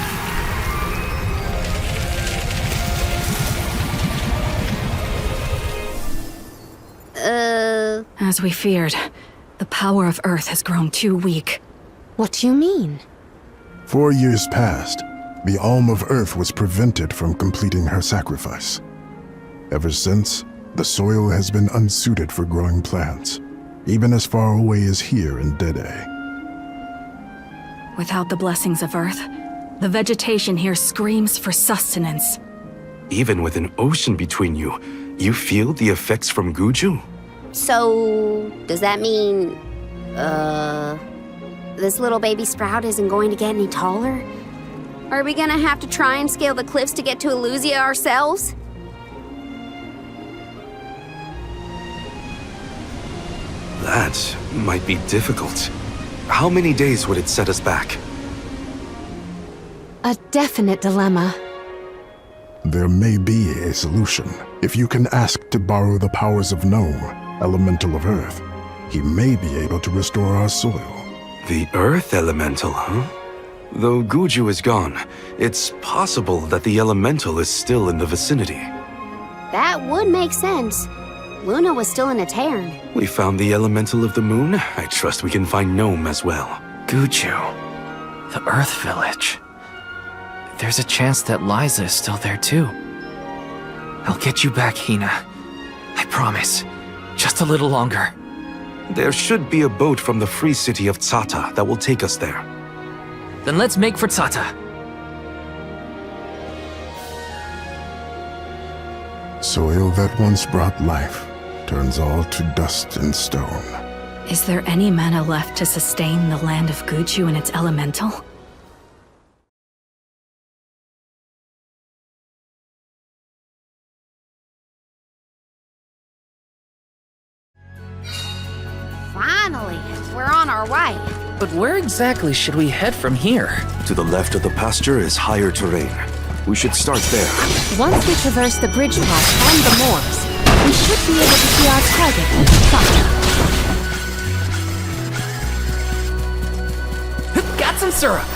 As we feared, the power of Earth has grown too weak. What do you mean? 4 years passed. The Alm of Earth was prevented from completing her sacrifice. Ever since, the soil has been unsuited for growing plants, even as far away as here in Dede. Without the blessings of Earth, the vegetation here screams for sustenance. Even with an ocean between you, you feel the effects from Guju? So, does that mean, this little baby sprout isn't going to get any taller? Are we gonna have to try and scale the cliffs to get to Elusia ourselves? That might be difficult. How many days would it set us back? A definite dilemma. There may be a solution. If you can ask to borrow the powers of Gnome, Elemental of Earth, he may be able to restore our soil. The Earth Elemental, huh? Though Guju is gone, it's possible that the Elemental is still in the vicinity. That would make sense. Luna was still in a cairn. We found the Elemental of the Moon. I trust we can find Gnome as well. Guju. The Earth Village. There's a chance that Liza is still there too. I'll get you back, Hina. I promise. Just a little longer. There should be a boat from the free city of Tsata that will take us there. Then let's make for Tsata. Soil that once brought life turns all to dust and stone. Is there any mana left to sustain the land of Guju and its elemental? Finally, we're on our way. But where exactly should we head from here? To the left of the pasture is higher terrain. We should start there. Once we traverse the bridge path and the moors, we should be able to see our target, Tsata. Got some syrup!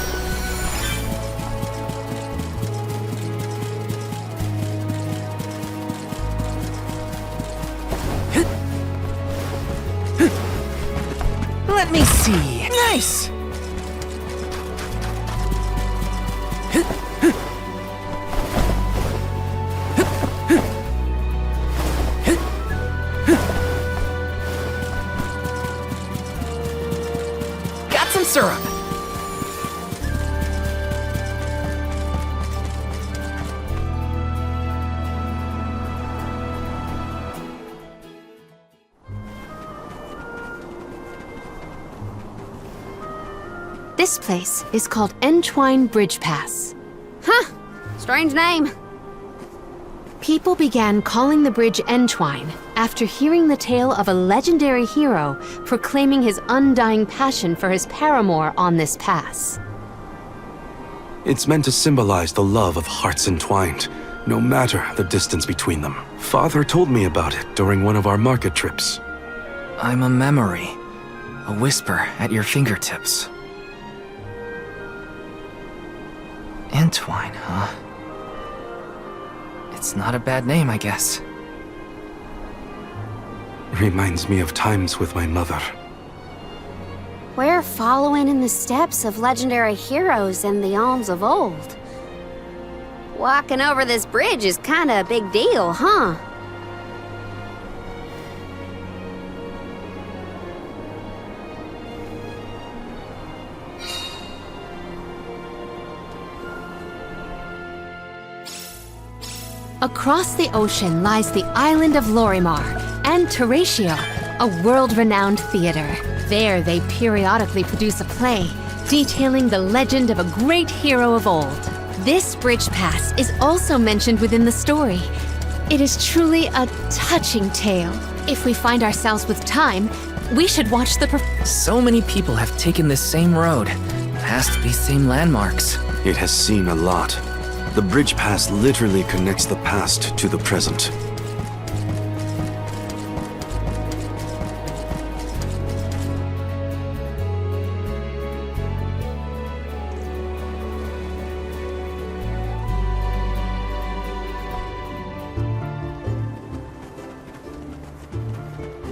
Let me see. Nice! Got some syrup. This place is called Entwine Bridge Pass. Huh, strange name. People began calling the bridge Entwine after hearing the tale of a legendary hero proclaiming his undying passion for his paramour on this pass. It's meant to symbolize the love of hearts entwined, no matter the distance between them. Father told me about it during one of our market trips. I'm a memory. A whisper at your fingertips. Entwine, huh? It's not a bad name, I guess. Reminds me of times with my mother. We're following in the steps of legendary heroes and the alms of old. Walking over this bridge is kinda a big deal, huh? Across the ocean lies the island of Lorimar and Teratio, a world-renowned theater. There they periodically produce a play detailing the legend of a great hero of old. This bridge pass is also mentioned within the story. It is truly a touching tale. If we find ourselves with time, we should watch the So many people have taken this same road, past these same landmarks. It has seen a lot. The bridge pass literally connects the past to the present.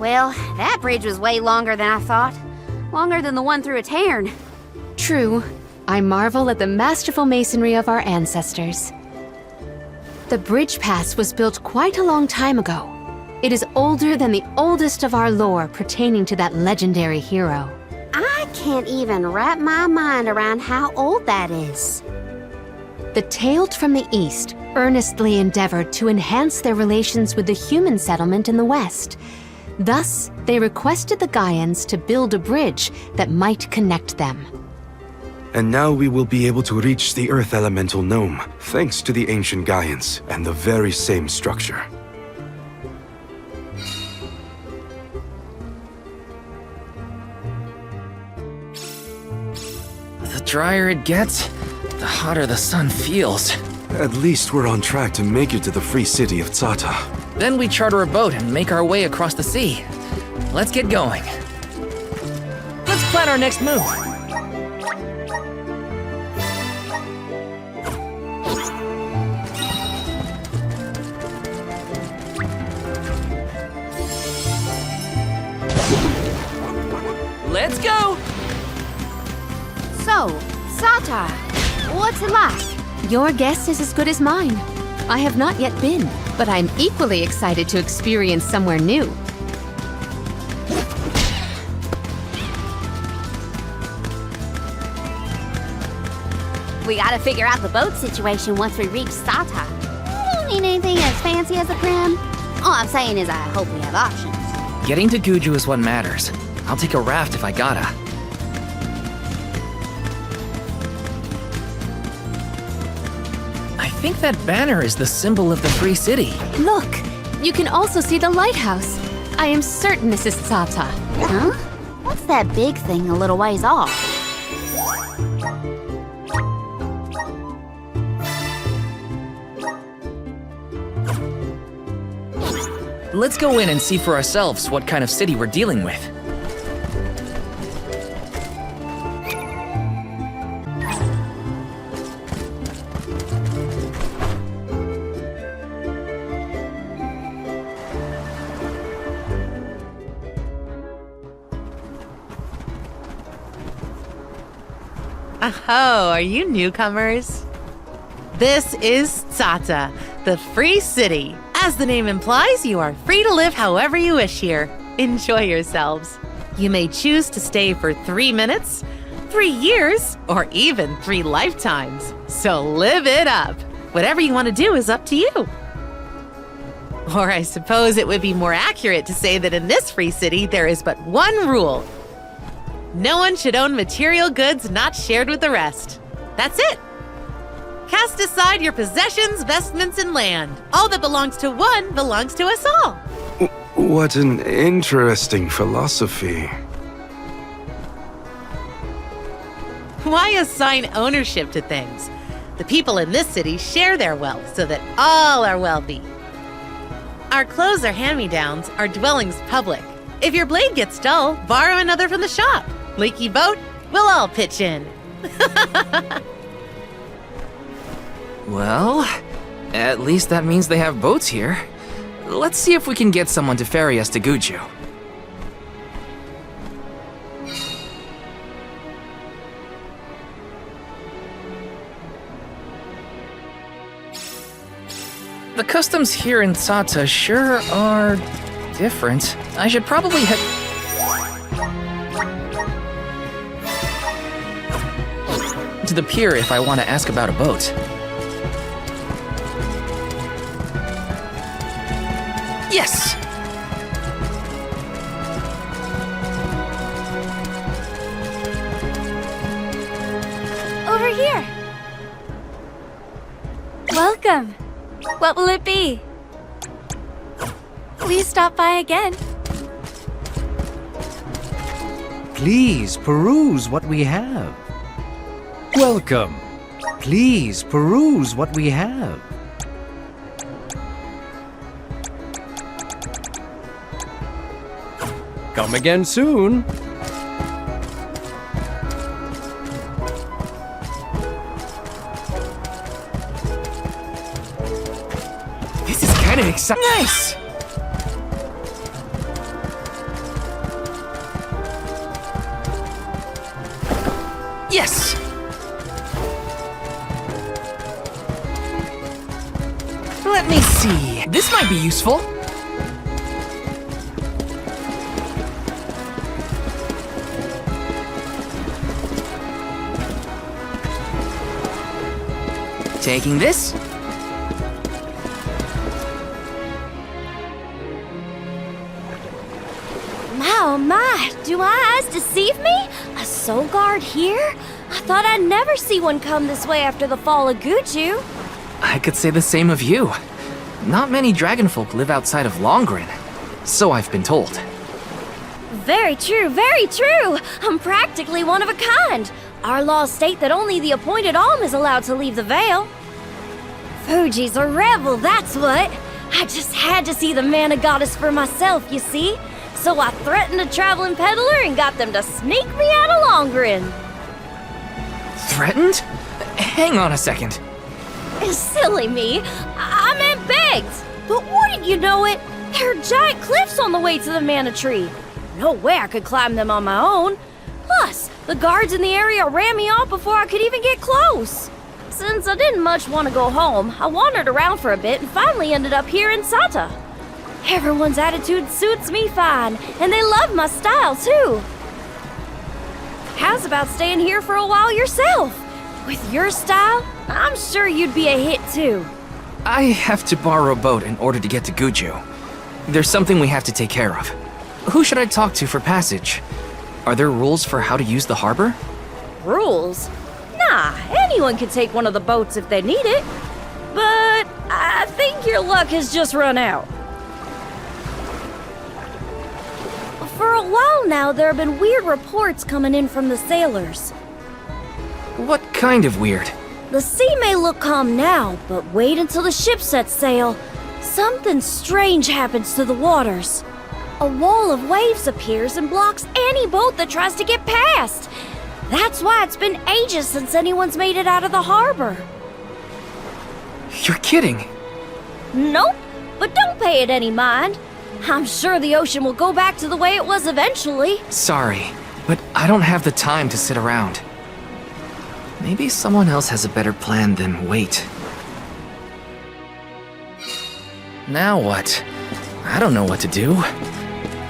Well, that bridge was way longer than I thought. Longer than the one through a cairn. True. I marvel at the masterful masonry of our ancestors. The bridge pass was built quite a long time ago. It is older than the oldest of our lore pertaining to that legendary hero. I can't even wrap my mind around how old that is. The Tailed from the East earnestly endeavored to enhance their relations with the human settlement in the West. Thus, they requested the Gaians to build a bridge that might connect them. And now we will be able to reach the Earth Elemental Gnome, thanks to the ancient Gaians and the very same structure. The drier it gets, the hotter the sun feels. At least we're on track to make it to the free city of Tsata. Then we charter a boat and make our way across the sea. Let's get going. Let's plan our next move. Let's go! So, Sata, what's it like? Your guess is as good as mine. I have not yet been, but I'm equally excited to experience somewhere new. We gotta figure out the boat situation once we reach Sata. We don't need anything as fancy as a prim. All I'm saying is I hope we have options. Getting to Guju is what matters. I'll take a raft if I gotta. I think that banner is the symbol of the free city. Look, you can also see the lighthouse. I am certain this is Tsata. Huh? What's that big thing a little ways off? Let's go in and see for ourselves what kind of city we're dealing with. Oh, are you newcomers? This is Tsata, the free city. As the name implies, you are free to live however you wish here. Enjoy yourselves. You may choose to stay for 3 minutes, 3 years, or even 3 lifetimes. So live it up. Whatever you want to do is up to you. Or I suppose it would be more accurate to say that in this free city, there is but one rule. No one should own material goods not shared with the rest. That's it. Cast aside your possessions, vestments, and land. All that belongs to one belongs to us all. What an interesting philosophy. Why assign ownership to things? The people in this city share their wealth so that all are wealthy. Our clothes are hand-me-downs, our dwellings public. If your blade gets dull, borrow another from the shop. Leaky boat, we'll all pitch in. Well, at least that means they have boats here. Let's see if we can get someone to ferry us to Guju. The customs here in Tsata sure are different. I should probably head to the pier if I want to ask about a boat. Yes! Over here! Welcome! What will it be? Please stop by again. Please peruse what we have. Welcome. Please peruse what we have. Come again soon. This is kind of exciting. Nice! Let me see. This might be useful. Taking this. Oh my, do my eyes deceive me? A soul guard here? I thought I'd never see one come this way after the fall of Guju. I could say the same of you. Not many dragonfolk live outside of Longren, so I've been told. Very true, very true. I'm practically one of a kind. Our laws state that only the appointed Alm is allowed to leave the Vale. Fuji's a rebel, that's what. I just had to see the mana goddess for myself, you see. So I threatened a traveling peddler and got them to sneak me out of Longren. Threatened? Hang on a second. Silly me. I meant begged. But wouldn't you know it? There are giant cliffs on the way to the mana tree. No way I could climb them on my own. Plus, the guards in the area ran me off before I could even get close. Since I didn't much want to go home, I wandered around for a bit and finally ended up here in Sata. Everyone's attitude suits me fine, and they love my style too. How's about staying here for a while yourself? With your style, I'm sure you'd be a hit too. I have to borrow a boat in order to get to Guju. There's something we have to take care of. Who should I talk to for passage? Are there rules for how to use the harbor? Rules? Nah, anyone can take one of the boats if they need it. But I think your luck has just run out. For a while now, there have been weird reports coming in from the sailors. What kind of weird? The sea may look calm now, but wait until the ship sets sail. Something strange happens to the waters. A wall of waves appears and blocks any boat that tries to get past. That's why it's been ages since anyone's made it out of the harbor. You're kidding. Nope, but don't pay it any mind. I'm sure the ocean will go back to the way it was eventually. Sorry, but I don't have the time to sit around. Maybe someone else has a better plan than wait. Now what? I don't know what to do.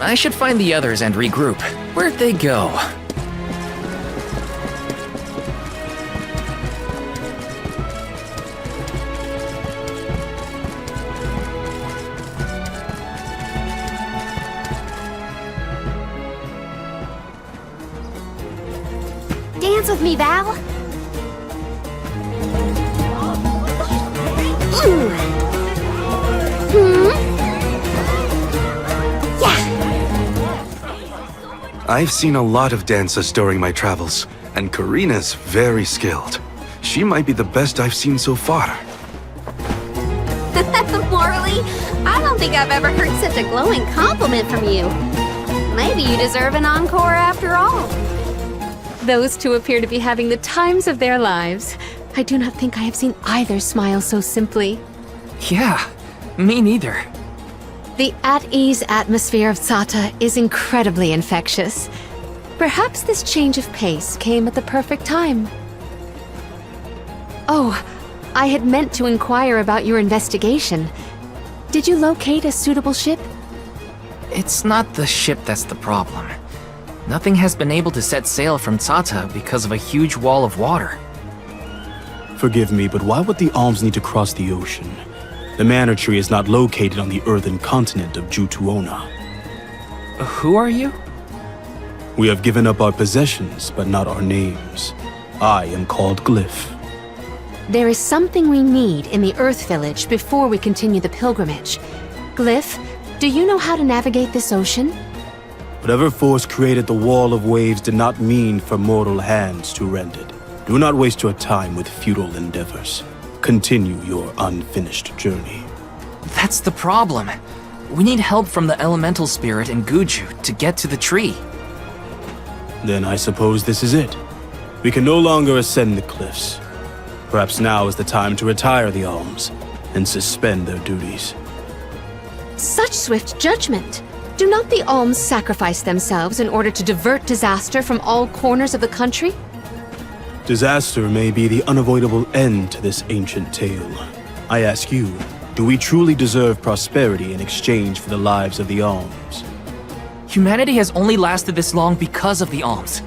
I should find the others and regroup. Where'd they go? Dance with me, Val. I've seen a lot of dancers during my travels, and Karina's very skilled. She might be the best I've seen so far. Morley, I don't think I've ever heard such a glowing compliment from you. Maybe you deserve an encore after all. Those two appear to be having the times of their lives. I do not think I have seen either smile so simply. Yeah, me neither. The at-ease atmosphere of Sata is incredibly infectious. Perhaps this change of pace came at the perfect time. Oh, I had meant to inquire about your investigation. Did you locate a suitable ship? It's not the ship that's the problem. Nothing has been able to set sail from Sata because of a huge wall of water. Forgive me, but why would the Alms need to cross the ocean? The Manor Tree is not located on the earthen continent of Jutuona. Who are you? We have given up our possessions, but not our names. I am called Glyph. There is something we need in the Earth Village before we continue the pilgrimage. Glyph, do you know how to navigate this ocean? Whatever force created the wall of waves did not mean for mortal hands to rend it. Do not waste your time with futile endeavors. Continue your unfinished journey. That's the problem. We need help from the elemental spirit in Guju to get to the tree. Then I suppose this is it. We can no longer ascend the cliffs. Perhaps now is the time to retire the Alms and suspend their duties. Such swift judgment! Do not the Alms sacrifice themselves in order to divert disaster from all corners of the country? Disaster may be the unavoidable end to this ancient tale. I ask you, Do we truly deserve prosperity in exchange for the lives of the alms? Humanity has only lasted this long because of the alms.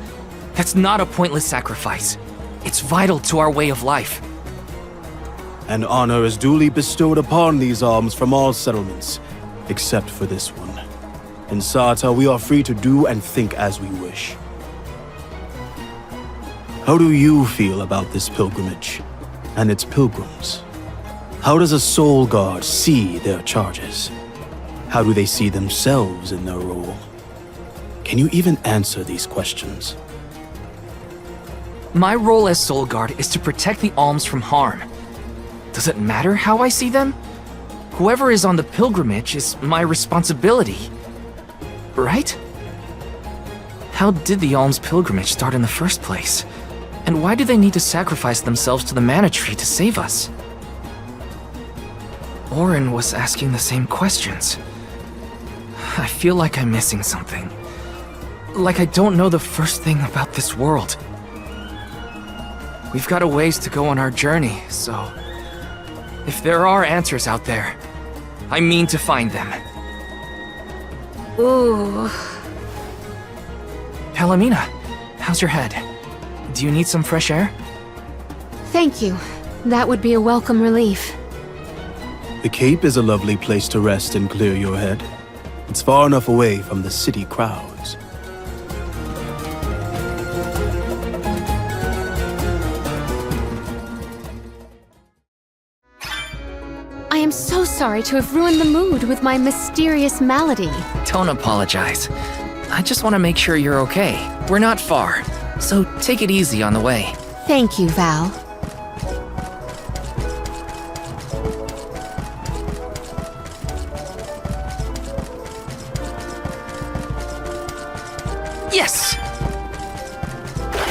That's not a pointless sacrifice. It's vital to our way of life. And honor is duly bestowed upon these alms from all settlements, except for this one. In Sarta, we are free to do and think as we wish. How do you feel about this pilgrimage and its pilgrims? How does a soul guard see their charges? How do they see themselves in their role? Can you even answer these questions? My role as Soul Guard is to protect the alms from harm. Does it matter how I see them? Whoever is on the pilgrimage is my responsibility. Right? How did the alms pilgrimage start in the first place? And why do they need to sacrifice themselves to the mana tree to save us? Orin was asking the same questions. I feel like I'm missing something. Like I don't know the first thing about this world. We've got a ways to go on our journey, so... if there are answers out there, I mean to find them. Ooh. Palomina, how's your head? Do you need some fresh air? Thank you. That would be a welcome relief. The Cape is a lovely place to rest and clear your head. It's far enough away from the city crowds. I am so sorry to have ruined the mood with my mysterious malady. Don't apologize. I just want to make sure you're okay. We're not far, so take it easy on the way. Thank you, Val. Yes!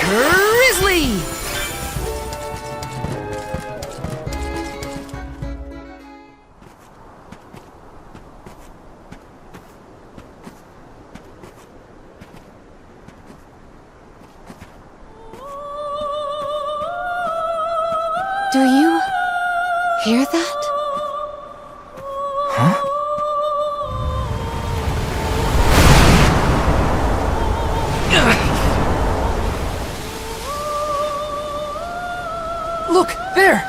Grizzly! Do you hear that? Huh? Look, there!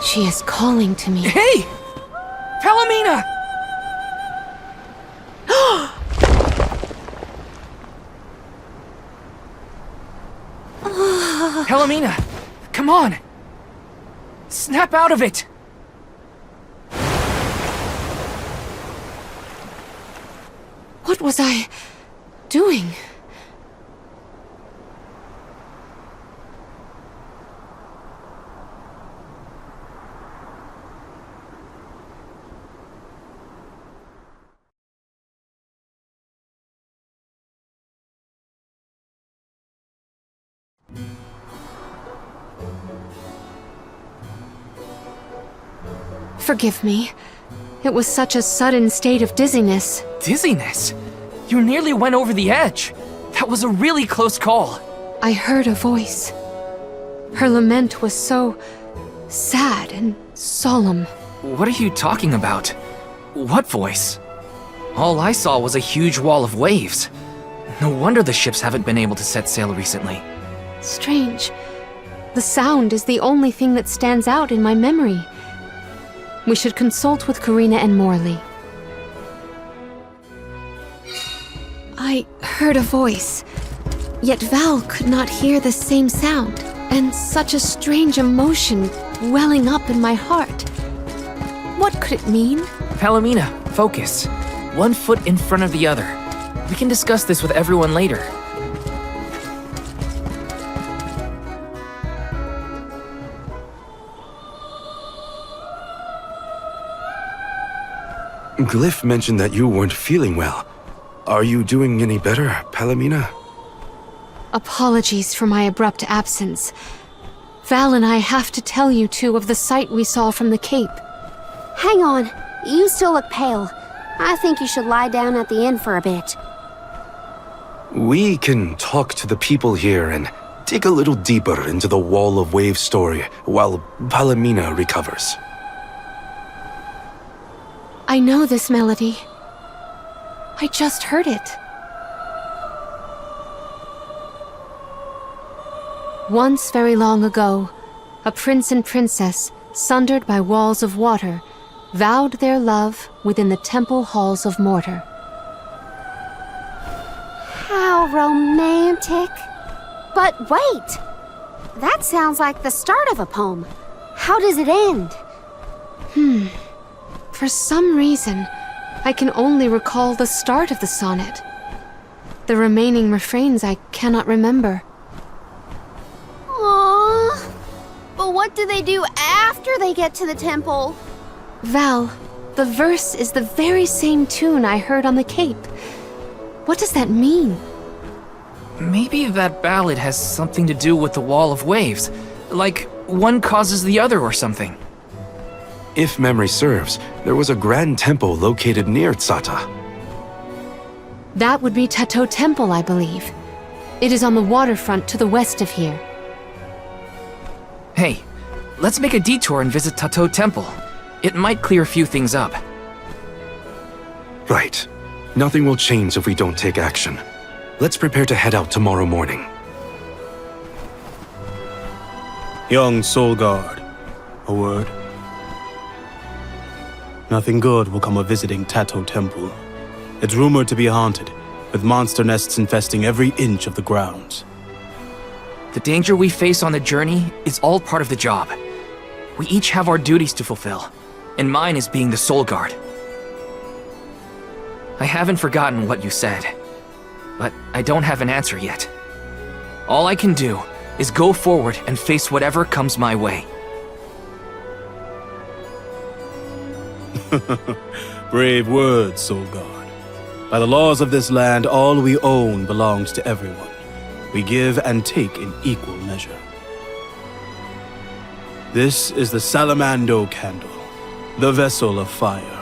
She is calling to me. Hey! Palomina! Palomina, come on! Snap out of it! What was I doing? Forgive me. It was such a sudden state of dizziness. Dizziness? You nearly went over the edge. That was a really close call. I heard a voice. Her lament was so sad and solemn. What are you talking about? What voice? All I saw was a huge wall of waves. No wonder the ships haven't been able to set sail recently. Strange. The sound is the only thing that stands out in my memory. We should consult with Karina and Morley. I heard a voice, yet Val could not hear the same sound, and such a strange emotion welling up in my heart. What could it mean? Palomina, focus. One foot in front of the other. We can discuss this with everyone later. Glyph mentioned that you weren't feeling well. Are you doing any better, Palomina? Apologies for my abrupt absence. Val and I have to tell you two of the sight we saw from the Cape. Hang on. You still look pale. I think you should lie down at the inn for a bit. We can talk to the people here and dig a little deeper into the Wall of Waves story while Palomina recovers. I know this melody. I just heard it. Once, very long ago, a prince and princess, sundered by walls of water, vowed their love within the temple halls of mortar. How romantic. But wait! That sounds like the start of a poem. How does it end? For some reason, I can only recall the start of the sonnet. The remaining refrains I cannot remember. Aww. But what do they do after they get to the temple? Val, the verse is the very same tune I heard on the Cape. What does that mean? Maybe that ballad has something to do with the Wall of Waves. Like, one causes the other or something. If memory serves, there was a grand temple located near Tsata. That would be Tato Temple, I believe. It is on the waterfront to the west of here. Hey, let's make a detour and visit Tato Temple. It might clear a few things up. Right. Nothing will change if we don't take action. Let's prepare to head out tomorrow morning. Young Soul Guard, a word? Nothing good will come of visiting Tato Temple. It's rumored to be haunted, with monster nests infesting every inch of the grounds. The danger we face on the journey is all part of the job. We each have our duties to fulfill, and mine is being the Soul Guard. I haven't forgotten what you said, but I don't have an answer yet. All I can do is go forward and face whatever comes my way. Brave words, Soul Guard. By the laws of this land, all we own belongs to everyone. We give and take in equal measure. This is the Salamando candle, the vessel of fire.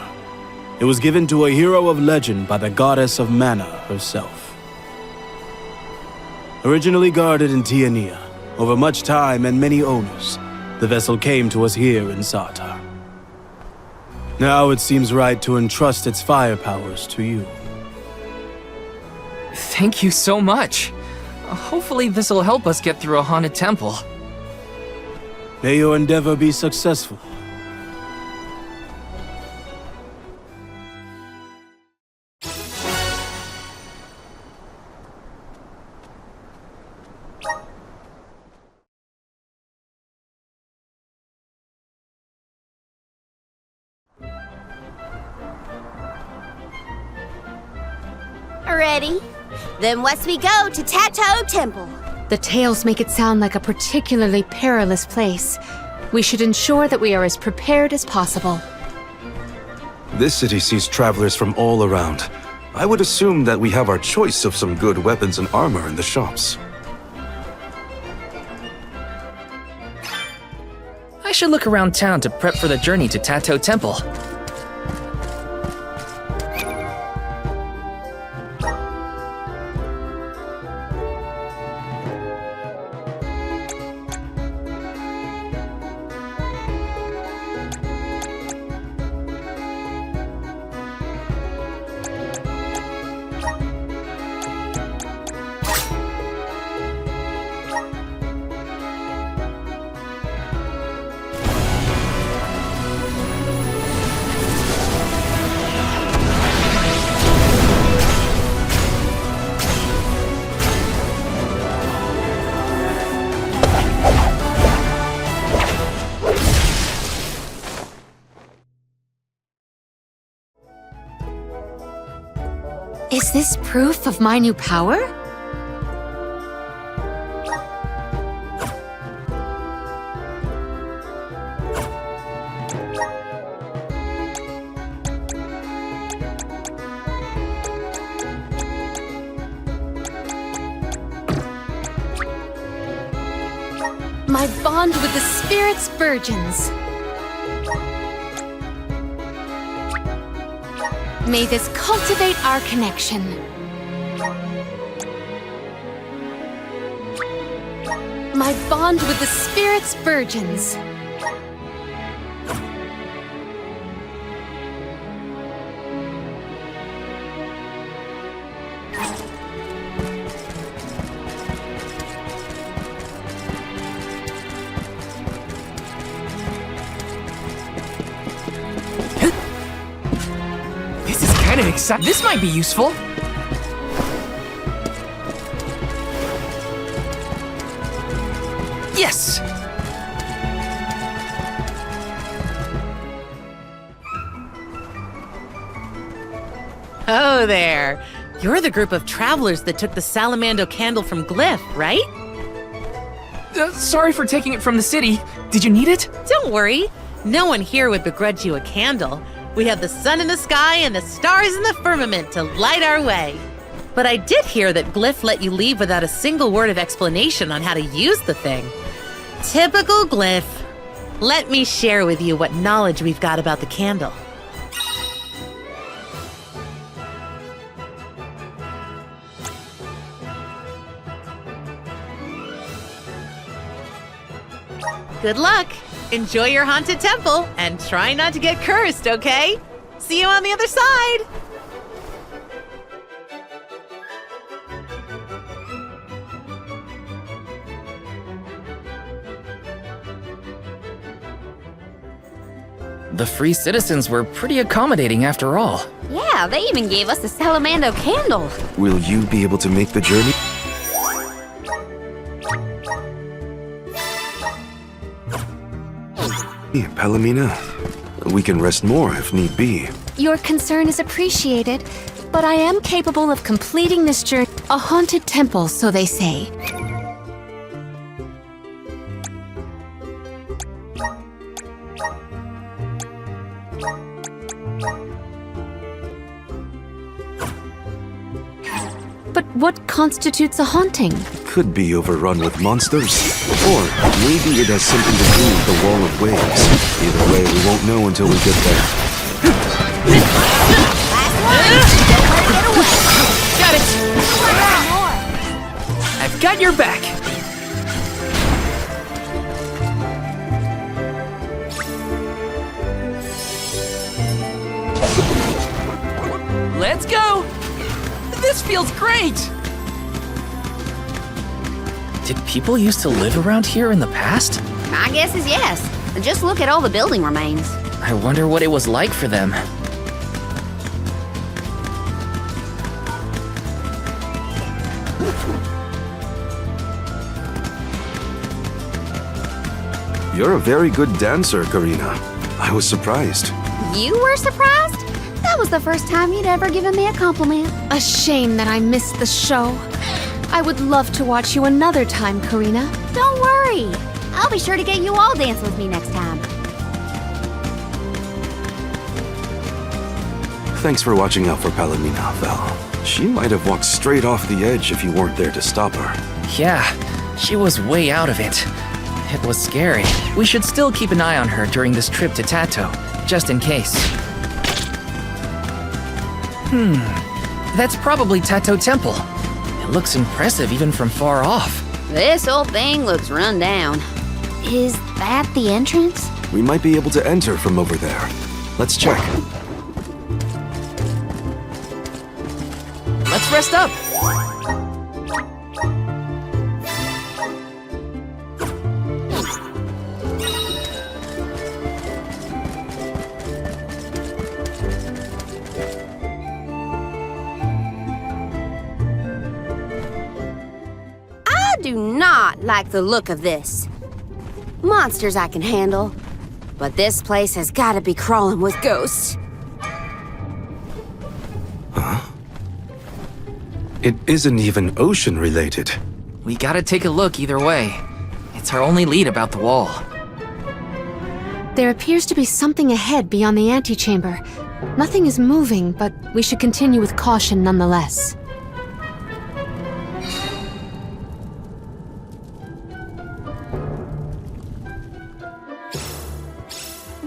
It was given to a hero of legend by the goddess of mana herself. Originally guarded in Tiania, over much time and many owners, the vessel came to us here in Sata. Now it seems right to entrust its fire powers to you. Thank you so much. Hopefully this'll help us get through a haunted temple. May your endeavor be successful. Ready? Then west we go to Tato Temple. The tales make it sound like a particularly perilous place. We should ensure that we are as prepared as possible. This city sees travelers from all around. I would assume that we have our choice of some good weapons and armor in the shops. I should look around town to prep for the journey to Tato Temple. Is this proof of my new power? My bond with the Spirit's virgins. May this cultivate our connection. My bond with the spirit's virgins. This is kind of exciting. This might be useful. Yes! Oh, there. You're the group of travelers that took the Salamando candle from Glyph, right? Sorry for taking it from the city. Did you need it? Don't worry. No one here would begrudge you a candle. We have the sun in the sky and the stars in the firmament to light our way. But I did hear that Glyph let you leave without a single word of explanation on how to use the thing. Typical Glyph. Let me share with you what knowledge we've got about the candle. Good luck! Enjoy your haunted temple, and try not to get cursed, okay? See you on the other side! The free citizens were pretty accommodating after all. Yeah, they even gave us the Salamando candle. Will you be able to make the journey? Palomina, we can rest more if need be. Your concern is appreciated, but I am capable of completing this journey. A haunted temple, so they say. But what constitutes a haunting? Could be overrun with monsters. Or maybe it has something to do with the Wall of Waves. Either way, we won't know until we get there. Got it! I've got your back! Let's go! This feels great! Did people used to live around here in the past? My guess is yes. Just look at all the building remains. I wonder what it was like for them. You're a very good dancer, Karina. I was surprised. You were surprised? That was the first time you'd ever given me a compliment. A shame that I missed the show. I would love to watch you another time, Karina. Don't worry. I'll be sure to get you all dancing with me next time. Thanks for watching out for Palomina, Val. She might have walked straight off the edge if you weren't there to stop her. Yeah, she was way out of it. It was scary. We should still keep an eye on her during this trip to Tato, just in case. That's probably Tato Temple. It looks impressive even from far off. This whole thing looks run down. Is that the entrance? We might be able to enter from over there. Let's check. Let's rest up. I do not like the look of this. Monsters I can handle, but this place has got to be crawling with ghosts. It isn't even ocean-related. We gotta take a look either way. It's our only lead about the wall. There appears to be something ahead beyond the antechamber. Nothing is moving, but we should continue with caution nonetheless.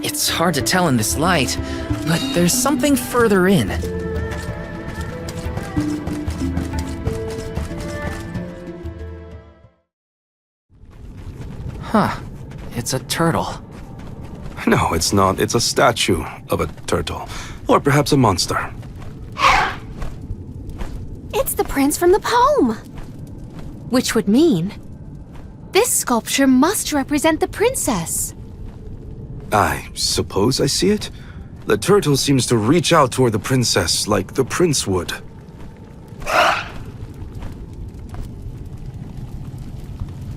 It's hard to tell in this light, but there's something further in. Huh. It's a turtle. No, it's not. It's a statue of a turtle. Or perhaps a monster. It's the prince from the poem. Which would mean this sculpture must represent the princess. I suppose I see it. The turtle seems to reach out toward the princess like the prince would.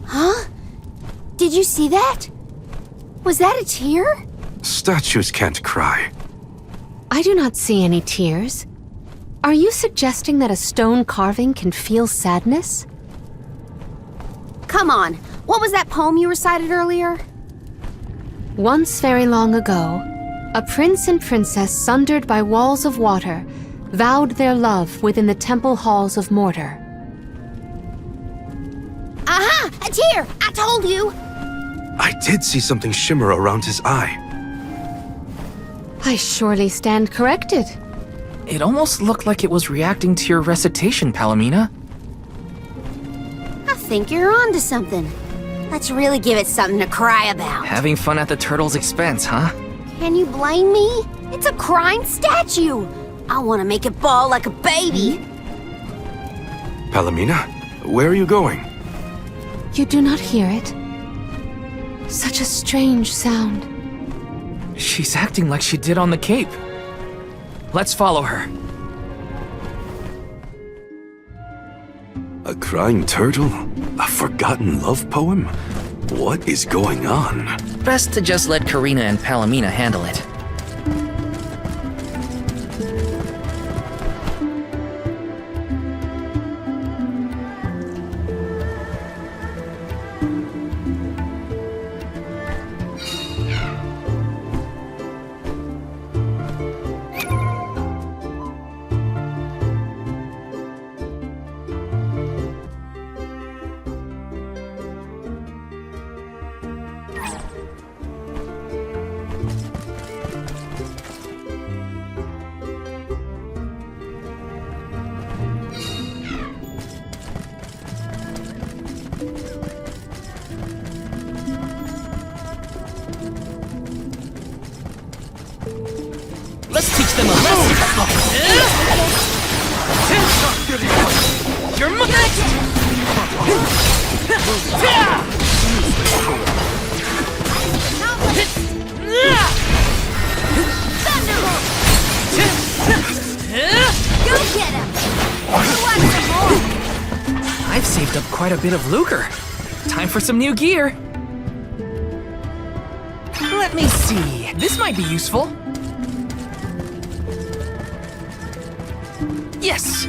Huh? Did you see that? Was that a tear? Statues can't cry. I do not see any tears. Are you suggesting that a stone carving can feel sadness? Come on, what was that poem you recited earlier? Once very long ago, a prince and princess sundered by walls of water vowed their love within the temple halls of mortar. Aha! A tear! I told you! I did see something shimmer around his eye. I surely stand corrected. It almost looked like it was reacting to your recitation, Palomina. I think you're onto something. Let's really give it something to cry about. Having fun at the turtle's expense, huh? Can you blame me? It's a crying statue. I want to make it bawl like a baby. Palomina, where are you going? You do not hear it? Such a strange sound. She's acting like she did on the Cape. Let's follow her. A crying turtle? A forgotten love poem? What is going on? Best to just let Karina and Palomina handle it. Let's teach them a lesson! You're next! Go get him! Who wants some more? I've saved up quite a bit of lucre. Time for some new gear. Let me see. This might be useful. Yes!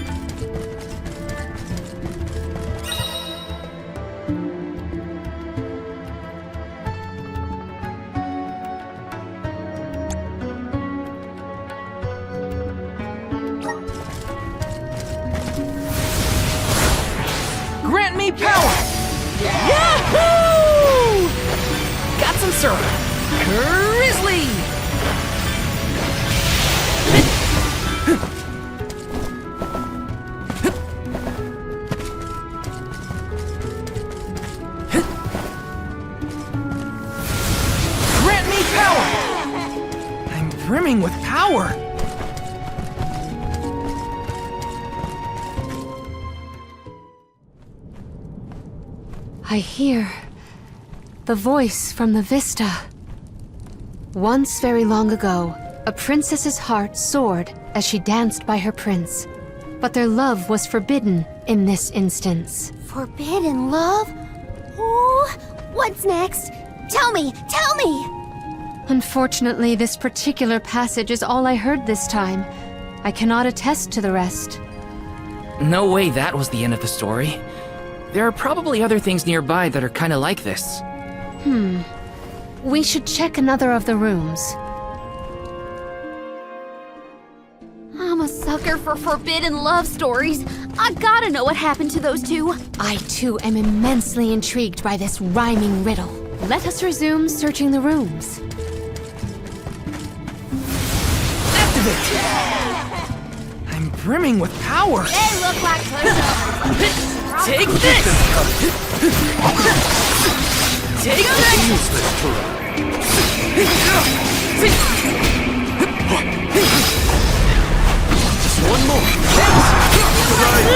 Grant me power! Yahoo! Got some syrup. Grizzly! Grant me power! I'm brimming with power. I hear the voice from the vista. Once very long ago, a princess's heart soared as she danced by her prince. But their love was forbidden in this instance. Forbidden love? Ooh, what's next? Tell me, tell me! Unfortunately, this particular passage is all I heard this time. I cannot attest to the rest. No way that was the end of the story. There are probably other things nearby that are kinda like this. We should check another of the rooms. I'm a sucker for forbidden love stories. I gotta know what happened to those two. I too am immensely intrigued by this rhyming riddle. Let us resume searching the rooms. Activate! I'm brimming with power. They look like pushovers. Take this! Take this! Useless Just one more. Got it!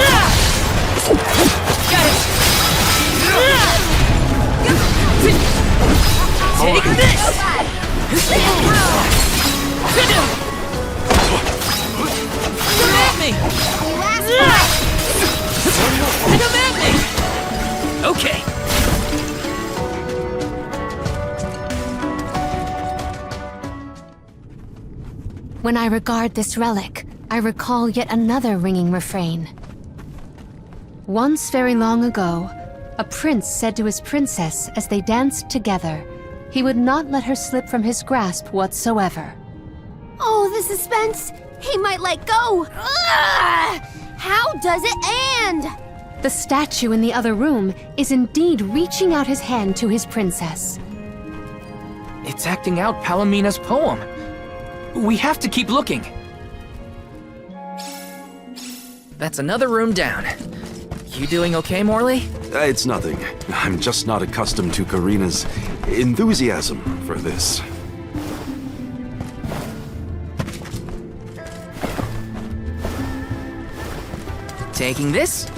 Take this! Come at me! Come at me! Okay. When I regard this relic, I recall yet another ringing refrain. Once very long ago, a prince said to his princess as they danced together, he would not let her slip from his grasp whatsoever. Oh, the suspense! He might let go! Ugh! How does it end? The statue in the other room is indeed reaching out his hand to his princess. It's acting out Palomina's poem. We have to keep looking. That's another room down. You doing okay, Morley? It's nothing. I'm just not accustomed to Karina's enthusiasm for this. Taking this?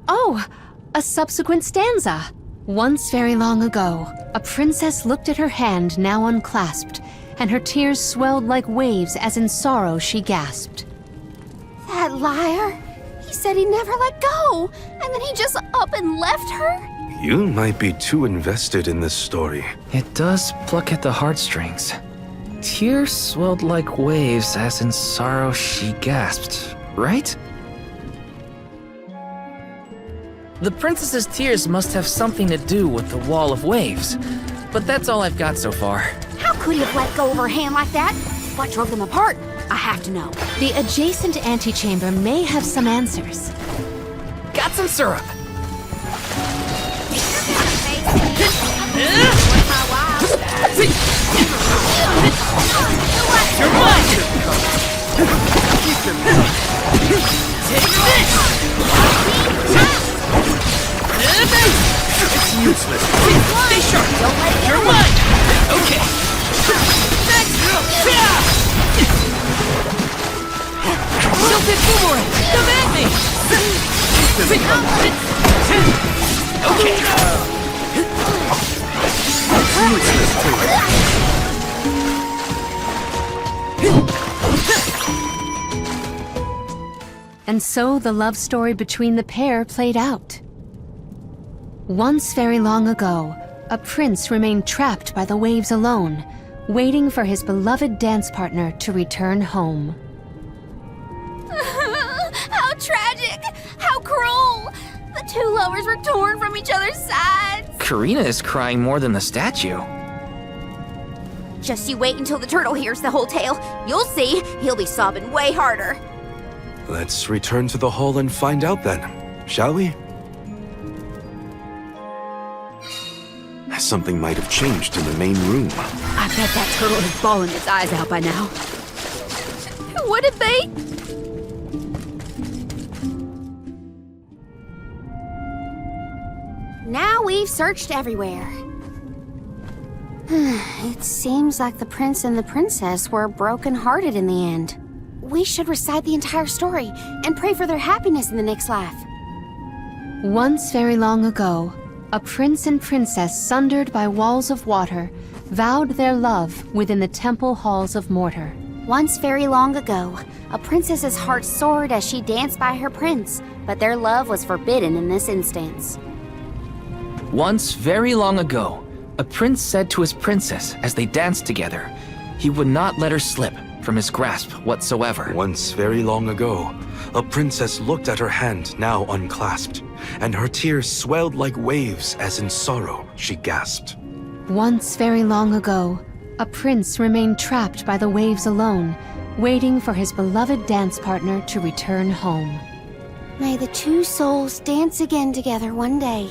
Oh, a subsequent stanza. Once very long ago, a princess looked at her hand now unclasped, and her tears swelled like waves as in sorrow she gasped. That liar! He said he never let go, and then he just up and left her? You might be too invested in this story. It does pluck at the heartstrings. Tears swelled like waves as in sorrow she gasped, right? The princess's tears must have something to do with the wall of waves, but that's all I've got so far. How could he have let go of her hand like that? What drove them apart? I have to know. The adjacent antechamber may have some answers. Got some syrup. You're mine! Take this! It's useless. Stay sharp! Don't let it get You're away. mine! Okay. Tilted boomerang! Come at me! Okay. And so the love story between the pair played out. Once very long ago, a prince remained trapped by the waves alone, waiting for his beloved dance partner to return home. How tragic! How cruel! The two lovers were torn from each other's sides. Karina is crying more than the statue. Just you wait until the turtle hears the whole tale. You'll see, he'll be sobbing way harder. Let's return to the hall and find out then, shall we? Something might have changed in the main room. I bet that turtle is bawling its eyes out by now. What did they? Now we've searched everywhere. It seems like the prince and the princess were broken-hearted in the end. We should recite the entire story and pray for their happiness in the next life. Once very long ago, a prince and princess sundered by walls of water vowed their love within the temple halls of mortar. Once very long ago, a princess's heart soared as she danced by her prince, but their love was forbidden in this instance. Once very long ago, a prince said to his princess as they danced together, he would not let her slip from his grasp whatsoever. Once very long ago, a princess looked at her hand now unclasped, and her tears swelled like waves as in sorrow she gasped. Once very long ago, a prince remained trapped by the waves alone, waiting for his beloved dance partner to return home. May the two souls dance again together one day.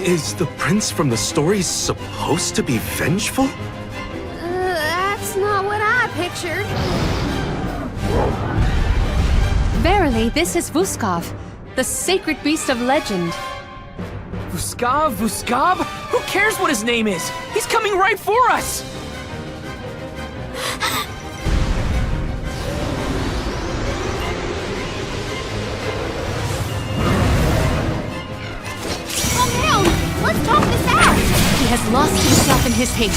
Is the prince from the story supposed to be vengeful? That's not what I pictured. Verily, this is Vuskov, the sacred beast of legend. Vuskov? Who cares what his name is? He's coming right for us! Calm down! Let's talk this out! He has lost himself in his haste.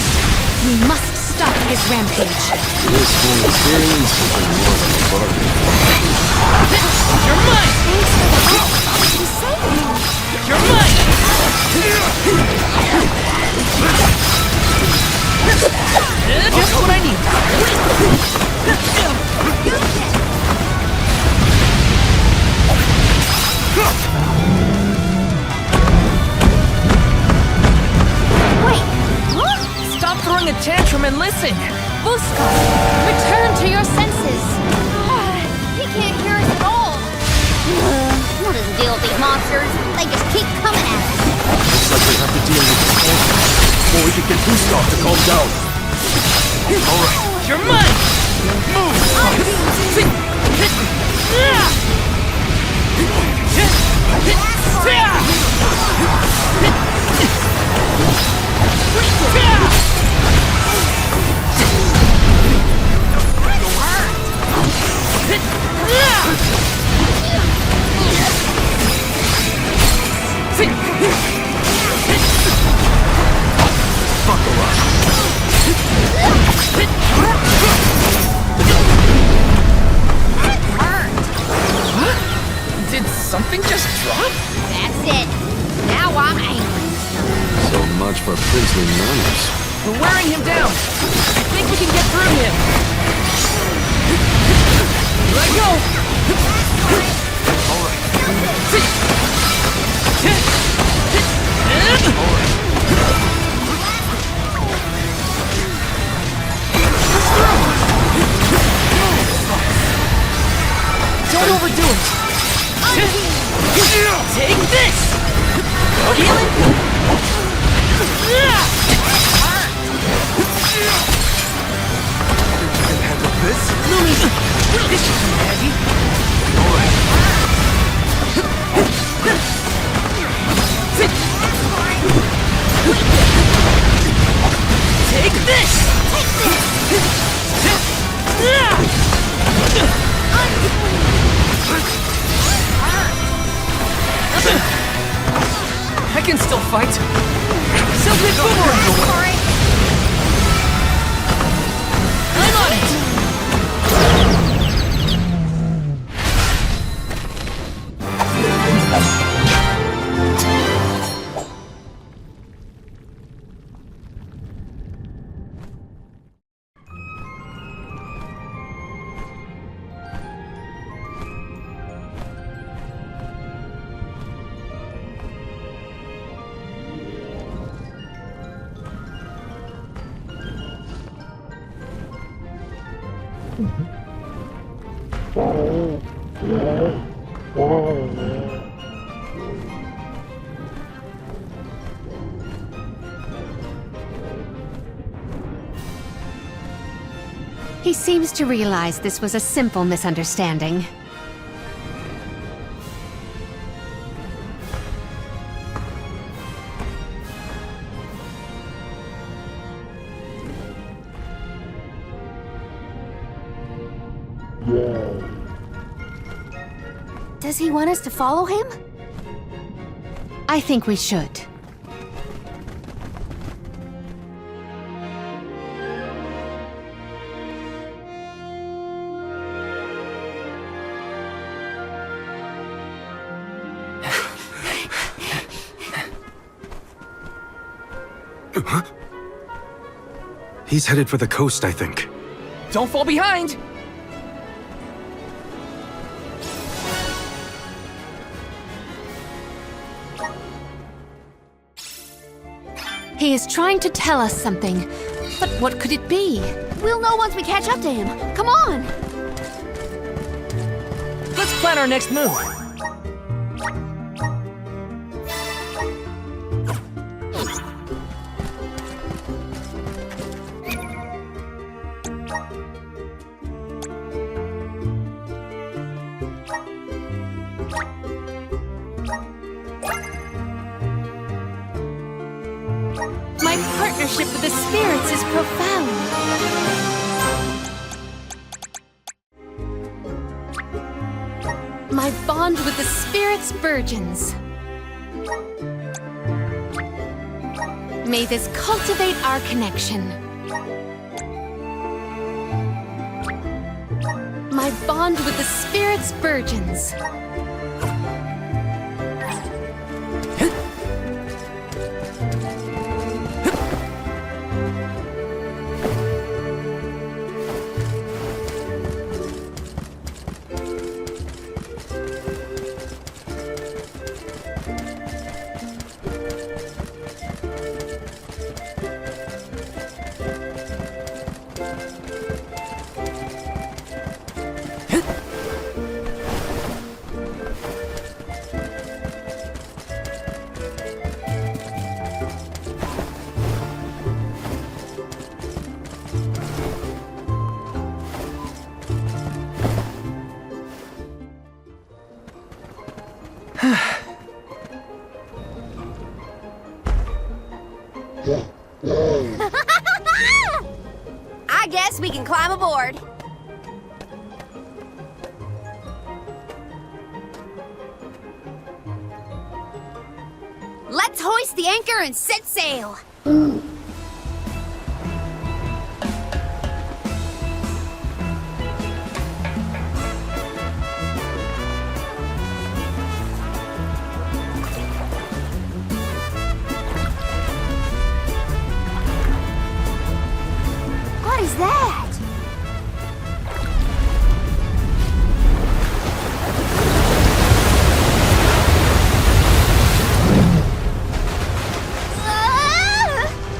We must stop his rampage. This whole experience has been more than a bargain. You're mine! You saved me! You're mine! Just what I need. Wait! Huh? Stop throwing a tantrum and listen! Vuskov, return to your senses. He can't hear us at all. What is the deal with these monsters? They just keep coming at us. Looks like we have to deal with this before we can get Gustav to calm down. Alright. You're mine! Move! Did something just drop? That's it. Now I'm angry. So much for princely manners. We're wearing him down. I think we can get through him. Let go. All right. Don't overdo it. Take this. Healing. You can handle this? Lumi, this should be handy. All right. Take this. I can still fight. Silver boomerang. I'm on it. He seems to realize this was a simple misunderstanding. Does he want us to follow him? I think we should. He's headed for the coast, I think. Don't fall behind. He is trying to tell us something. But what could it be? We'll know once we catch up to him. Come on! Let's plan our next move. My partnership with the spirits is profound. My bond with the spirits burgeons. May this cultivate our connection. My bond with the spirits burgeons. I guess we can climb aboard. Let's hoist the anchor and set sail. What is that?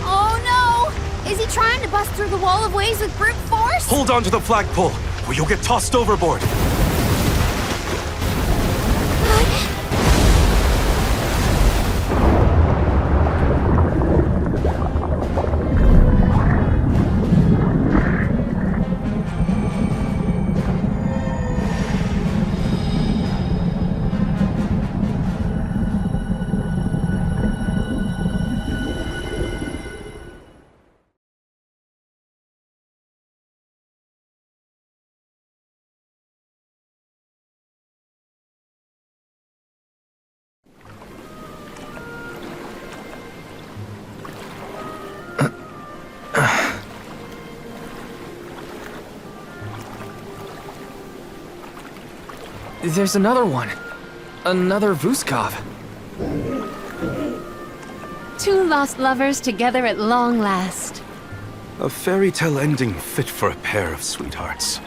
Oh no! Is he trying to bust through the wall of waves with brute force? Hold on to the flagpole, or you'll get tossed overboard. There's another one. Another Vuskov. Two lost lovers together at long last. A fairy tale ending fit for a pair of sweethearts.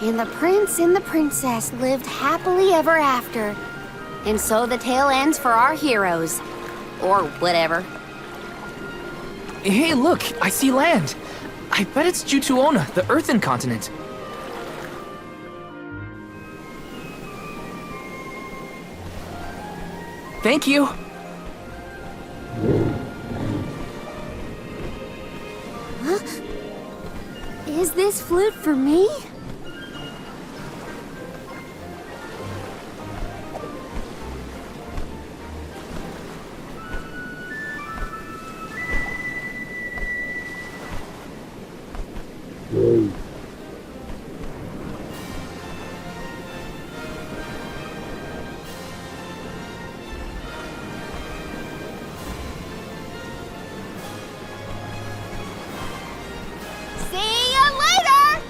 And the prince and the princess lived happily ever after. And so the tale ends for our heroes. Or whatever. Hey, look! I see land! I bet it's Jutuona, the Earthen continent. Thank you! Huh? Is this flute for me? See ya later!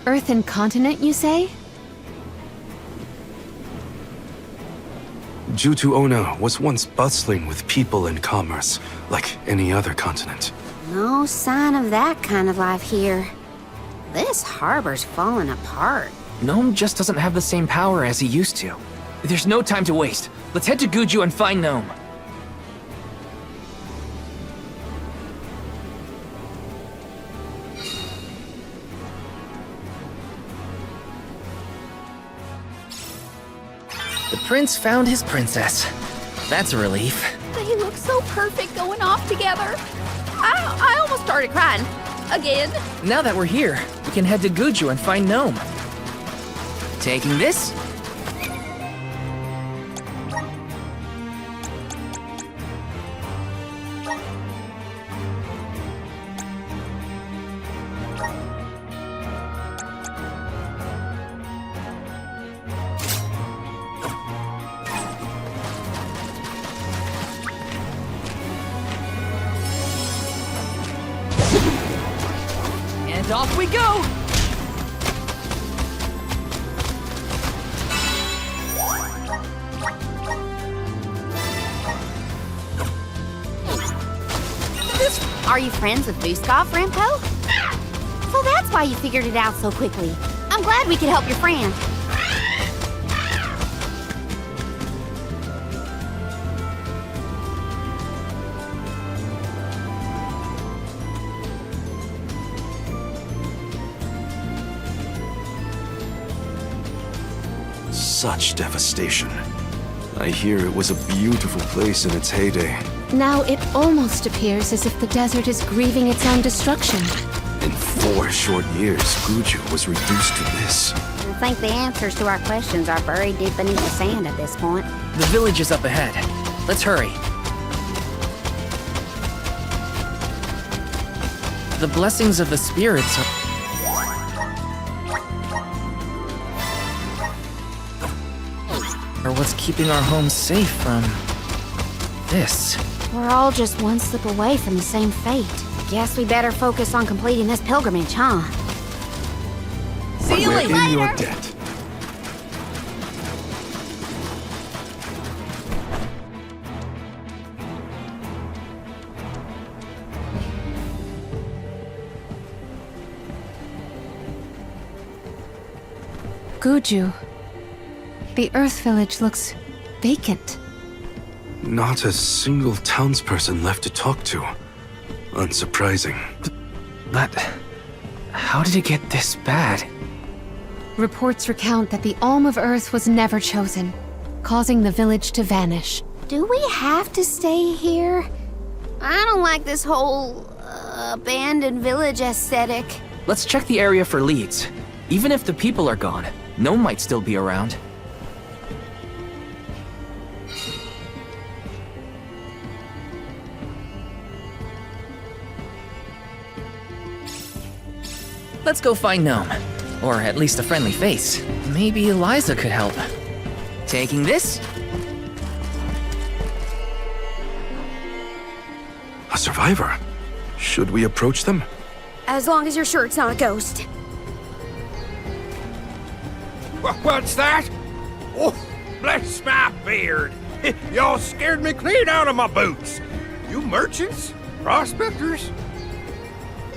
Earthen continent, you say? Jutuona was once bustling with people and commerce, like any other continent. No sign of that kind of life here. This harbor's falling apart. Gnome just doesn't have the same power as he used to. There's no time to waste. Let's head to Guju and find Gnome. The prince found his princess. That's a relief. They look so perfect going off together. I almost started crying. Again. Now that we're here, we can head to Guju and find Gnome. Taking this? And off we go! Are you friends with Vuskov, Remco? So that's why you figured it out so quickly. I'm glad we could help your friend. Such devastation. I hear it was a beautiful place in its heyday. Now it almost appears as if the desert is grieving its own destruction. In 4 short years, Guju was reduced to this. I think the answers to our questions are buried deep beneath the sand at this point. The village is up ahead. Let's hurry. The blessings of the spirits are what's keeping our home safe from this. We're all just one slip away from the same fate. Guess we better focus on completing this pilgrimage, huh? See you We're later! in your debt. Guju. The Earth Village looks vacant. Not a single townsperson left to talk to. Unsurprising. But how did it get this bad? Reports recount that the Alm of Earth was never chosen, causing the village to vanish. Do we have to stay here? I don't like this whole abandoned village aesthetic. Let's check the area for leads. Even if the people are gone, Gnome might still be around. Let's go find Gnome. Or at least a friendly face. Maybe Eliza could help. Taking this? A survivor? Should we approach them? As long as you're sure it's not a ghost. What's that? Oh, bless my beard. Y'all scared me clean out of my boots. You merchants? Prospectors?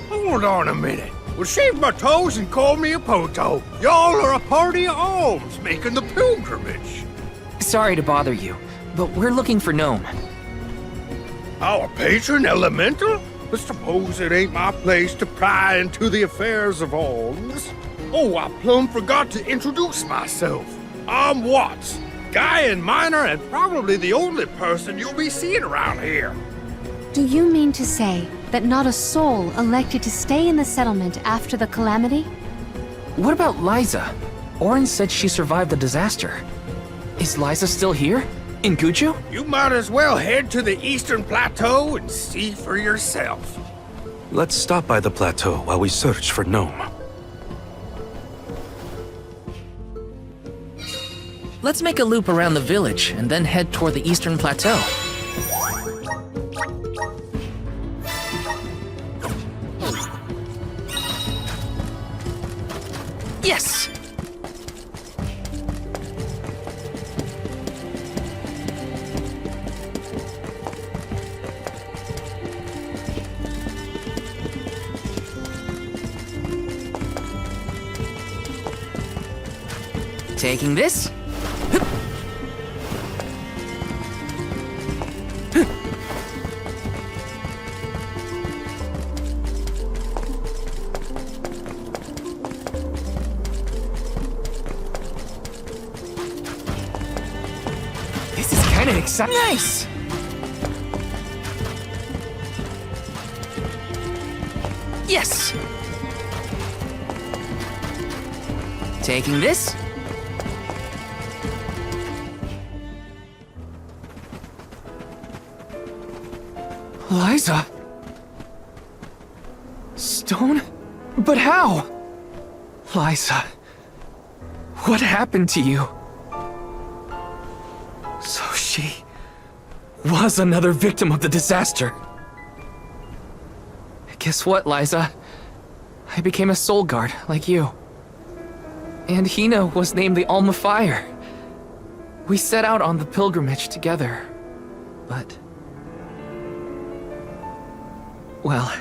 Hold on a minute. Well, shave my toes and call me a poto. Y'all are a party of alms making the pilgrimage. Sorry to bother you, but we're looking for Gnome. Our patron elemental? I suppose it ain't my place to pry into the affairs of alms. Oh, I plumb forgot to introduce myself. I'm Watts, guy and miner, and probably the only person you'll be seeing around here. Do you mean to say that not a soul elected to stay in the settlement after the calamity? What about Liza? Orin said she survived the disaster. Is Liza still here? In Guju? You might as well head to the Eastern Plateau and see for yourself. Let's stop by the plateau while we search for Gnome. Let's make a loop around the village and then head toward the Eastern Plateau. Yes! Taking this? kinda exciting. Nice! Yes! Taking this. Liza? Stone? But how? Liza, what happened to you? So she was another victim of the disaster. Guess what, Liza? I became a soul guard, like you. And Hina was named the Alma Fire. We set out on the pilgrimage together, but... well,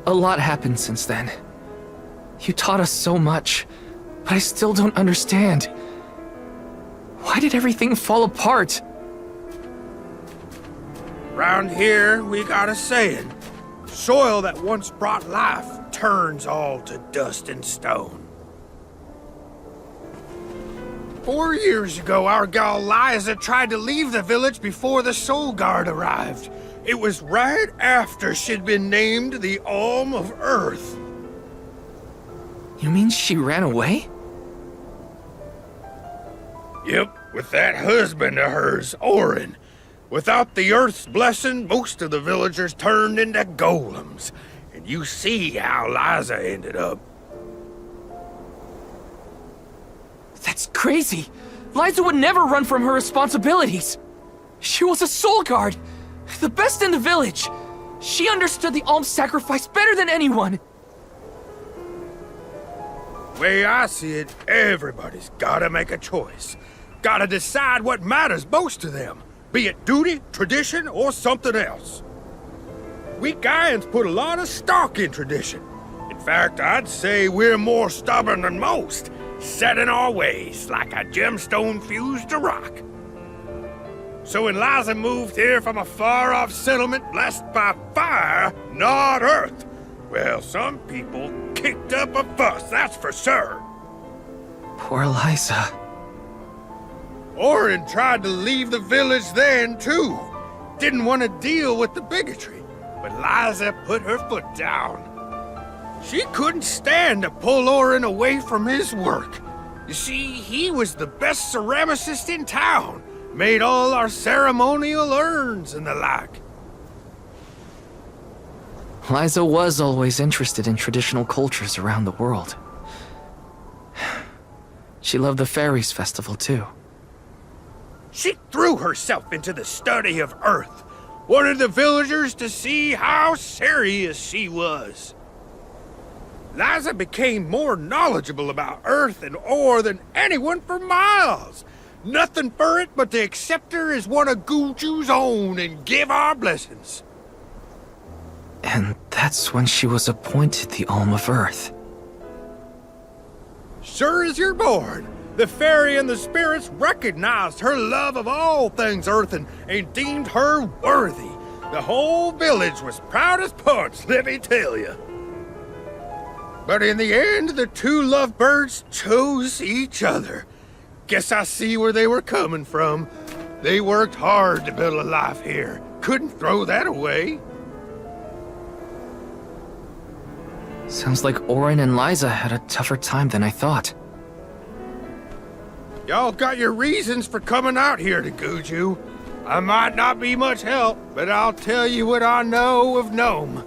a lot happened since then. You taught us so much, but I still don't understand. Why did everything fall apart? Round here, we got a saying. Soil that once brought life turns all to dust and stone. 4 years ago, our gal Liza tried to leave the village before the Soul Guard arrived. It was right after she'd been named the Alm of Earth. You mean she ran away? Yep, with that husband of hers, Orin. Without the Earth's blessing, most of the villagers turned into golems. And you see how Liza ended up. That's crazy! Liza would never run from her responsibilities! She was a soul guard! The best in the village! She understood the alms sacrifice better than anyone! Way I see it, everybody's gotta make a choice. Gotta decide what matters most to them. Be it duty, tradition, or something else. We Gaians put a lot of stock in tradition. In fact, I'd say we're more stubborn than most, set in our ways like a gemstone fused to rock. So when Liza moved here from a far-off settlement blessed by fire, not earth, well, some people kicked up a fuss, that's for sure. Poor Liza. Orin tried to leave the village then, too. Didn't want to deal with the bigotry, but Liza put her foot down. She couldn't stand to pull Orin away from his work. You see, he was the best ceramicist in town. Made all our ceremonial urns and the like. Liza was always interested in traditional cultures around the world. She loved the Fairies Festival, too. She threw herself into the study of Earth. Wanted the villagers to see how serious she was. Liza became more knowledgeable about Earth and ore than anyone for miles. Nothing for it but to accept her as one of Guju's own and give our blessings. And that's when she was appointed the Alm of Earth. Sure as you're born, the fairy and the spirits recognized her love of all things earthen and deemed her worthy. The whole village was proud as punch, let me tell you. But in the end, the two lovebirds chose each other. Guess I see where they were coming from. They worked hard to build a life here. Couldn't throw that away. Sounds like Orin and Liza had a tougher time than I thought. Y'all got your reasons for coming out here to Guju. I might not be much help, but I'll tell you what I know of Gnome.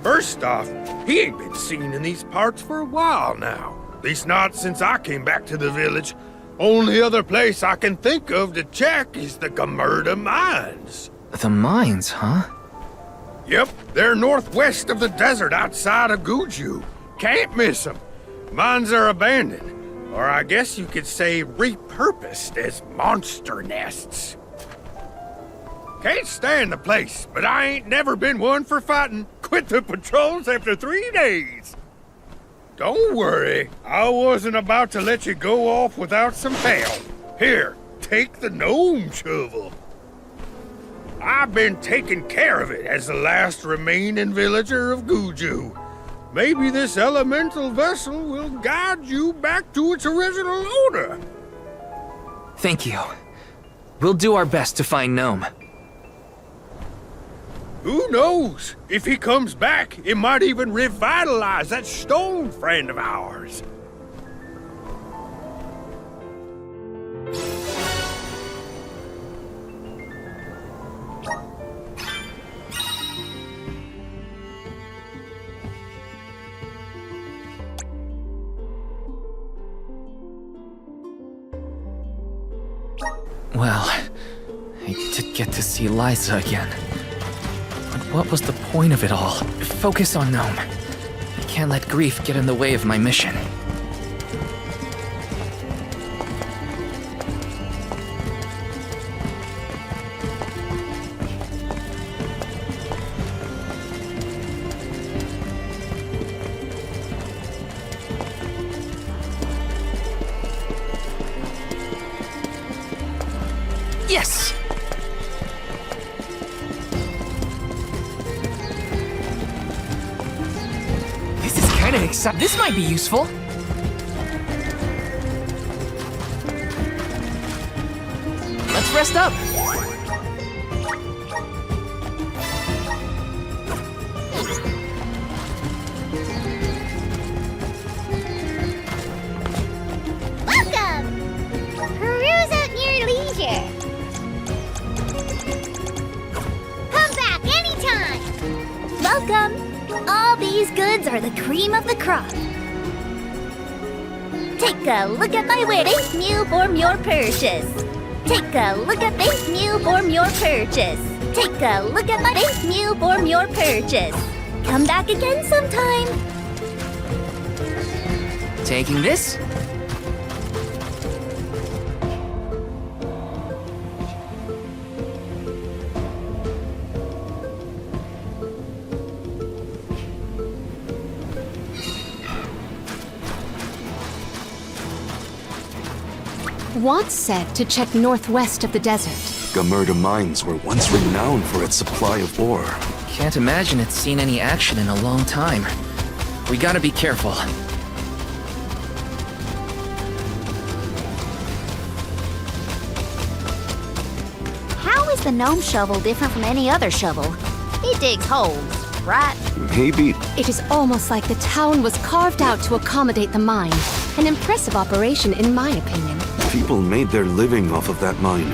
First off, he ain't been seen in these parts for a while now. At least not since I came back to the village. Only other place I can think of to check is the Gamerda Mines. The mines, huh? Yep, they're northwest of the desert outside of Guju. Can't miss them. Mines are abandoned, or I guess you could say repurposed as monster nests. Can't stand the place, but I ain't never been one for fighting. Quit the patrols after 3 days. Don't worry, I wasn't about to let you go off without some help. Here, take the gnome shovel. I've been taking care of it as the last remaining villager of Guju. Maybe this elemental vessel will guide you back to its original owner. Thank you. We'll do our best to find Gnome. Who knows? If he comes back, it might even revitalize that stone friend of ours. Well, I did get to see Liza again. But what was the point of it all? Focus on Gnome. I can't let grief get in the way of my mission. Yes! This is kind of exciting. This might be useful. Let's rest up. Welcome! Peruse at your leisure. Come back anytime. Welcome. All these goods are the cream of the crop. Take a look at my wares. Meal form your purchase. Take a look at this meal form your purchase. Take a look at my base meal form your purchase. Come back again sometime. Taking this? Watts said to check northwest of the desert. Gamerda Mines were once renowned for its supply of ore. Can't imagine it's seen any action in a long time. We gotta be careful. How is the gnome shovel different from any other shovel? It digs holes, right? Maybe. It is almost like the town was carved out to accommodate the mine. An impressive operation, in my opinion. People made their living off of that mine.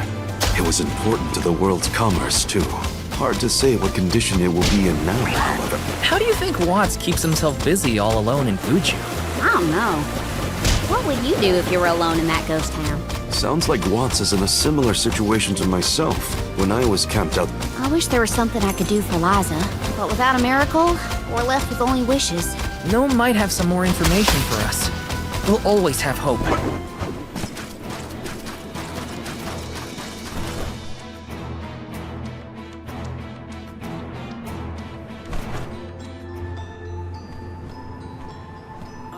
It was important to the world's commerce, too. Hard to say what condition it will be in now, however. How do you think Watts keeps himself busy all alone in Guju? I don't know. What would you do if you were alone in that ghost town? Sounds like Watts is in a similar situation to myself when I was camped out. I wish there was something I could do for Liza, but without a miracle, we're left with only wishes. Gnome might have some more information for us. We'll always have hope.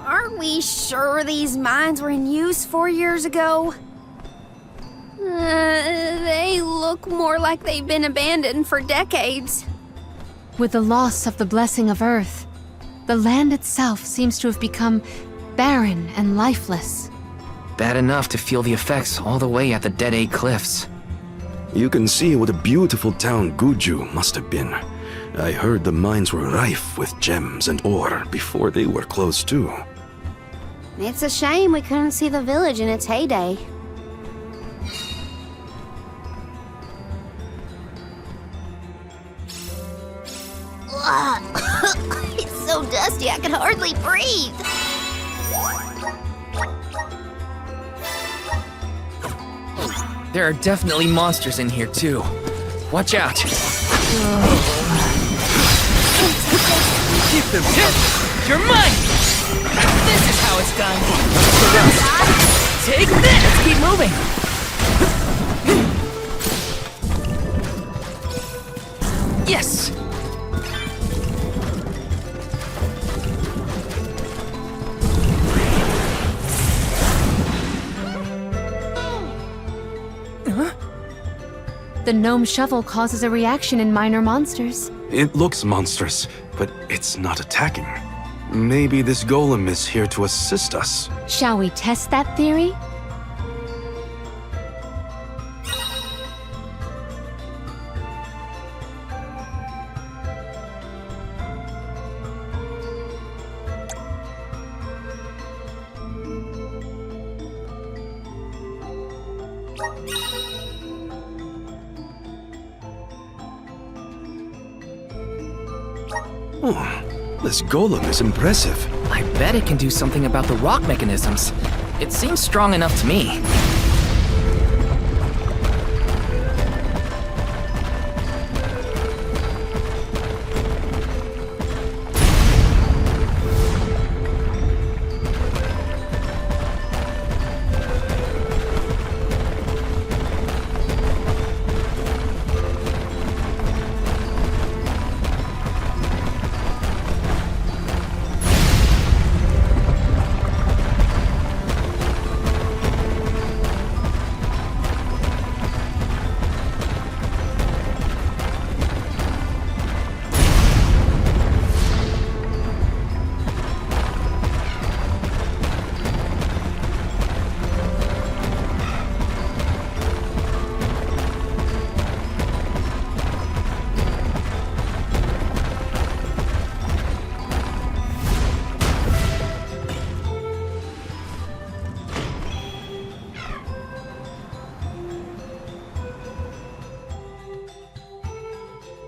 Are we sure these mines were in use 4 years ago? They look more like they've been abandoned for decades. With the loss of the blessing of Earth, the land itself seems to have become barren and lifeless. Bad enough to feel the effects all the way at the Dead-Egg Cliffs. You can see what a beautiful town Guju must have been. I heard the mines were rife with gems and ore before they were closed too. It's a shame we couldn't see the village in its heyday. It's so dusty I can hardly breathe. There are definitely monsters in here too. Watch out. Keep them hit! You're mine! This is how it's done. Take this! Let's keep moving. Yes! The gnome shovel causes a reaction in minor monsters. It looks monstrous, but it's not attacking. Maybe this golem is here to assist us. Shall we test that theory? This golem is impressive. I bet it can do something about the rock mechanisms. It seems strong enough to me.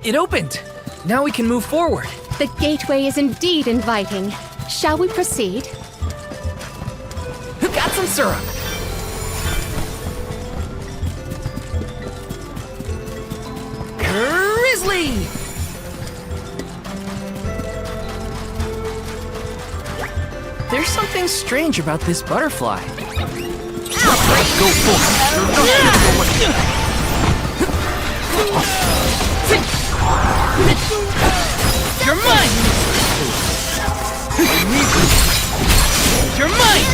It opened! Now we can move forward. The gateway is indeed inviting. Shall we proceed? Got some syrup! Grizzly! There's something strange about this butterfly. Go for it! You're mine! You're mine!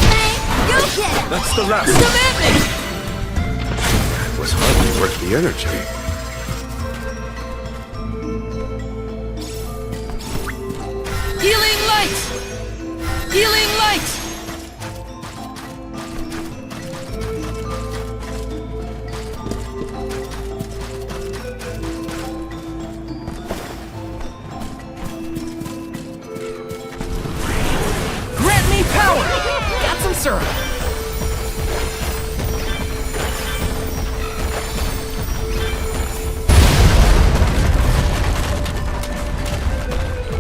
Go get it! That's the last. Come at me! It was hardly worth the energy. Healing light! Healing light! Grant me power! Got some syrup!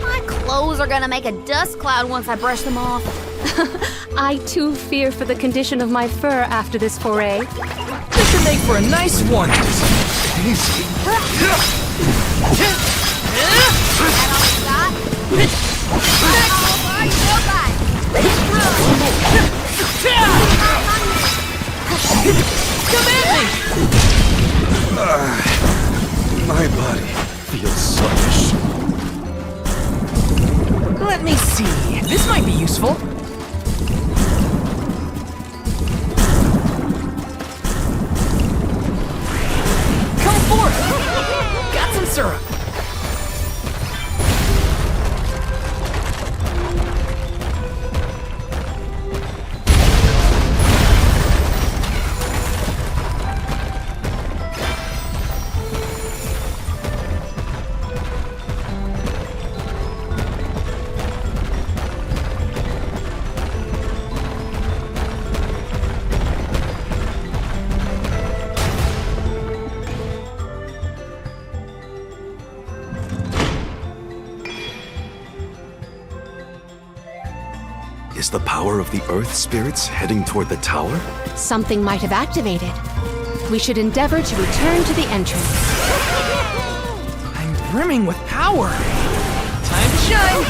My clothes are gonna make a dust cloud once I brush them off. I too fear for the condition of my fur after this foray. This should make for a nice one! Easy. Come at me! My body feels sluggish. Let me see. This might be useful. Come forth! Got some syrup. Is the power of the Earth spirits heading toward the tower? Something might have activated. We should endeavor to return to the entrance. I'm brimming with power. Time to shine!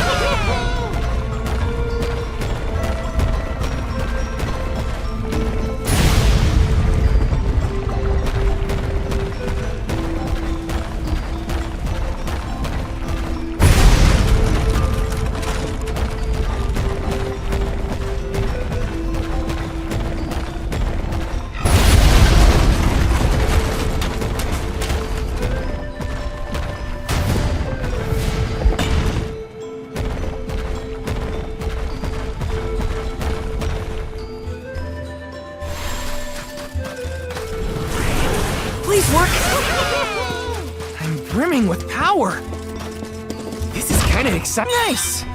Please work! I'm brimming with power! This is kind of exciting. Nice!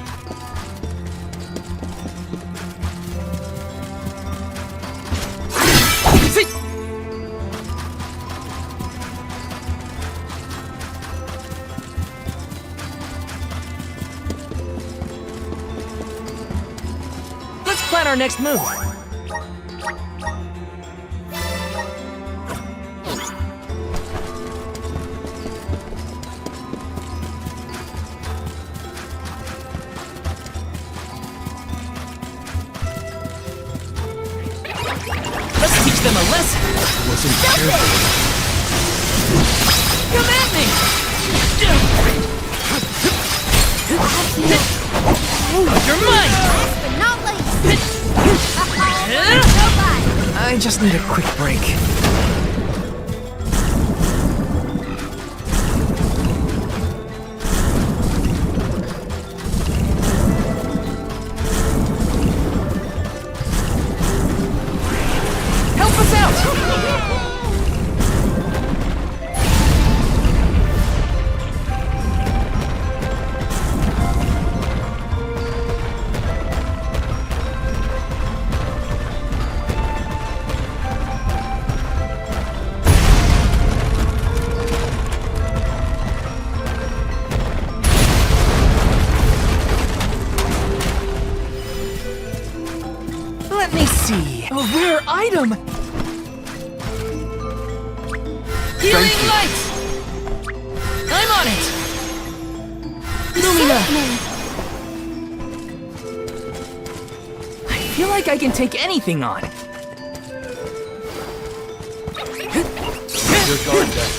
our next move? Let's teach them a lesson. Wasn't careful. Come at me! You're mine! But not least. I just need a quick break. Help us out! Let me see. A rare item! Healing light! I'm on it! Lumina! I feel like I can take anything on. Your guard down.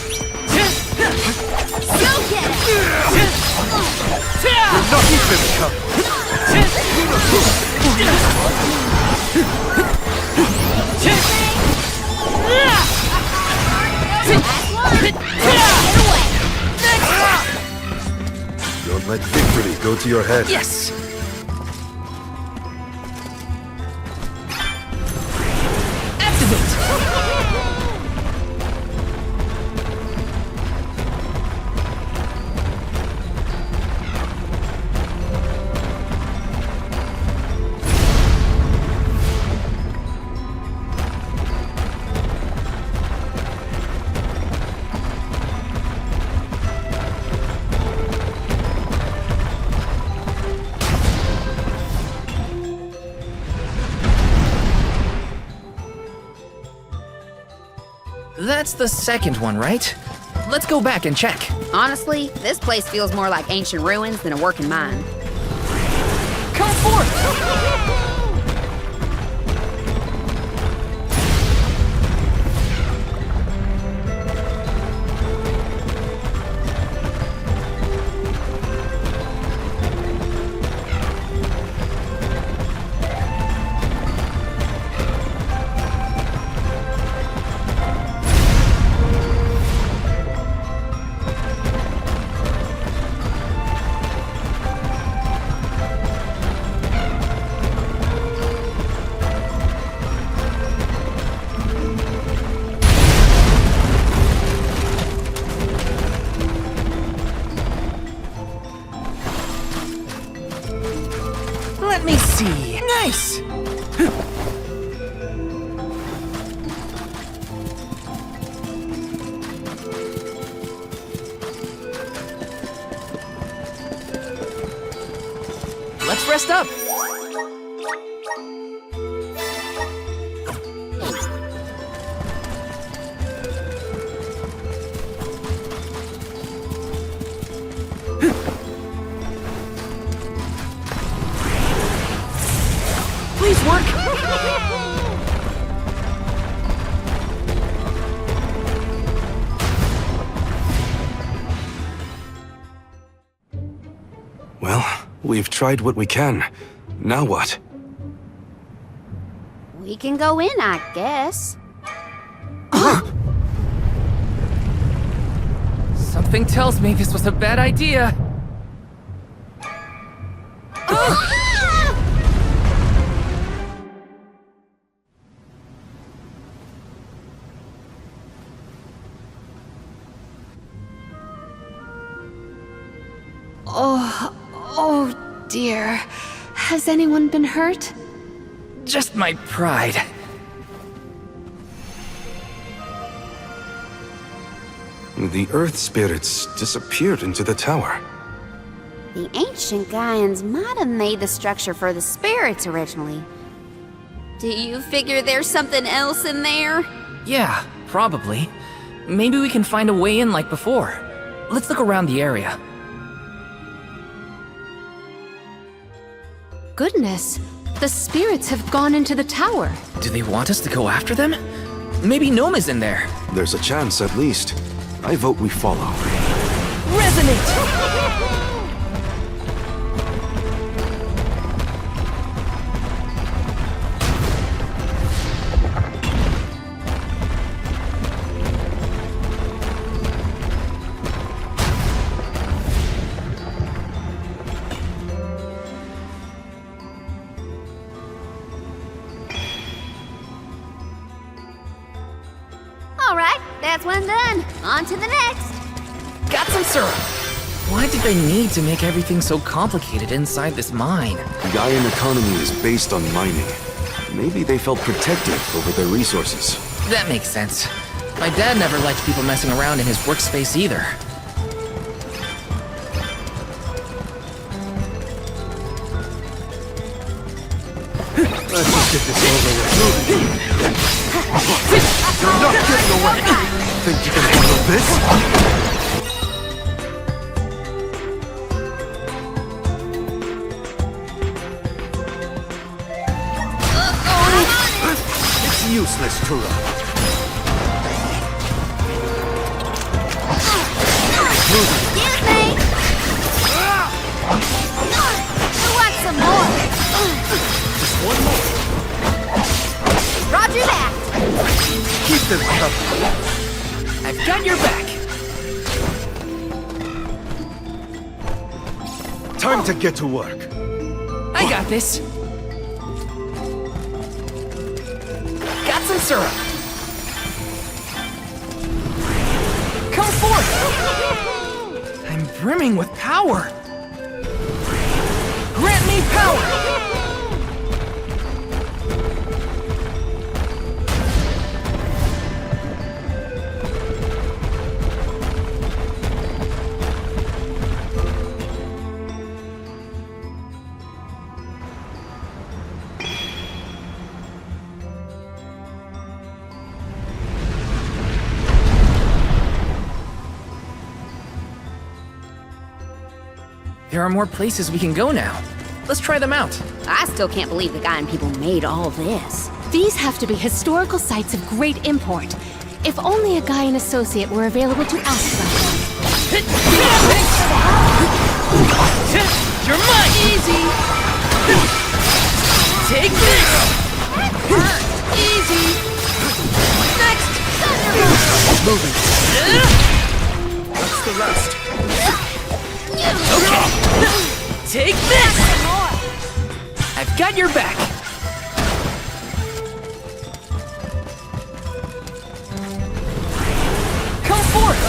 Go get it! You're not even coming. Don't let victory go to your head. Yes! Activate! That's the second one, right? Let's go back and check. Honestly, this place feels more like ancient ruins than a working mine. Come forth! Let me see. Nice! Let's rest up. Please work. Well, we've tried what we can. Now what? We can go in, I guess. Something tells me this was a bad idea. Oh dear. Has anyone been hurt? Just my pride. The Earth spirits disappeared into the tower. The ancient Gaians might have made the structure for the spirits originally. Do you figure there's something else in there? Yeah, probably. Maybe we can find a way in like before. Let's look around the area. Goodness, the spirits have gone into the tower. Do they want us to go after them? Maybe Gnome is in there. There's a chance, at least. I vote we follow. Resonate! All right, that's one done. On to the next. Got some syrup! Why did they need to make everything so complicated inside this mine? The Gaian economy is based on mining. Maybe they felt protected over their resources. That makes sense. My dad never liked people messing around in his workspace either. Let's just get this over with. You're not getting away! Think you can handle this? It's useless to run. Excuse me! Who wants some more? Just one more. Roger that! Keep them covered. I've got your back! Time to get to work. I got this! Got some syrup! Come forth! I'm brimming with power! Grant me power! There are more places we can go now. Let's try them out. I still can't believe the Gaian people made all this. These have to be historical sites of great import. If only a Gaian associate were available to ask about them. You're mine! Easy! Take this! Easy! Next! Thunderbolt! Moving. That's the last. Okay! Take this! I've got your back! Come forth!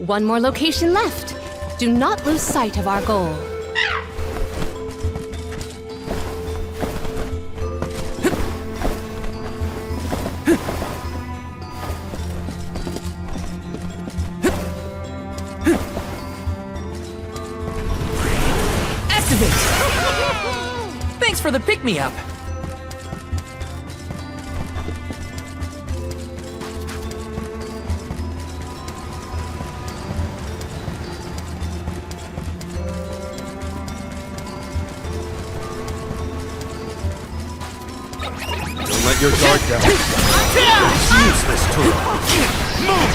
One more location left. Do not lose sight of our goal. Activate! Thanks for the pick-me-up. Keep your guard down. It's useless to it. Move!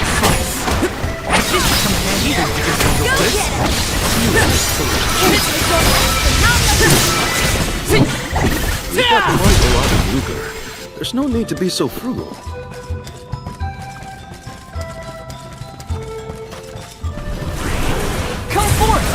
This should come in handy to handle this. It's useless to it. We've got quite a lot of lucre. There's no need to be so frugal. Come forth!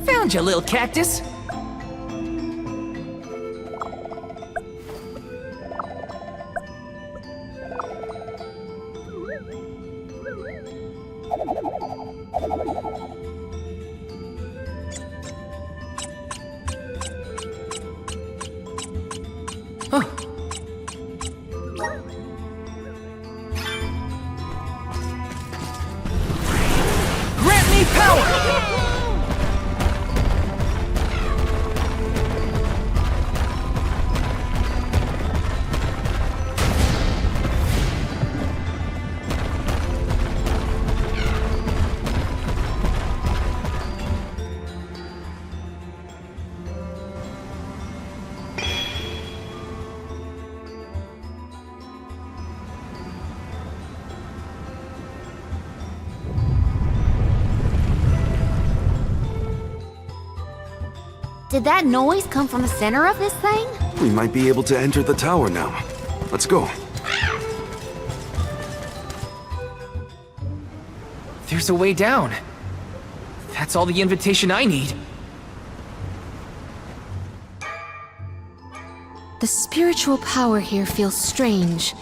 Found you, little cactus. Huh. Grant me power! Did that noise come from the center of this thing? We might be able to enter the tower now. Let's go. There's a way down. That's all the invitation I need. The spiritual power here feels strange,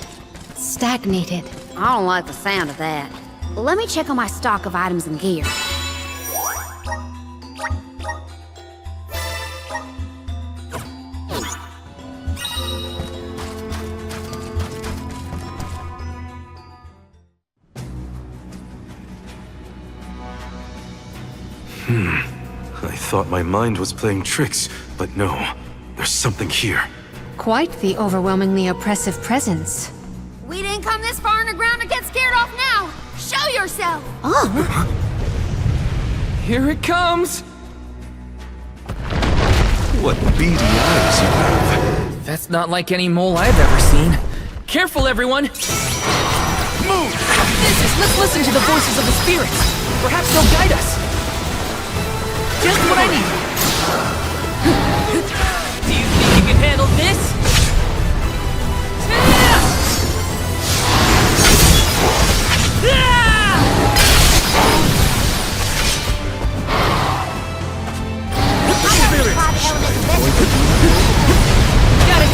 stagnated. I don't like the sound of that. Let me check on my stock of items and gear. I thought my mind was playing tricks, but no. There's something here. Quite the overwhelmingly oppressive presence. We didn't come this far underground to get scared off now! Show yourself! Oh! Here it comes! What beady eyes you have. That's not like any mole I've ever seen. Careful, everyone! Move! Let's listen to the voices of the spirits. Perhaps they'll guide us. Just what I need. Do you think you can handle this? Got it!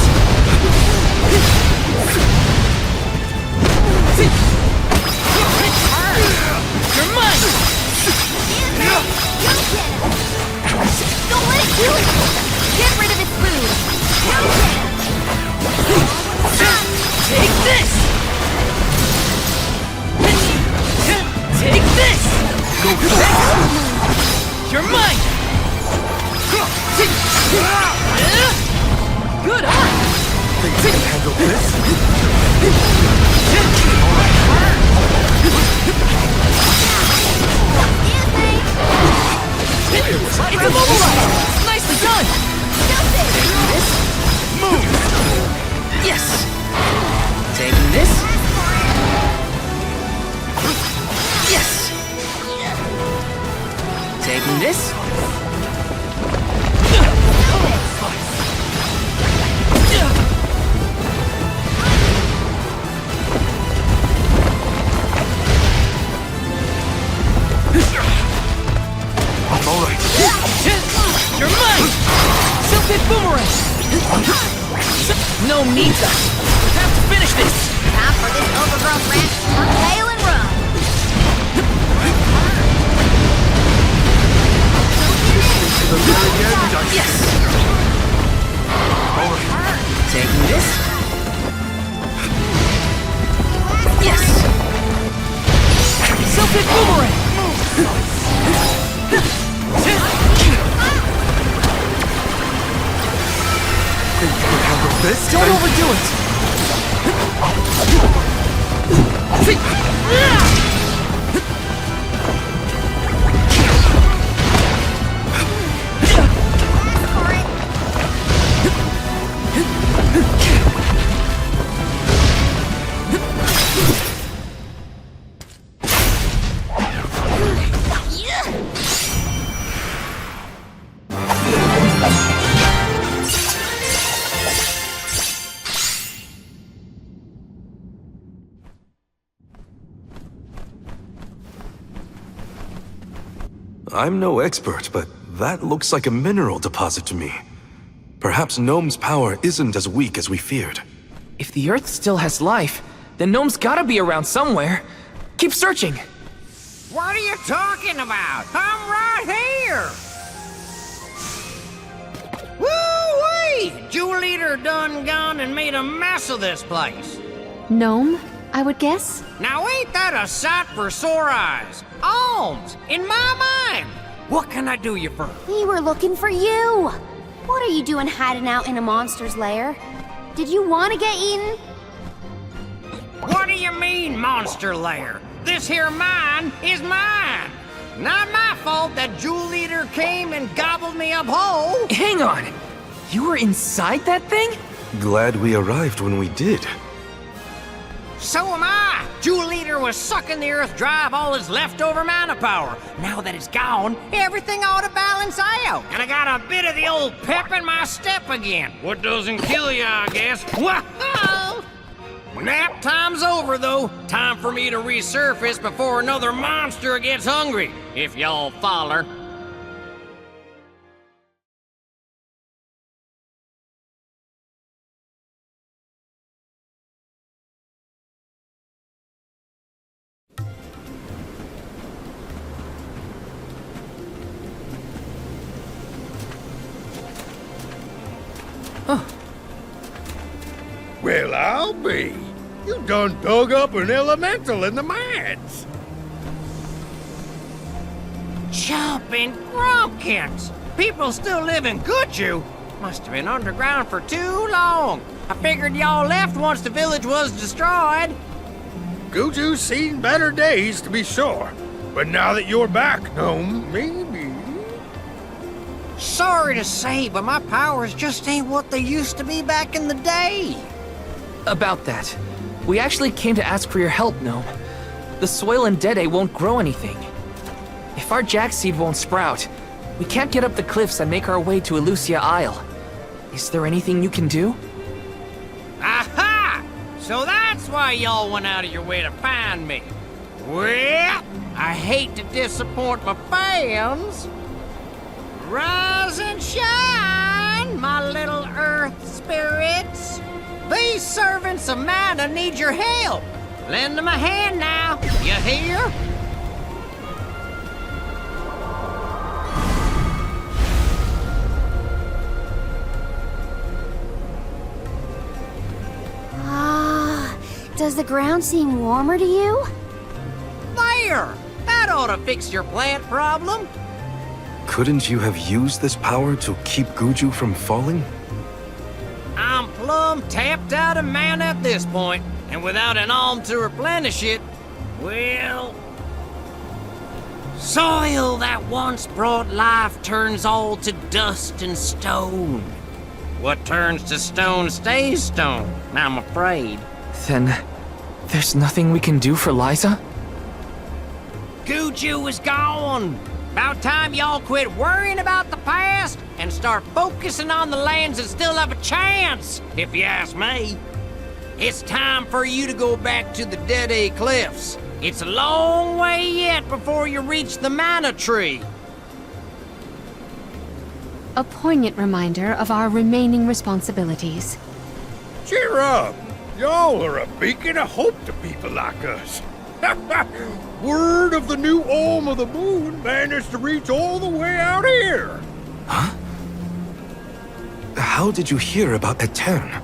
You're mine! Don't let it kill you! Get rid of its food! Take this! Take this! Go You're mine! Good eye! Think you can handle this? It's immobilized! Nicely done! This? Move! Yes! Taking this? Yes! Taking this? I'm alright. Gnome needs us. We have to finish this. Time for this overgrown rat to turn tail and run. To the very end, I Yes. Taking this. Yes. Self-hit boomerang. think you can handle this. Don't overdo it. I'm no expert, but that looks like a mineral deposit to me. Perhaps Gnome's power isn't as weak as we feared. If the Earth still has life, then Gnome's gotta be around somewhere. Keep searching. What are you talking about? I'm right here! Woo-wee! Jewel Eater done gone and made a mess of this place. Gnome, I would guess? Now ain't that a sight for sore eyes? Alms, in my mind! What can I do you for? We were looking for you! What are you doing hiding out in a monster's lair? Did you want to get eaten? What do you mean, monster lair? This here mine is mine! Not my fault that Jewel Eater came and gobbled me up whole! Hang on! You were inside that thing? Glad we arrived when we did. So am I! Jewel Eater was sucking the earth dry of all his leftover mana power. Now that it's gone, everything ought to balance out. And I got a bit of the old pep in my step again. What doesn't kill you, I guess. Whoa! Nap time's over, though. Time for me to resurface before another monster gets hungry. If y'all follow. Well, I'll be. You done dug up an elemental in the mines. Jumping Grumpkins! People still live in Guju. Must have been underground for too long. I figured y'all left once the village was destroyed. Guju's seen better days, to be sure. But now that you're back, Gnome, maybe... Sorry to say, but my powers just ain't what they used to be back in the day. About that, we actually came to ask for your help, Gnome. The soil in Dede won't grow anything. If our jackseed won't sprout, we can't get up the cliffs and make our way to Elusia Isle. Is there anything you can do? Aha! So that's why y'all went out of your way to find me. Well, I hate to disappoint my fans. Rise and shine, my little earth spirits. These servants of mana need your help. Lend them a hand now, you hear? Does the ground seem warmer to you? There! That ought to fix your plant problem. Couldn't you have used this power to keep Guju from falling? I'm plumb tapped out of mana at this point, and without an alm to replenish it, well... Soil that once brought life turns all to dust and stone. What turns to stone stays stone, I'm afraid. Then, there's nothing we can do for Liza? Guju is gone! About time y'all quit worrying about the past and start focusing on the lands that still have a chance, if you ask me. It's time for you to go back to the Dede Cliffs. It's a long way yet before you reach the mana tree. A poignant reminder of our remaining responsibilities. Cheer up! Y'all are a beacon of hope to people like us. Word of the new Olm of the Moon managed to reach all the way out here. Huh? How did you hear about Etern?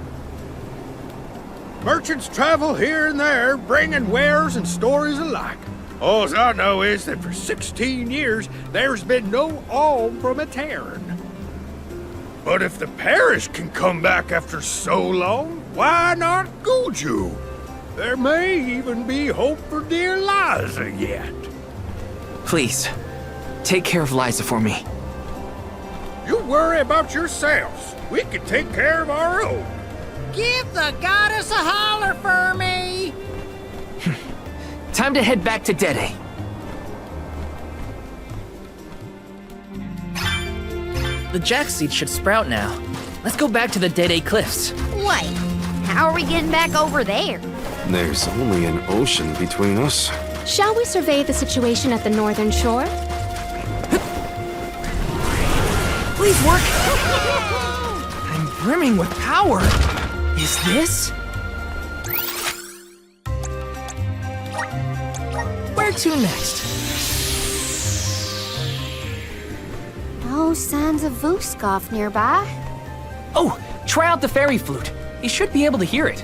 Merchants travel here and there, bringing wares and stories alike. All I know is that for 16 years, there's been no Olm from Etern. But if the parish can come back after so long, why not Guju? There may even be hope for dear Liza yet. Please, take care of Liza for me. You worry about yourselves. We can take care of our own. Give the goddess a holler for me! Time to head back to Dede. The jackseed should sprout now. Let's go back to the Dede Cliffs. Wait, how are we getting back over there? There's only an ocean between us. Shall we survey the situation at the northern shore? Please work! I'm brimming with power. Is this? Where to next? No signs of Vuskov nearby. Oh, try out the fairy flute. You should be able to hear it.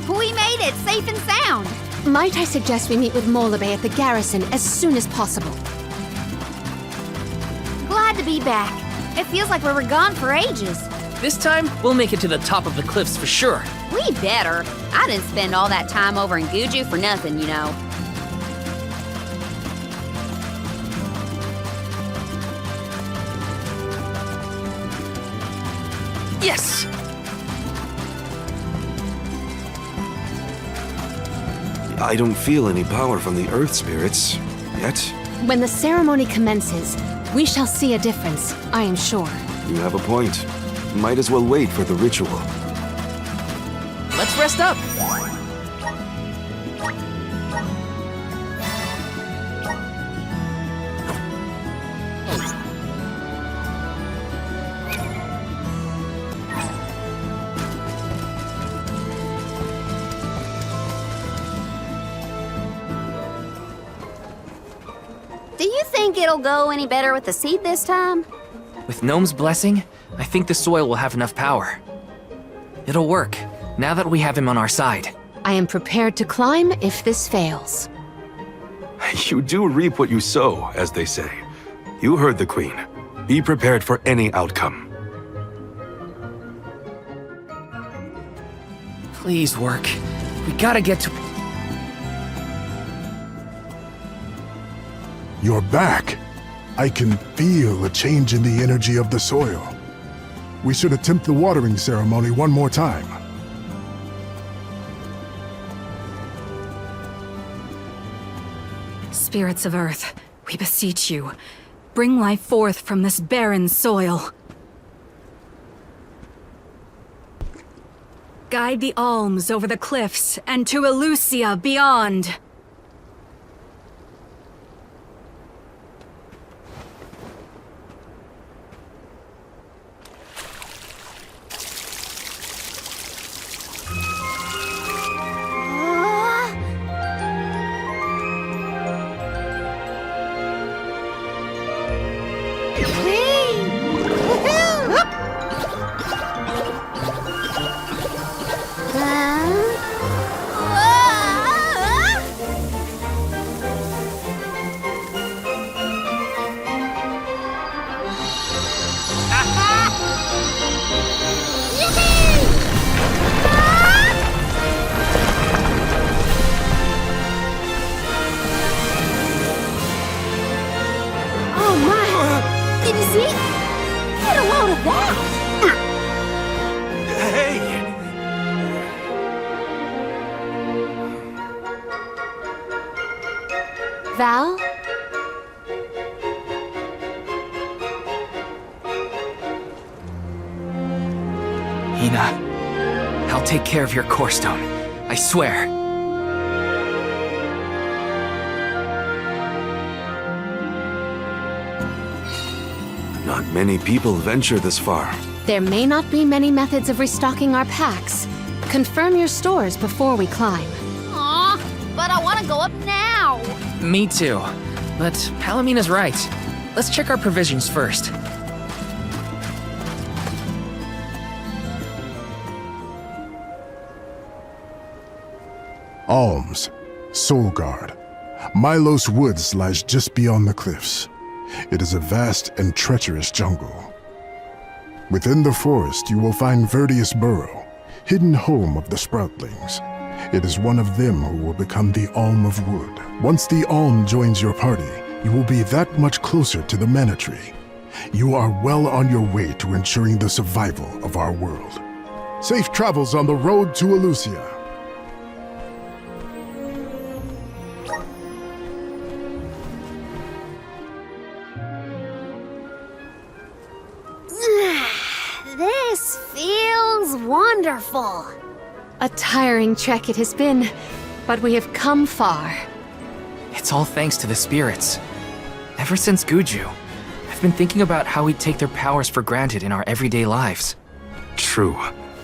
We made it, safe and sound. Might I suggest we meet with Molabe at the garrison as soon as possible? Glad to be back. It feels like we were gone for ages. This time, we'll make it to the top of the cliffs for sure. We better. I didn't spend all that time over in Guju for nothing, you know. Yes! I don't feel any power from the earth spirits, yet. When the ceremony commences, we shall see a difference, I am sure. You have a point. Might as well wait for the ritual. Let's rest up! Do you think it'll go any better with the seed this time? With Gnome's blessing, I think the soil will have enough power. It'll work, now that we have him on our side. I am prepared to climb if this fails. You do reap what you sow, as they say. You heard the Queen. Be prepared for any outcome. Please work. We gotta get to... You're back. I can feel a change in the energy of the soil. We should attempt the watering ceremony one more time. Spirits of Earth, we beseech you, bring life forth from this barren soil. Guide the alms over the cliffs and to Elusia beyond. didn't see? Get a load of that! Hey! Val? Hina, I'll take care of your core stone. I swear. Not many people venture this far. There may not be many methods of restocking our packs. Confirm your stores before we climb. Aw, but I want to go up now. Me too. But Palomina's right. Let's check our provisions first. Alms, Soul Guard. Milos Woods lies just beyond the cliffs. It is a vast and treacherous jungle. Within the forest, you will find Verdius Burrow, hidden home of the Sproutlings. It is one of them who will become the Alm of Wood. Once the Alm joins your party, you will be that much closer to the Mana Tree. You are well on your way to ensuring the survival of our world. Safe travels on the road to Elusia. This feels wonderful. A tiring trek it has been, but we have come far. It's all thanks to the spirits. Ever since Guju, I've been thinking about how we take their powers for granted in our everyday lives. True,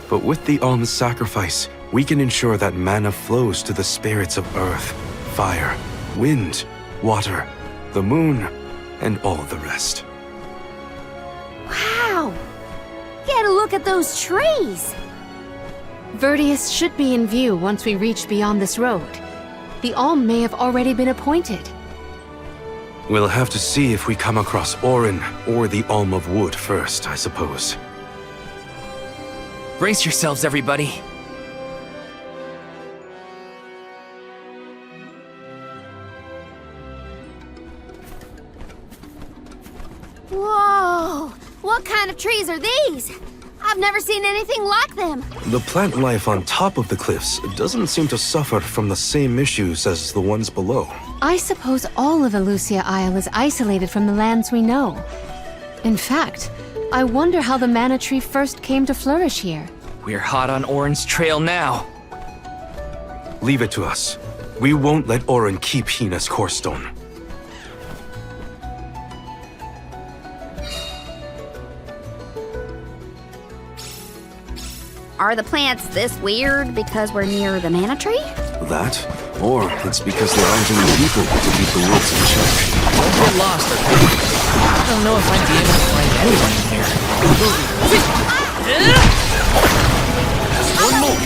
but with the Alm's sacrifice, we can ensure that mana flows to the spirits of earth, fire, wind, water, the moon, and all the rest. Wow! Get a look at those trees! Verdius should be in view once we reach beyond this road. The Alm may have already been appointed. We'll have to see if we come across Orin or the Alm of Wood first, I suppose. Brace yourselves, everybody. Whoa! What kind of trees are these? I've never seen anything like them. The plant life on top of the cliffs doesn't seem to suffer from the same issues as the ones below. I suppose all of Elusia Isle is isolated from the lands we know. In fact, I wonder how the Mana Tree first came to flourish here. We're hot on Orin's trail now. Leave it to us. We won't let Orin keep Hina's core stone. Are the plants this weird because we're near the Mana Tree? That? Or it's because there aren't any people to keep the woods in check. Don't get lost, okay? I don't know if I'd be able to find anyone in here. One more.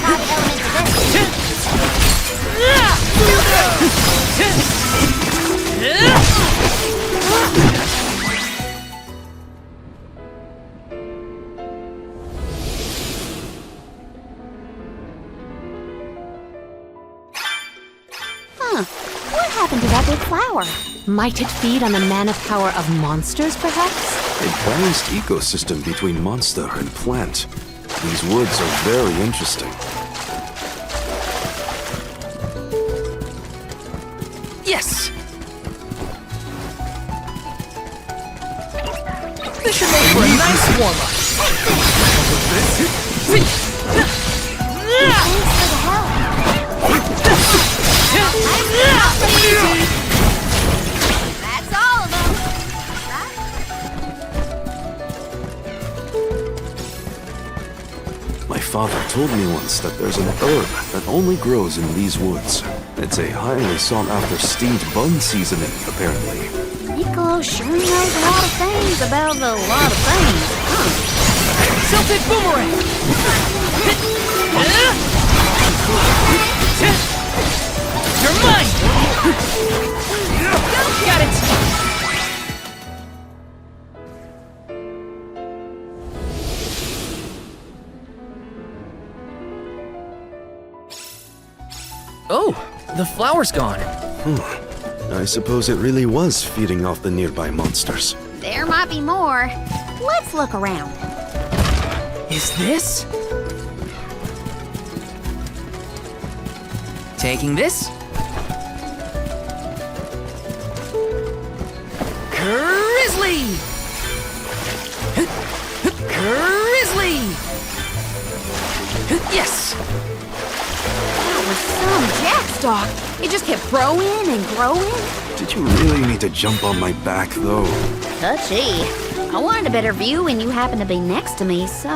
What happened to that big flower? Might it feed on the mana power of monsters, perhaps? A balanced ecosystem between monster and plant. These woods are very interesting. Yes! This should make for a nice warm-up. That's all of them. My father told me once that there's an herb that only grows in these woods. It's a highly sought-after steamed bun seasoning, apparently. Niccolo sure knows a lot of things about a lot of things, huh? Celtic boomerang! You're mine! Got it! Oh, the flower's gone. I suppose it really was feeding off the nearby monsters. There might be more. Let's look around. Is this? Taking this? Grizzly! Grizzly! Yes! That was some jackstock. It just kept growing and growing. Did you really need to jump on my back, though? Touchy. I wanted a better view when you happened to be next to me, so...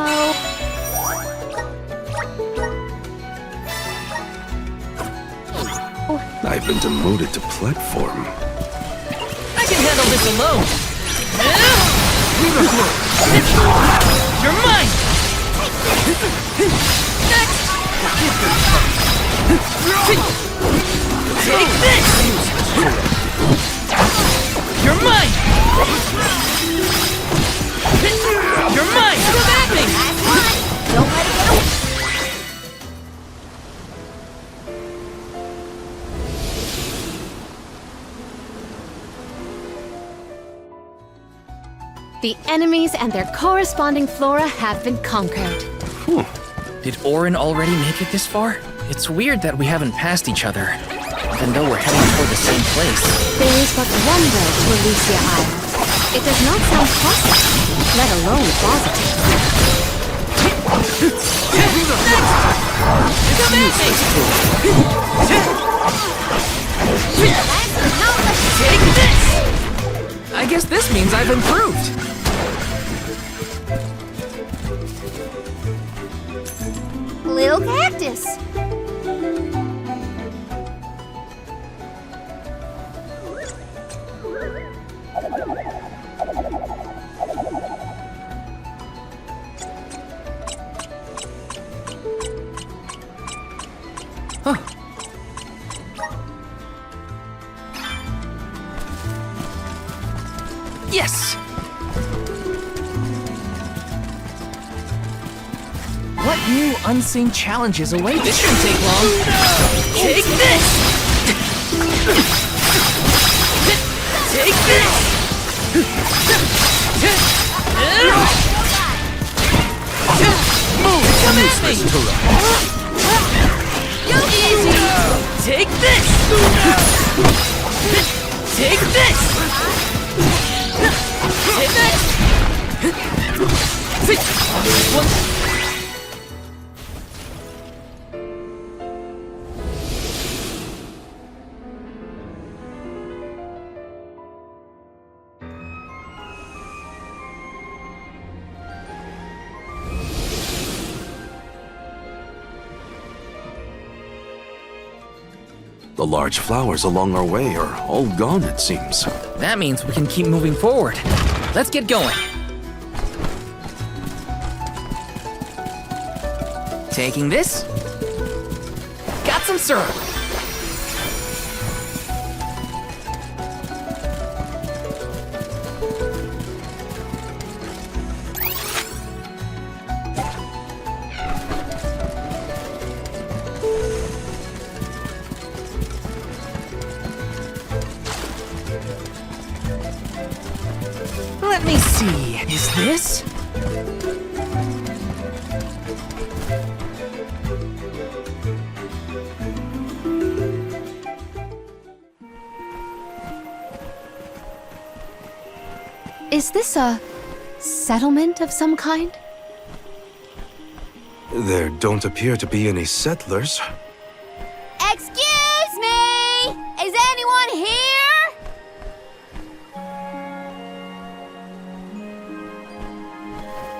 I've been demoted to platform. I can handle this alone! You're mine! Next! Take this! You're mine! You're mine! Come at me! Don't let it get away. The enemies and their corresponding flora have been conquered. Did Orin already make it this far? It's weird that we haven't passed each other, even though we're heading toward the same place. There is but one road to Elysia Isles. It does not sound possible, let alone plausible. Take this! I guess this means I've improved. Little cactus. Huh. Yes! What new unseen challenges await? This shouldn't take long. Take this! Take this! Move! Come at me! Go easy! Take this! Take this! Take this! The large flowers along our way are all gone, it seems. That means we can keep moving forward. Let's get going. Taking this. Got some syrup. Let me see. Is this? Is this a settlement of some kind? There don't appear to be any settlers. Excuse me! Is anyone here?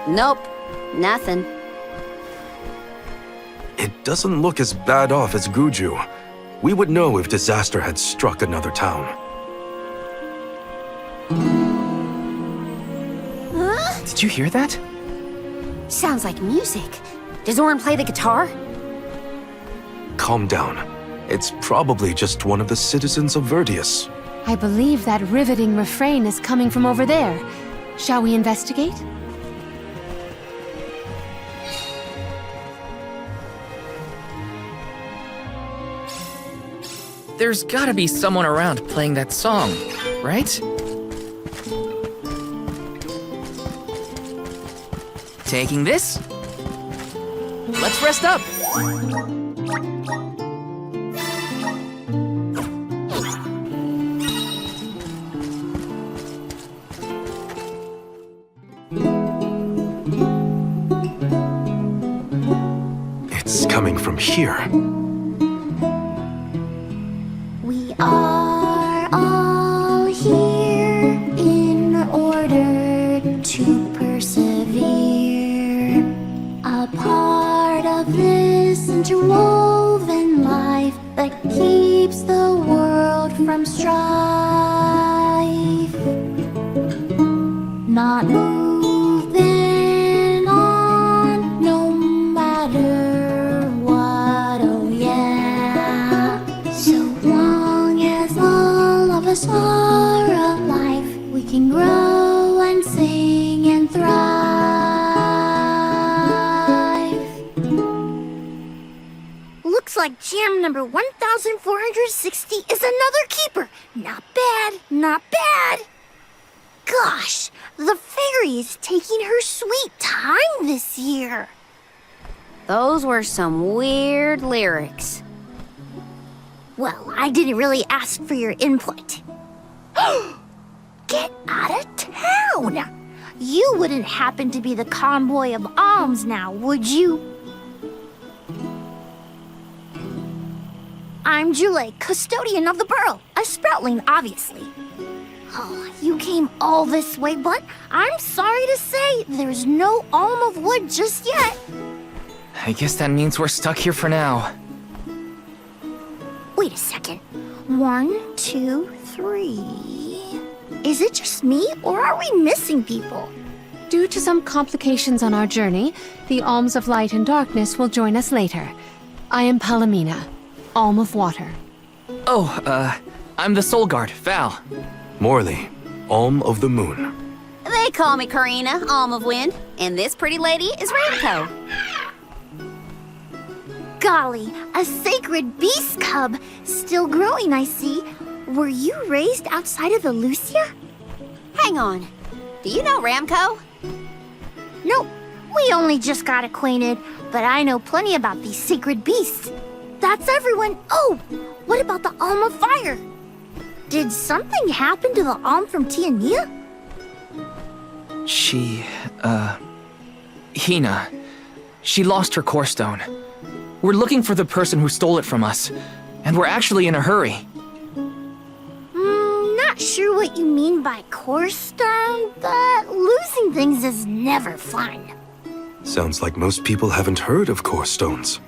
Nope, nothing. It doesn't look as bad off as Guju. We would know if disaster had struck another town. Huh? Did you hear that? Sounds like music. Does Orin play the guitar? Calm down. It's probably just one of the citizens of Verdius. I believe that riveting refrain is coming from over there. Shall we investigate? There's gotta be someone around playing that song, right? Taking this. Let's rest up. It's coming from here. We are all here in order to persevere. A part of this interwoven life that keeps the world from strife. Not moving on, no matter what, oh yeah. So long as all of us are alive, we can grow and sing and thrive. Looks like jam number 1460 is another keeper. Not bad, not bad. Gosh, the fairy is taking her sweet time this year. Those were some weird lyrics. Well, I didn't really ask for your input. Get out of town! You wouldn't happen to be the convoy of alms now, would you? I'm Jule, custodian of the burrow. A sproutling, obviously. Oh, you came all this way, but I'm sorry to say there's no alm of wood just yet. I guess that means we're stuck here for now. Wait a second. 1, 2, 3. Is it just me, or are we missing people? Due to some complications on our journey, the Alms of Light and Darkness will join us later. I am Palomina, Alm of Water. Oh, I'm the Soul Guard, Val. Morley, Alm of the Moon. They call me Karina, Alm of Wind, and this pretty lady is Ramco. Golly, a sacred beast cub. Still growing, I see. Were you raised outside of the Lucia? Hang on. Do you know Ramco? Nope. We only just got acquainted, but I know plenty about these sacred beasts. That's everyone. Oh, what about the Alm of Fire? Did something happen to the Alm from Tiania? She, Hina. She lost her core stone. We're looking for the person who stole it from us, and we're actually in a hurry. Not sure what you mean by core stone, but losing things is never fun. Sounds like most people haven't heard of core stones.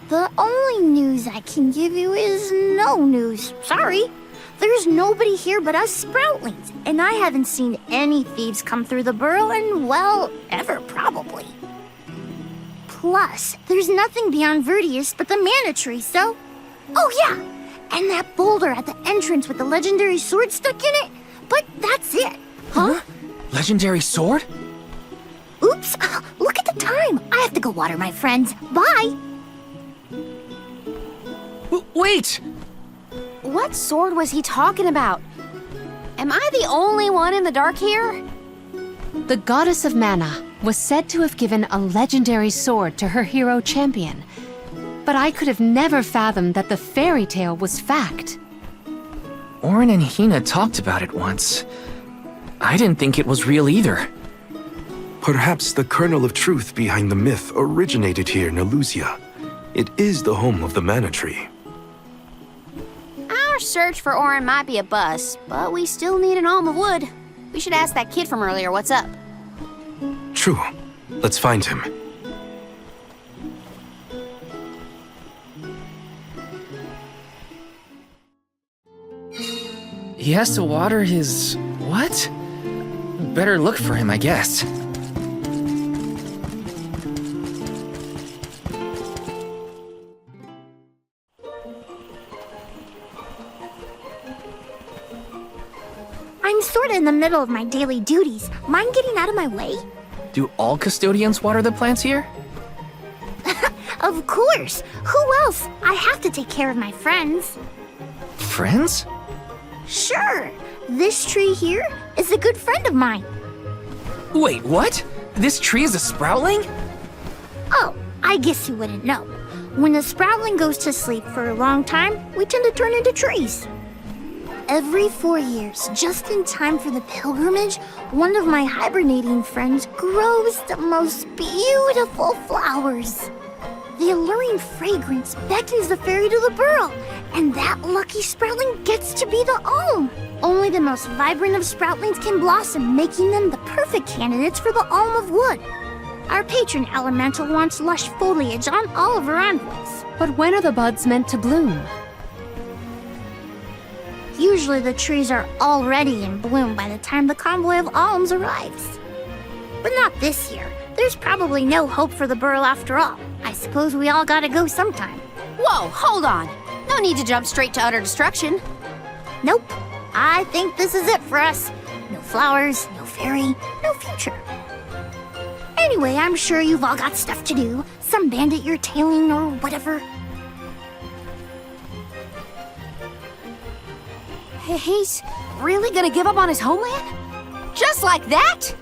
The only news I can give you is no news. Sorry. There's nobody here but us Sproutlings, and I haven't seen any thieves come through the burrow in, well, ever probably. Plus, there's nothing beyond Vertius but the mana tree, so... Oh yeah, and that boulder at the entrance with the legendary sword stuck in it, but that's it. Huh? Legendary sword? Oops, look at the time. I have to go water my friends. Bye. Wait! What sword was he talking about? Am I the only one in the dark here? The goddess of mana was said to have given a legendary sword to her hero champion. But I could have never fathomed that the fairy tale was fact. Orin and Hina talked about it once. I didn't think it was real either. Perhaps the kernel of truth behind the myth originated here in Elusia. It is the home of the mana tree. Our search for Orin might be a bust, but we still need an alm of wood. We should ask that kid from earlier what's up. True. Let's find him. He has to water his... what? Better look for him, I guess. I'm sorta in the middle of my daily duties. Mind getting out of my way? Do all custodians water the plants here? Of course. Who else? I have to take care of my friends. Friends? Sure. This tree here is a good friend of mine. Wait, what? This tree is a sproutling? Oh, I guess you wouldn't know. When a sproutling goes to sleep for a long time, we tend to turn into trees. Every 4 years, just in time for the pilgrimage, one of my hibernating friends grows the most beautiful flowers. The alluring fragrance beckons the fairy to the burrow, and that lucky sproutling gets to be the alm. Only the most vibrant of sproutlings can blossom, making them the perfect candidates for the alm of wood. Our patron elemental wants lush foliage on all of her envoys. But when are the buds meant to bloom? Usually the trees are already in bloom by the time the convoy of alms arrives. But not this year. There's probably no hope for the burrow after all. I suppose we all gotta go sometime. Whoa, hold on. No need to jump straight to utter destruction. Nope. I think this is it for us. No flowers, no fairy, no future. Anyway, I'm sure you've all got stuff to do. Some bandit you're tailing or whatever. He's really gonna give up on his homeland? Just like that?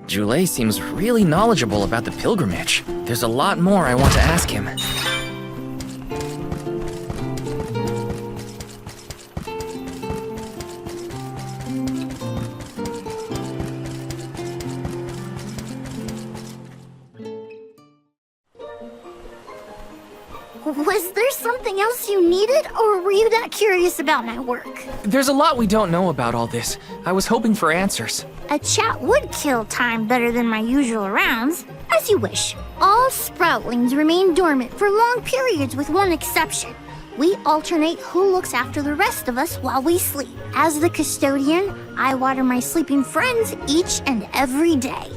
Jule seems really knowledgeable about the pilgrimage. There's a lot more I want to ask him. Was there something else you needed, or were you that curious about my work? There's a lot we don't know about all this. I was hoping for answers. A chat would kill time better than my usual rounds. As you wish. All sproutlings remain dormant for long periods with one exception. We alternate who looks after the rest of us while we sleep. As the custodian, I water my sleeping friends each and every day.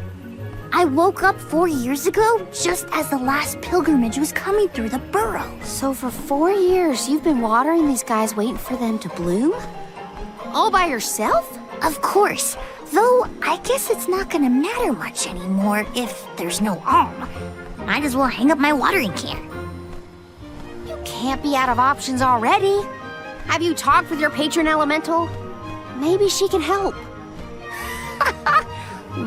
I woke up 4 years ago, just as the last pilgrimage was coming through the burrow. So for 4 years, you've been watering these guys waiting for them to bloom? All by yourself? Of course. Though, I guess it's not gonna matter much anymore if there's no alm. Might as well hang up my watering can. You can't be out of options already. Have you talked with your patron elemental? Maybe she can help.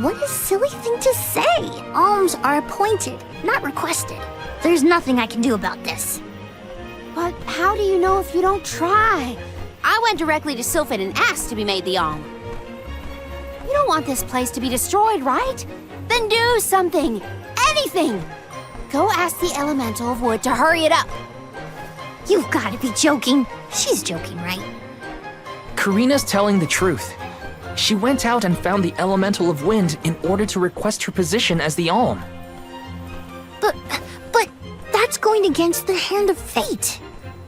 What a silly thing to say! Alms are appointed, not requested. There's nothing I can do about this. But how do you know if you don't try? I went directly to Sylphid and asked to be made the alm. You don't want this place to be destroyed, right? Then do something! Anything! Go ask the elemental of wood to hurry it up. You've gotta be joking. She's joking, right? Karina's telling the truth. She went out and found the elemental of wind in order to request her position as the alm. But that's going against the hand of fate.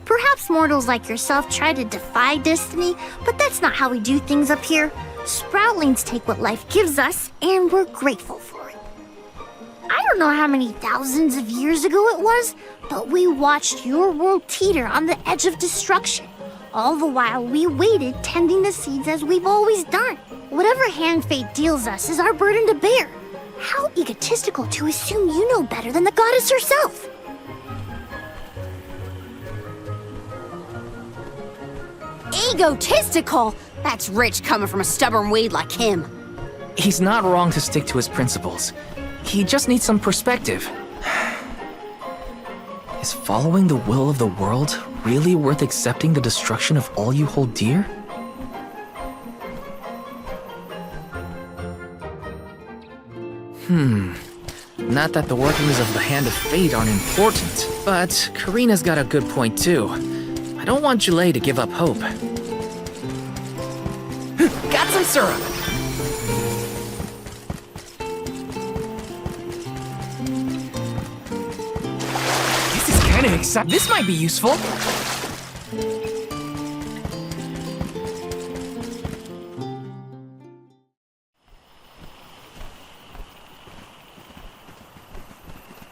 Perhaps mortals like yourself try to defy destiny, but that's not how we do things up here. Sproutlings take what life gives us, and we're grateful for it. I don't know how many thousands of years ago it was, but we watched your world teeter on the edge of destruction. All the while, we waited, tending the seeds as we've always done. Whatever hand fate deals us is our burden to bear. How egotistical to assume you know better than the goddess herself. Egotistical? That's rich coming from a stubborn weed like him. He's not wrong to stick to his principles. He just needs some perspective. Is following the will of the world really worth accepting the destruction of all you hold dear? Not that the workings of the Hand of Fate aren't important, but Karina's got a good point too. I don't want Jule to give up hope. Got some syrup! This is kinda exciting. This might be useful.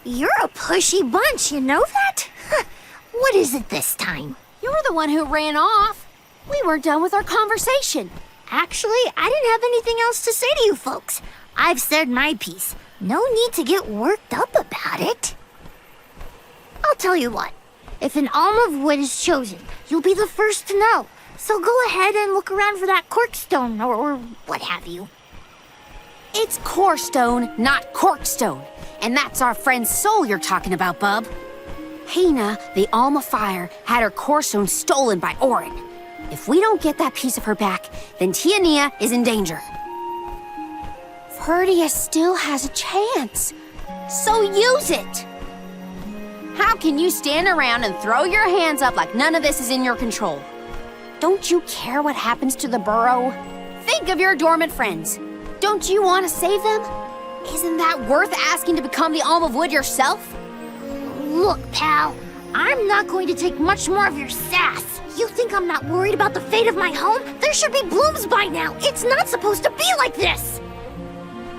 You're a pushy bunch, you know that? What is it this time? You're the one who ran off. We weren't done with our conversation. Actually, I didn't have anything else to say to you folks. I've said my piece. No need to get worked up about it. I'll tell you what. If an alm of wood is chosen, you'll be the first to know. So go ahead and look around for that corkstone or what have you. It's corestone, not corkstone. And that's our friend's soul you're talking about, bub. Hina, the Alma Fire, had her corestone stolen by Orin. If we don't get that piece of her back, then Tiania is in danger. Verdia still has a chance, so use it! How can you stand around and throw your hands up like none of this is in your control? Don't you care what happens to the burrow? Think of your dormant friends. Don't you want to save them? Isn't that worth asking to become the Alm of Wood yourself? Look, pal, I'm not going to take much more of your sass. You think I'm not worried about the fate of my home? There should be blooms by now. It's not supposed to be like this.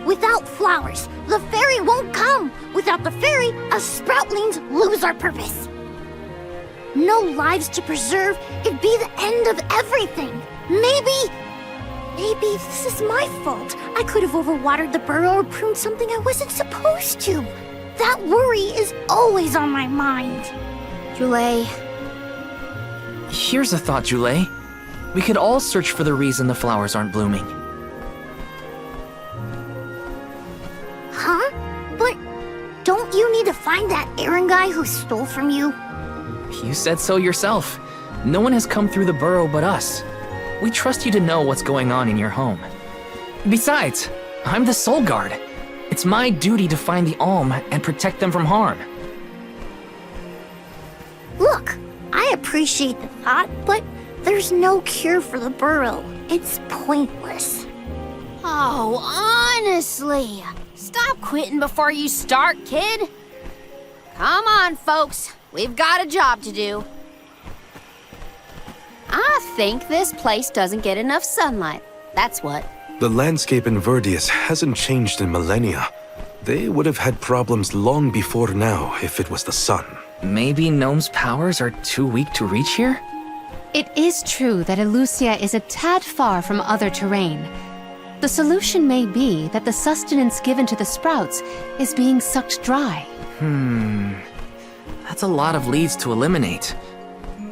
Without flowers, the fairy won't come. Without the fairy, us sproutlings lose our purpose. No lives to preserve, it'd be the end of everything. Maybe this is my fault. I could have overwatered the burrow or pruned something I wasn't supposed to. That worry is always on my mind. Jule. Here's a thought, Jule. We could all search for the reason the flowers aren't blooming. Huh? But don't you need to find that errand guy who stole from you? You said so yourself. No one has come through the burrow but us. We trust you to know what's going on in your home. Besides, I'm the Soul Guard. It's my duty to find the Alm and protect them from harm. Look, I appreciate the thought, but there's no cure for the burrow. It's pointless. Oh, honestly. Stop quitting before you start, kid. Come on, folks. We've got a job to do. I think this place doesn't get enough sunlight. That's what. The landscape in Verdius hasn't changed in millennia. They would have had problems long before now if it was the sun. Maybe Gnome's powers are too weak to reach here? It is true that Elusia is a tad far from other terrain. The solution may be that the sustenance given to the sprouts is being sucked dry. That's a lot of leads to eliminate.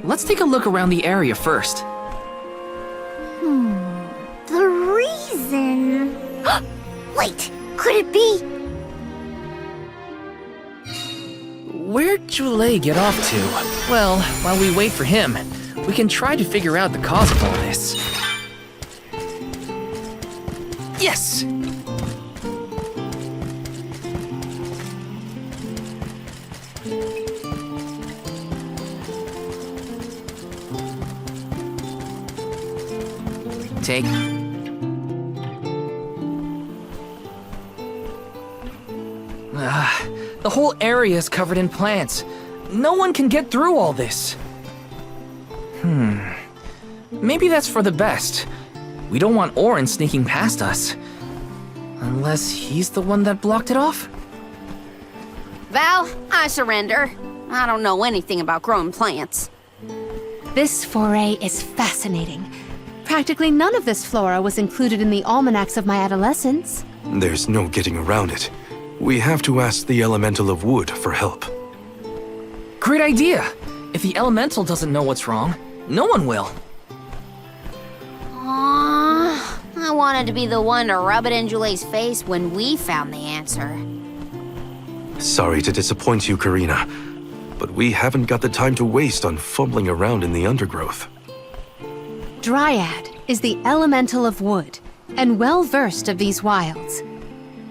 Let's take a look around the area first. The reason... Wait, could it be... Where'd Jule get off to? Well, while we wait for him, we can try to figure out the cause of all this. Yes! Take... the whole area is covered in plants. No one can get through all this. Maybe that's for the best. We don't want Orin sneaking past us. Unless he's the one that blocked it off? Val, I surrender. I don't know anything about growing plants. This foray is fascinating. Practically none of this flora was included in the almanacs of my adolescence. There's no getting around it. We have to ask the Elemental of Wood for help. Great idea! If the Elemental doesn't know what's wrong, no one will. Aww, I wanted to be the one to rub it in Jule's face when we found the answer. Sorry to disappoint you, Karina, but we haven't got the time to waste on fumbling around in the undergrowth. Dryad is the elemental of wood, and well-versed of these wilds.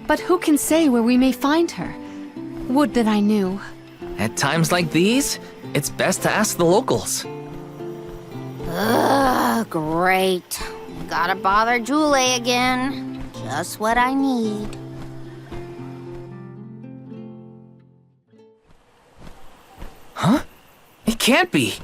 But who can say where we may find her? Would that I knew. At times like these, it's best to ask the locals. Ugh, great. Gotta bother Jule again. Just what I need. Huh? It can't be.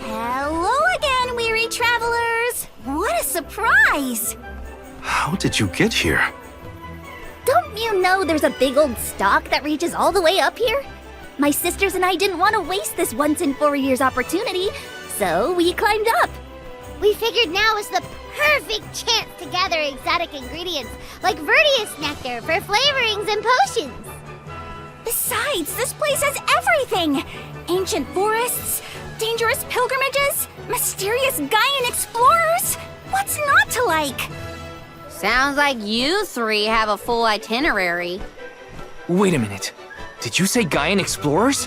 Hello again, weary travelers! What a surprise! How did you get here? Don't you know there's a big old stalk that reaches all the way up here? My sisters and I didn't want to waste this once in 4 years opportunity, so we climbed up. We figured now is the perfect chance to gather exotic ingredients like Verdius nectar for flavorings and potions. Besides, this place has everything! Ancient forests, dangerous pilgrimages, mysterious Gaian explorers. What's not to like? Sounds like you three have a full itinerary. Wait a minute. Did you say Gaian explorers?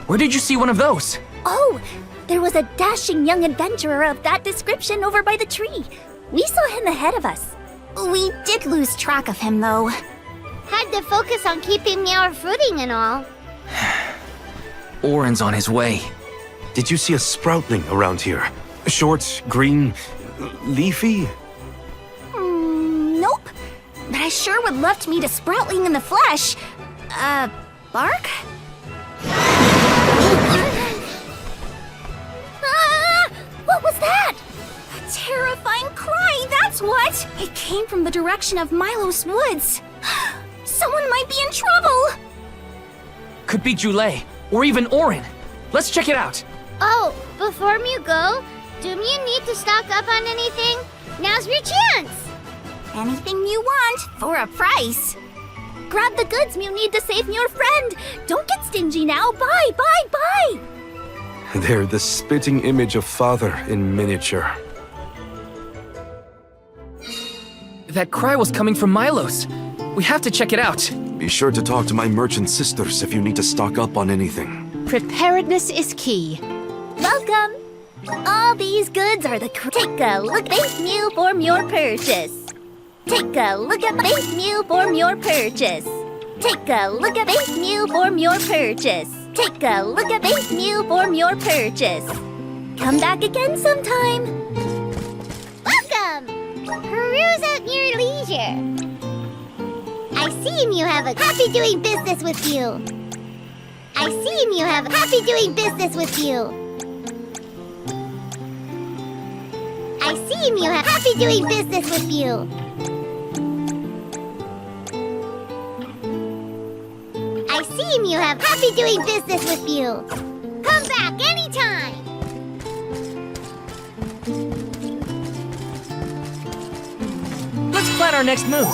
Where did you see one of those? Oh, there was a dashing young adventurer of that description over by the tree. We saw him ahead of us. We did lose track of him, though. Had to focus on keeping our footing and all. Orin's on his way. Did you see a sproutling around here? Short, green, leafy? Nope. But I sure would love to meet a sproutling in the flesh. Bark? What was that? A terrifying cry, that's what! It came from the direction of Milos Woods. Someone might be in trouble! Could be Jule, or even Orin. Let's check it out. Oh, before you go, do you need to stock up on anything? Now's your chance! Anything you want, for a price. Grab the goods you need to save your friend. Don't get stingy now. Buy, buy, buy! They're the spitting image of Father in miniature. That cry was coming from Milos. We have to check it out. Be sure to talk to my merchant sisters if you need to stock up on anything. Preparedness is key. Welcome! All these goods are Take a look at base meal for your purchase. Take a look at base meal for your purchase. Take a look at base meal for your purchase. Take a look at base meal for your purchase. Come back again sometime. Welcome! Peruse at your leisure. I seem you have a happy doing business with you. I seem you have a happy doing business with you. I seem you have happy doing business with you. I seem you have happy doing business with you. Come back anytime. Let's plan our next move.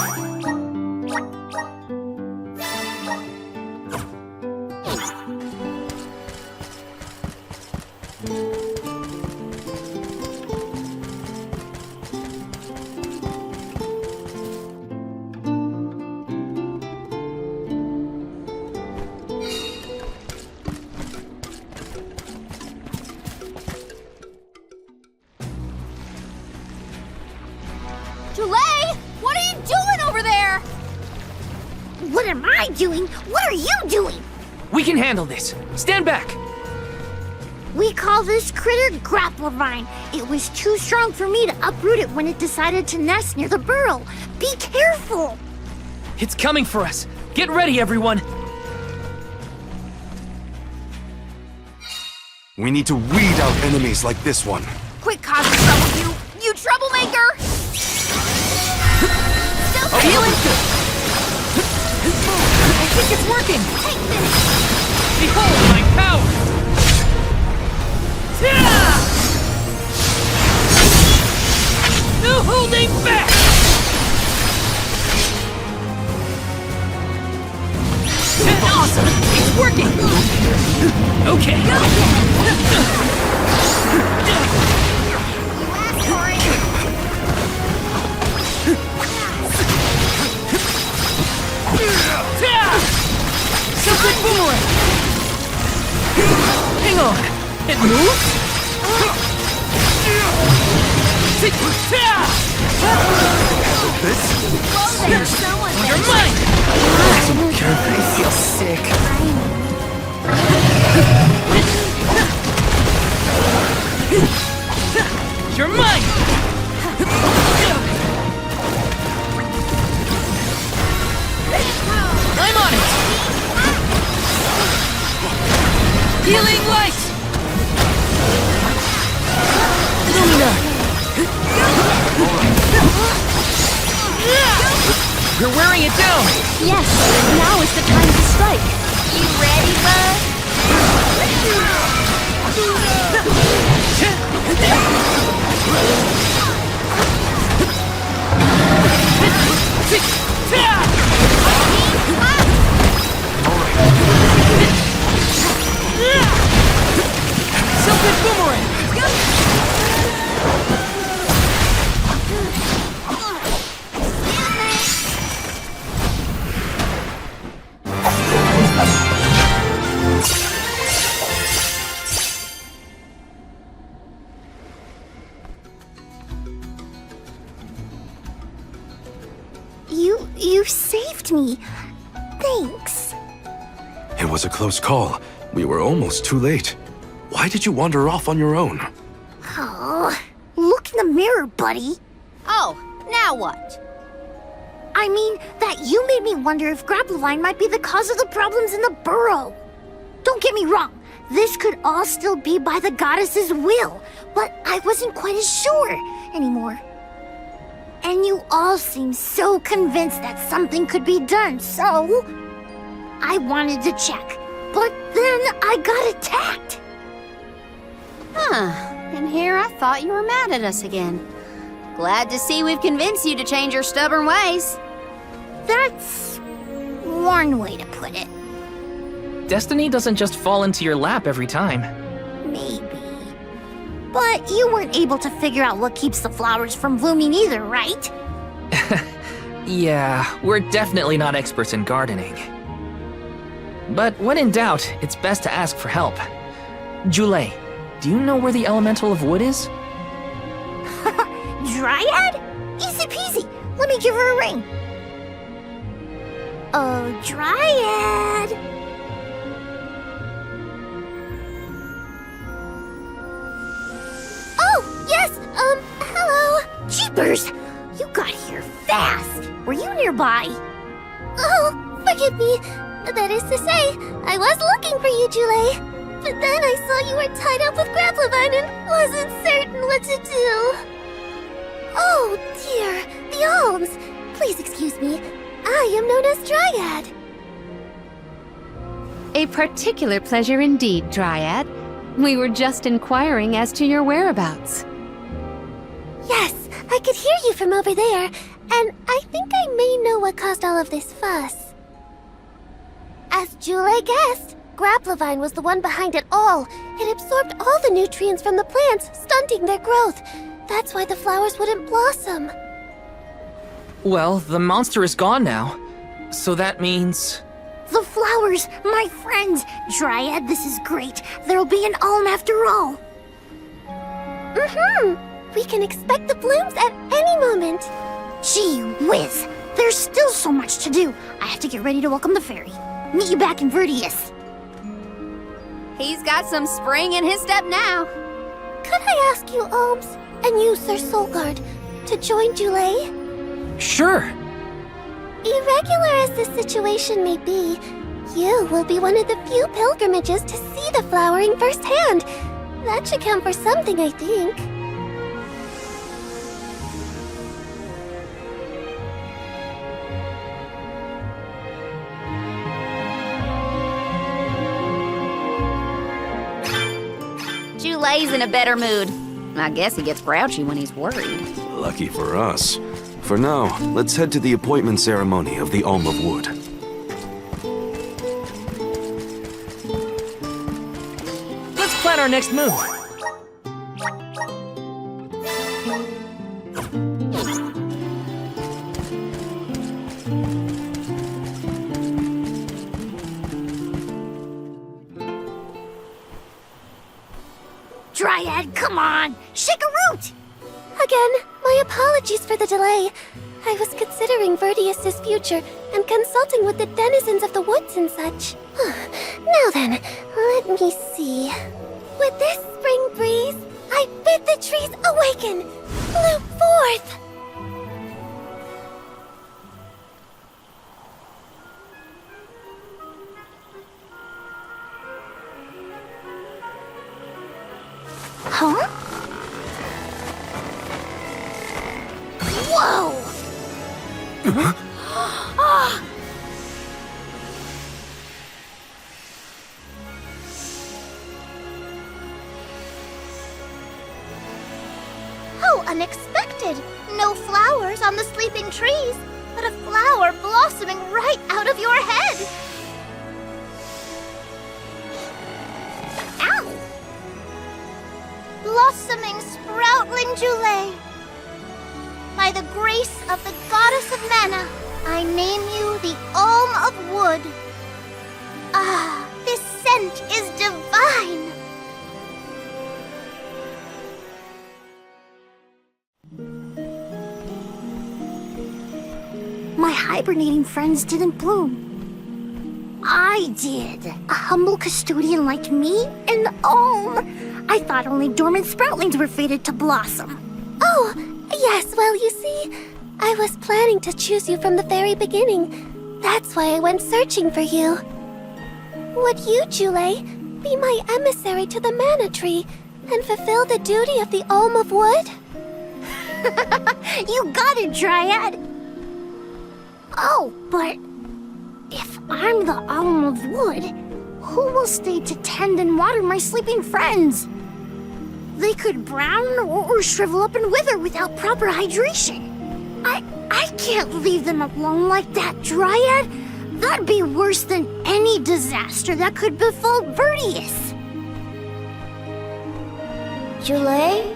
What are you doing over there? What am I doing? What are you doing? We can handle this. Stand back. We call this critter grappler vine. It was too strong for me to uproot it when it decided to nest near the burrow. Be careful! It's coming for us. Get ready, everyone. We need to weed out enemies like this one. Quit causing trouble, you troublemaker! Oh, healing! I think it's working! Take this! Behold my power! No holding back! Awesome! It's working! Okay! Something boomerang! Hang on! It moves? This? You're mine! I feel sick. You're mine! I'm on it! Healing light! Lumina! You're wearing it down! Yes, now is the time to strike. You ready, bud? You saved me. Thanks. It was a close call. We were almost too late. Why did you wander off on your own? Oh, look in the mirror, buddy. Oh, now what? I mean, that you made me wonder if Grapplevine might be the cause of the problems in the burrow. Don't get me wrong, this could all still be by the goddess's will, but I wasn't quite as sure anymore. And you all seem so convinced that something could be done, so I wanted to check. But then I got attacked. Huh. And here I thought you were mad at us again. Glad to see we've convinced you to change your stubborn ways. That's one way to put it. Destiny doesn't just fall into your lap every time. Maybe. But you weren't able to figure out what keeps the flowers from blooming either, right? Yeah, we're definitely not experts in gardening. But when in doubt, it's best to ask for help. Jule, do you know where the elemental of wood is? Dryad? Easy peasy. Let me give her a ring. Oh, Dryad. Oh, yes, hello. Jeepers, you got here fast. Were you nearby? Oh, forgive me. That is to say, I was looking for you, Jule. But then I saw you were tied up with Grapplevine and wasn't certain what to do. Oh, dear, the alms. Please excuse me. I am known as Dryad. A particular pleasure indeed, Dryad. We were just inquiring as to your whereabouts. Yes, I could hear you from over there, and I think I may know what caused all of this fuss. As Jule guessed, Grapplevine was the one behind it all. It absorbed all the nutrients from the plants, stunting their growth. That's why the flowers wouldn't blossom. Well, the monster is gone now. So that means... The flowers, my friends. Dryad, this is great. There'll be an alm after all. We can expect the blooms at any moment. Gee whiz. There's still so much to do. I have to get ready to welcome the fairy. Meet you back in Verdius. He's got some spring in his step now. Could I ask you, Alms, and you, Sir Soulguard, to join Jule? Sure. Irregular as this situation may be, you will be one of the few pilgrimages to see the flowering firsthand. That should count for something, I think. Jule's in a better mood. I guess he gets grouchy when he's worried. Lucky for us. For now, let's head to the appointment ceremony of the Alm of Wood. Let's plan our next move. Dryad, come on! Shake a root! Again, my apologies for the delay. I was considering Verdius' future and consulting with the denizens of the woods and such. Now then, let me see. With this spring breeze, I bid the trees awaken, bloom forth! Huh? Whoa! How unexpected! No flowers on the sleeping trees, but a flower blossoming right out of your head! Ow! Blossoming sproutling Jule! By the grace of the goddess of mana, I name you the Alm of Wood. Ah, this scent is divine! my hibernating friends didn't bloom. I did. A humble custodian like me? An Alm! I thought only dormant sproutlings were fated to blossom. Oh, yes, well, you see, I was planning to choose you from the very beginning. That's why I went searching for you. Would you, Jule, be my emissary to the Mana Tree and fulfill the duty of the Alm of Wood? You got it, Dryad! Oh, but if I'm the Alm of Wood, who will stay to tend and water my sleeping friends? They could brown or shrivel up and wither without proper hydration. I can't leave them alone like that, Dryad. That'd be worse than any disaster that could befall Vertius. Jule?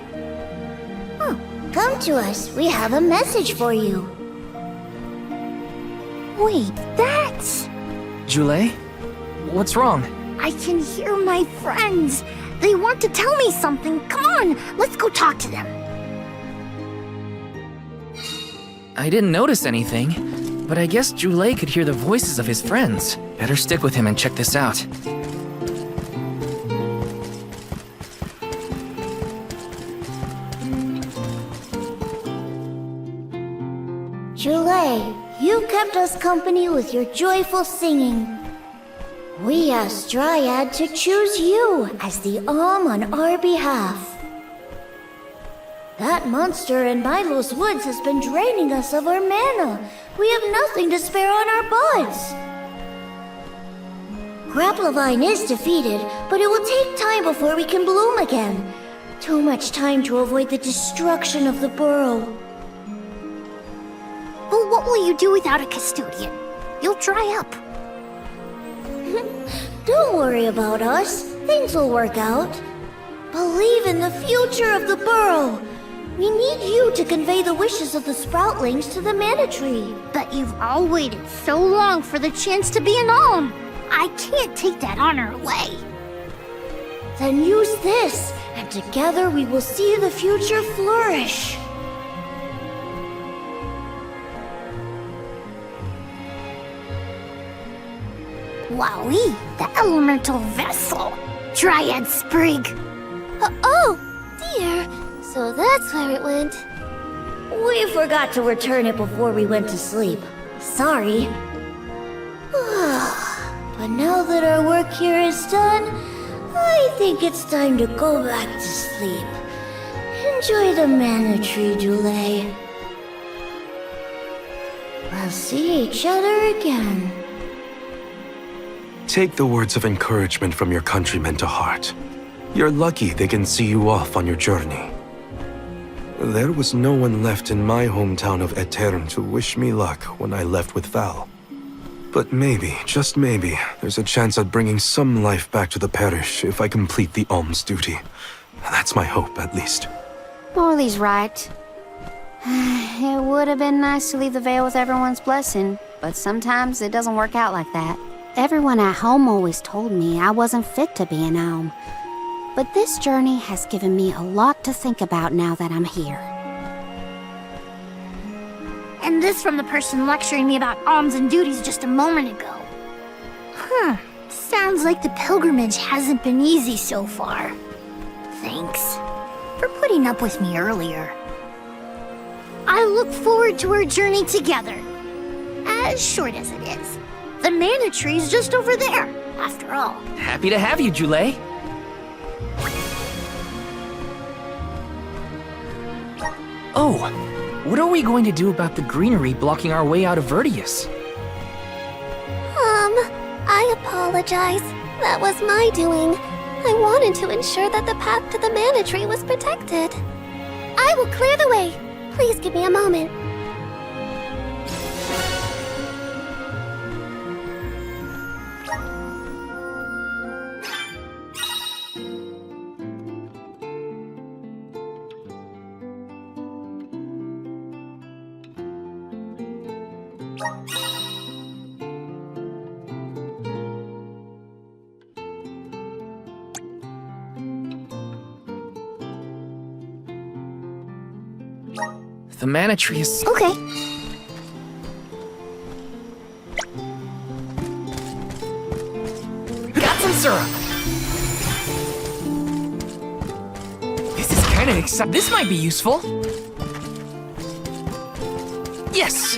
Oh, come to us. We have a message for you. Wait, that's... Jule? What's wrong? I can hear my friends. They want to tell me something. Come on, let's go talk to them. I didn't notice anything, but I guess Jule could hear the voices of his friends. Better stick with him and check this out. Jule, you kept us company with your joyful singing. We asked Dryad to choose you as the Alm on our behalf. That monster in Milo's woods has been draining us of our mana. We have nothing to spare on our buds. Grapplevine is defeated, but it will take time before we can bloom again. Too much time to avoid the destruction of the burrow. Well, what will you do without a custodian? You'll dry up. Don't worry about us. Things will work out. Believe in the future of the burrow. We need you to convey the wishes of the sproutlings to the Mana Tree. But you've all waited so long for the chance to be an Alm. I can't take that honor away. Then use this, and together we will see the future flourish. Wowie, the elemental vessel. Dryad Sprig. Oh, dear. So that's where it went. We forgot to return it before we went to sleep. Sorry. But now that our work here is done, I think it's time to go back to sleep. Enjoy the Mana Tree, Jule. We'll see each other again. Take the words of encouragement from your countrymen to heart. You're lucky they can see you off on your journey. There was no one left in my hometown of Aetern to wish me luck when I left with Val. But maybe, just maybe, there's a chance at bringing some life back to the parish if I complete the alms duty. That's my hope, at least. Morley's right. It would have been nice to leave the Vale with everyone's blessing, but sometimes it doesn't work out like that. Everyone at home always told me I wasn't fit to be an Alm. But this journey has given me a lot to think about now that I'm here. And this from the person lecturing me about alms and duties just a moment ago. Sounds like the pilgrimage hasn't been easy so far. Thanks for putting up with me earlier. I look forward to our journey together. As short as it is. The Mana Tree's just over there, after all. Happy to have you, Jule. Oh, what are we going to do about the greenery blocking our way out of Vertius? I apologize. That was my doing. I wanted to ensure that the path to the Mana Tree was protected. I will clear the way. Please give me a moment. The Mana Tree is... Okay. syrup! This is kind of exciting. This might be useful. Yes!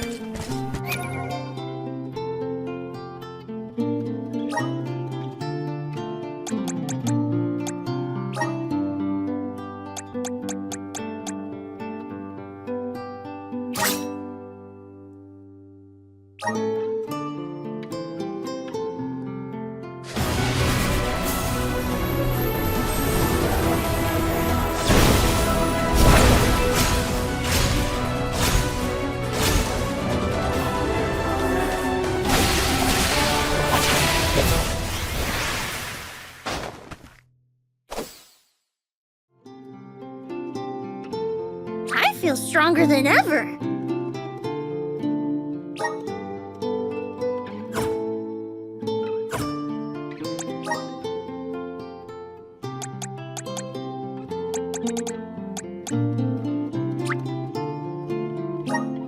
I feel stronger than ever.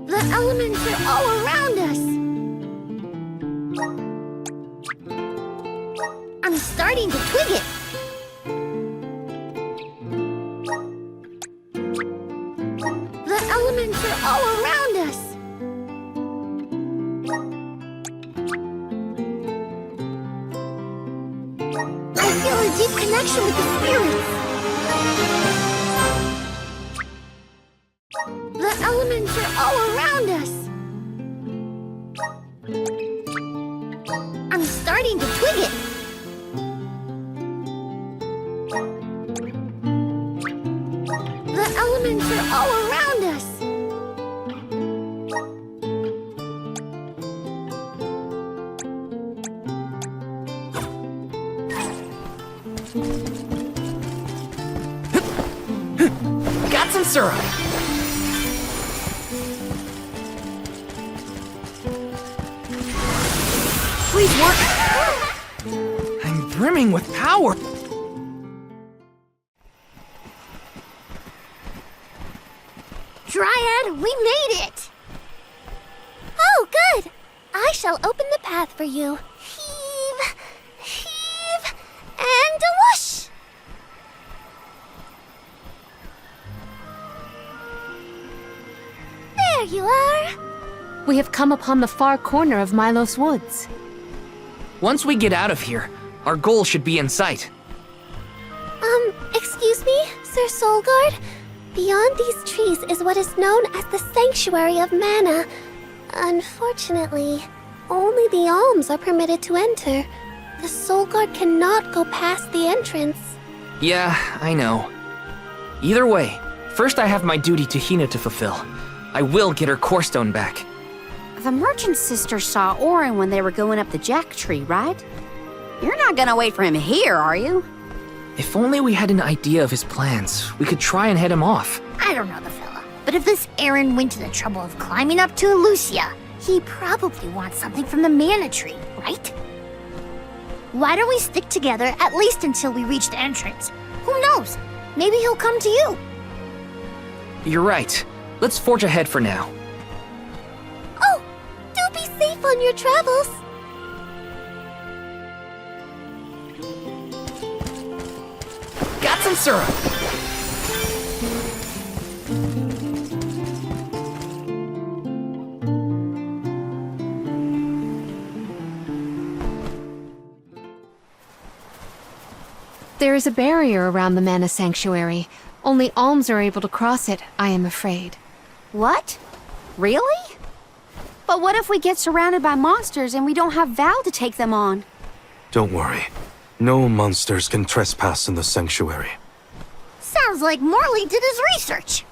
The elements are all around us. I'm starting to twig it. The elements are all around us. I feel a deep connection with the spirits. The elements are all around us. I'm starting to twig it. The elements are all around us. Got some syrup! Please work! I'm brimming with power! Dryad, we made it! Oh, good! I shall open the path for you. Heave, heave, and a whoosh! There you are! We have come upon the far corner of Milos Woods. Once we get out of here, our goal should be in sight. Excuse me, Sir Soulguard? Beyond these trees is what is known as the Sanctuary of Mana. Unfortunately, only the alms are permitted to enter. The Soulguard cannot go past the entrance. Yeah, I know. Either way, first I have my duty to Hina to fulfill. I will get her core stone back. The merchant sister saw Orin when they were going up the jack tree, right? You're not gonna wait for him here, are you? If only we had an idea of his plans, we could try and head him off. I don't know the fella, but if this Aaron went to the trouble of climbing up to Lucia, he probably wants something from the mana tree, right? Why don't we stick together at least until we reach the entrance? Who knows? Maybe he'll come to you. You're right. Let's forge ahead for now. Oh, do be safe on your travels. Got some syrup! There is a barrier around the Mana Sanctuary. Only alms are able to cross it, I am afraid. What? Really? But what if we get surrounded by monsters and we don't have Val to take them on? Don't worry. No monsters can trespass in the sanctuary. Sounds like Morley did his research.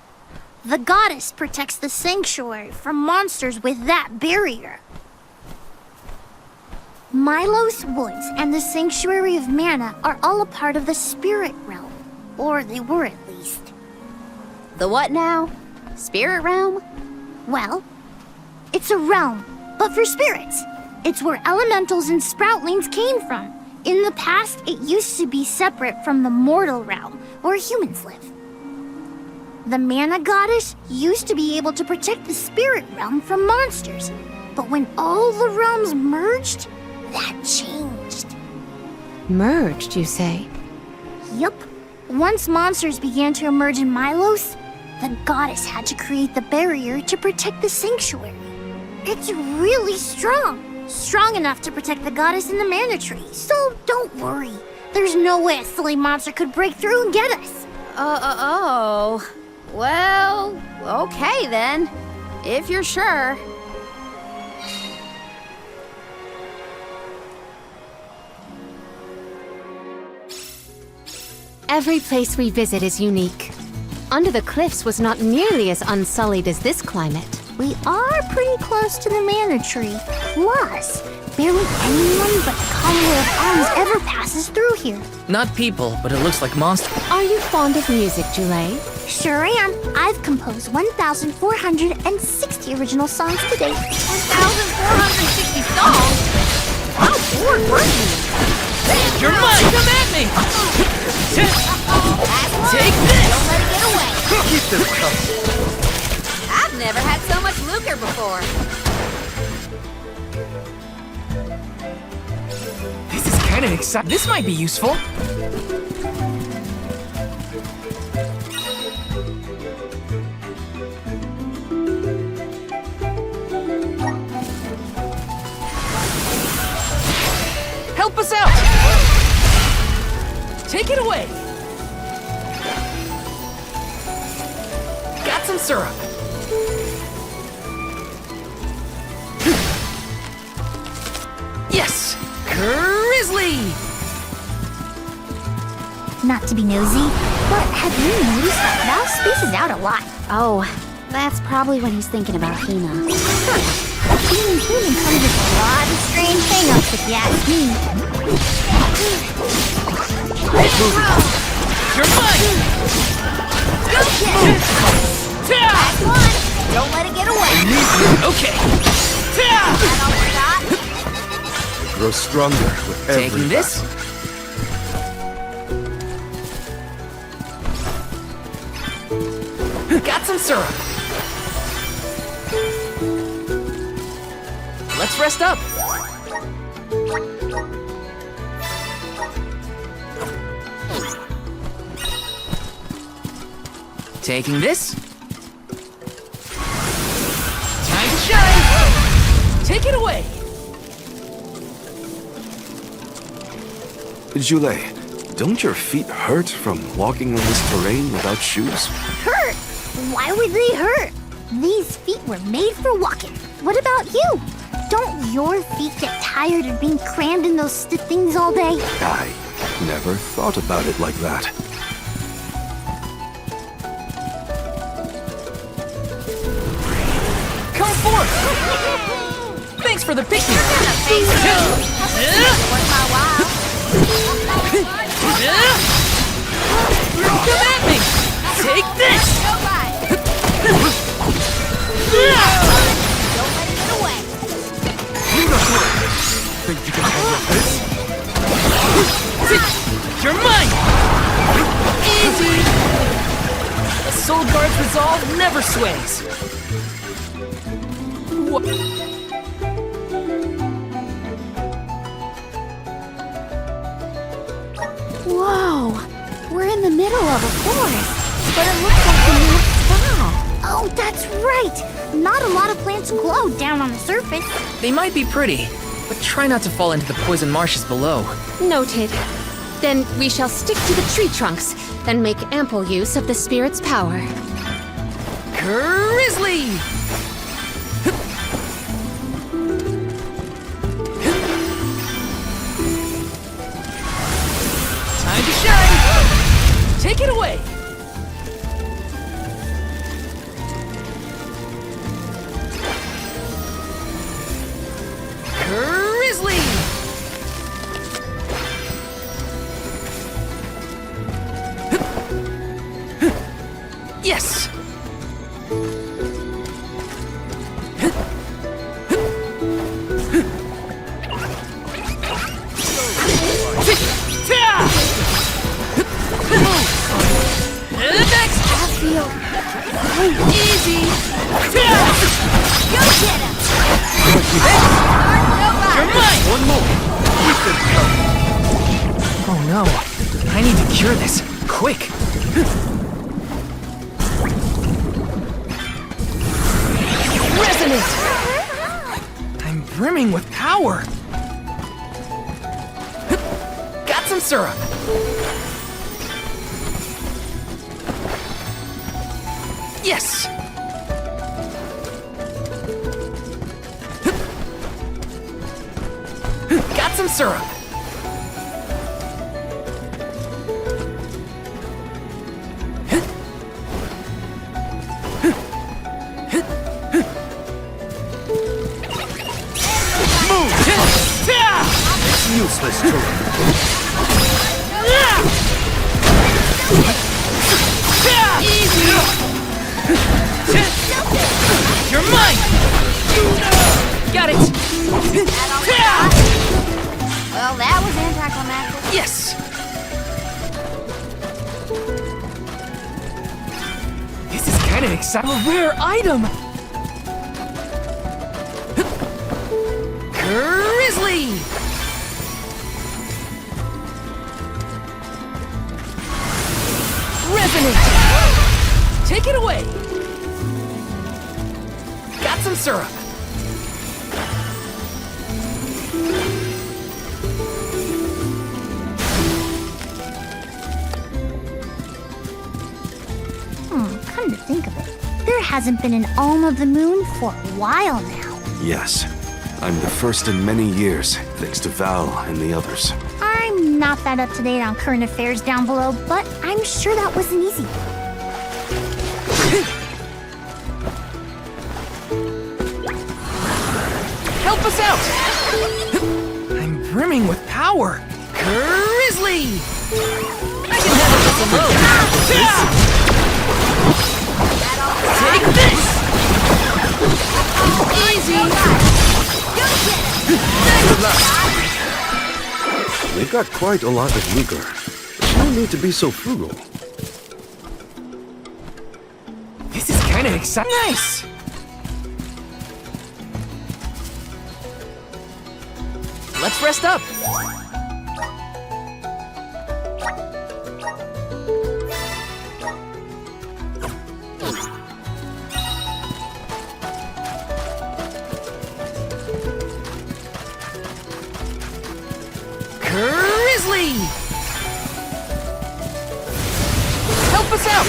The goddess protects the sanctuary from monsters with that barrier. Milos Woods and the Sanctuary of Mana are all a part of the spirit realm. Or they were at least. The what now? Spirit realm? Well, it's a realm, but for spirits. It's where elementals and sproutlings came from. In the past, it used to be separate from the mortal realm, where humans live. The Mana Goddess used to be able to protect the spirit realm from monsters. But when all the realms merged, that changed. Merged, you say? Yup. Once monsters began to emerge in Milos, the goddess had to create the barrier to protect the sanctuary. It's really strong. Strong enough to protect the goddess and the mana tree. So don't worry. There's no way a silly monster could break through and get us. Oh. Well, okay then. If you're sure. Every place we visit is unique. Under the cliffs was not nearly as unsullied as this climate. We are pretty close to the mana tree. Plus, barely anyone but the convoy of arms ever passes through here. Not people, but it looks like monsters. Are you fond of music, Jule? Sure am. I've composed 1,460 original songs to date. 1,460 songs? How bored were you? You're mine! Come at me! Take this! Don't let it get away. Keep this coming. I've never had so much lucre before. This is kind of exciting. This might be useful. Help us out! Take it away! Got some syrup. Yes! Grizzly! Not to be nosy, but have you noticed that Val spaces out a lot? Oh, that's probably when he's thinking about Hina. Being human comes with a lot of strange hang-ups if you ask me. You're mine! Go get it! Last one! Don't let it get away! Okay! That all you got? Grow stronger with every Taking this? Got some syrup. Let's rest up. Taking this. Time to shine. Take it away. Jule, don't your feet hurt from walking on this terrain without shoes? Hurt? Why would they hurt? These feet were made for walking. What about you? Don't your feet get tired of being crammed in those stiff things all day? I never thought about it like that. Come forth. Thanks for the picnic. Worth my while. Come at me. Take this. Go right. Don't let it get away. Think you can handle this? You're mine. Easy. A soul guard's resolve never sways. Whoa! We're in the middle of a forest, but it looks like the moon sky. Oh, that's right! Not a lot of plants glow down on the surface. They might be pretty, but try not to fall into the poison marshes below. Noted. Then we shall stick to the tree trunks and make ample use of the spirit's power. Grizzly! Time to shine! Take it away! Grizzly! Yes! Next! I feel Easy! Go get him. You're mine! One more. Keep this coming. no. I need to cure this. Quick! Resonant! I'm brimming with power! Got some syrup! Yes! Got some syrup! Useless tool. Easy! You're mine! Got it! Well, that was anticlimactic. Yes! This is kind of exciting. A rare item! Grizzly! Resonant! Take it away! Got some syrup! Come to think of it, there hasn't been an Alm of the Moon for a while now. Yes. I'm the first in many years, thanks to Val and the others. I'm not that up to date on current affairs down below, but I'm sure that wasn't easy. Help us out! I'm brimming with power! Grizzly! I can handle this alone! Take this! Easy! We've got quite a lot of lucre. There's no need to be so frugal. This is kind of exciting. Nice! Let's rest up. Grizzly! Help us out!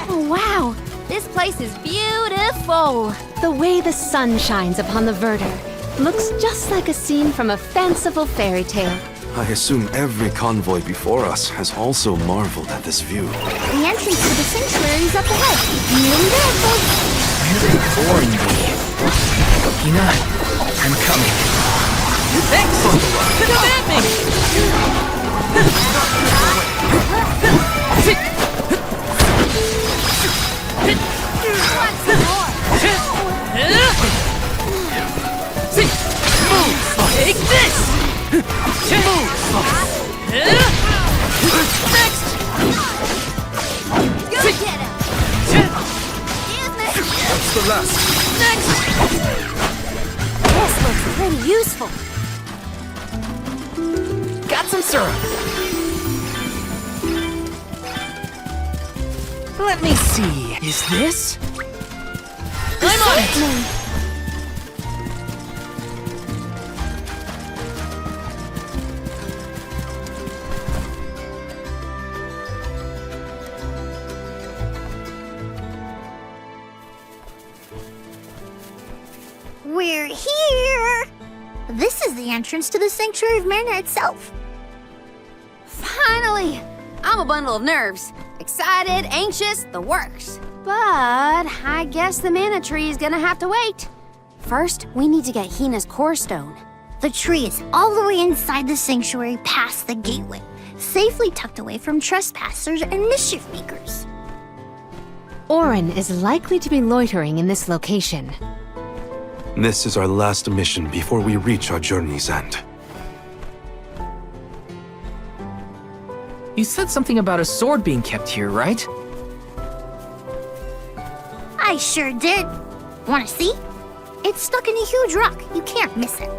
Oh, wow! This place is beautiful! The way the sun shines upon the verdure looks just like a scene from a fanciful fairy tale. I assume every convoy before us has also marveled at this view. The entrance to the sanctuary is up ahead. Nearly there, folks. Very boring me. Hina, I'm coming. Thanks! Come at me! Take this! Next! Go get him! That's the last. Next! This looks pretty useful. Got some syrup. Let me see. Is this? I'm on it! We're here! This is the entrance to the Sanctuary of Mana itself. Finally! I'm a bundle of nerves. Excited, anxious, the works. But I guess the mana tree is gonna have to wait. First, we need to get Hina's core stone. The tree is all the way inside the sanctuary past the gateway, safely tucked away from trespassers and mischief makers. Orin is likely to be loitering in this location. This is our last mission before we reach our journey's end. You said something about a sword being kept here, right? I sure did. Wanna see? It's stuck in a huge rock. You can't miss it.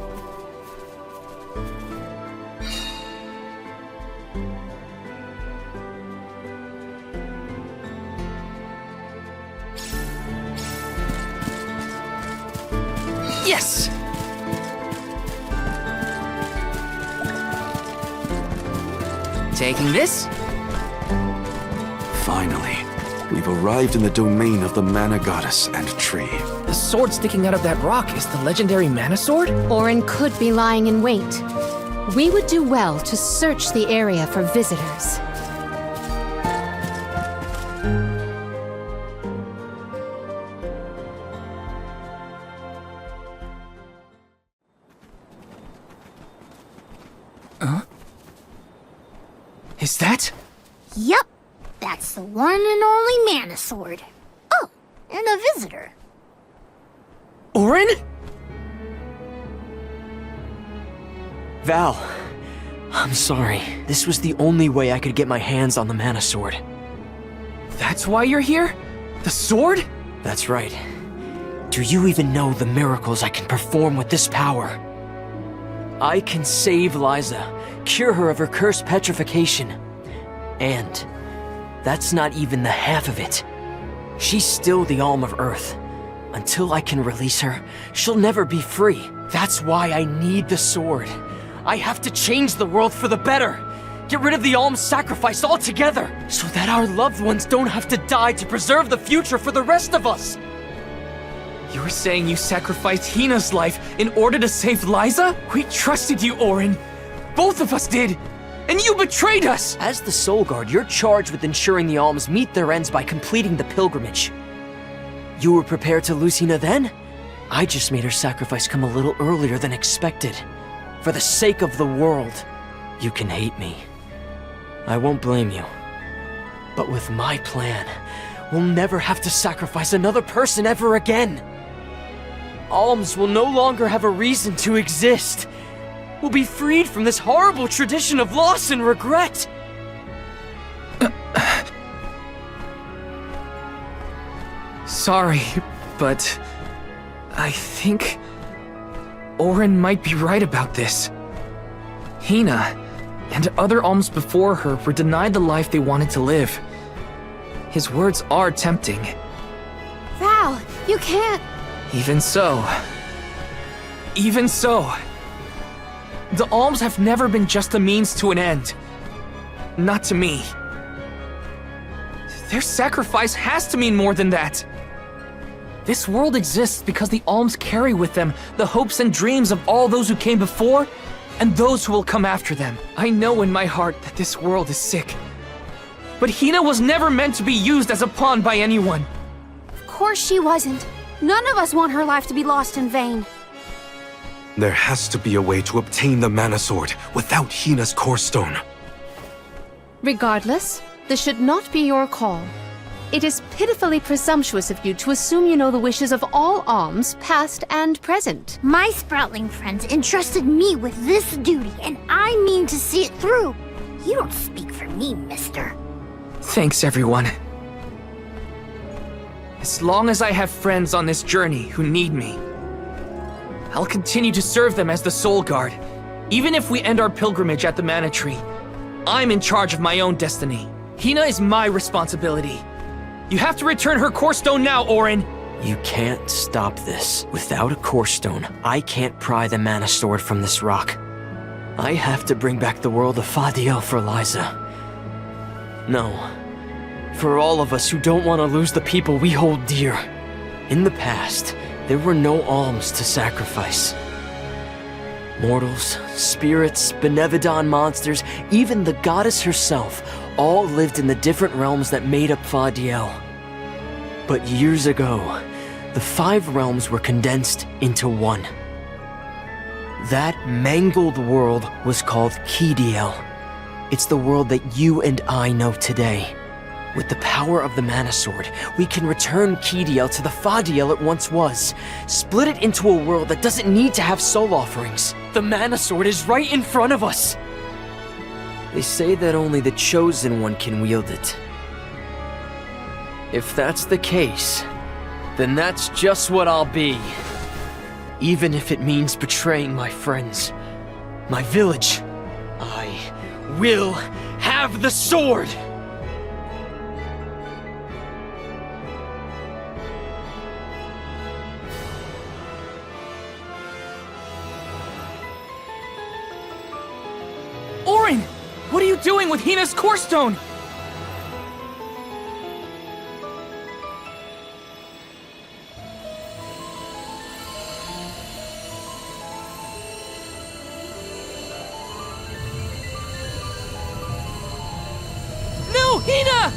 Yes! Taking this? Finally, we've arrived in the domain of the mana goddess and tree. The sword sticking out of that rock is the legendary mana sword? Orin could be lying in wait. We would do well to search the area for visitors. Huh? Is that? Yup, that's the one and only mana sword. Oh, and a visitor. Orin? Val, I'm sorry. This was the only way I could get my hands on the mana sword. That's why you're here? The sword? That's right. Do you even know the miracles I can perform with this power? I can save Liza, cure her of her cursed petrification. And that's not even the half of it. She's still the Alm of Earth. Until I can release her, she'll never be free. That's why I need the sword. I have to change the world for the better. Get rid of the Alm's sacrifice altogether, so that our loved ones don't have to die to preserve the future for the rest of us. You're saying you sacrificed Hina's life in order to save Liza? We trusted you, Orin. Both of us did. And you betrayed us! As the Soul Guard, you're charged with ensuring the Alms meet their ends by completing the pilgrimage. You were prepared to lose Hina then? I just made her sacrifice come a little earlier than expected. For the sake of the world, you can hate me. I won't blame you. But with my plan, we'll never have to sacrifice another person ever again. Alms will no longer have a reason to exist. We'll be freed from this horrible tradition of loss and regret. Sorry, but I think Orin might be right about this. Hina and other alms before her were denied the life they wanted to live. His words are tempting. Val, you can't... Even so. The alms have never been just a means to an end. Not to me. Their sacrifice has to mean more than that. This world exists because the alms carry with them the hopes and dreams of all those who came before and those who will come after them. I know in my heart that this world is sick. But Hina was never meant to be used as a pawn by anyone. Of course she wasn't. None of us want her life to be lost in vain. There has to be a way to obtain the mana sword without Hina's core stone. Regardless, this should not be your call. It is pitifully presumptuous of you to assume you know the wishes of all alms, past and present. My Sproutling friends entrusted me with this duty, and I mean to see it through. You don't speak for me, mister. Thanks, everyone. As long as I have friends on this journey who need me, I'll continue to serve them as the Soul Guard. Even if we end our pilgrimage at the Mana Tree, I'm in charge of my own destiny. Hina is my responsibility. You have to return her core stone now, Orin! You can't stop this. Without a core stone, I can't pry the mana sword from this rock. I have to bring back the world of Fadiel for Liza. No. For all of us who don't want to lose the people we hold dear. In the past, there were no alms to sacrifice. Mortals, spirits, benevodon monsters, even the goddess herself, all lived in the different realms that made up Fadiel. But years ago, the 5 realms were condensed into one. That mangled world was called Kidiel. It's the world that you and I know today. With the power of the Mana Sword, we can return Kidiel to the Fadiel it once was. Split it into a world that doesn't need to have soul offerings. The Mana Sword is right in front of us. They say that only the Chosen One can wield it. If that's the case, then that's just what I'll be. Even if it means betraying my friends, my village, I will have the sword! doing with Hina's core stone? No, Hina!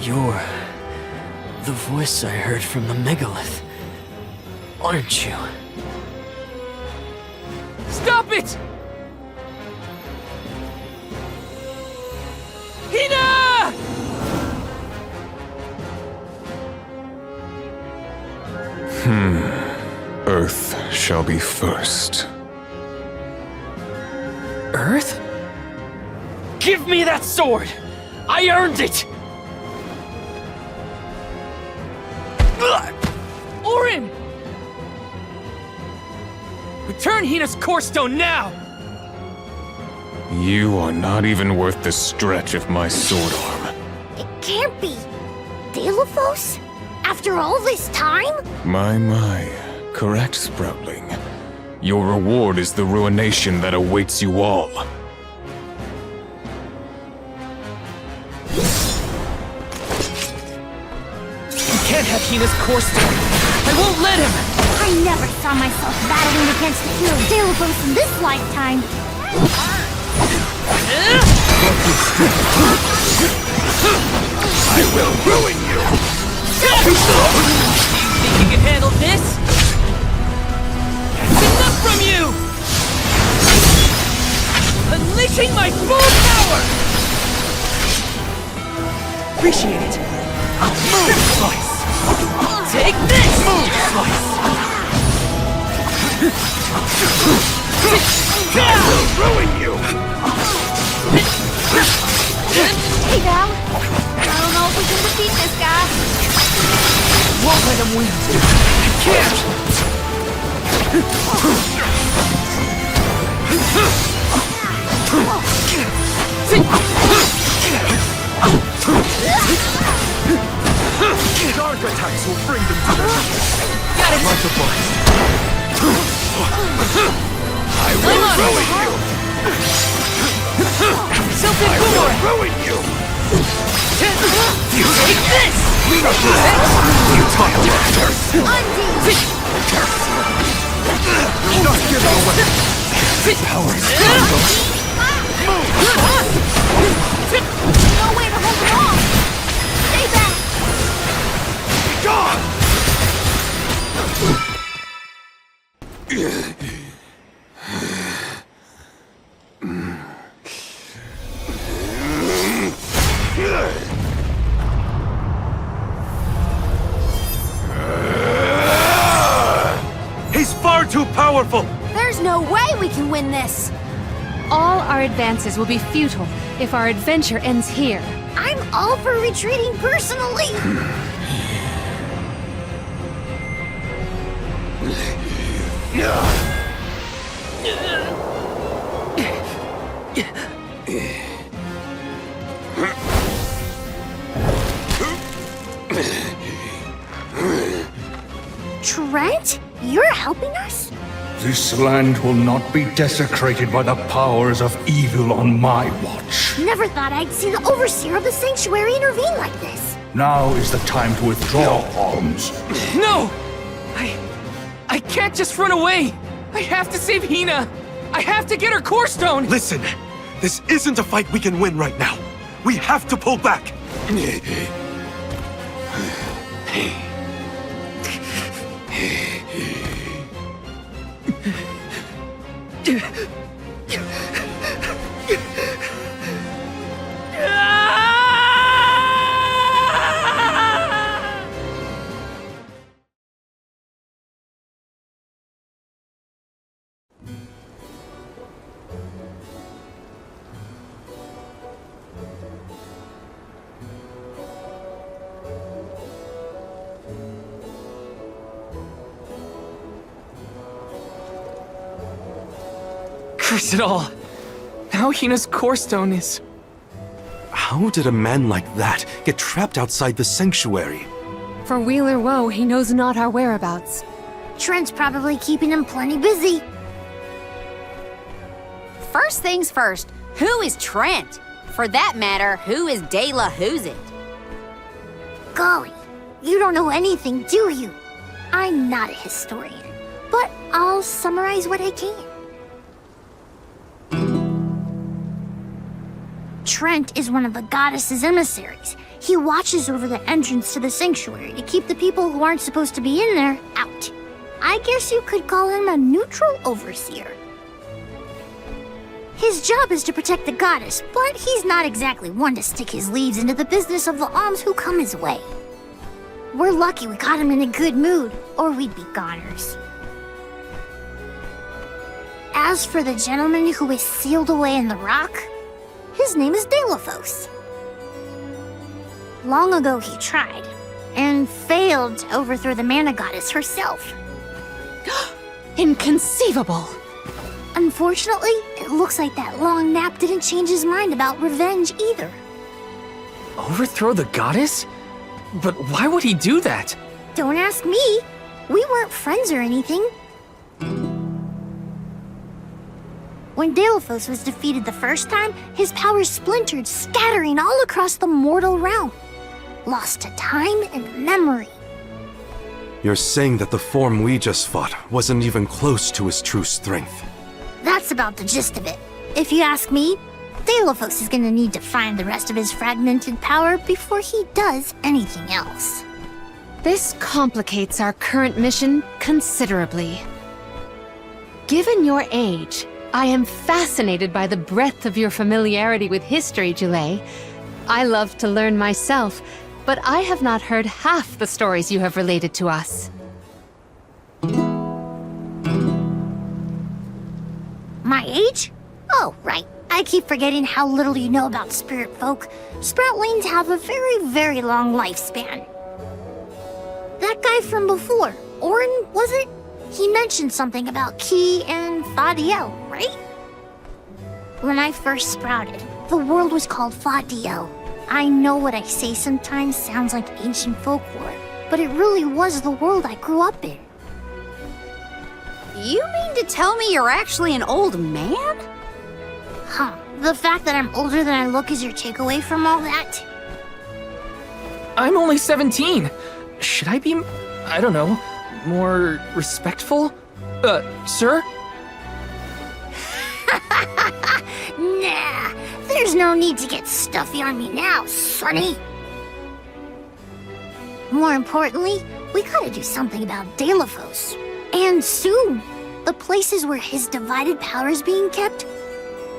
You're the voice I heard from the megalith, aren't you? Stop it! Hina! Earth shall be first. Earth? Give me that sword! I earned it! Orin! Return Hina's core stone now! You are not even worth the stretch of my sword arm. It can't be. Delophos? After all this time? My. Correct, Sproutling. Your reward is the ruination that awaits you all. You can't have Hina's core stone! I won't let him! I never saw myself battling against the hero Delophos in this lifetime. I will ruin you! Think you can handle this? That's enough from you! Unleashing my full power! Appreciate it. I'll move slice! Take this! Move slice! I will ruin you! Hey, Val. I don't know if we can defeat this guy. Won't let him win. I can't! Dark attacks will bring them to their knees. Got it! Like a blast. I will ruin you! Something I more! will ruin you! Take this! You talk about curse. Just give it away. Power is gone. No way to hold it off. Stay back. God! He's far too powerful. There's no way we can win this. All our advances will be futile if our adventure ends here. I'm all for retreating personally. Trent, you're helping us? This land will not be desecrated by the powers of evil on my watch. Never thought I'd see the overseer of the sanctuary intervene like this. Now is the time to withdraw, Arms. No! I can't just run away! I have to save Hina! I have to get her core stone! Listen, this isn't a fight we can win right now. We have to pull back. Curse it all. Now Hina's core stone is... How did a man like that get trapped outside the sanctuary? For Wheeler Woe, he knows not our whereabouts. Trent's probably keeping him plenty busy. First things first, who is Trent? For that matter, who is De La Who's It? Golly, you don't know anything, do you? I'm not a historian, but I'll summarize what I can. Trent is one of the goddess's emissaries. He watches over the entrance to the sanctuary to keep the people who aren't supposed to be in there out. I guess you could call him a neutral overseer. His job is to protect the goddess, but he's not exactly one to stick his leaves into the business of the alms who come his way. We're lucky we caught him in a good mood, or we'd be goners. As for the gentleman who is sealed away in the rock, his name is Delafos. Long ago he tried, and failed to overthrow the mana goddess herself. Inconceivable! Unfortunately, it looks like that long nap didn't change his mind about revenge either. Overthrow the goddess? But why would he do that? Don't ask me. We weren't friends or anything. When Delafos was defeated the first time, his powers splintered, scattering all across the mortal realm. Lost to time and memory. You're saying that the form we just fought wasn't even close to his true strength. That's about the gist of it. If you ask me, Delafos is gonna need to find the rest of his fragmented power before he does anything else. This complicates our current mission considerably. Given your age, I am fascinated by the breadth of your familiarity with history, Jule. I love to learn myself, but I have not heard half the stories you have related to us. My age? Oh, right. I keep forgetting how little you know about spirit folk. Sproutlings have a very, very long lifespan. That guy from before, Orin, was it? He mentioned something about Key and Fadiel, right? When I first sprouted, the world was called Fadiel. I know what I say sometimes sounds like ancient folklore, but it really was the world I grew up in. You mean to tell me you're actually an old man? Huh. The fact that I'm older than I look is your takeaway from all that? I'm only 17. Should I be, I don't know, more respectful? Sir? Nah, there's no need to get stuffy on me now, sonny. More importantly, we gotta do something about Delafos. And soon. The places where his divided power is being kept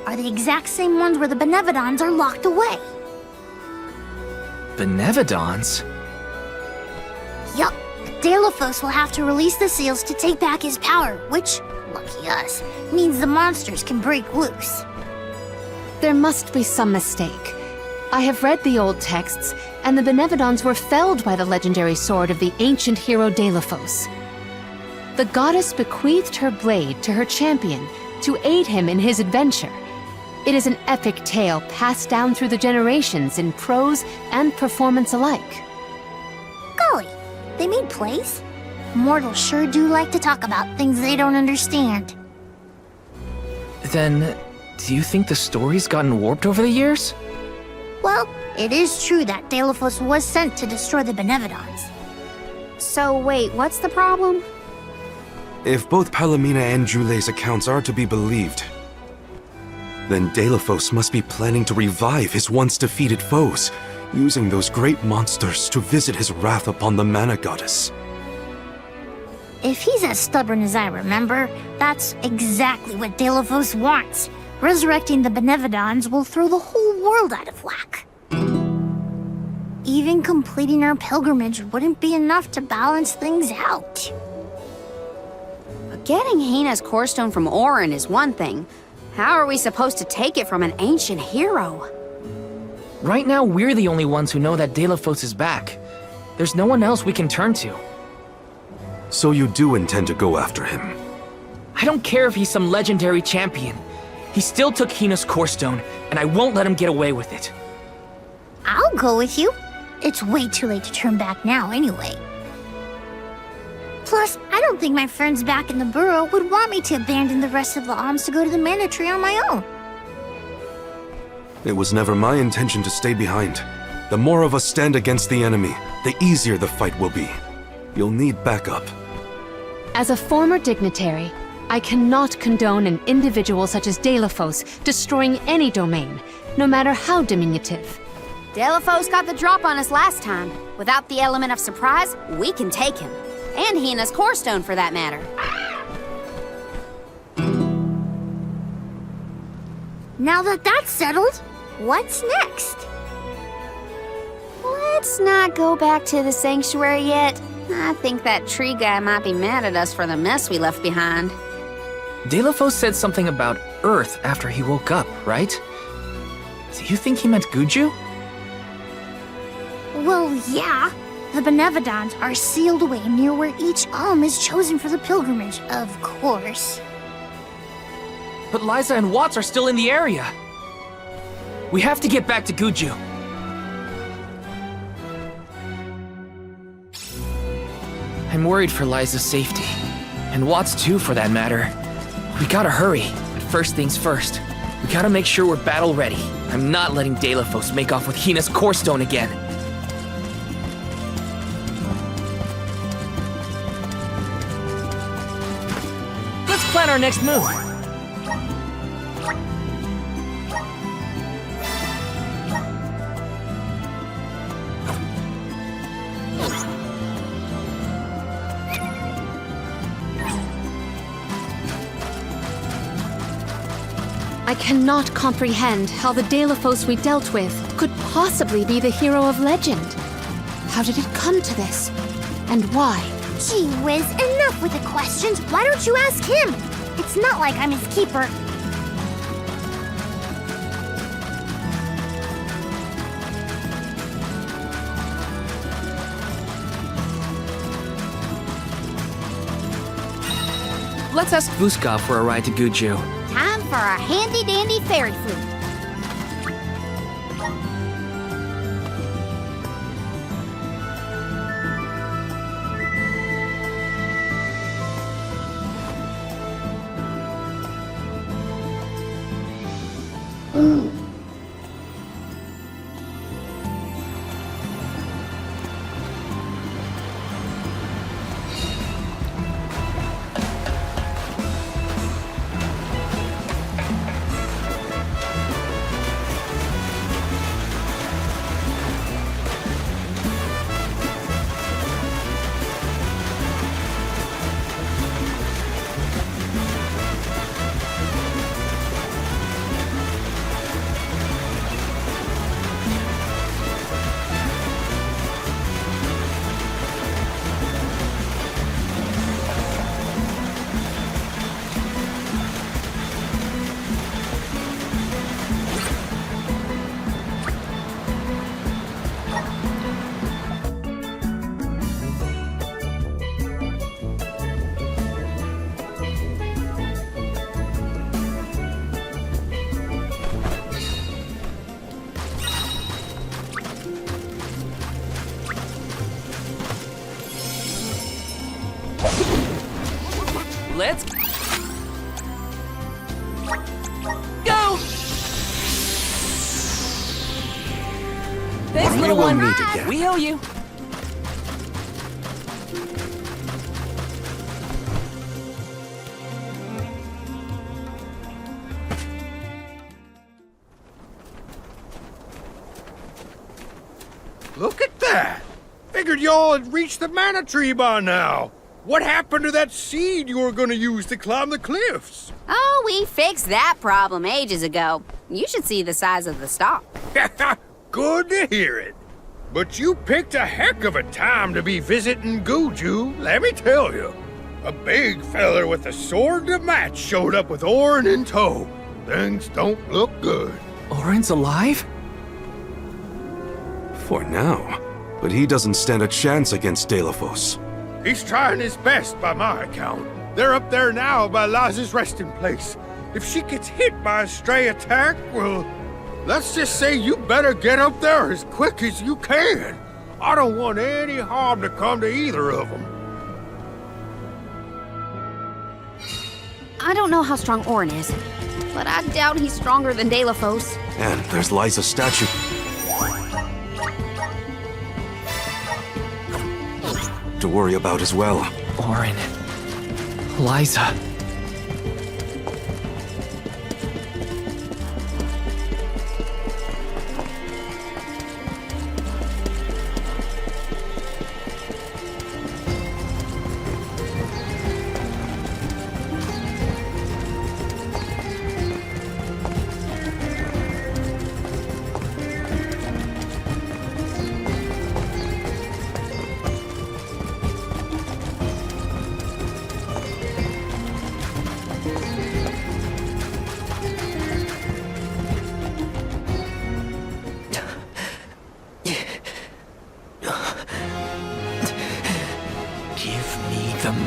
are the exact same ones where the Benevodons are locked away. Benevodons? Yup. Delafos will have to release the seals to take back his power, which, lucky us, means the monsters can break loose. There must be some mistake. I have read the old texts, and the Benevodons were felled by the legendary sword of the ancient hero Delafos. The goddess bequeathed her blade to her champion to aid him in his adventure. It is an epic tale passed down through the generations in prose and performance alike. Golly, they made plays? Mortals sure do like to talk about things they don't understand. Then, do you think the story's gotten warped over the years? Well, it is true that Delafos was sent to destroy the Benevodons. So wait, what's the problem? If both Palomina and Jule's accounts are to be believed, then Delafos must be planning to revive his once defeated foes, using those great monsters to visit his wrath upon the mana goddess. If he's as stubborn as I remember, that's exactly what Delafos wants. Resurrecting the Benevodons will throw the whole world out of whack. Even completing our pilgrimage wouldn't be enough to balance things out. Getting Hina's core stone from Orin is one thing. How are we supposed to take it from an ancient hero? Right now, we're the only ones who know that Delafos is back. There's no one else we can turn to. So you do intend to go after him? I don't care if he's some legendary champion. He still took Hina's core stone, and I won't let him get away with it. I'll go with you. It's way too late to turn back now anyway. Plus, I don't think my friends back in the burrow would want me to abandon the rest of the alms to go to the mana tree on my own. It was never my intention to stay behind. The more of us stand against the enemy, the easier the fight will be. You'll need backup. As a former dignitary, I cannot condone an individual such as Delafos destroying any domain, no matter how diminutive. Delafos got the drop on us last time. Without the element of surprise, we can take him. And Hina's core stone, for that matter. Now that that's settled, what's next? Let's not go back to the sanctuary yet. I think that tree guy might be mad at us for the mess we left behind. Delafos said something about Earth after he woke up, right? Do you think he meant Guju? Well, yeah. The Benevodons are sealed away near where each alm is chosen for the pilgrimage, of course. But Liza and Watts are still in the area. We have to get back to Guju. I'm worried for Liza's safety. And Watts too, for that matter. We gotta hurry. But first things first. We gotta make sure we're battle ready. I'm not letting Delafos make off with Hina's core stone again. Let's plan our next move. I cannot comprehend how the Delafos we dealt with could possibly be the hero of legend. How did it come to this? And why? Gee whiz, enough with the questions. Why don't you ask him? It's not like I'm his keeper. Let's ask Vuskov for a ride to Guju. Time for a handy-dandy fairy flute. Let's go! Thanks, little will one. meet again. We owe you. Look at that! Figured y'all had reached the mana tree by now. What happened to that seed you were gonna use to climb the cliffs? Oh, we fixed that problem ages ago. You should see the size of the stalk. Good to hear it. But you picked a heck of a time to be visiting Guju, let me tell you. A big feller with a sword to match showed up with Orin in tow. Things don't look good. Orin's alive? For now. But he doesn't stand a chance against Delafos. He's trying his best by my account. They're up there now by Laz's resting place. if she gets hit by a stray attack, well, let's just say you better get up there as quick as you can. I don't want any harm to come to either of them. I don't know how strong Orin is, but I doubt he's stronger than De La Fosse. And there's Liza's statue. To worry about as well. Orin. Liza.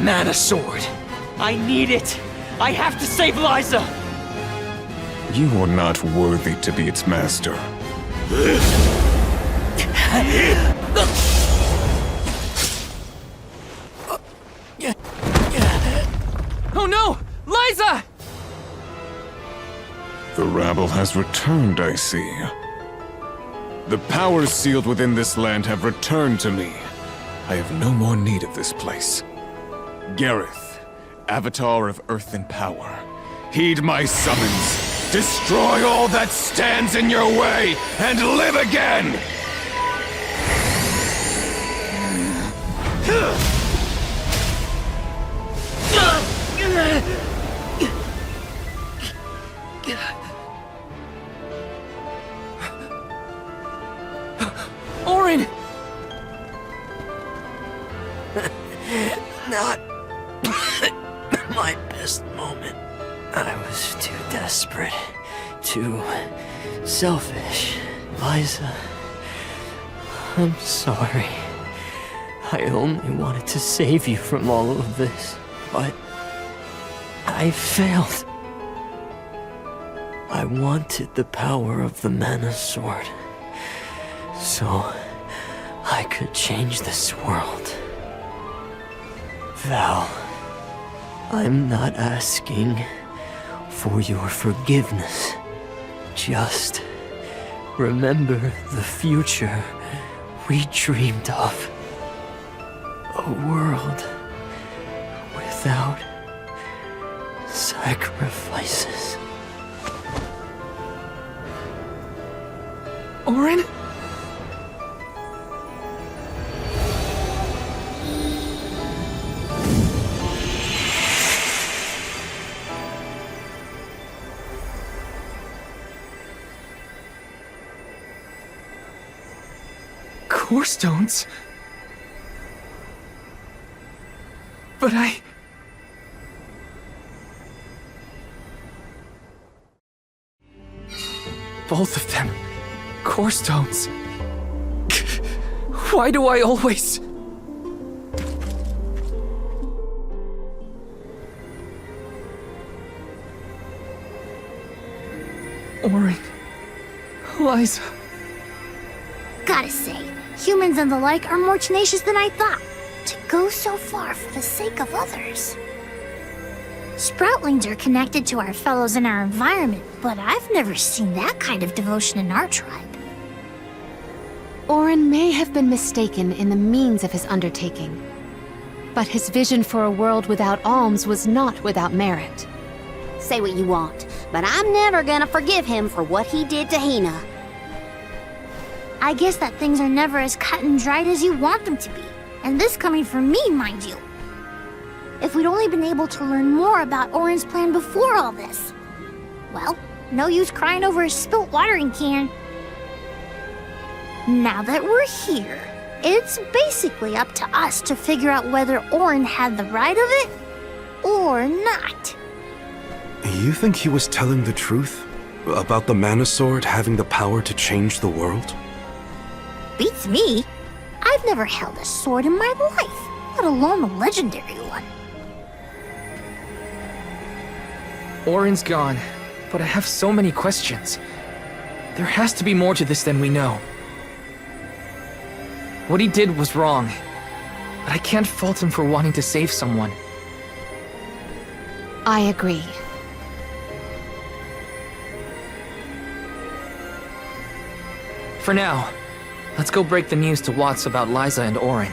Mana sword! I need it! I have to save Liza! You are not worthy to be its master. Oh no! Liza! The rabble has returned, I see. The powers sealed within this land have returned to me. I have no more need of this place. Gareth, Avatar of Earth and Power, heed my summons. Destroy all that stands in your way, and live again! Orin! Not my best moment. I was too desperate, too selfish. Liza, I'm sorry. I only wanted to save you from all of this, but I failed. I wanted the power of the Mana Sword, so I could change this world. Val, I'm not asking for your forgiveness. Just remember the future we dreamed of. A world without sacrifices. Orin? Core stones? But both of them. Core stones. Why do I always... Orin. Liza. Gotta say, humans and the like are more tenacious than I thought. To go so far for the sake of others. Sproutlings are connected to our fellows in our environment, but I've never seen that kind of devotion in our tribe. Orin may have been mistaken in the means of his undertaking, but his vision for a world without alms was not without merit. Say what you want, but I'm never gonna forgive him for what he did to Hina. I guess that things are never as cut and dried as you want them to be. And this coming from me, mind you. If we'd only been able to learn more about Orin's plan before all this. Well, no use crying over a spilt watering can. Now that we're here, it's basically up to us to figure out whether Orin had the right of it, or not. You think he was telling the truth? About the Mana Sword having the power to change the world? Beats me. I've never held a sword in my life, let alone a legendary one. Orin's gone, but I have so many questions. There has to be more to this than we know. What he did was wrong, but I can't fault him for wanting to save someone. I agree. For now, let's go break the news to Watts about Liza and Orin.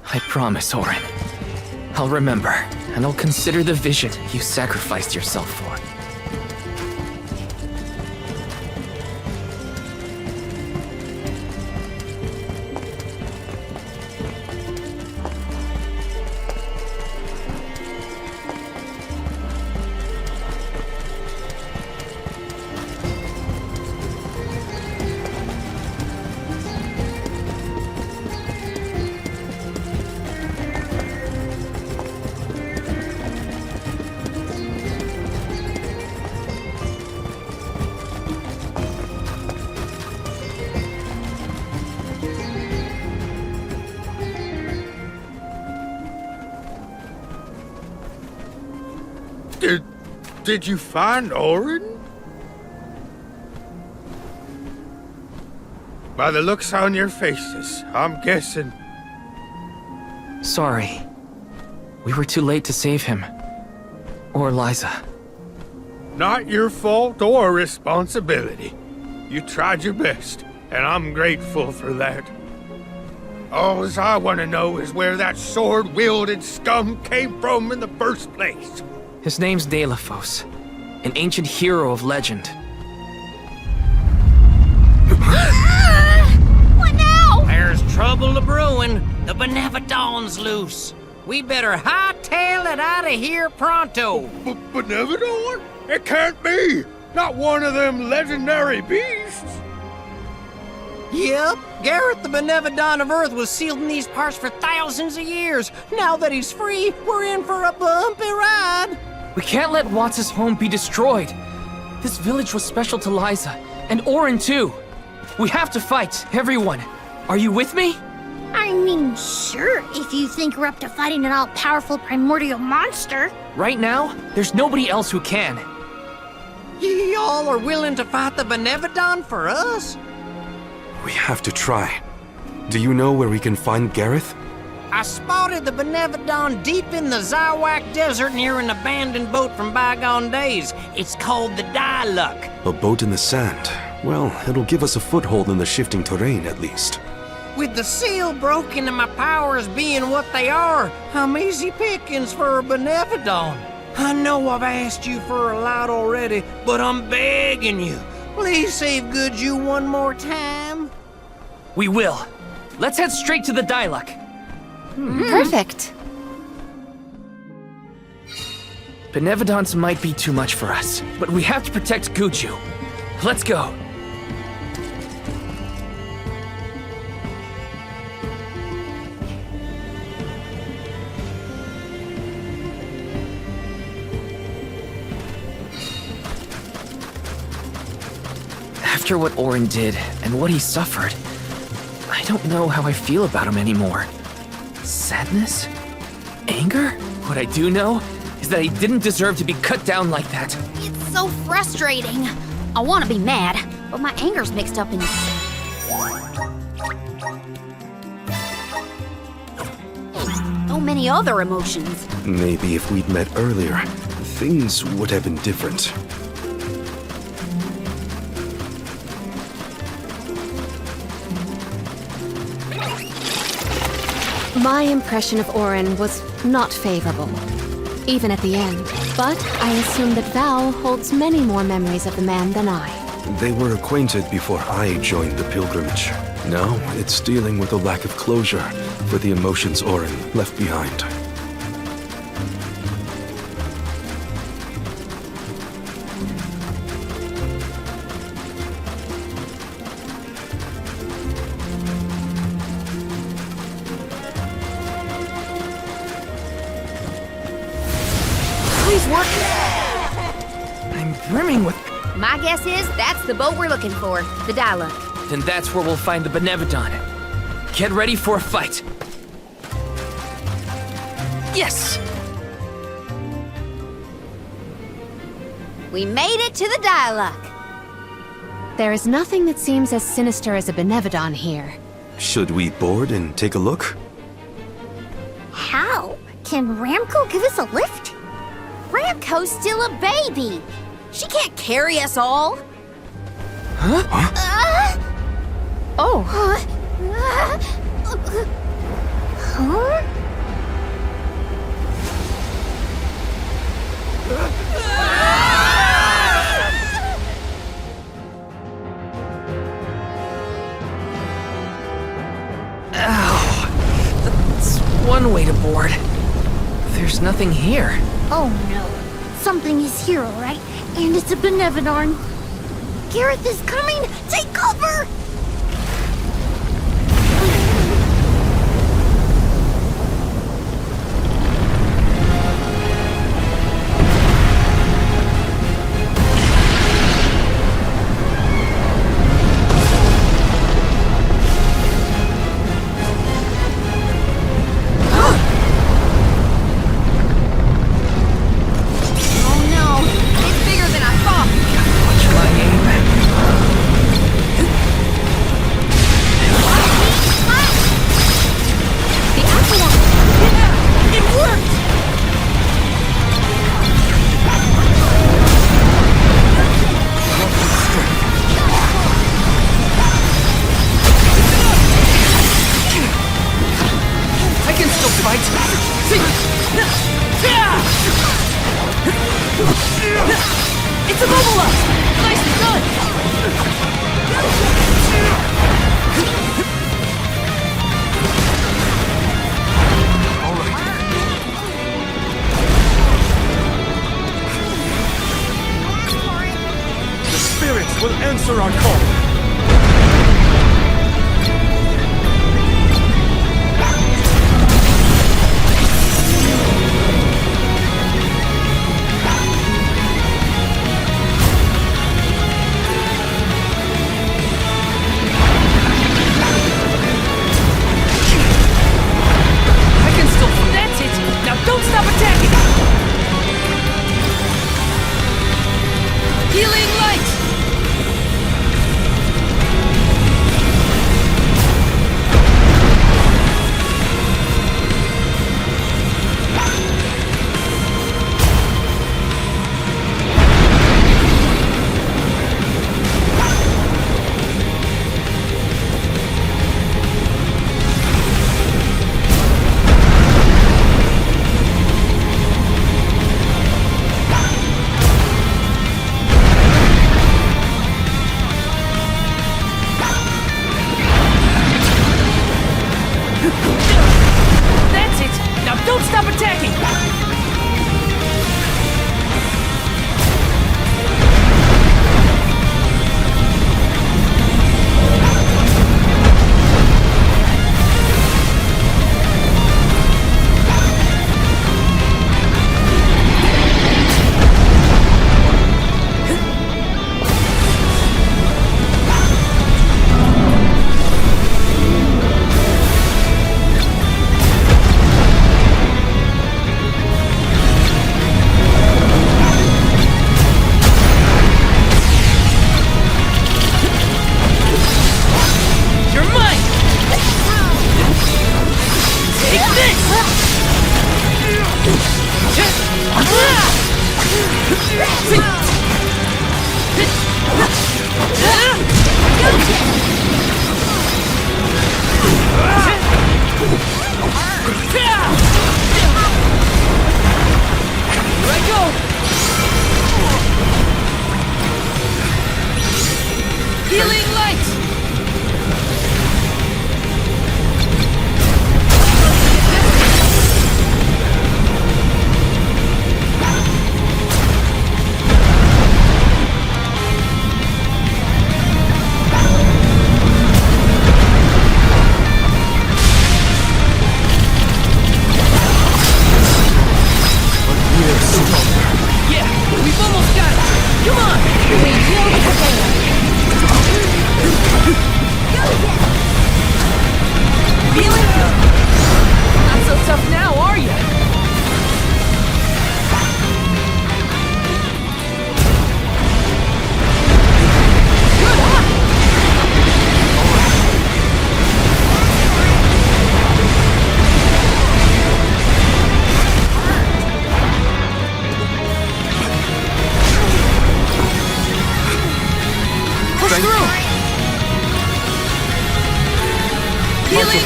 I promise, Orin. I'll remember, and I'll consider the vision you sacrificed yourself for. Did you find Orin? By the looks on your faces, I'm guessing. Sorry. We were too late to save him. Or Liza. Not your fault or responsibility. You tried your best, and I'm grateful for that. All I want to know is where that sword-wielded scum came from in the first place. His name's Delafos, an ancient hero of legend. What now? There's trouble a-brewing. The Benevodon's loose. We better hightail it out of here pronto. Benevodon? It can't be! Not one of them legendary beasts! Yep, Gareth the Benevodon of Earth was sealed in these parts for thousands of years. Now that he's free, we're in for a bumpy ride. We can't let Watts' home be destroyed. This village was special to Liza, and Orin too. We have to fight, everyone. Are you with me? I mean, sure, if you think we're up to fighting an all-powerful primordial monster. Right now, there's nobody else who can. Y'all are willing to fight the Benevodon for us? We have to try. Do you know where we can find Gareth? I spotted the Benevodon deep in the Zawak Desert near an abandoned boat from bygone days. It's called the Diluc. A boat in the sand. Well, it'll give us a foothold in the shifting terrain, at least. With the seal broken and my powers being what they are, I'm easy pickings for a Benevodon. I know I've asked you for a lot already, but I'm begging you. Please save good you one more time. We will. Let's head straight to the Diluc. Perfect. Benevodons might be too much for us, but we have to protect Guju. Let's go. After what Orin did and what he suffered, I don't know how I feel about him anymore. Sadness? Anger? What I do know is that he didn't deserve to be cut down like that. It's so frustrating. I want to be mad, but my anger's mixed up in so many other emotions. Maybe if we'd met earlier, things would have been different. My impression of Orin was not favorable, even at the end. But I assume that Val holds many more memories of the man than I. They were acquainted before I joined the pilgrimage. Now, it's dealing with a lack of closure for the emotions Orin left behind. brimming with... My guess is that's the boat we're looking for, the Dialogue. Then that's where we'll find the Benevodon. Get ready for a fight. Yes! We made it to the Dialogue. There is nothing that seems as sinister as a Benevodon here. Should we board and take a look? How? Can Ramco give us a lift? Ramco's still a baby. She can't carry us all. Oh. Huh? That's one way to board. There's nothing here. Oh no. Something is here, alright? And it's a Benevodon. Gareth is coming! Take cover! It's immobilized! Nice done! The spirits will answer our call. Don't stop attacking! Healing light! Don't stop attacking! Healing light! Yes!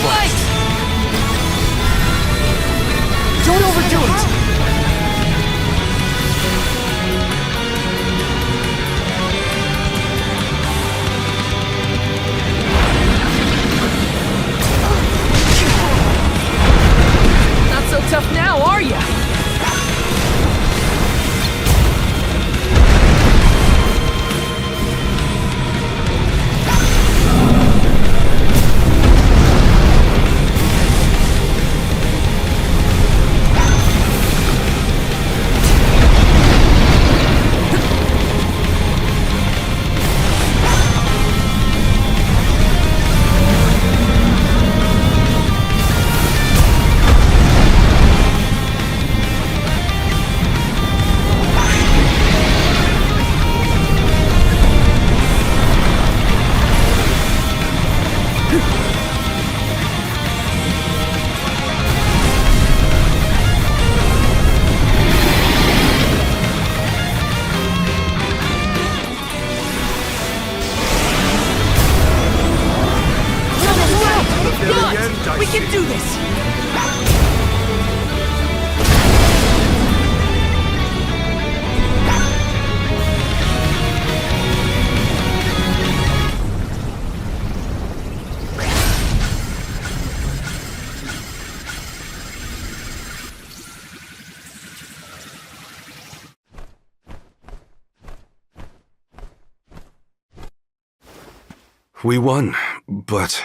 light! Don't overdo it! Not so tough now, are ya? We can do this! We won, but...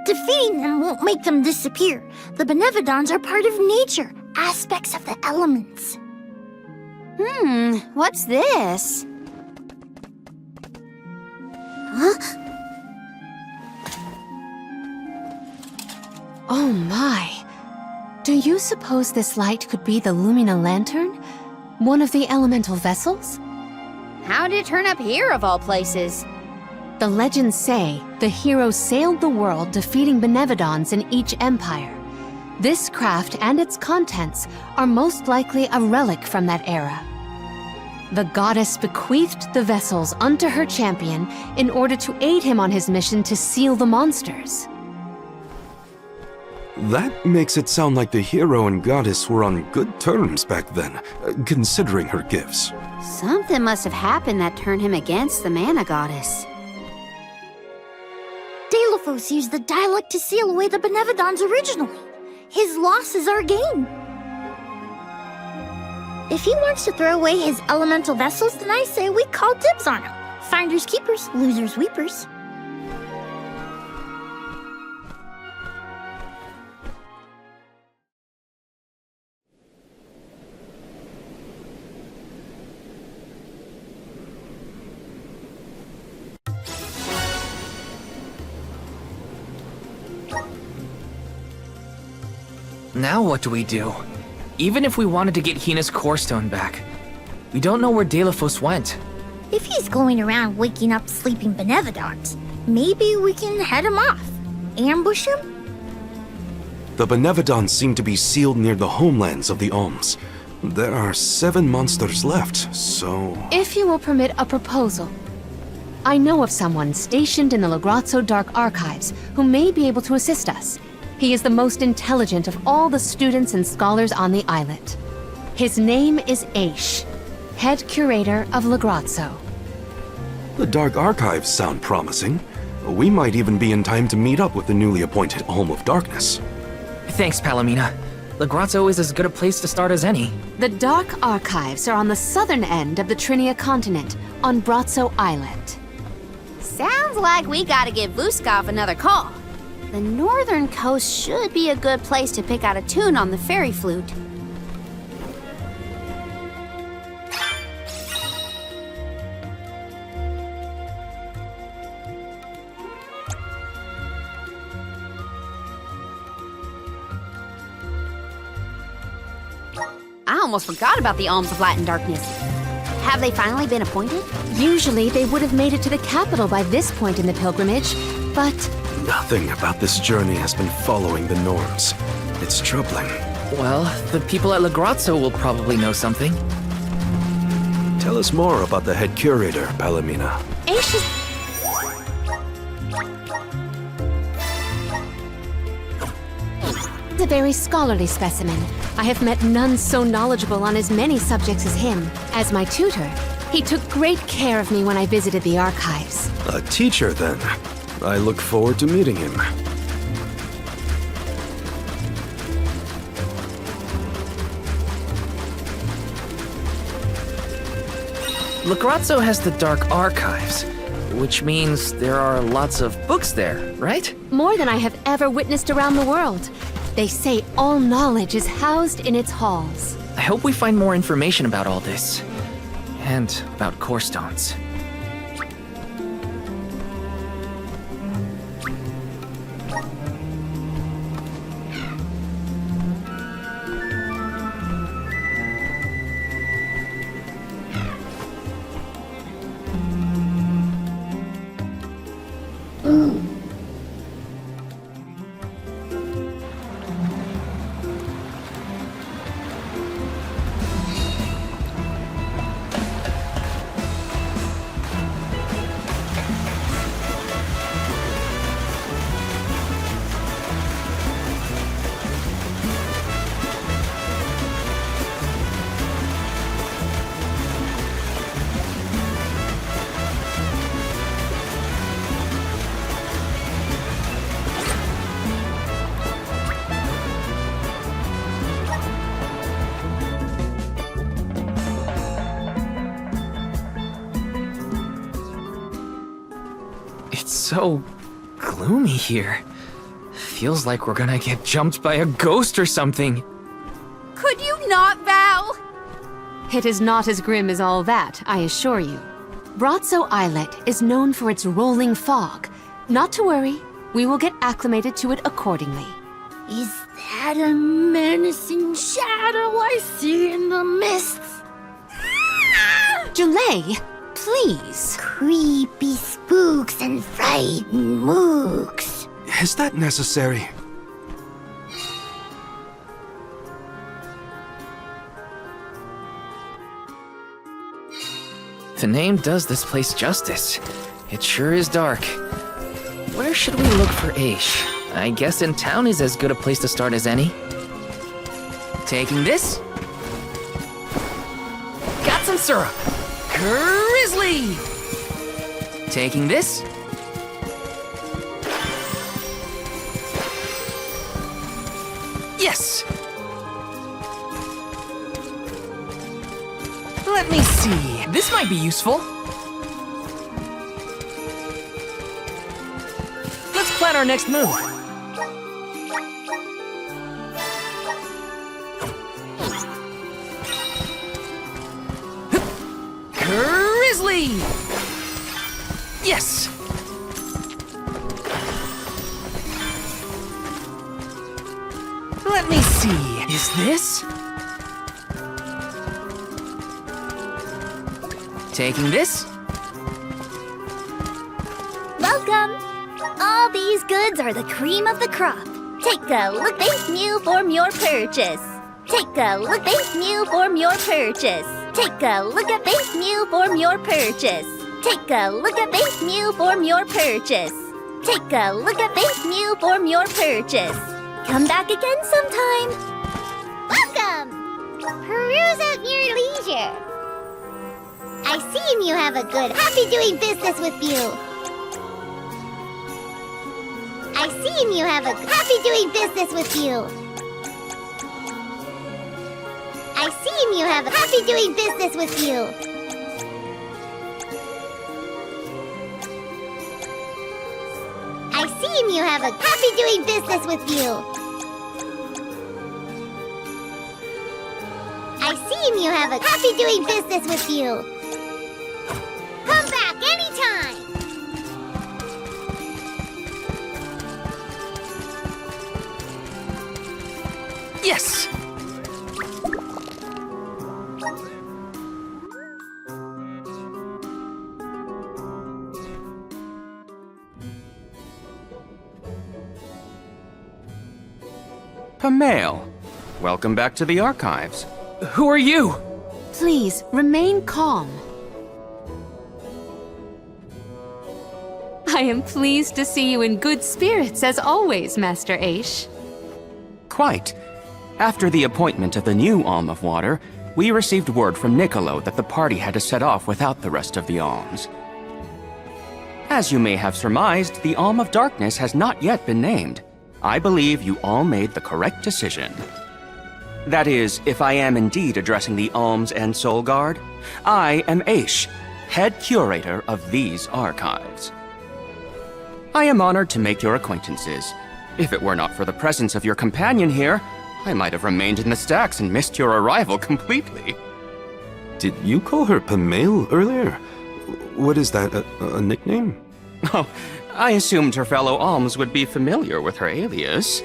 Defeating them won't make them disappear. The Benevodons are part of nature, aspects of the elements. What's this? Huh? Oh my. Do you suppose this light could be the Lumina Lantern? One of the elemental vessels? How did it turn up here, of all places? The legends say the hero sailed the world defeating Benevodons in each empire. This craft and its contents are most likely a relic from that era. The goddess bequeathed the vessels unto her champion in order to aid him on his mission to seal the monsters. That makes it sound like the hero and goddess were on good terms back then, considering her gifts. Something must have happened that turned him against the mana goddess. Delphos used the dialect to seal away the Benevodons originally. His loss is our gain. If he wants to throw away his elemental vessels, then I say we call dibs on him. Finders keepers, losers weepers. Now what do we do? Even if we wanted to get Hina's core stone back, we don't know where Delphos went. If he's going around waking up sleeping Benevodons, maybe we can head him off. Ambush him? The Benevodons seem to be sealed near the homelands of the Alms. There are 7 monsters left, so... If you will permit a proposal. I know of someone stationed in the Lograzzo Dark Archives who may be able to assist us. He is the most intelligent of all the students and scholars on the islet. His name is Aish, head curator of Lograzzo. The Dark Archives sound promising. We might even be in time to meet up with the newly appointed Alm of Darkness. Thanks, Palomina. Lograzzo is as good a place to start as any. The Dark Archives are on the southern end of the Trinia continent, on Brazzo Islet. Sounds like we gotta give Vuskov another call. The northern coast should be a good place to pick out a tune on the fairy flute. I almost forgot about the Alms of Light and Darkness. Have they finally been appointed? Usually they would have made it to the capital by this point in the pilgrimage, but... Nothing about this journey has been following the norms. It's troubling. Well, the people at Lograzzo will probably know something. Tell us more about the head curator, A very scholarly specimen. I have met none so knowledgeable on as many subjects as him. As my tutor, he took great care of me when I visited the archives. A teacher, then. I look forward to meeting him. Lagrazzo has the Dark Archives, which means there are lots of books there, right? More than I have ever witnessed around the world. They say all knowledge is housed in its halls. I hope we find more information about all this. And about core stones. It's so gloomy here. Feels like we're gonna get jumped by a ghost or something. Could you not, Val? It is not as grim as all that, I assure you. Brazzo Islet is known for its rolling fog. Not to worry, we will get acclimated to it accordingly. Is that a menacing shadow I see in the mists? Julie, please. Creepy spooks and frightened mooks. Is that necessary? The name does this place justice. It sure is dark. Where should we look for Aish? I guess in town is as good a place to start as any. Taking this. Got some syrup. Grizzly! Taking this. Yes! Let me see. This might be useful. Let's plan our next move. Grizzly! Yes! Let me see. Is this? Taking this? Welcome! All these goods are the cream of the crop. Take a look, thank you for your purchase. Take a look, thank you for your purchase. Take a look at thank you for your purchase. Take a look at thank you for your purchase. Take a look at thank you for your purchase. Come back again sometime. Welcome! Peruse at your leisure. I see you have a good happy doing business with you. I see you have a happy doing business with you. I see you have a happy doing business with you. I see you have a happy doing business with you. I see you have a happy doing business with you. Come back anytime. Yes! Pamail, welcome back to the archives. Who are you? Please, remain calm. I am pleased to see you in good spirits as always, Master Aish. quite. After the appointment of the new Alm of Water, we received word from Niccolo that the party had to set off without the rest of the alms. As you may have surmised, the Alm of Darkness has not yet been named. I believe you all made the correct decision. That is, if I am indeed addressing the Alms and Soul Guard, I am Aish, head curator of these archives. I am honored to make your acquaintances. If it were not for the presence of your companion here, I might have remained in the stacks and missed your arrival completely. Did you call her Pamela earlier? What is that, a nickname? Oh, I assumed her fellow alms would be familiar with her alias.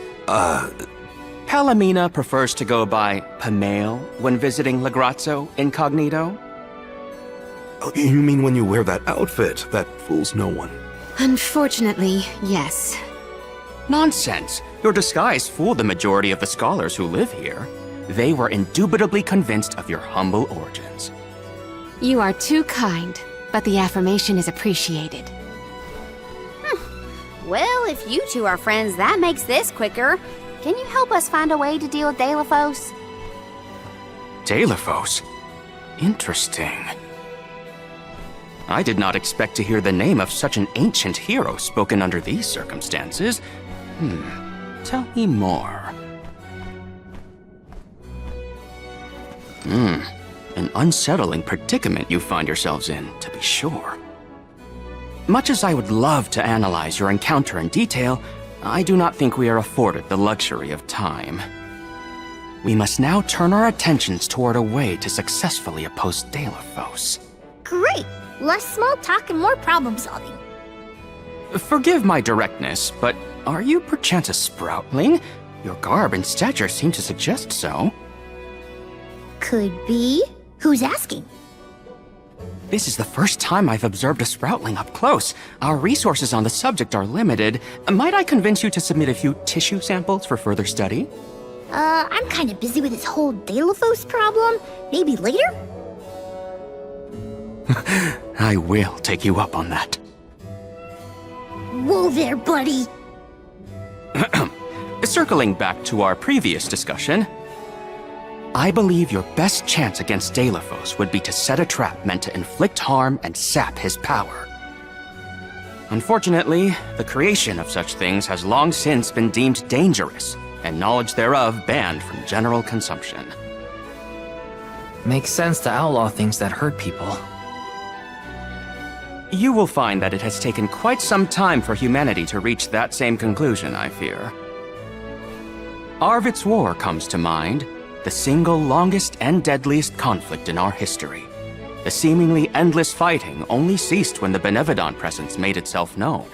Palomina prefers to go by Pamela when visiting Lagrazzo incognito. Oh, you mean when you wear that outfit that fools no one? Unfortunately, yes. Nonsense. Your disguise fooled the majority of the scholars who live here. They were indubitably convinced of your humble origins. You are too kind, but the affirmation is appreciated. Well, if you two are friends, that makes this quicker. Can you help us find a way to deal with Delphos? Delphos? Interesting. I did not expect to hear the name of such an ancient hero spoken under these circumstances. Tell me more. An unsettling predicament you find yourselves in, to be sure. Much as I would love to analyze your encounter in detail, I do not think we are afforded the luxury of time. We must now turn our attentions toward a way to successfully oppose Delphos. Great! Less small talk and more problem solving. Forgive my directness, but are you perchance a sproutling? Your garb and stature seem to suggest so. Could be. Who's asking? This is the first time I've observed a sproutling up close. Our resources on the subject are limited. Might I convince you to submit a few tissue samples for further study? I'm kind of busy with this whole Delphos problem. Maybe later? I will take you up on that. Whoa there, buddy! Circling back to our previous discussion, I believe your best chance against Delphos would be to set a trap meant to inflict harm and sap his power. Unfortunately, the creation of such things has long since been deemed dangerous, and knowledge thereof banned from general consumption. Makes sense to outlaw things that hurt people. You will find that it has taken quite some time for humanity to reach that same conclusion, I fear. Arvid's War comes to mind, the single longest and deadliest conflict in our history. The seemingly endless fighting only ceased when the Benevodon presence made itself known.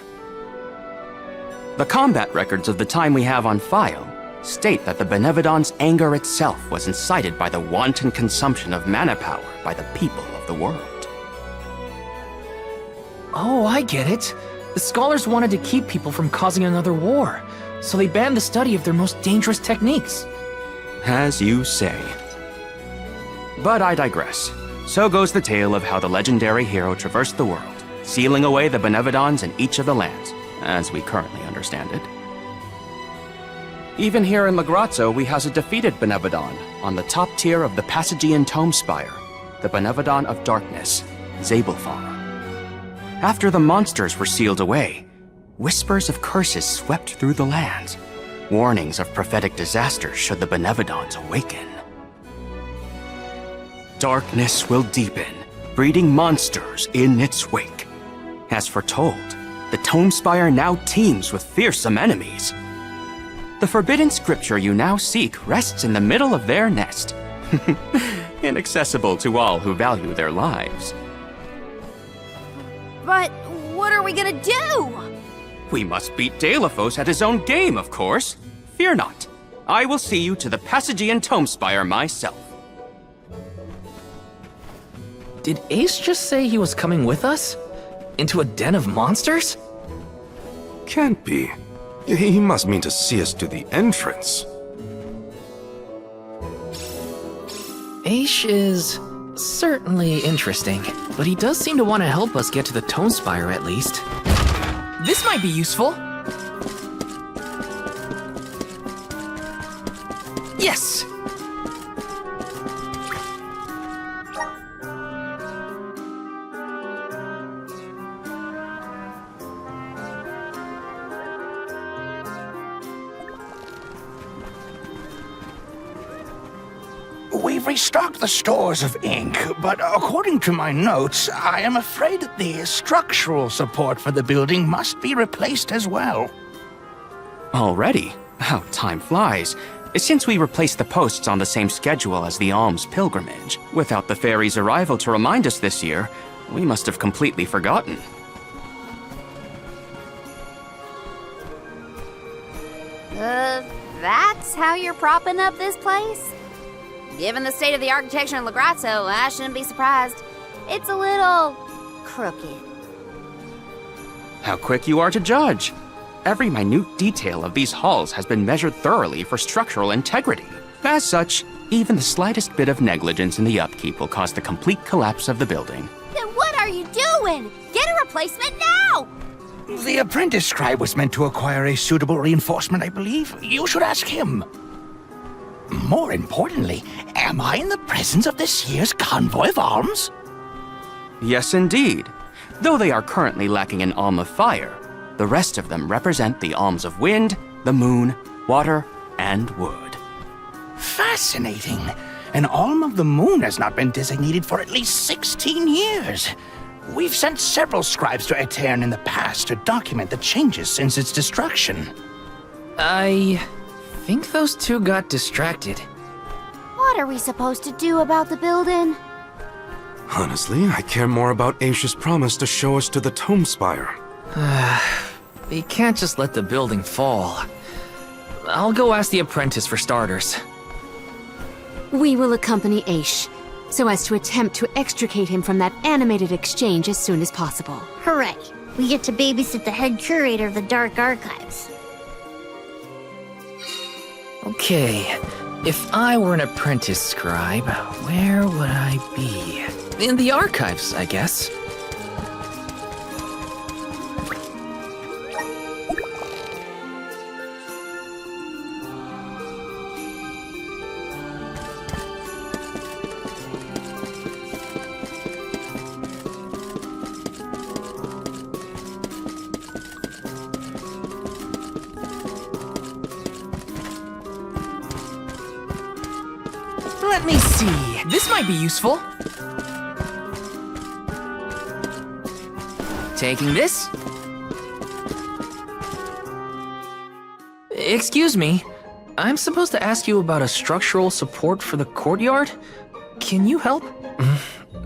The combat records of the time we have on file state that the Benevodon's anger itself was incited by the wanton consumption of mana power by the people of the world. Oh, I get it. The scholars wanted to keep people from causing another war, so they banned the study of their most dangerous techniques. As you say. But I digress. So goes the tale of how the legendary hero traversed the world, sealing away the Benevodons in each of the lands, as we currently understand it. Even here in Lagrazzo, we house a defeated Benevodon on the top tier of the Passagian Tome Spire, the Benevodon of Darkness, Zabelfar. After the monsters were sealed away, whispers of curses swept through the lands, warnings of prophetic disaster should the Benevodons awaken. Darkness will deepen, breeding monsters in its wake. As foretold, the Tome Spire now teems with fearsome enemies. The forbidden scripture you now seek rests in the middle of their nest, inaccessible to all who value their lives. But what are we gonna do? We must beat Delphos at his own game, of course. Fear not. I will see you to the Passagian Tome Spire myself. Did Ace just say he was coming with us? Into a den of monsters? Can't be. He must mean to see us to the entrance. Ace is certainly interesting, but he does seem to want to help us get to the Tome Spire at least. This might be useful. Yes! We've restocked the stores of ink, but according to my notes, I am afraid that the structural support for the building must be replaced as well. Already? How time flies. Since we replaced the posts on the same schedule as the alms pilgrimage, without the fairy's arrival to remind us this year, we must have completely forgotten. That's how you're propping up this place? Given the state of the architecture in Lograzzo, I shouldn't be surprised. It's a little crooked. How quick you are to judge! Every minute detail of these halls has been measured thoroughly for structural integrity. As such, even the slightest bit of negligence in the upkeep will cause the complete collapse of the building. Then what are you doing? Get a replacement now! The apprentice scribe was meant to acquire a suitable reinforcement, I believe. You should ask him. More importantly, am I in the presence of this year's convoy of alms? Yes, indeed. Though they are currently lacking an alm of fire, the rest of them represent the alms of wind, the moon, water, and wood. Fascinating. An alm of the moon has not been designated for at least 16 years. We've sent several scribes to Aetern in the past to document the changes since its destruction. I think those two got distracted. What are we supposed to do about the building? Honestly, I care more about Aisha's promise to show us to the Tome Spire. They can't just let the building fall. I'll go ask the apprentice for starters. We will accompany Aish, so as to attempt to extricate him from that animated exchange as soon as possible. Hooray! We get to babysit the head curator of the Dark Archives. Okay, if I were an apprentice scribe, where would I be? In the archives, I guess. Let me see. This might be useful. Taking this. Excuse me. I'm supposed to ask you about a structural support for the courtyard? Can you help?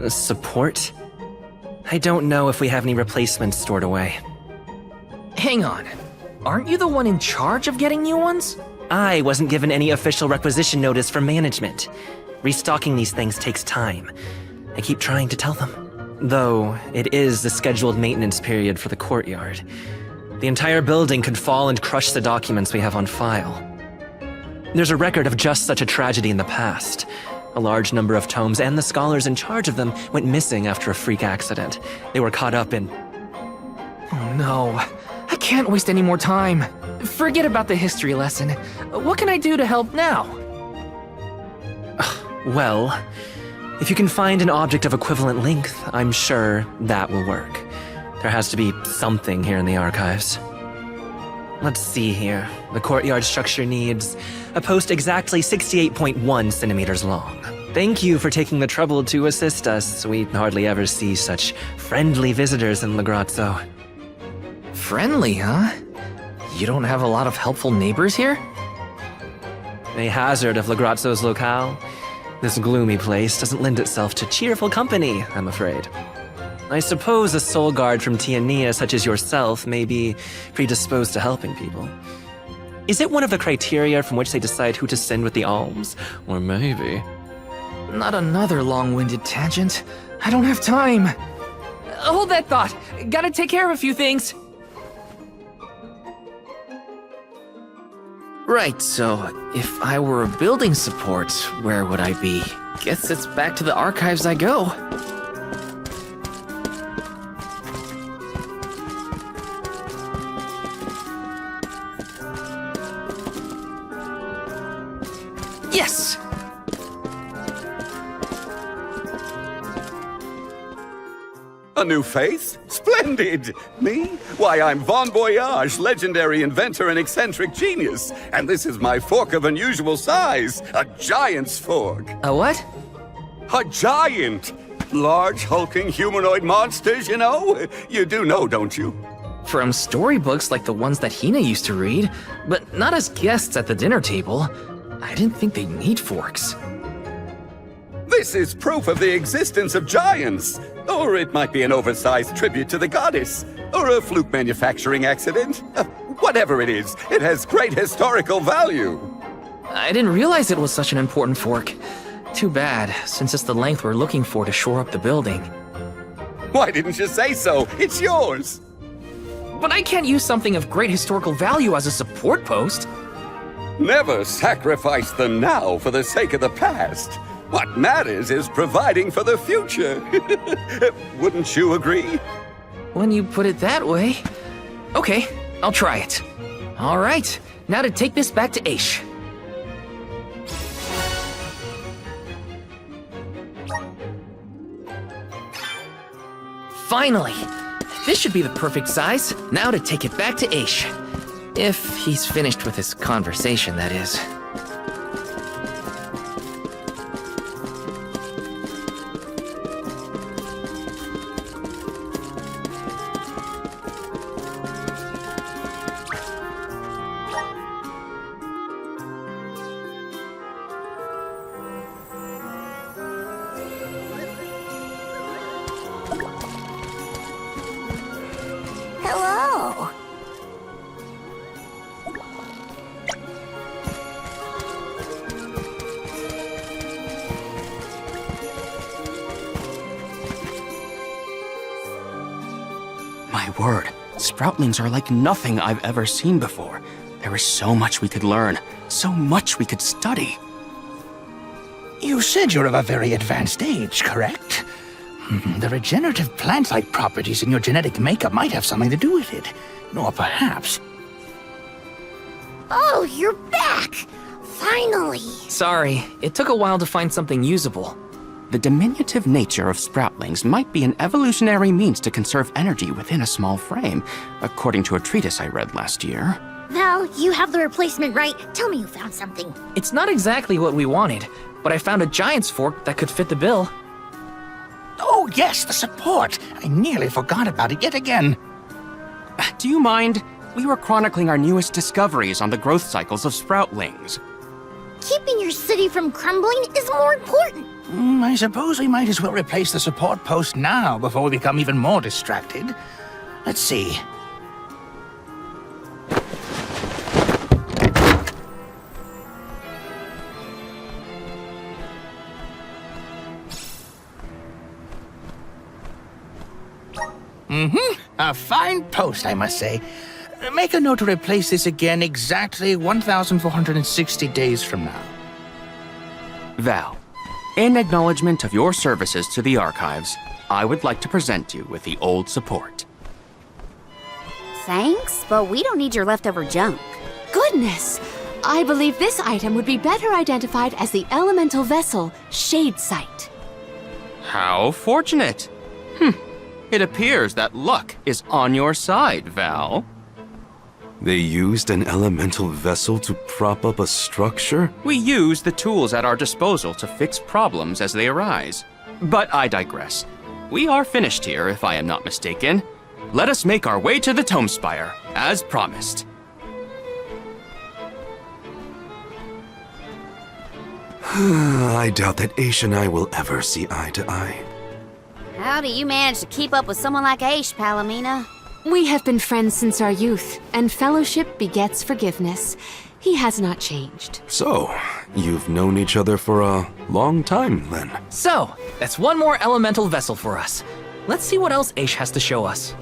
Support? I don't know if we have any replacements stored away. Hang on. Aren't you the one in charge of getting new ones? I wasn't given any official requisition notice from management. Restocking these things takes time. I keep trying to tell them. Though, it is the scheduled maintenance period for the courtyard. The entire building could fall and crush the documents we have on file. There's a record of just such a tragedy in the past. A large number of tomes and the scholars in charge of them went missing after a freak accident. They were caught up in... Oh no. I can't waste any more time. Forget about the history lesson. What can I do to help now? Well, if you can find an object of equivalent length, I'm sure that will work. There has to be something here in the archives. Let's see here. The courtyard structure needs a post exactly 68.1 centimeters long. Thank you for taking the trouble to assist us. We hardly ever see such friendly visitors in Lograzzo. Friendly, huh? You don't have a lot of helpful neighbors here? A hazard of Lograzzo's locale. This gloomy place doesn't lend itself to cheerful company, I'm afraid. I suppose a soul guard from Tiania such as yourself may be predisposed to helping people. Is it one of the criteria from which they decide who to send with the alms? Or maybe... Not another long-winded tangent. I don't have time. Hold that thought. Gotta take care of a few things. Right, so if I were a building support, where would I be? Guess it's back to the archives I go. Yes! A new face? Splendid! Me? Why, I'm Bon Voyage, legendary inventor and eccentric genius. And this is my fork of unusual size, a giant's fork. A what? A giant! Large, hulking humanoid monsters, you know? You do know, don't you? From storybooks like the ones that Hina used to read, but not as guests at the dinner table. I didn't think they'd need forks. This is proof of the existence of giants. Or it might be an oversized tribute to the goddess. Or a fluke manufacturing accident. Whatever it is, it has great historical value. I didn't realize it was such an important fork. Too bad, since it's the length we're looking for to shore up the building. Why didn't you say so? It's yours. But I can't use something of great historical value as a support post. Never sacrifice the now for the sake of the past. What matters is providing for the future. Wouldn't you agree? When you put it that way. Okay, I'll try it. All right, now to take this back to Aish. Finally! This should be the perfect size. Now to take it back to Aish. If he's finished with his conversation, that is. Hello. My word, Sproutlings are like nothing I've ever seen before. There is so much we could learn, so much we could study. You said you're of a very advanced age, correct? The regenerative plant-like properties in your genetic makeup might have something to do with it. Or perhaps... Oh, you're back! Finally! Sorry, it took a while to find something usable. The diminutive nature of Sproutlings might be an evolutionary means to conserve energy within a small frame, according to a treatise I read last year. Val, you have the replacement, right? Tell me you found something. It's not exactly what we wanted, but I found a giant's fork that could fit the bill. Oh yes, the support! I nearly forgot about it yet again. Do you mind? We were chronicling our newest discoveries on the growth cycles of Sproutlings. Keeping your city from crumbling is more important. I suppose we might as well replace the support post now before we become even more distracted. Let's see. A fine post, I must say. Make a note to replace this again exactly 1,460 days from now. Val, in acknowledgement of your services to the archives, I would like to present you with the old support. Thanks, but we don't need your leftover junk. Goodness! I believe this item would be better identified as the elemental vessel, Shade Sight. How fortunate! It appears that luck is on your side, Val. They used an elemental vessel to prop up a structure? We use the tools at our disposal to fix problems as they arise. But I digress. We are finished here, if I am not mistaken. Let us make our way to the Tome Spire, as promised. I doubt that Aish and I will ever see eye to eye. How do you manage to keep up with someone like Aish, Palomina? We have been friends since our youth, and fellowship begets forgiveness. He has not changed. So, you've known each other for a long time, then? So, that's one more elemental vessel for us. Let's see what else Aish has to show us.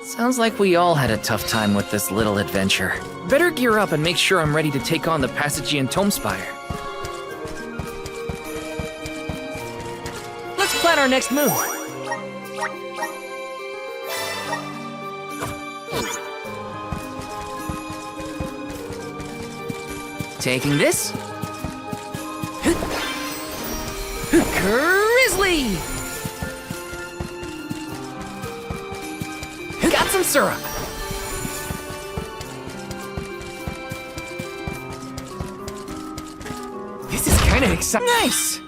Sounds like we all had a tough time with this little adventure. Better gear up and make sure I'm ready to take on the Passagean Tomespire. Let's plan our next move. Taking this. Grizzly! Got some syrup. This is kind of exciting. Nice!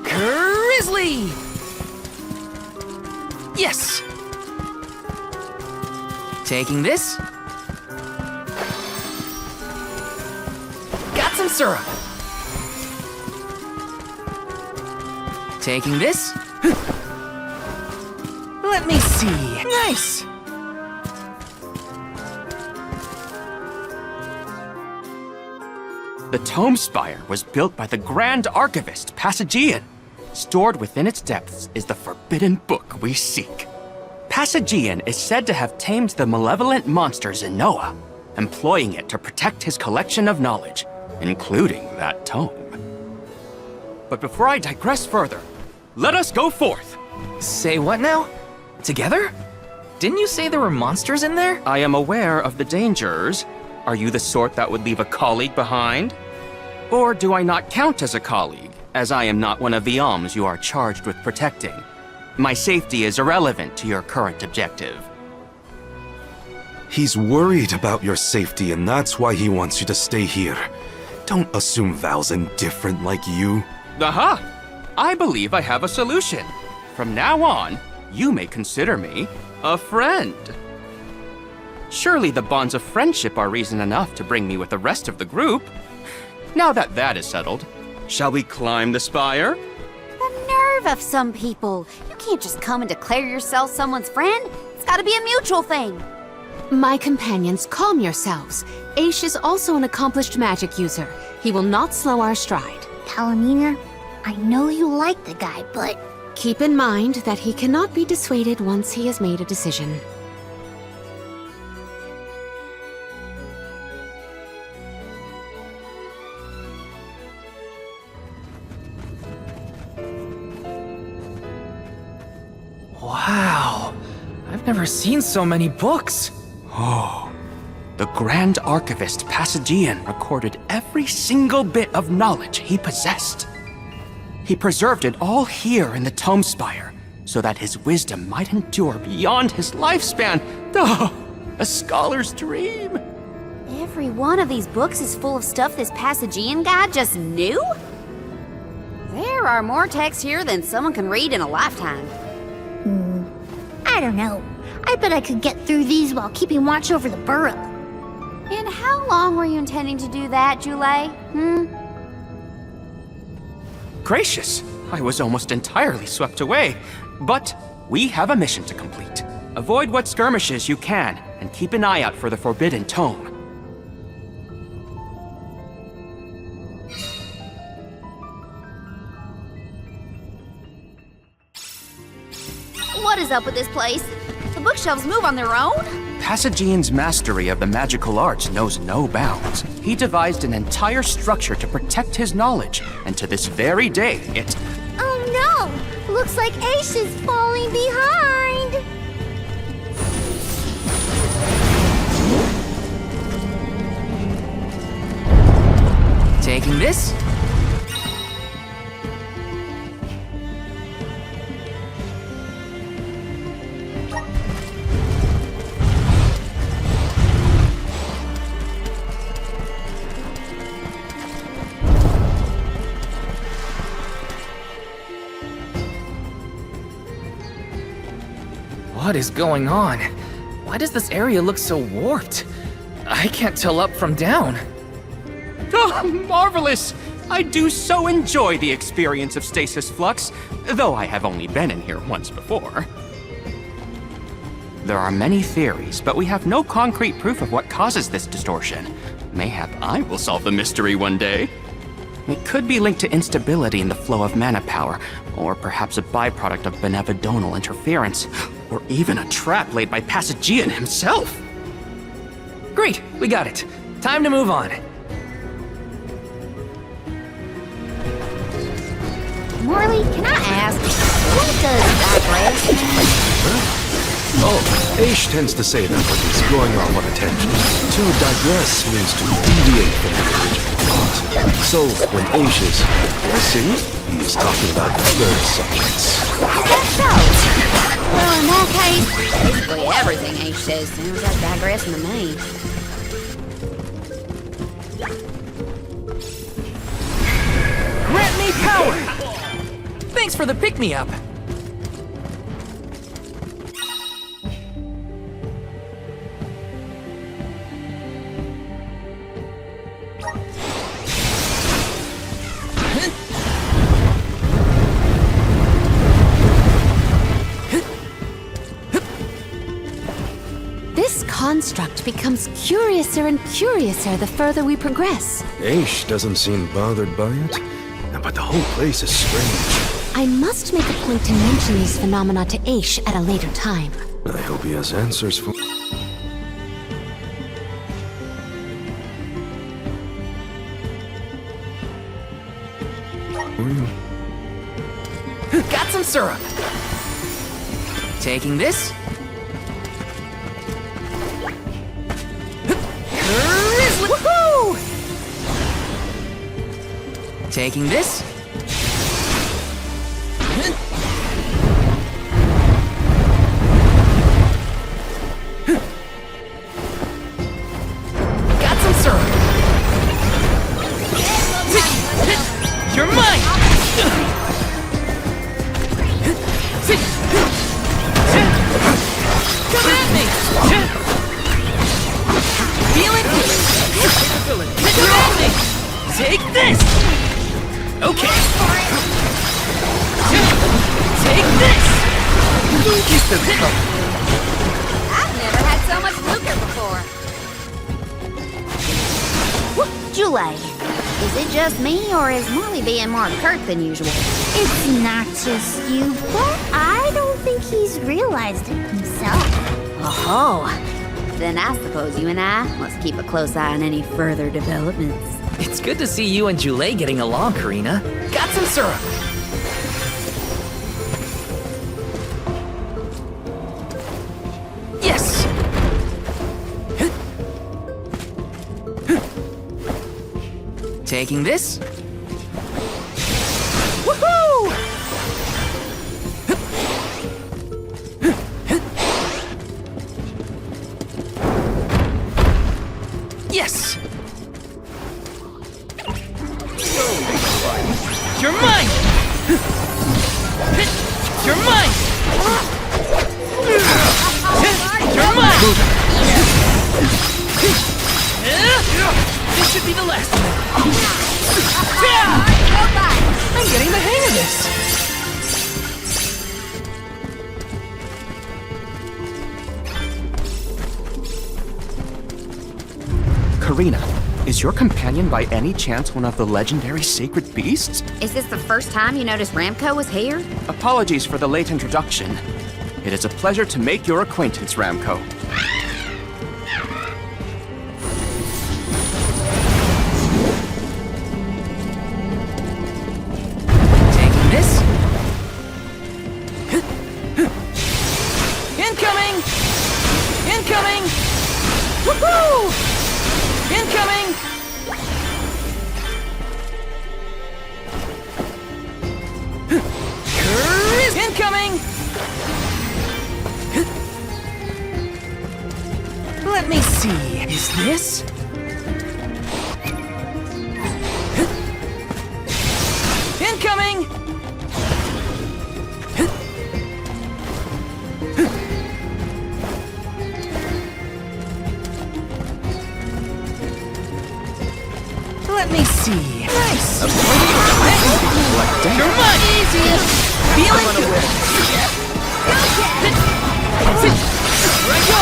Grizzly! Yes! Taking this. Got some syrup. Taking this. Let me see. Nice! The Tomespire was built by the Grand Archivist, Passagean. Stored within its depths is the forbidden book we seek. Passagean is said to have tamed the malevolent monster Zenoa, employing it to protect his collection of knowledge, including that tome. But before I digress further, let us go forth! Say what now? Together? Didn't you say there were monsters in there? I am aware of the dangers. Are you the sort that would leave a colleague behind? Or do I not count as a colleague, as I am not one of the alms you are charged with protecting? My safety is irrelevant to your current objective. He's worried about your safety, and that's why he wants you to stay here. Don't assume Val's indifferent like you. Aha! I believe I have a solution. From now on, you may consider me a friend. Surely the bonds of friendship are reason enough to bring me with the rest of the group. Now that that is settled, shall we climb the spire? The nerve of some people. You can't just come and declare yourself someone's friend. It's gotta be a mutual thing. My companions, calm yourselves. Aish is also an accomplished magic user. He will not slow our stride. Palomina, I know you like the guy, but... Keep in mind that he cannot be dissuaded once he has made a decision. Wow, I've never seen so many books. Oh, the Grand Archivist Passagean recorded every single bit of knowledge he possessed. He preserved it all here in the Tomespire, so that his wisdom might endure beyond his lifespan. Oh, a scholar's dream. Every one of these books is full of stuff this Passagean guy just knew? There are more texts here than someone can read in a lifetime. I don't know. I bet I could get through these while keeping watch over the burrow. And how long were you intending to do that, Julie? Gracious, I was almost entirely swept away. But we have a mission to complete. Avoid what skirmishes you can, and keep an eye out for the Forbidden Tome. What is up with this place? The bookshelves move on their own? Passagean's mastery of the magical arts knows no bounds. He devised an entire structure to protect his knowledge, and to this very day, it... Oh no! Looks like Aish is falling behind! Taking this. What is going on? Why does this area look so warped? I can't tell up from down. Oh, marvelous! I do so enjoy the experience of stasis flux, though I have only been in here once before. There are many theories, but we have no concrete proof of what causes this distortion. Mayhap I will solve the mystery one day. It could be linked to instability in the flow of mana power, or perhaps a byproduct of benevodonal interference. Or even a trap laid by Passagian himself. Great, we got it. Time to move on. Morley, can I ask, what does digress mean? Oh, Aish tends to say that when he's going off on a tangent. To digress means to deviate from the original plot. So, when Aish is digressing, he is talking about other subjects. Is that so? Well, in that case, basically everything Aish says sounds like digressing to me. Grant me power! Thanks for the pick-me-up. This construct becomes curiouser and curiouser the further we progress. Aish doesn't seem bothered by it, but the whole place is strange. I must make a point to mention these phenomena to Aish at a later time. I hope he has answers for... Got some syrup. Taking this. Woohoo! Taking this. Got some syrup. You're mine! Come at me! Feel it? Come at me! Take this! Okay. Take this! I've never had so much lucre before. Julie, is it just me, or is Morley being more curt than usual? It's not just you, but I don't think he's realized it himself. Oh, then I suppose you and I must keep a close eye on any further developments. It's good to see you and Julie getting along, Karina. Got some syrup. Yes! Taking this. Woohoo! Yes! You're mine! You're mine! You're mine! This should be the last one. I'm getting the hang of this. Karina, is your companion by any chance one of the legendary sacred beasts? Is this the first time you noticed Ramco was here? Apologies for the late introduction. It is a pleasure to make your acquaintance, Ramco. Taking this. Incoming! Incoming! Woohoo! Incoming! Incoming! Let me see. Is this? Incoming! Let me see. Nice. You're mine. Easy. Feel it. Here I go.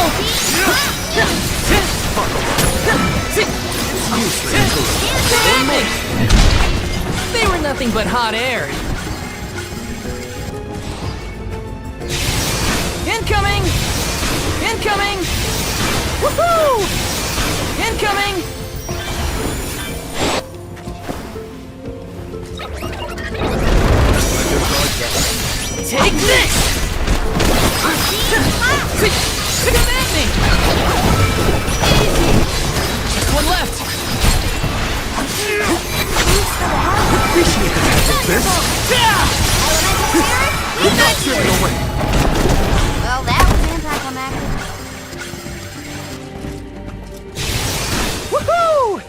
They were nothing but hot air. Incoming! Incoming! Woohoo! Incoming! Take this! Come at me! Easy! Just one left! Appreciate the magic of this. Look out, tripping away. Well, that was anticlimactic. Woohoo!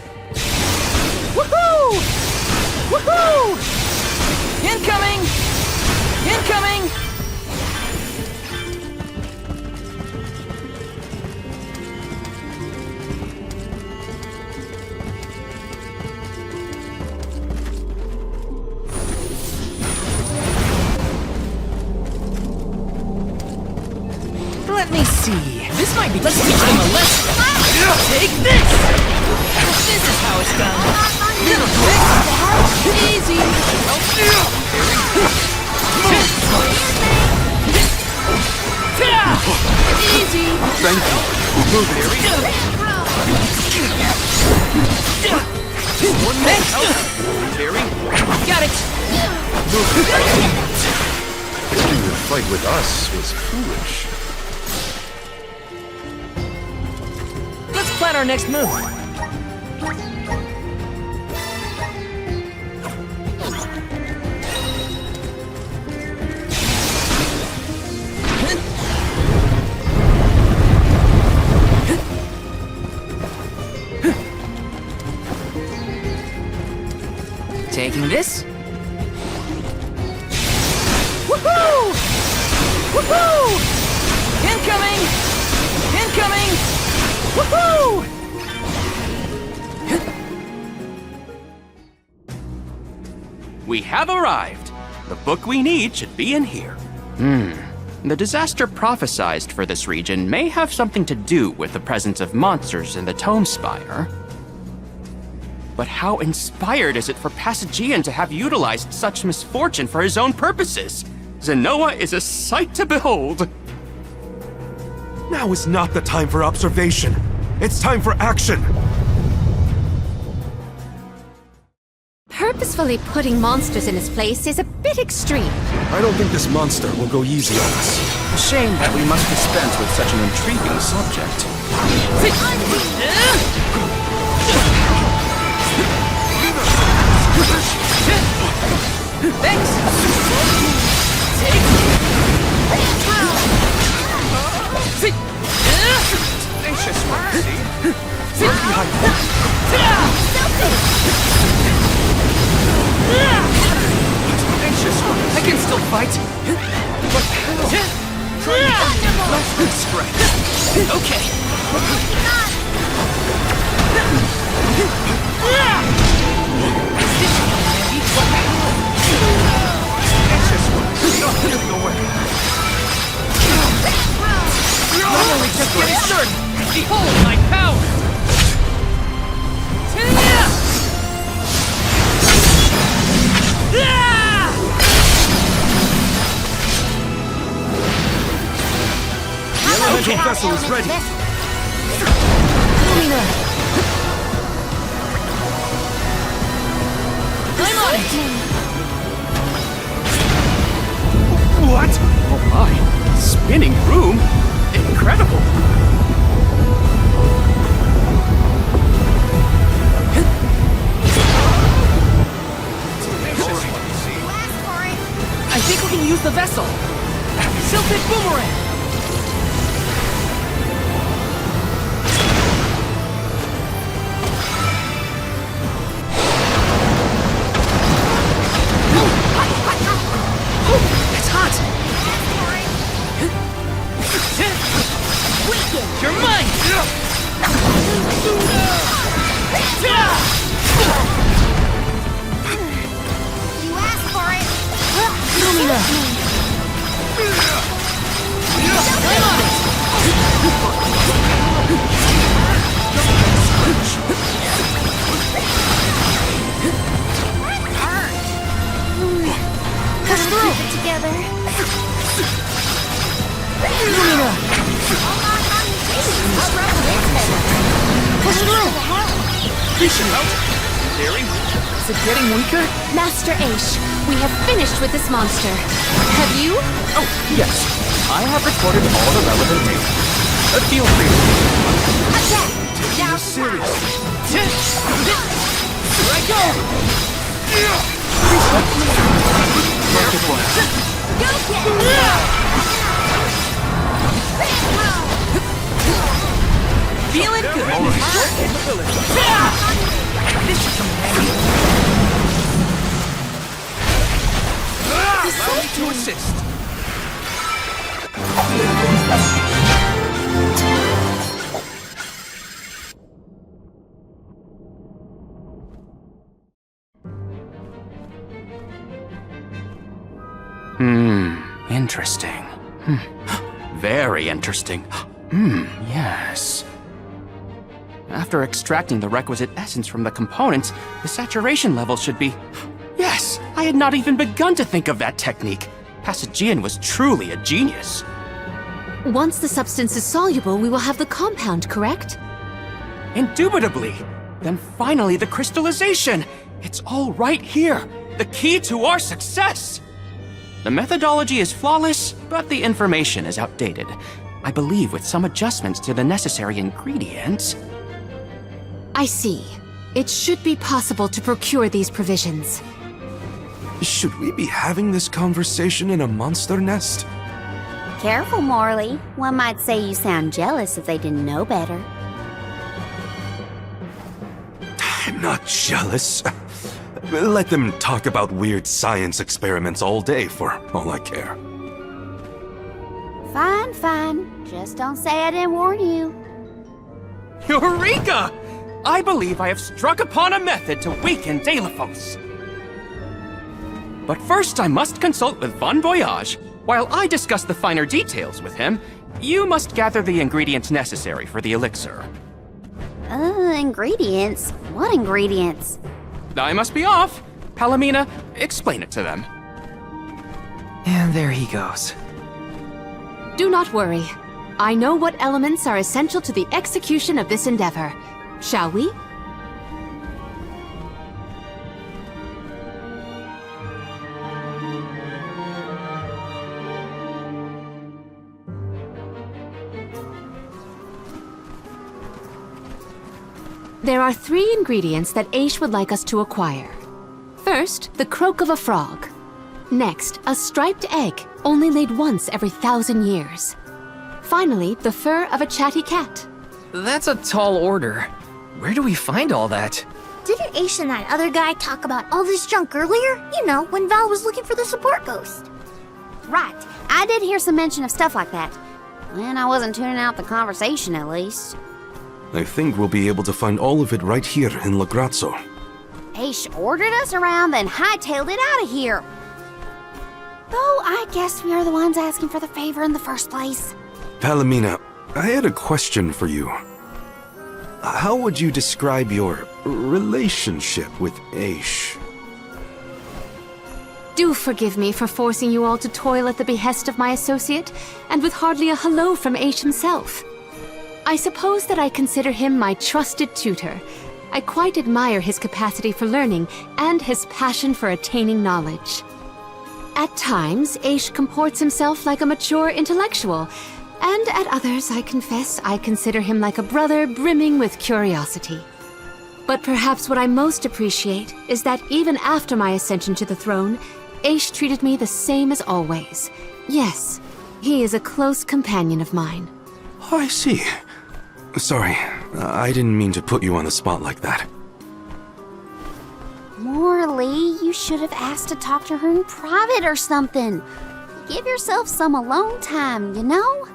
Woohoo! Woohoo! Incoming! Incoming! Let me see. This might be. Let's teach them a lesson. Take this! This is how it's done. Little quick. Easy. Easy. Thank you. Move it. One minute. Barry. Got it. Thinking the fight with us was foolish. Let's plan our next move. Taking this. Woohoo! Woohoo! Incoming! Incoming! Woohoo! We have arrived. The book we need should be in here. The disaster prophesized for this region may have something to do with the presence of monsters in the Tome Spire. But how inspired is it for Passagian to have utilized such misfortune for his own purposes? Zenoa is a sight to behold. Now is not the time for observation. It's time for action. Purposefully putting monsters in his place is a bit extreme. I don't think this monster will go easy on us. A shame that we must dispense with such an intriguing subject. Thanks! Tenacious one, see? Right behind you. Tenacious one. I can still fight. Stretch. Okay. Tenacious one. Not getting away. I'm only just getting started. Behold my power! The elemental vessel is ready. I'm on it! What? Oh my. Spinning room? Incredible. I think we can use the vessel. Tilted boomerang. It's hot. You're mine. You asked for it. Lumina. I'm on it. Push through. Keep it together. Push through! This should help. Very weak. Is it getting weaker? Master Aish, we have finished with this monster. Have you? Oh, yes. I have recorded all the relevant data. Feel free to Attack! Down to serious. Here I go! Perfect one. Go get Feeling good. This should come in handy. Allow me to assist. Interesting. Very interesting. Yes. After extracting the requisite essence from the components, the saturation level should be... Yes! I had not even begun to think of that technique. Passagian was truly a genius. Once the substance is soluble, we will have the compound, correct? Indubitably. Then finally the crystallization. It's all right here. The key to our success. The methodology is flawless, but the information is outdated. I believe with some adjustments to the necessary ingredients... I see. It should be possible to procure these provisions. Should we be having this conversation in a monster nest? Careful, Morley. One might say you sound jealous if they didn't know better. I'm not jealous. Let them talk about weird science experiments all day for all I care. Fine, fine. Just don't say I didn't warn you. Eureka! I believe I have struck upon a method to weaken Deilephos. But first I must consult with Bon Voyage. While I discuss the finer details with him, you must gather the ingredients necessary for the elixir. Ingredients? What ingredients? I must be off. Palomina, explain it to them. And there he goes. Do not worry. I know what elements are essential to the execution of this endeavor. Shall we? There are 3 ingredients that Aish would like us to acquire. First, the croak of a frog. Next, a striped egg, only laid once every 1,000 years. Finally, the fur of a chatty cat. That's a tall order. Where do we find all that? Didn't Aish and that other guy talk about all this junk earlier? You know, when Val was looking for the support ghost. Right. I did hear some mention of stuff like that. And I wasn't tuning out the conversation, at least. I think we'll be able to find all of it right here in La Grazzo. Aish ordered us around, then hightailed it out of here. Though I guess we are the ones asking for the favor in the first place. Palomina, I had a question for you. How would you describe your relationship with Aish? Do forgive me for forcing you all to toil at the behest of my associate, and with hardly a hello from Aish himself. I suppose that I consider him my trusted tutor. I quite admire his capacity for learning and his passion for attaining knowledge. At times, Aish comports himself like a mature intellectual, and at others, I confess, I consider him like a brother brimming with curiosity. But perhaps what I most appreciate is that even after my ascension to the throne, Aish treated me the same as always. Yes, he is a close companion of mine. Oh, I see. Sorry, I didn't mean to put you on the spot like that. Morley, you should have asked to talk to her in private or something. Give yourself some alone time, you know?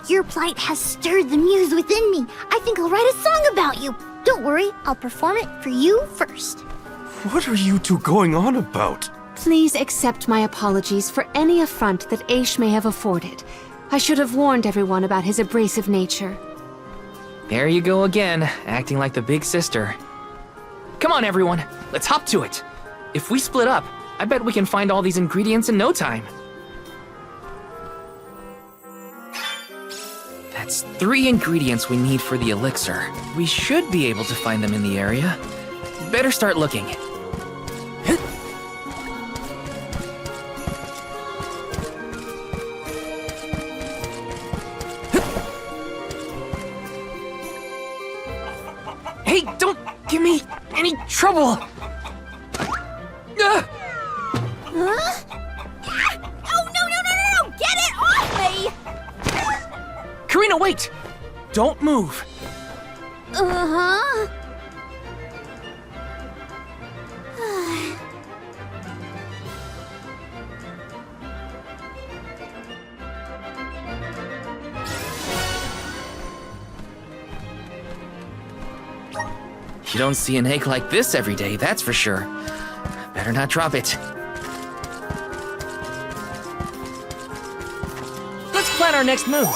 Your plight has stirred the muse within me. I think I'll write a song about you. Don't worry, I'll perform it for you first. What are you two going on about? Please accept my apologies for any affront that Aish may have afforded. I should have warned everyone about his abrasive nature. There you go again, acting like the big sister. Come on, everyone, let's hop to it. If we split up, I bet we can find all these ingredients in no time. 3 ingredients we need for the elixir. We should be able to find them in the area. Better start looking. Hey, don't give me any trouble! Huh? Oh, no! Get it off me! Karina, wait! Don't move! Uh-huh. You don't see an egg like this every day, that's for sure. Better not drop it. Let's plan our next move.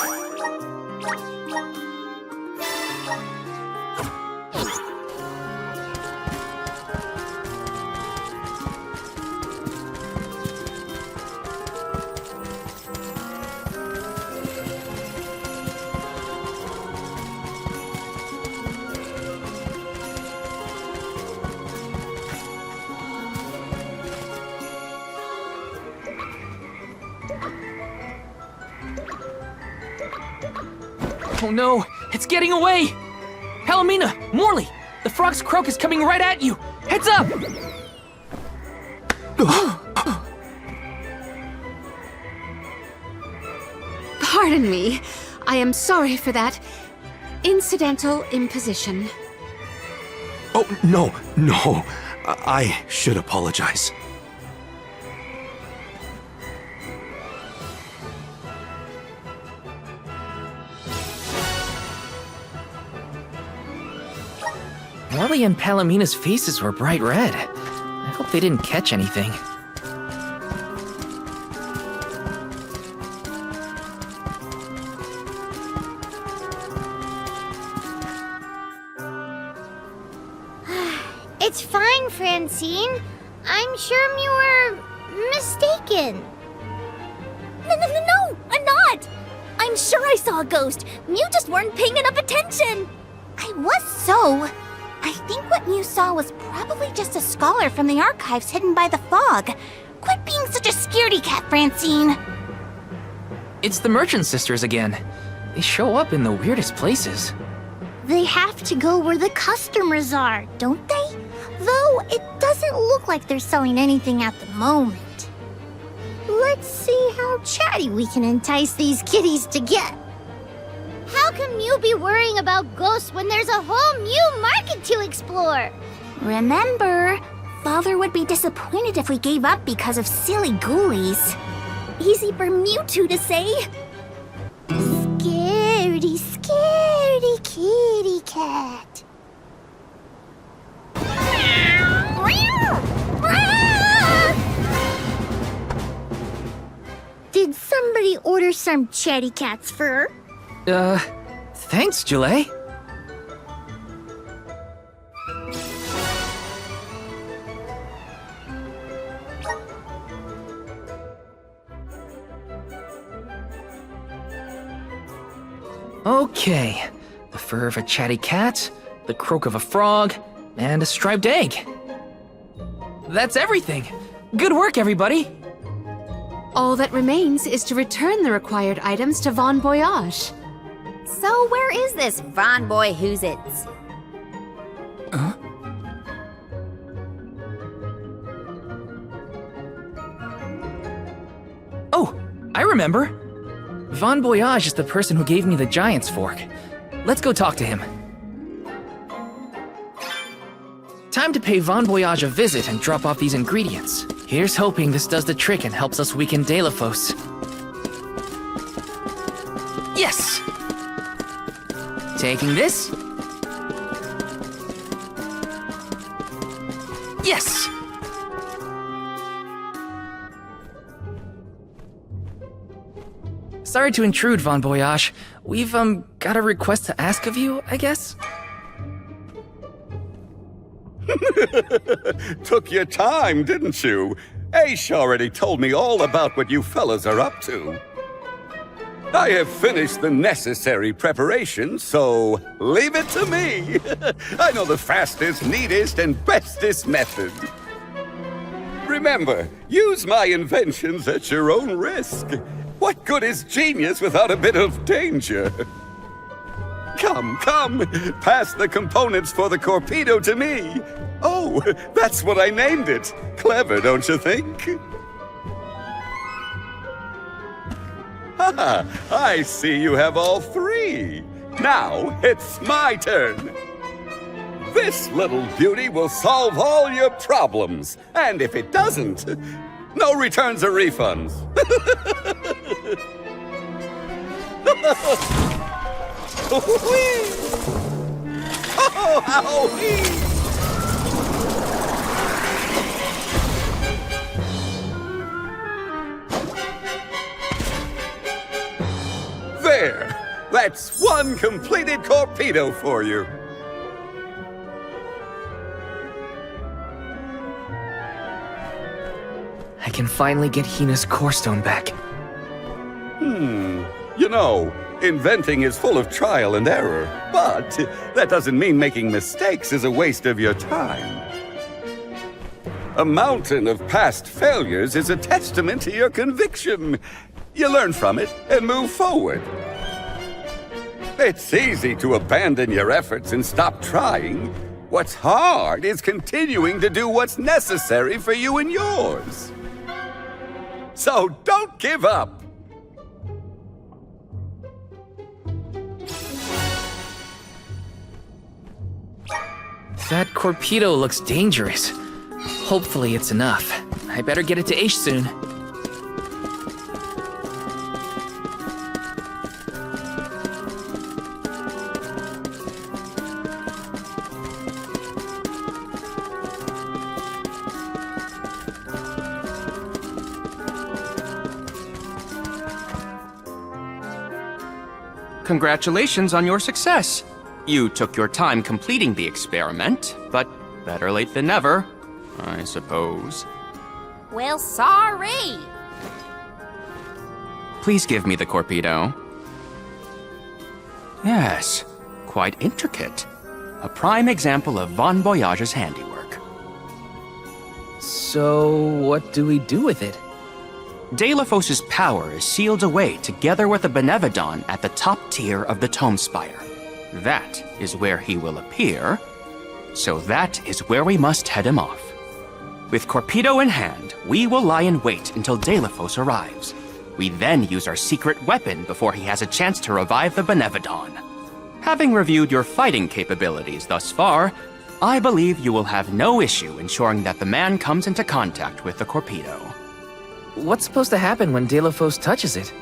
Oh no, it's getting away! Palomina, Morley, the frog's croak is coming right at you! Heads up! Pardon me. I am sorry for that incidental imposition. Oh, no. I should apologize. Morley and Palomina's faces were bright red. I hope they didn't catch anything. It's fine, Francine. I'm sure you were mistaken. No, I'm not! I'm sure I saw a ghost. You just weren't paying enough attention. I was so. I think what you saw was probably just a scholar from the archives hidden by the fog. Quit being such a scaredy cat, Francine. It's the Merchant Sisters again. They show up in the weirdest places. They have to go where the customers are, don't they? Though it doesn't look like they're selling anything at the moment. Let's see how chatty we can entice these kitties to get. How can you be worrying about ghosts when there's a whole new market to explore? Remember, Father would be disappointed if we gave up because of silly ghoulies. Easy for Mewtwo to say. Scaredy, scaredy kitty cat. Did somebody order some chatty cat's fur? Thanks, Julie. Okay, the fur of a chatty cat, the croak of a frog, and a striped egg. That's everything. Good work, everybody. All that remains is to return the required items to Von Voyage. So where is this Von Boy Who's-Its? Huh? Oh, I remember. Von Voyage is the person who gave me the giant's fork. Let's go talk to him. Time to pay Von Voyage a visit and drop off these ingredients. Here's hoping this does the trick and helps us weaken Delafos. Yes! Taking this. Yes! Sorry to intrude, Von Voyage. We've, got a request to ask of you, I guess? Took your time, didn't you? Ace already told me all about what you fellas are up to. I have finished the necessary preparation, so leave it to me. I know the fastest, neatest, and bestest method. Remember, use my inventions at your own risk. What good is genius without a bit of danger? Come, pass the components for the torpedo to me. Oh, that's what I named it. Clever, don't you think? Haha, I see you have all three. Now, it's my turn. This little beauty will solve all your problems. And if it doesn't, no returns or refunds. Oh, owie! There! That's one completed torpedo for you. I can finally get Hina's core stone back. You know, inventing is full of trial and error, but that doesn't mean making mistakes is a waste of your time. A mountain of past failures is a testament to your conviction. You learn from it and move forward. It's easy to abandon your efforts and stop trying. What's hard is continuing to do what's necessary for you and yours. So don't give up. That torpedo looks dangerous. Hopefully it's enough. I better get it to Aish soon. Congratulations on your success. You took your time completing the experiment, but better late than never, I suppose. Well, sorry. Please give me the torpedo. Yes, quite intricate. A prime example of Von Voyage's handiwork. So, what do we do with it? Delafos's power is sealed away together with the Benevodon at the top tier of the Tome Spire. That is where he will appear, so that is where we must head him off. With torpedo in hand, we will lie in wait until Delafos arrives. We then use our secret weapon before he has a chance to revive the Benevodon. Having reviewed your fighting capabilities thus far, I believe you will have no issue ensuring that the man comes into contact with the torpedo. What's supposed to happen when Delafos touches it?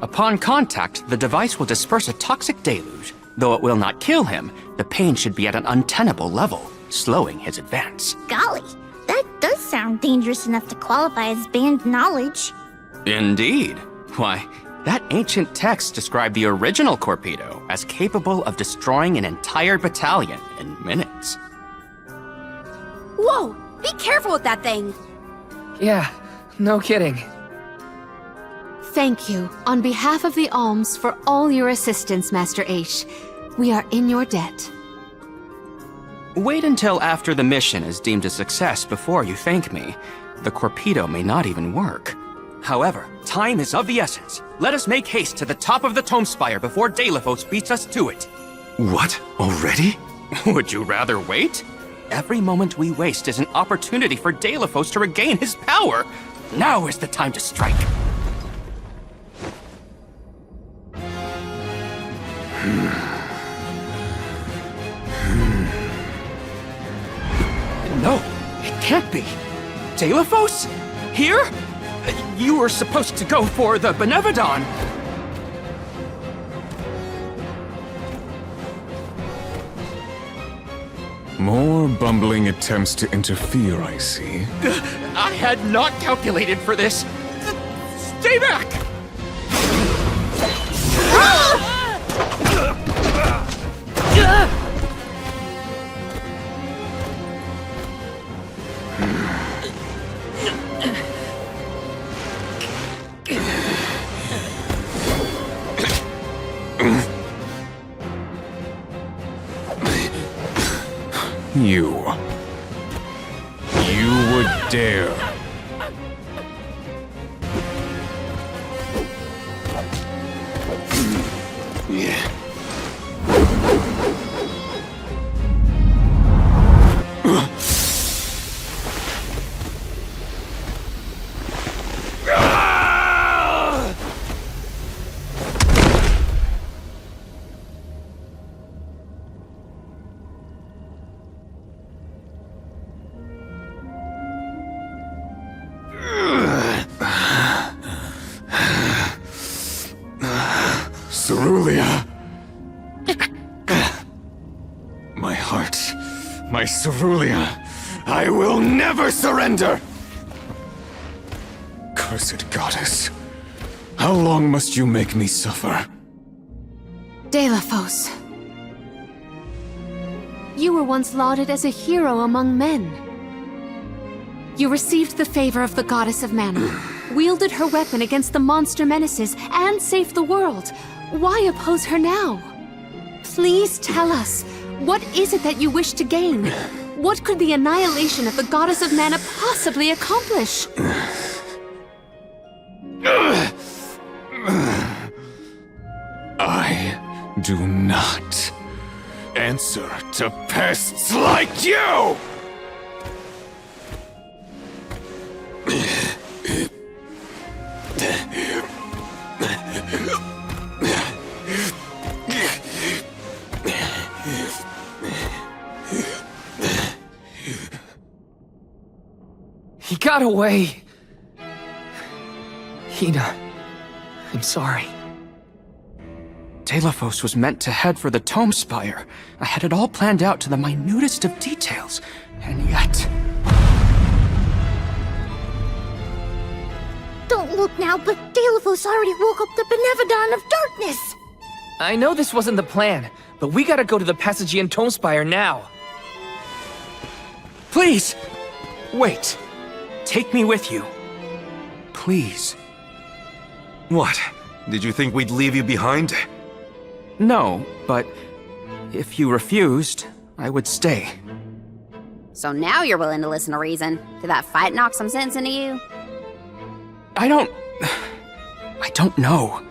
Upon contact, the device will disperse a toxic deluge. Though it will not kill him, the pain should be at an untenable level, slowing his advance. Golly, that does sound dangerous enough to qualify as banned knowledge. Indeed. Why, that ancient text described the original torpedo as capable of destroying an entire battalion in minutes. Whoa! Be careful with that thing! Yeah, no kidding. Thank you, on behalf of the Alms, for all your assistance, Master Aish. We are in your debt. Wait until after the mission is deemed a success before you thank me. The torpedo may not even work. However, time is of the essence. Let us make haste to the top of the Tome Spire before Delafos beats us to it. What? Already? Would you rather wait? Every moment we waste is an opportunity for Delafos to regain his power. Now is the time to strike. No, it can't be. Delafos? Here? You were supposed to go for the Benevodon. More bumbling attempts to interfere, I see. I had not calculated for this. Stay back! You would dare. Cerulia! My heart, my Cerulia, I will never surrender! Cursed goddess, how long must you make me suffer? Delafos. You were once lauded as a hero among men. You received the favor of the goddess of mana, wielded her weapon against the monster menaces, and saved the world. Why oppose her now? Please tell us, what is it that you wish to gain? What could the annihilation of the goddess of mana possibly accomplish? I do not answer to pests like you! He got away! Hina, I'm sorry. Delafos was meant to head for the Tome Spire. I had it all planned out to the minutest of details, and yet... Don't look now, but Delafos already woke up the Benevodon of Darkness! I know this wasn't the plan, but we gotta go to the Passagean Tome Spire now. Please! Wait. Take me with you. Please. What? Did you think we'd leave you behind? No, but if you refused, I would stay. So now you're willing to listen to reason? Did that fight knock some sense into you? I don't know.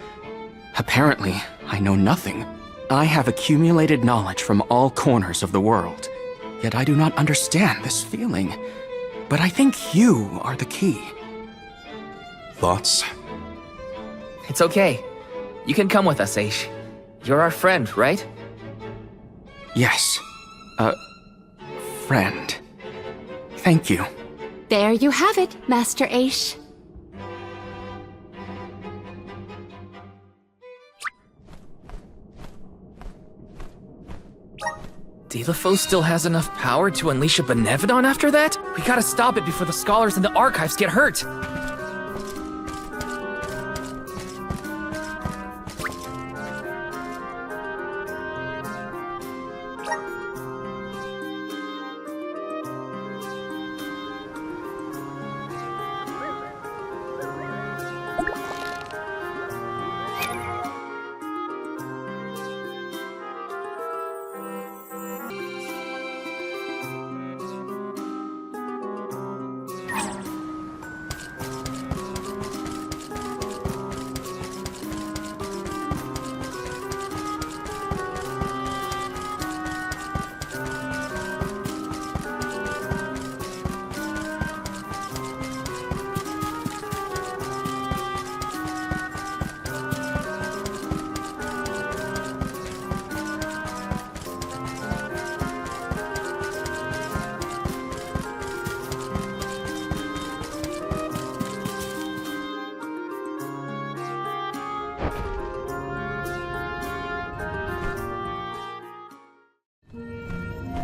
Apparently, I know nothing. I have accumulated knowledge from all corners of the world, yet I do not understand this feeling. But I think you are the key. Thoughts? It's okay. You can come with us, Aish. You're our friend, right? Yes. Friend. Thank you. There you have it, Master Aish. Delafos still has enough power to unleash a Benevodon after that? We gotta stop it before the scholars in the archives get hurt!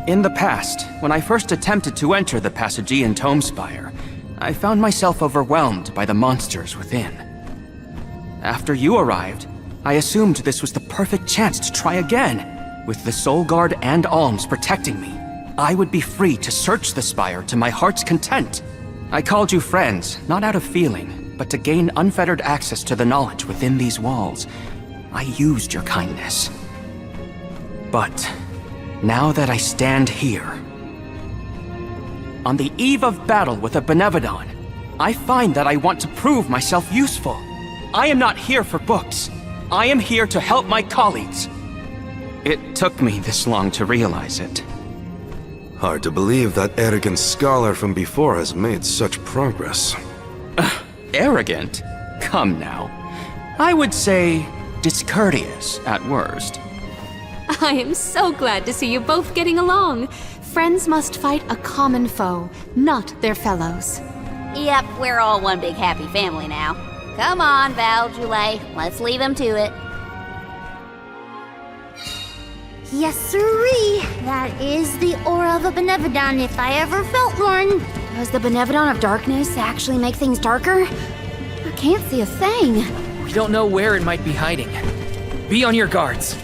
In the past, when I first attempted to enter the Passagean Tome Spire, I found myself overwhelmed by the monsters within. After you arrived, I assumed this was the perfect chance to try again. With the Soul Guard and Alms protecting me, I would be free to search the Spire to my heart's content. I called you friends, not out of feeling, but to gain unfettered access to the knowledge within these walls. I used your kindness. But now that I stand here, On the eve of battle with a Benevodon, I find that I want to prove myself useful. I am not here for books. I am here to help my colleagues. It took me this long to realize it. Hard to believe that arrogant scholar from before has made such progress. Arrogant? Come now. I would say discourteous at worst. I am so glad to see you both getting along. Friends must fight a common foe, not their fellows. Yep, we're all one big happy family now. Come on, Val, Julie, let's leave him to it. Yes, sirree. That is the aura of a Benevodon if I ever felt one. Does the Benevodon of Darkness actually make things darker? I can't see a thing. We don't know where it might be hiding. Be on your guards.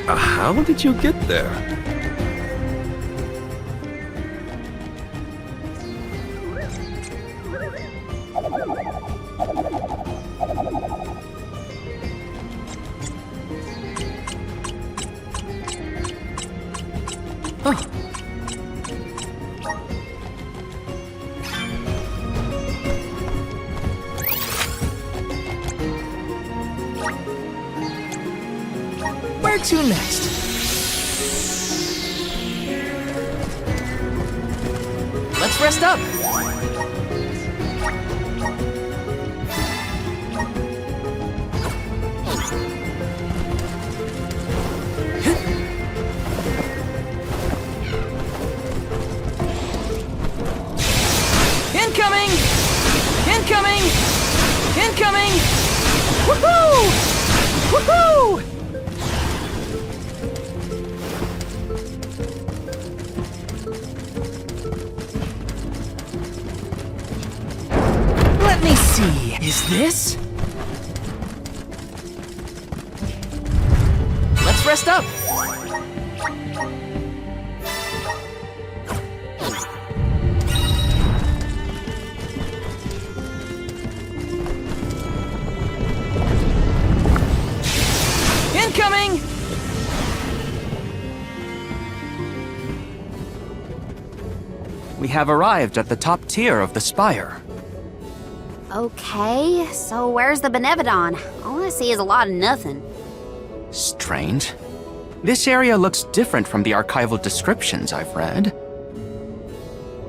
How did you get there? Oh. Where to next? Let's rest up. Incoming! Incoming! Incoming! Woohoo! Woohoo! Let me see. Is this? Let's rest up. Incoming! We have arrived at the top tier of the spire. Okay, so where's the Benevodon? All I see is a lot of nothing. Strange. This area looks different from the archival descriptions I've read.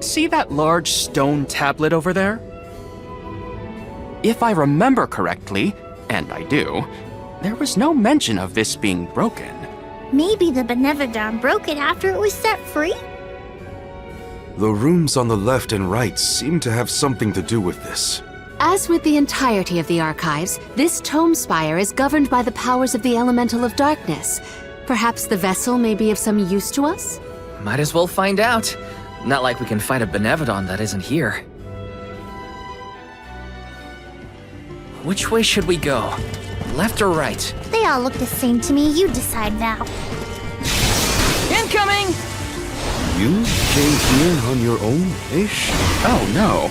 See that large stone tablet over there? If I remember correctly, and I do, there was no mention of this being broken. Maybe the Benevodon broke it after it was set free? The rooms on the left and right seem to have something to do with this. As with the entirety of the archives, this tome spire is governed by the powers of the Elemental of Darkness. Perhaps the vessel may be of some use to us? Might as well find out. Not like we can fight a Benevodon that isn't here. Which way should we go? Left or right? They all look the same to me. You decide, Val. Incoming! You came here on your own, Ish? Oh no.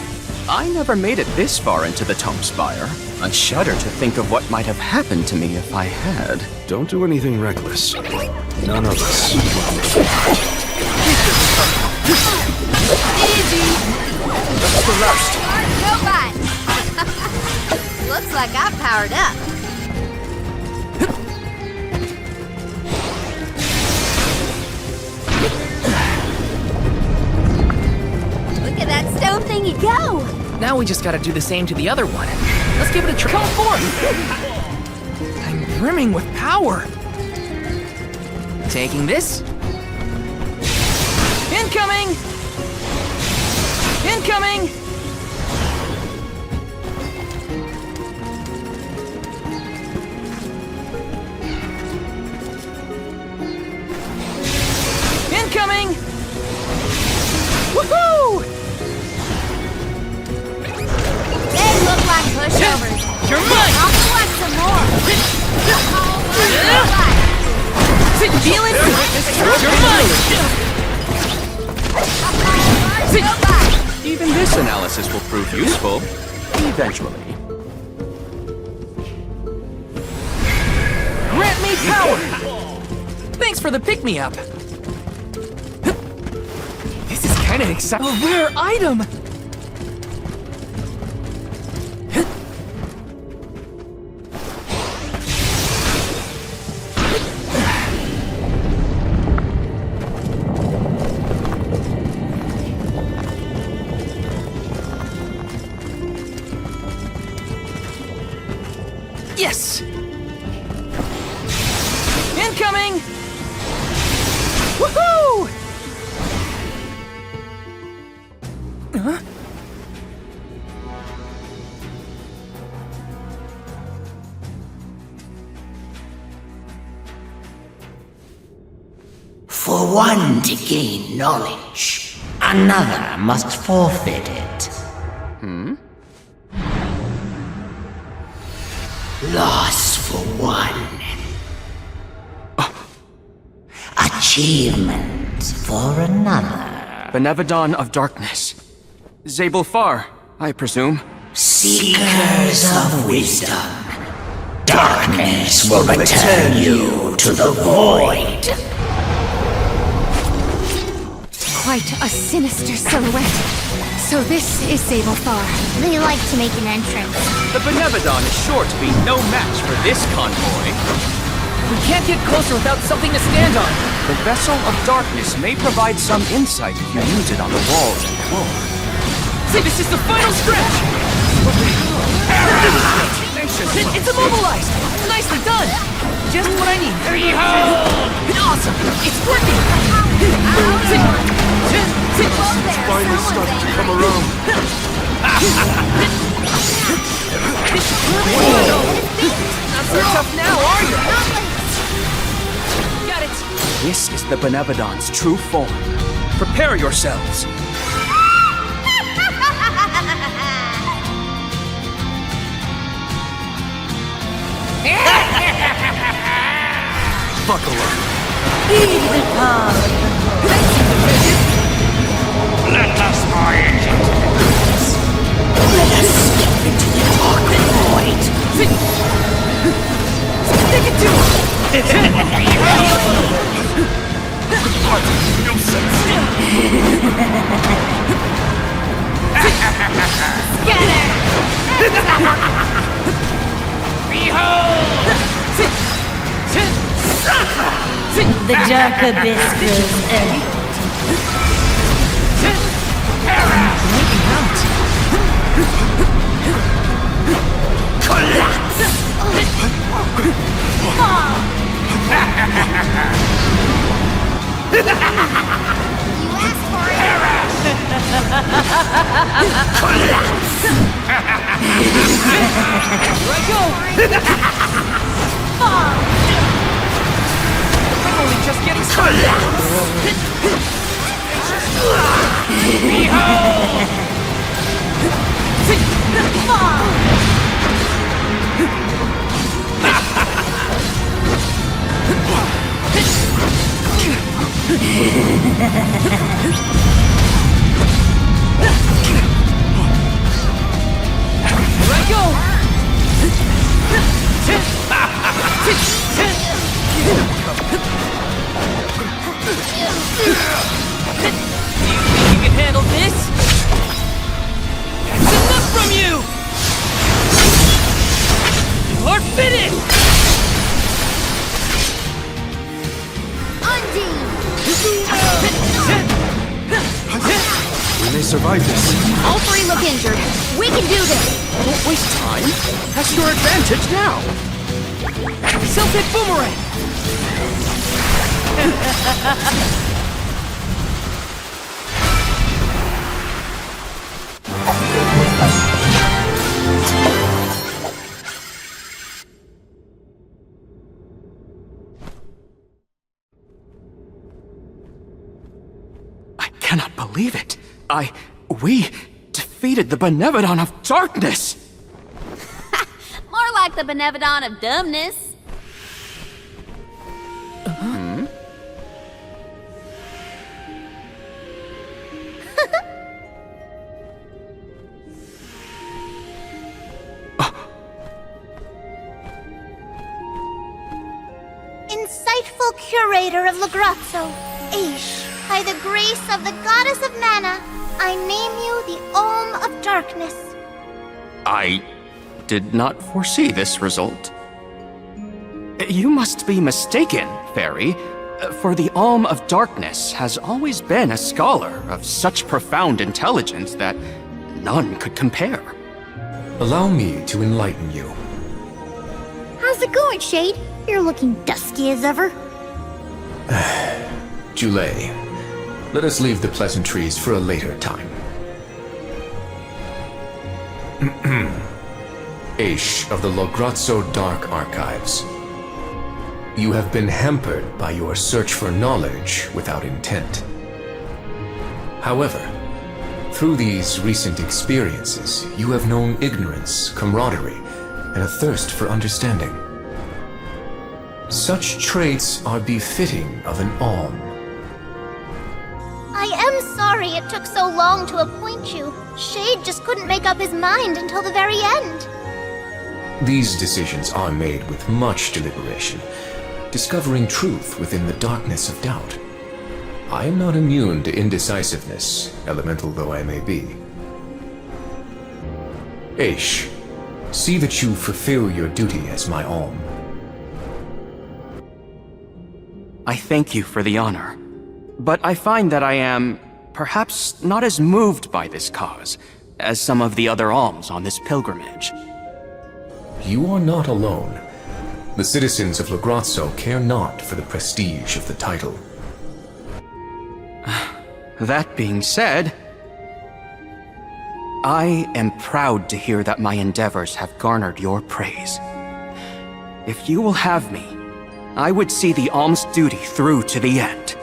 I never made it this far into the Tome Spire. I shudder to think of what might have happened to me if I had. Don't do anything reckless. None of us. Easy! That's the worst. Robot! Looks like I powered up. Look at that stone thingy go! Now we just gotta do the same to the other one. Let's give it a try. Come forth! I'm brimming with power. Taking this. Incoming! Incoming! Incoming! Woohoo! They look like pushovers. You're mine! I'll collect some more. Feeling? You're mine! Even this analysis will prove useful, eventually. Grant me power! Thanks for the pick-me-up. This is kinda exciting. A rare item! Yes! Incoming! Woohoo! Huh? For one to gain knowledge, another must forfeit it. Loss for one. Achievement for another. Benevodon of Darkness. Zabel Far, I presume. Seekers of wisdom. Darkness will return you to the void. Quite a sinister silhouette. So this is Zabelthar. They like to make an entrance. The Benevodon is sure to be no match for this convoy. We can't get closer without something to stand on. The Vessel of Darkness may provide some insight if you use it on the walls and floor. See, this is the final stretch! It's immobilized! Nicely done! Just what I need. Awesome! It's working! It's finally starting to come around. Not so tough now, are you? Got it! This is the Benevodon's true form. Prepare yourselves. Buckle up. Let us voyage into the darkness. Let us step into the dark void. Stick it to The dark abyss grows early. Collapse! You asked for it. Collapse! Here I go! I'm only just getting started. Here I go! Do you think you can handle this? That's enough from you! You are fitted! We may survive this. All three look injured. We can do this. Don't waste time. That's your advantage now. Celtic boomerang! I cannot believe it. We defeated the Benevodon of Darkness! More like the Benevodon of dumbness. rightful curator of Lagrazzo, Aish, by the grace of the goddess of mana, I name you the Olm of Darkness. I did not foresee this result. You must be mistaken, Fairy, for the Olm of Darkness has always been a scholar of such profound intelligence that none could compare. Allow me to enlighten you. How's it going, Shade? You're looking dusky as ever. Julie, let us leave the pleasantries for a later time. Aish of the Lograzzo Dark Archives. You have been hampered by your search for knowledge without intent. However, through these recent experiences, you have known ignorance, camaraderie, and a thirst for understanding. Such traits are befitting of an Olm. I am sorry it took so long to appoint you. Shade just couldn't make up his mind until the very end. These decisions are made with much deliberation, discovering truth within the darkness of doubt. I am not immune to indecisiveness, elemental though I may be. Aish, see that you fulfill your duty as my Olm. I thank you for the honor, but I find that I am perhaps not as moved by this cause as some of the other alms on this pilgrimage. You are not alone. The citizens of Lagrazzo care not for the prestige of the title. That being said, I am proud to hear that my endeavors have garnered your praise. If you will have me, I would see the alms duty through to the end.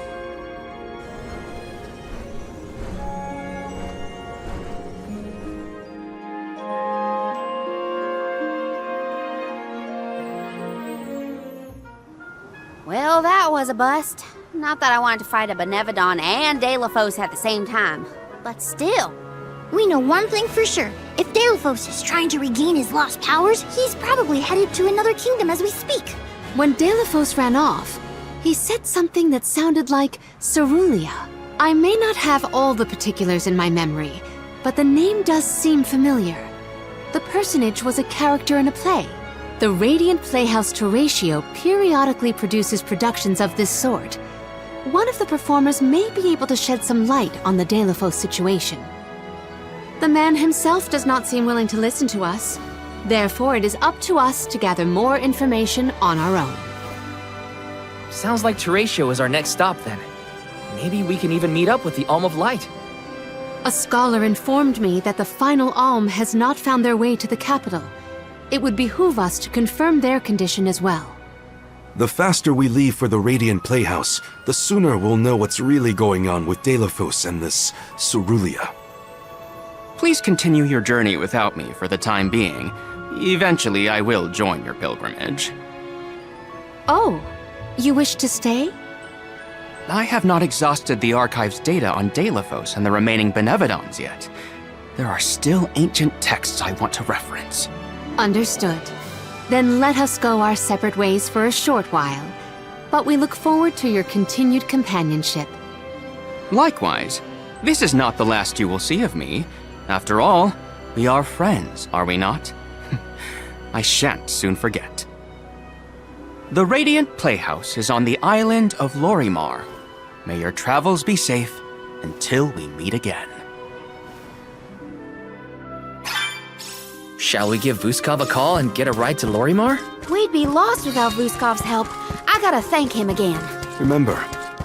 Well, that was a bust. Not that I wanted to fight a Benevodon and Delafos at the same time, but still. We know one thing for sure. If Delafos is trying to regain his lost powers, he's probably headed to another kingdom as we speak. When Delafos ran off, he said something that sounded like Cerulia. I may not have all the particulars in my memory, but the name does seem familiar. The personage was a character in a play. The Radiant Playhouse Teratio periodically produces productions of this sort. One of the performers may be able to shed some light on the Delafos situation. The man himself does not seem willing to listen to us. Therefore, it is up to us to gather more information on our own. Sounds like Teratio is our next stop then. Maybe we can even meet up with the Olm of Light. A scholar informed me that the final Alm has not found their way to the capital. It would behoove us to confirm their condition as well. The faster we leave for the Radiant Playhouse, the sooner we'll know what's really going on with Delafos and this Cerulia. Please continue your journey without me for the time being. Eventually, I will join your pilgrimage. Oh, you wish to stay? I have not exhausted the archive's data on Delafos and the remaining Benevodons yet. There are still ancient texts I want to reference. Understood. Then let us go our separate ways for a short while. But we look forward to your continued companionship. Likewise, this is not the last you will see of me. After all, we are friends, are we not? I shan't soon forget. The Radiant Playhouse is on the island of Lorimar. May your travels be safe until we meet again. Shall we give Vuskov a call and get a ride to Lorimar? We'd be lost without Vuskov's help. I gotta thank him again. Remember,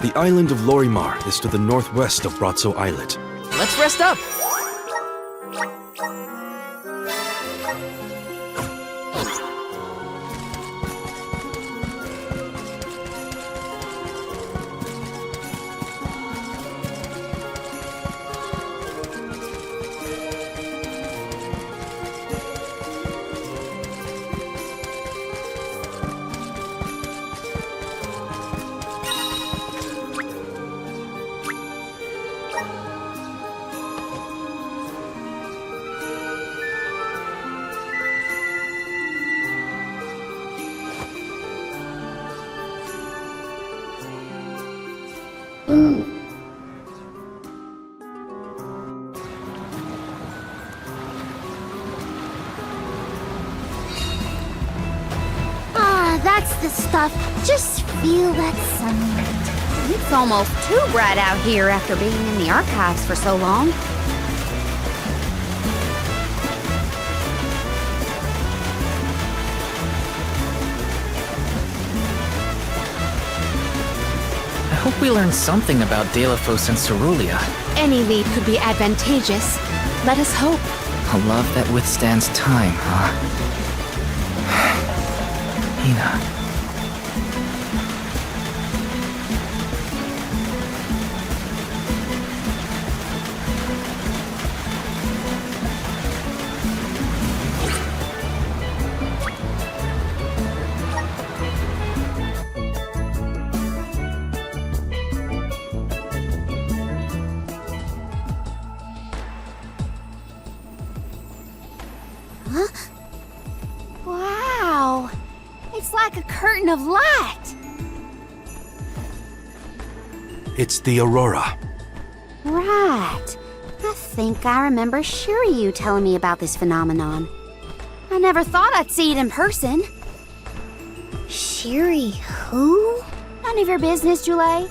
the island of Lorimar is to the northwest of Brazzo Islet. Let's rest up! That's the stuff. Just feel that sunlight. It's almost too bright out here after being in the archives for so long. I hope we learn something about Delphos and Cerulia. Any lead could be advantageous. Let us hope. A love that withstands time, huh? Hina. Wow! It's like a curtain of light! It's the Aurora. Right. I think I remember Shiryu telling me about this phenomenon. I never thought I'd see it in person. Shiri, who? None of your business, Jule.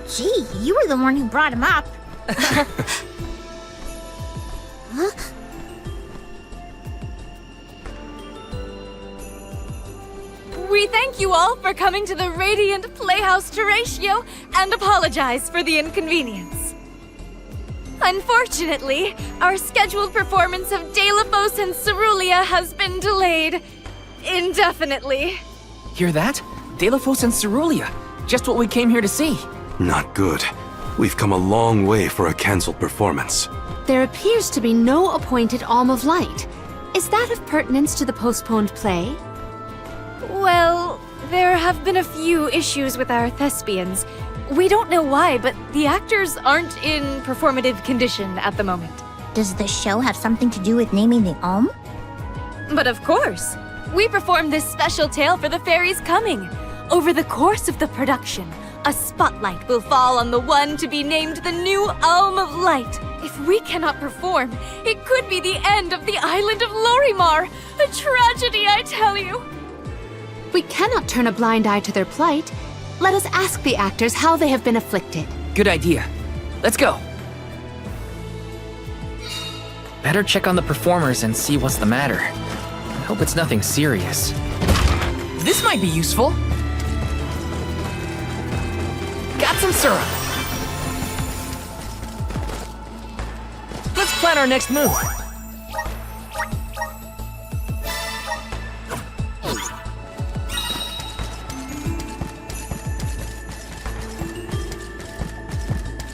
Gee, you were the one who brought him up. Huh? We thank you all for coming to the Radiant Playhouse Terratio and apologize for the inconvenience. Unfortunately, our scheduled performance of Delphos and Cerulia has been delayed indefinitely. Hear that? Delphos and Cerulia. Just what we came here to see. Not good. We've come a long way for a cancelled performance. There appears to be no appointed Alm of Light. Is that of pertinence to the postponed play? Well, there have been a few issues with our thespians. We don't know why, but the actors aren't in performative condition at the moment. Does the show have something to do with naming the Alm? But of course. We performed this special tale for the fairies coming. Over the course of the production, a spotlight will fall on the one to be named the new Alm of Light. If we cannot perform, it could be the end of the island of Lorimar. A tragedy, I tell you. We cannot turn a blind eye to their plight. Let us ask the actors how they have been afflicted. Good idea. Let's go. Better check on the performers and see what's the matter. I hope it's nothing serious. This might be useful. Got some syrup. Let's plan our next move.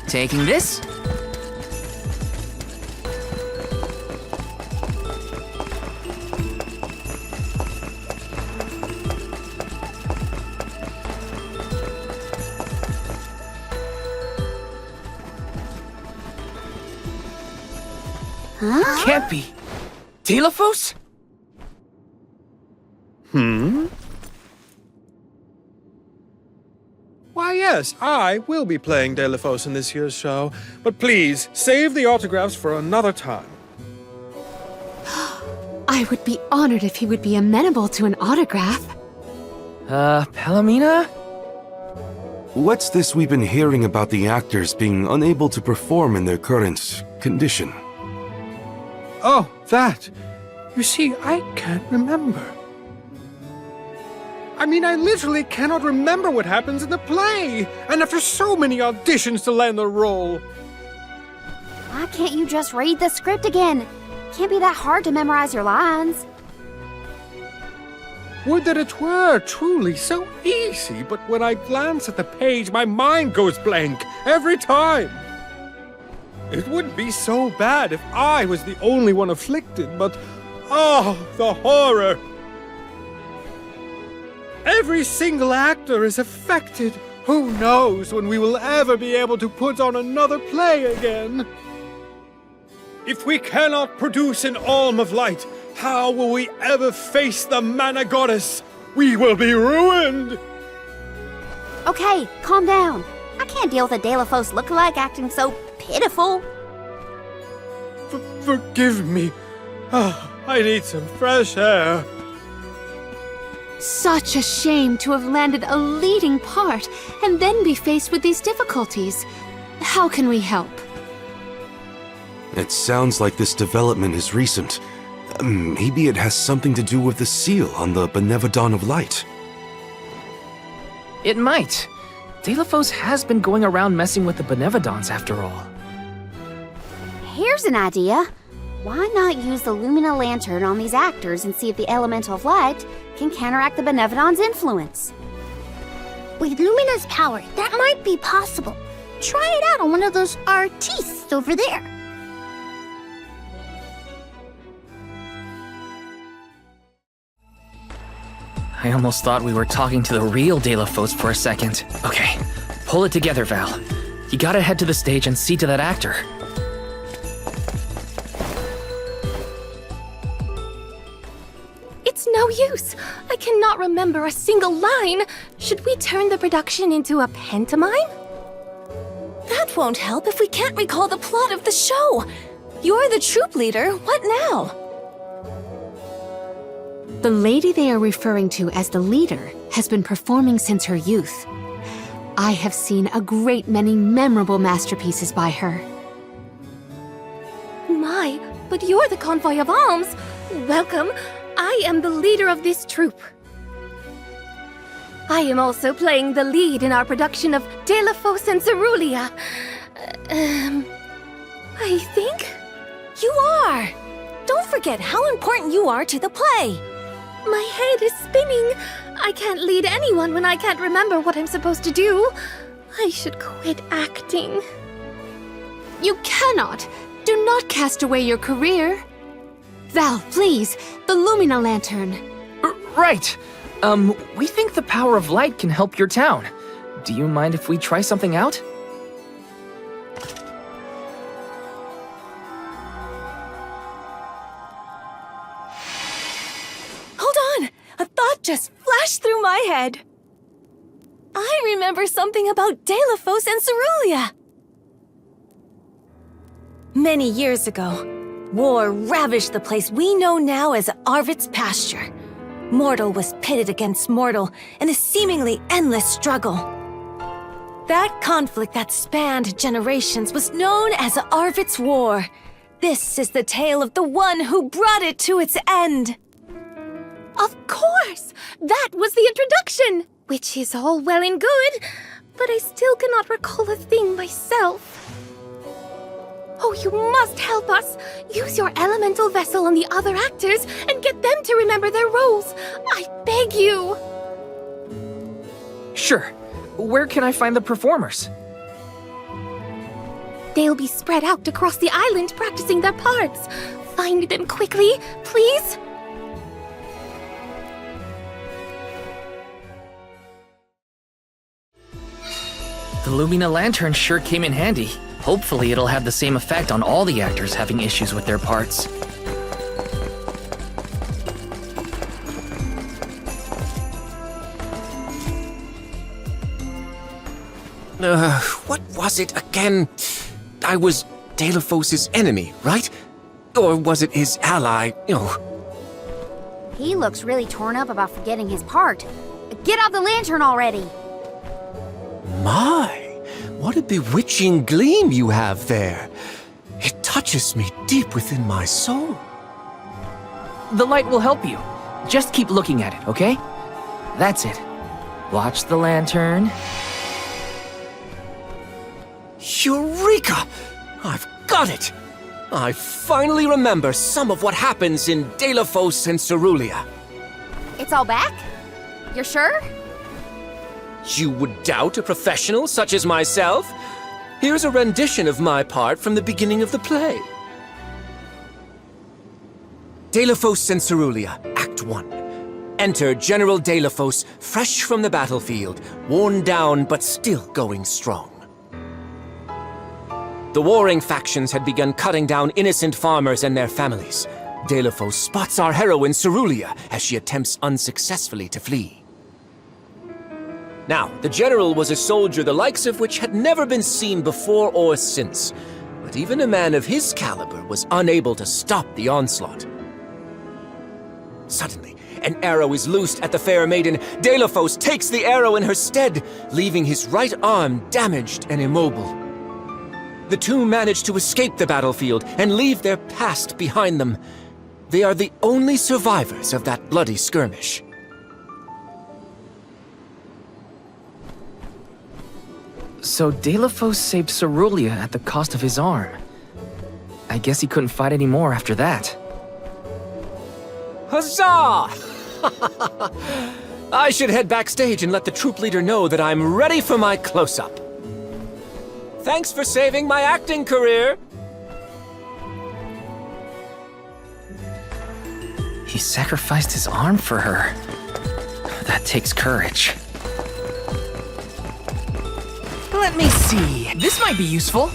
Taking this. Huh? Can't be. Delphos? Why, yes, I will be playing Delphos in this year's show, but please, save the autographs for another time. I would be honored if he would be amenable to an autograph. Palomina? What's this we've been hearing about the actors being unable to perform in their current condition? Oh, that. You see, I can't remember. I literally cannot remember what happens in the play, and after so many auditions to land the role. Why can't you just read the script again? Can't be that hard to memorize your lines. Would that it were truly so easy, but when I glance at the page, my mind goes blank every time. It wouldn't be so bad if I was the only one afflicted, but oh, the horror! Every single actor is affected. Who knows when we will ever be able to put on another play again? If we cannot produce an Alm of Light, how will we ever face the Mana Goddess? We will be ruined! Okay, calm down. I can't deal with a Delphos lookalike acting so pitiful. Forgive me. Oh, I need some fresh air. Such a shame to have landed a leading part and then be faced with these difficulties. How can we help? It sounds like this development is recent. Maybe it has something to do with the seal on the Benevodon of Light. It might. Delafos has been going around messing with the Benevodons after all. Here's an idea. Why not use the Lumina Lantern on these actors and see if the Elemental of Light can counteract the Benevodon's influence? With Lumina's power, that might be possible. Try it out on one of those artistes over there. I almost thought we were talking to the real Delafos for a second. Okay, pull it together, Val. You gotta head to the stage and see to that actor. It's no use. I cannot remember a single line. Should we turn the production into a pantomime? That won't help if we can't recall the plot of the show. You're the troupe leader. What now? The lady they are referring to as the leader has been performing since her youth. I have seen a great many memorable masterpieces by her. My, but you're the convoy of alms. Welcome. I am the leader of this troupe. I am also playing the lead in our production of Delafos and Cerulia. I think you are. Don't forget how important you are to the play. My head is spinning. I can't lead anyone when I can't remember what I'm supposed to do. I should quit acting. You cannot! Do not cast away your career. Val, please, the Lumina Lantern. Right. We think the power of light can help your town. Do you mind if we try something out? A thought just flashed through my head. I remember something about Delafos and Cerulia. Many years ago, war ravaged the place we know now as Arvid's pasture. Mortal was pitted against mortal in a seemingly endless struggle. That conflict that spanned generations was known as Arvid's War. This is the tale of the one who brought it to its end. Of course! That was the introduction! Which is all well and good, but I still cannot recall a thing myself. Oh, you must help us! Use your elemental vessel on the other actors and get them to remember their roles! I beg you! Sure. Where can I find the performers? They'll be spread out across the island practicing their parts. Find them quickly, please! The Lumina Lantern sure came in handy. Hopefully it'll have the same effect on all the actors having issues with their parts. What was it again? I was Delafos' enemy, right? Or was it his ally? He looks really torn up about forgetting his part. Get out the lantern already! My, what a bewitching gleam you have there. It touches me deep within my soul. The light will help you. Just keep looking at it, okay? That's it. Watch the lantern. Eureka! I've got it! I finally remember some of what happens in Delafos and Cerulia. It's all back? You're sure? You would doubt a professional such as myself? Here's a rendition of my part from the beginning of the play. Delafos and Cerulia, Act 1. Enter General Delafos, fresh from the battlefield, worn down but still going strong. The warring factions had begun cutting down innocent farmers and their families. Delafos spots our heroine Cerulia as she attempts unsuccessfully to flee. Now, the general was a soldier the likes of which had never been seen before or since, but even a man of his caliber was unable to stop the onslaught. Suddenly, an arrow is loosed at the fair maiden. Deilophos takes the arrow in her stead, leaving his right arm damaged and immobile. The two manage to escape the battlefield and leave their past behind them. They are the only survivors of that bloody skirmish. So Deilophos saved Cerulia at the cost of his arm. I guess he couldn't fight anymore after that. Huzzah! I should head backstage and let the troop leader know that I'm ready for my close-up. Thanks for saving my acting career! He sacrificed his arm for her. That takes courage. Let me see. This might be useful.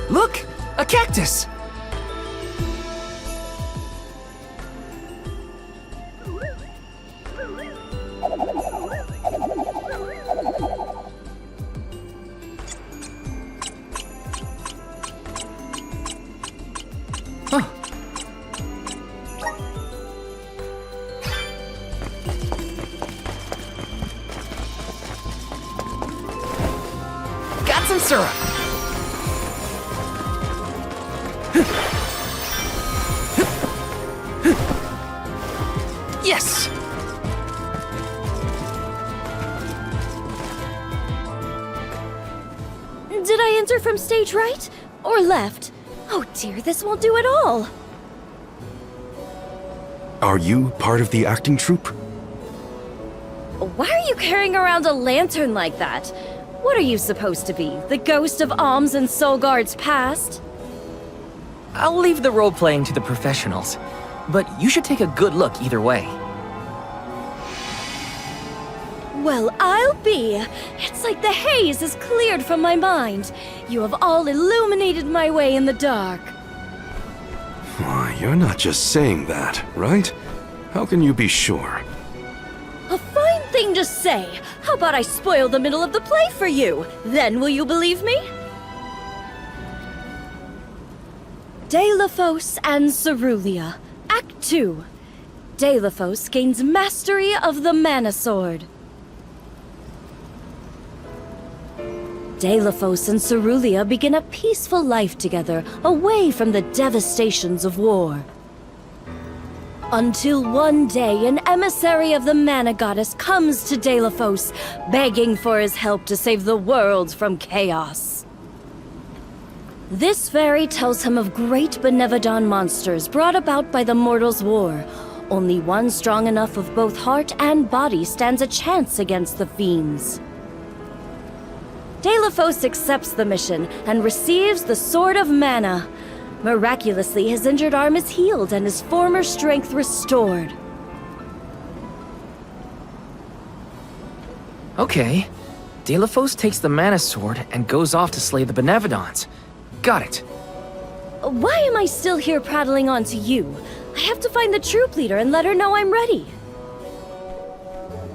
Look! A cactus! Got some syrup! Yes! Did I enter from stage right? Or left? Oh dear, this won't do at all. Are you part of the acting troupe? Why are you carrying around a lantern like that? What are you supposed to be? The ghost of Alms and Solgard's past? I'll leave the role-playing to the professionals, but you should take a good look either way. Well, I'll be. It's like the haze is cleared from my mind. You have all illuminated my way in the dark. Why, you're not just saying that, right? How can you be sure? A fine thing to say. How about I spoil the middle of the play for you? Then will you believe me? Deilophos and Cerulia, Act 2. Deilophos gains mastery of the Mana Sword. Deilophos and Cerulia begin a peaceful life together, away from the devastations of war. Until one day, an emissary of the Mana Goddess comes to Deilophos, begging for his help to save the world from chaos. This fairy tells him of great Benevodon monsters brought about by the Mortals' War. Only one strong enough of both heart and body stands a chance against the fiends. Deilophos accepts the mission and receives the Sword of Mana. Miraculously, his injured arm is healed and his former strength restored. Okay. Deilophos takes the Mana Sword and goes off to slay the Benevodons. Got it. Why am I still here prattling on to you? I have to find the troop leader and let her know I'm ready.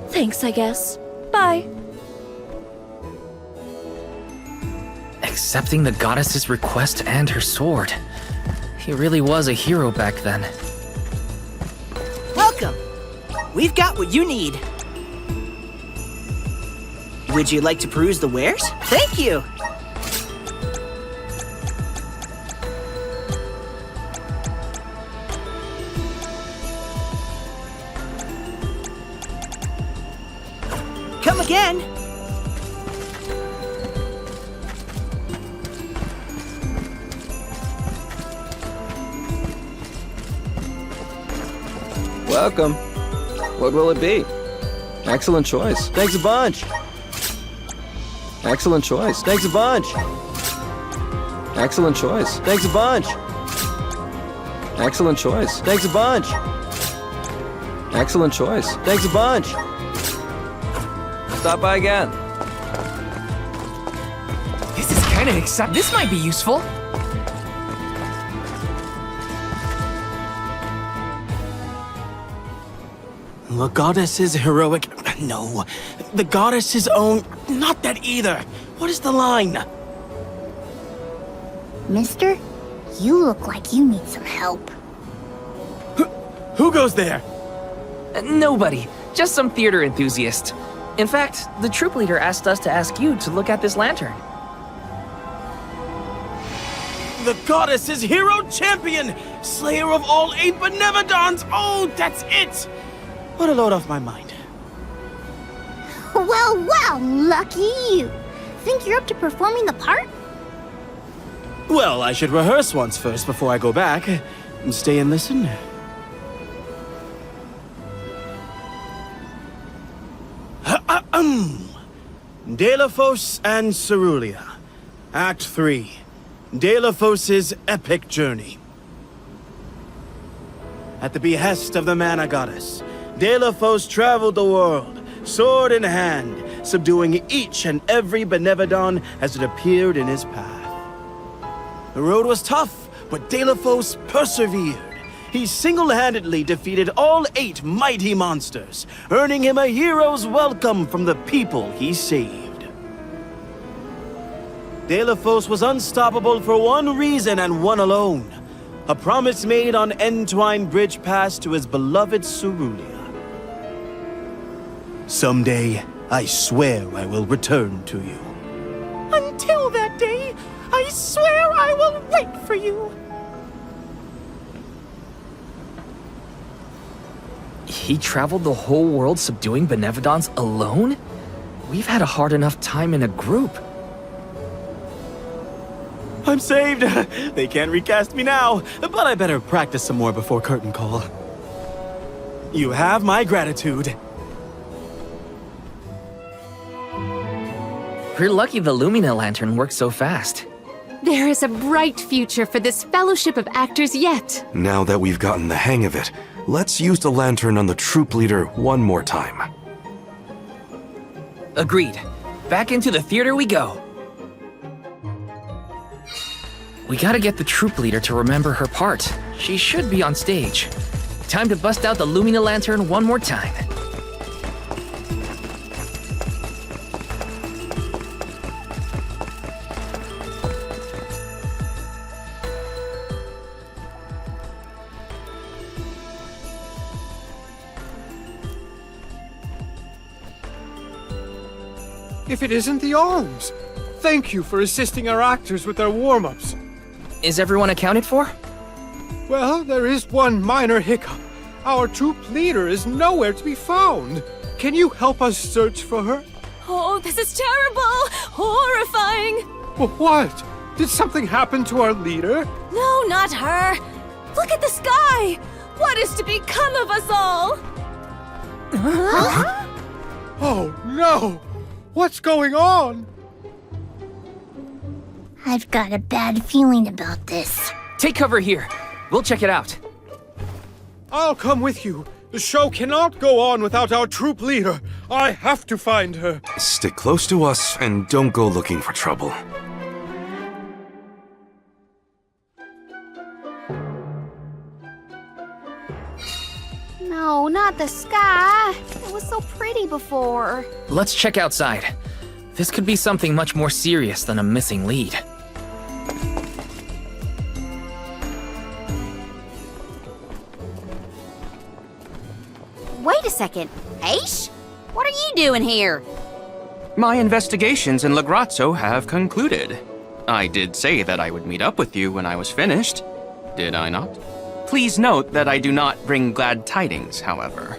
Thanks, I guess. Bye. Accepting the goddess's request and her sword. He really was a hero back then. Welcome! We've got what you need. Would you like to peruse the wares? Thank you! Come again! Welcome. What will it be? Excellent choice. Thanks a bunch. Excellent choice. Thanks a bunch. Excellent choice. Thanks a bunch. Excellent choice. Thanks a bunch. Excellent choice. Thanks a bunch. Stop by again. This is kind of exciting. This might be useful. The goddess's heroic... No. The goddess's own... Not that either. What is the line? Mister, you look like you need some help. Who goes there? Nobody. Just some theater enthusiast. In fact, the troop leader asked us to ask you to look at this lantern. The goddess is hero champion! Slayer of all 8 Benevodons! Oh, that's it! What a load off my mind. Well, well, lucky you. Think you're up to performing the part? Well, I should rehearse once first before I go back. Stay and listen. Delafos and Cerulia. Act 3. Delafos' epic journey. At the behest of the mana goddess, Delafos traveled the world, sword in hand, subduing each and every Benevodon as it appeared in his path. The road was tough, but Delafos persevered. He single-handedly defeated all 8 mighty monsters, earning him a hero's welcome from the people he saved. Delafos was unstoppable for one reason and one alone. A promise made on Entwine Bridge Pass to his beloved Cerulia. Someday, I swear I will return to you. Until that day, I swear I will wait for you. He traveled the whole world subduing Benevodons alone? We've had a hard enough time in a group. I'm saved! They can't recast me now, but I better practice some more before curtain call. You have my gratitude. We're lucky the Lumina lantern works so fast. There is a bright future for this fellowship of actors yet. Now that we've gotten the hang of it, let's use the lantern on the troop leader one more time. Agreed. Back into the theater we go. We gotta get the troop leader to remember her part. She should be on stage. Time to bust out the Lumina lantern one more time. If it isn't the arms! Thank you for assisting our actors with their warm-ups. Is everyone accounted for? Well, there is one minor hiccup. Our troop leader is nowhere to be found. Can you help us search for her? Oh, this is terrible! Horrifying! What? Did something happen to our leader? No, not her! Look at the sky! What is to become of us all? Huh? Oh, no! What's going on? I've got a bad feeling about this. Take cover here. We'll check it out. I'll come with you. The show cannot go on without our troop leader. I have to find her. Stick close to us and don't go looking for trouble. No, not the sky. It was so pretty before. Let's check outside. This could be something much more serious than a missing lead. Wait a second. Aish? What are you doing here? My investigations in Lagrazzo have concluded. I did say that I would meet up with you when I was finished. Did I not? Please note that I do not bring glad tidings, however.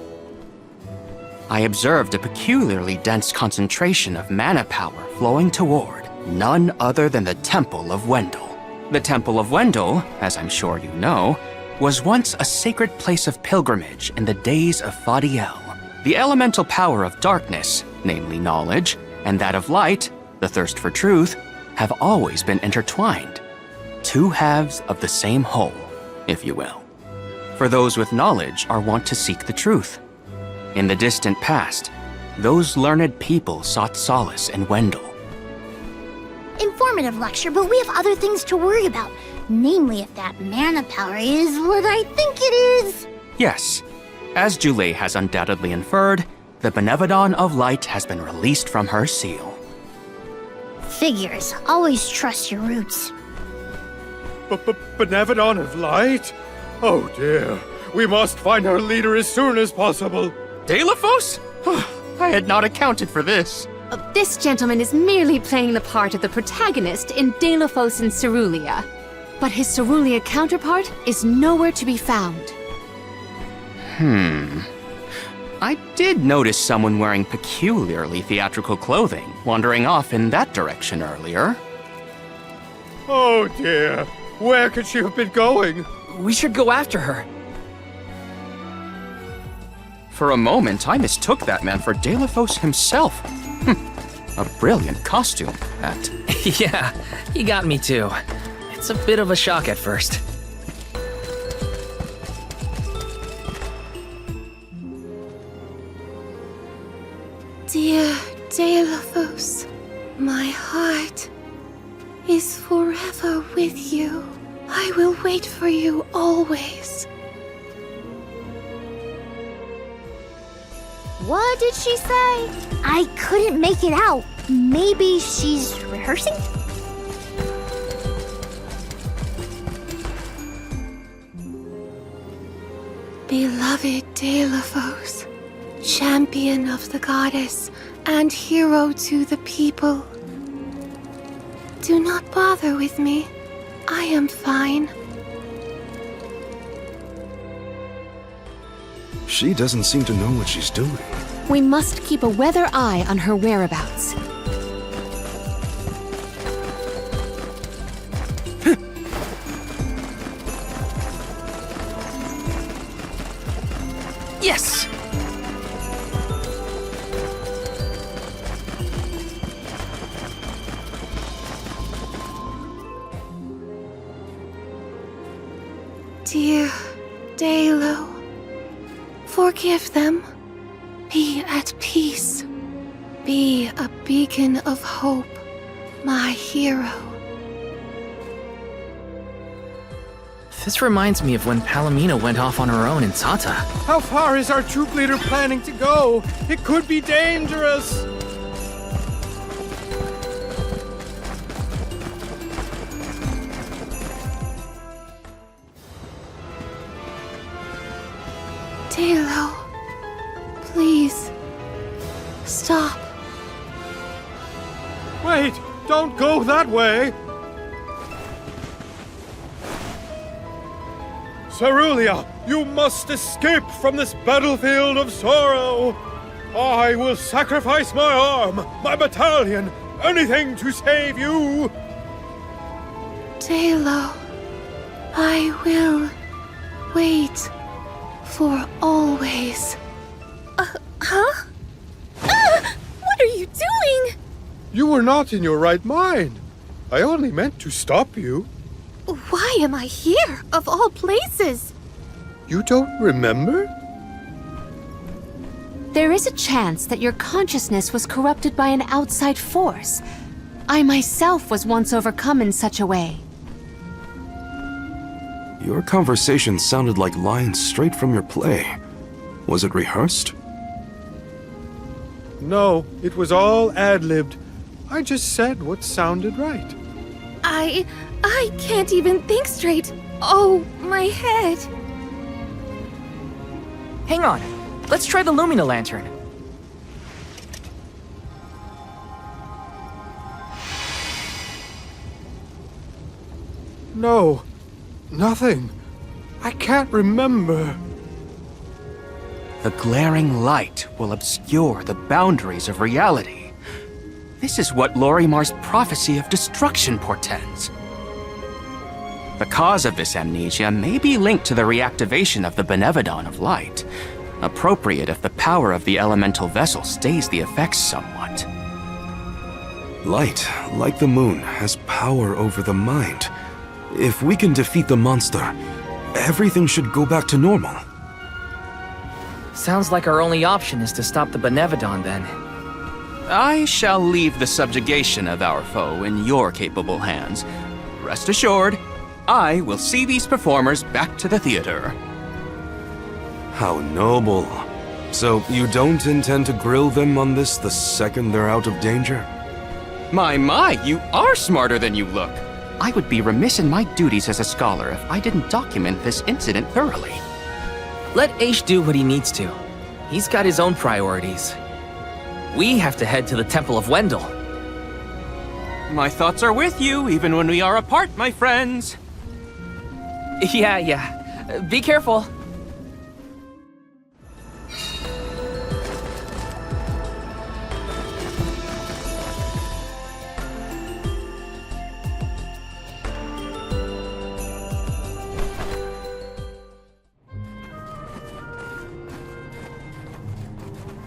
I observed a peculiarly dense concentration of mana power flowing toward none other than the Temple of Wendel. The Temple of Wendel, as I'm sure you know, was once a sacred place of pilgrimage in the days of Fadiel. The elemental power of darkness, namely knowledge, and that of light, the thirst for truth, have always been intertwined. Two halves of the same whole, if you will. For those with knowledge are wont to seek the truth. In the distant past, those learned people sought solace in Wendel. Informative lecture, but we have other things to worry about. Namely, if that mana power is what I think it is. Yes, as Julie has undoubtedly inferred, the Benevodon of Light has been released from her seal. Figures. Always trust your roots. Benevodon of Light? Oh dear. We must find our leader as soon as possible. Delafos? I had not accounted for this. This gentleman is merely playing the part of the protagonist in Delafos and Cerulia. But his Cerulia counterpart is nowhere to be found. I did notice someone wearing peculiarly theatrical clothing, wandering off in that direction earlier. Oh dear. Where could she have been going? We should go after her. For a moment, I mistook that man for Delafos himself. A brilliant costume, that. Yeah, he got me too. It's a bit of a shock at first. Dear Delafos, my heart is forever with you. I will wait for you always. What did she say? I couldn't make it out. Maybe she's rehearsing? Beloved Delafos, champion of the goddess and hero to the people. Do not bother with me. I am fine. She doesn't seem to know what she's doing. We must keep a weather eye on her whereabouts. Yes! Dear Dalo, forgive them. Be at peace. Be a beacon of hope, my hero. This reminds me of when Palomino went off on her own in Tata. How far is our troop leader planning to go? It could be dangerous. Dalo, please, stop. Wait, don't go that way. Cerulia, you must escape from this battlefield of sorrow. I will sacrifice my arm, my battalion, anything to save you. Dalo, I will wait for always. Huh? What are you doing? You were not in your right mind. I only meant to stop you. Why am I here, of all places? You don't remember? There is a chance that your consciousness was corrupted by an outside force. I myself was once overcome in such a way. Your conversation sounded like lines straight from your play. Was it rehearsed? No, it was all ad-libbed. I just said what sounded right. I can't even think straight. Oh, my head. Hang on. Let's try the Lumina Lantern. No, nothing. I can't remember. The glaring light will obscure the boundaries of reality. This is what Lorimar's prophecy of destruction portends. The cause of this amnesia may be linked to the reactivation of the Benevodon of Light, appropriate if the power of the elemental vessel stays the effects somewhat. Light, like the moon, has power over the mind. If we can defeat the monster, everything should go back to normal. Sounds like our only option is to stop the Benevodon then. I shall leave the subjugation of our foe in your capable hands. Rest assured, I will see these performers back to the theater. How noble. So you don't intend to grill them on this the second they're out of danger? My, you are smarter than you look. I would be remiss in my duties as a scholar if I didn't document this incident thoroughly. Let Aish do what he needs to. He's got his own priorities. We have to head to the Temple of Wendell. My thoughts are with you, even when we are apart, my friends. Yeah. Be careful.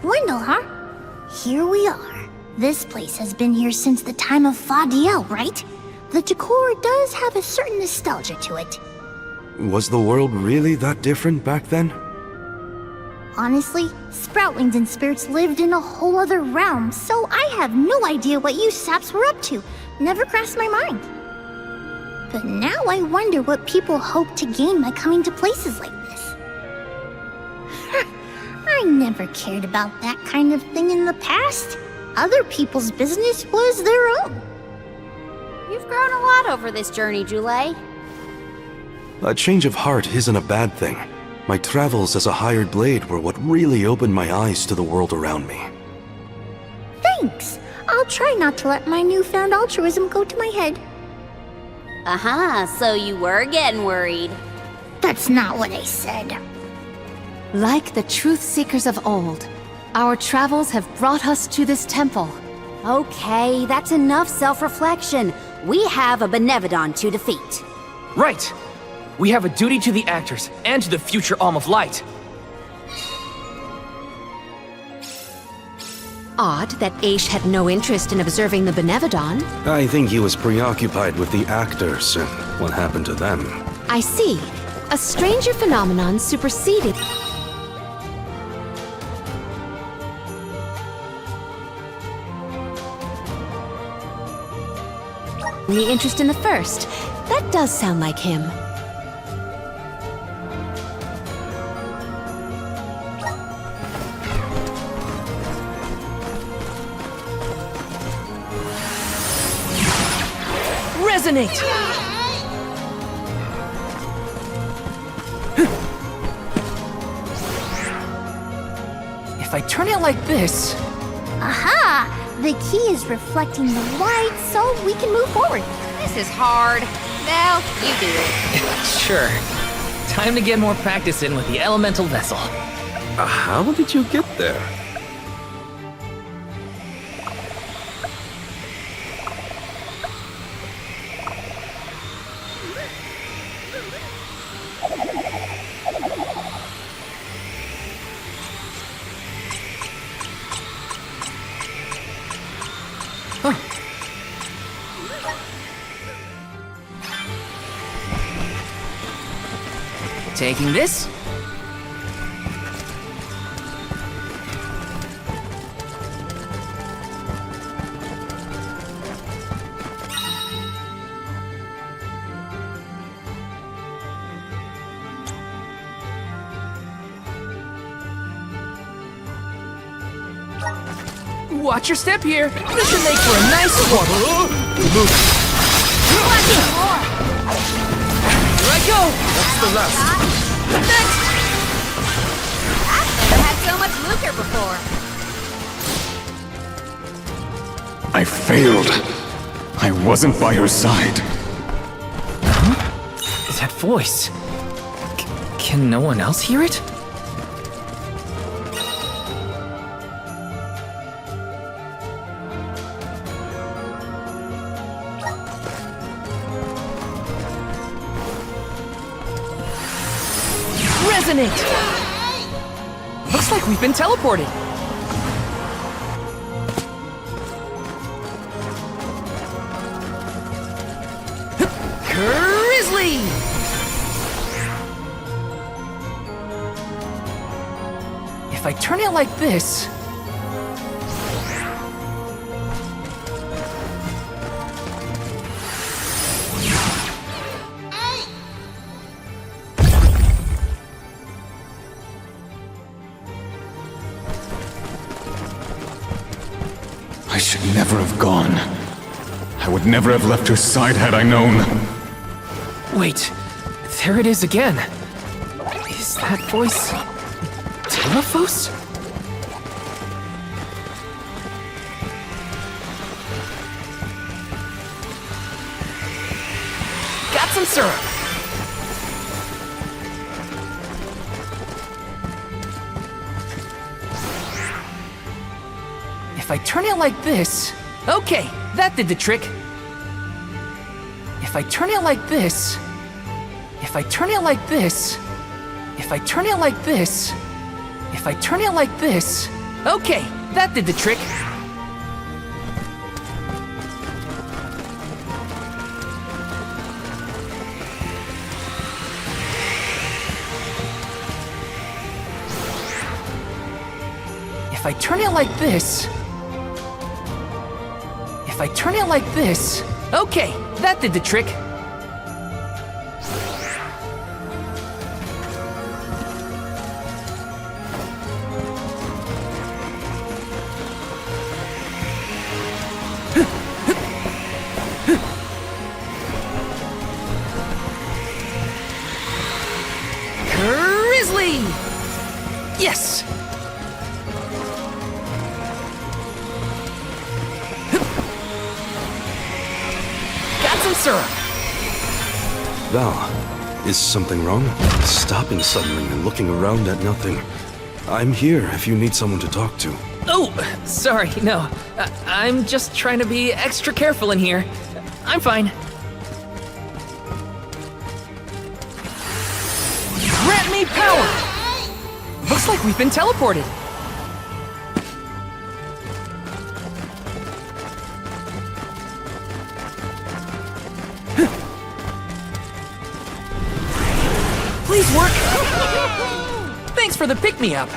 Wendell, huh? Here we are. This place has been here since the time of Fadiel, right? The decor does have a certain nostalgia to it. Was the world really that different back then? Honestly, Sproutlings and spirits lived in a whole other realm, so I have no idea what you saps were up to. Never crossed my mind. But now I wonder what people hope to gain by coming to places like this. I never cared about that kind of thing in the past. Other people's business was their own. You've grown a lot over this journey, Jule. A change of heart isn't a bad thing. My travels as a hired blade were what really opened my eyes to the world around me. Thanks. I'll try not to let my newfound altruism go to my head. So you were getting worried. That's not what I said. Like the truth seekers of old, our travels have brought us to this temple. Okay, that's enough self-reflection. We have a Benevodon to defeat. Right. We have a duty to the actors and to the future Alm of Light. Odd that Aish had no interest in observing the Benevodon. I think he was preoccupied with the actors and what happened to them. I see. A stranger phenomenon superseded. The interest in the first. That does sound like him. Resonate! If I turn it like this... Aha! The key is reflecting the light, so we can move forward. This is hard. Well, you do it. Sure. Time to get more practice in with the elemental vessel. How did you get there? Taking this. Watch your step here. This should make for a nice walk. Here I go. That's the last. Next. I've never had so much lucre before. I failed. I wasn't by her side. Huh? That voice. Can no one else hear it? Resonate! Looks like we've been teleported. Grizzly! If I turn it like this... I should never have gone. I would never have left her side had I known. Wait, there it is again. Is that voice Telephos? Got some syrup. If I turn it like this... Okay, that did the trick. If I turn it like this... If I turn it like this... If I turn it like this... If I turn it like this... Okay, that did the trick. If I turn it like this... If I turn it like this... Okay, that did the trick. Grizzly! Yes! Syrup. Val, is something wrong? Stopping suddenly and looking around at nothing. I'm here if you need someone to talk to. Oh, sorry, no. I'm just trying to be extra careful in here. I'm fine. Grant me power! Looks like we've been teleported. Please work! Thanks for the pick-me-up!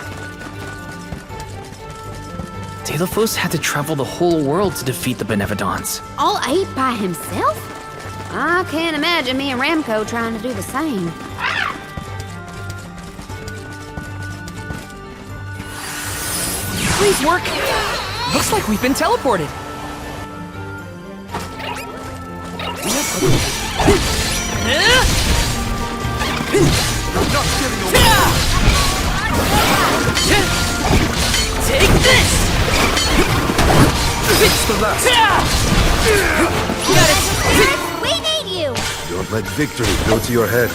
Telephos had to travel the whole world to defeat the Benevodons. All 8 by himself? I can't imagine me and Ramco trying to do the same. Please work! Looks like we've been teleported. Take this! It's the last. Got it! We need you! Don't let victory go to your head.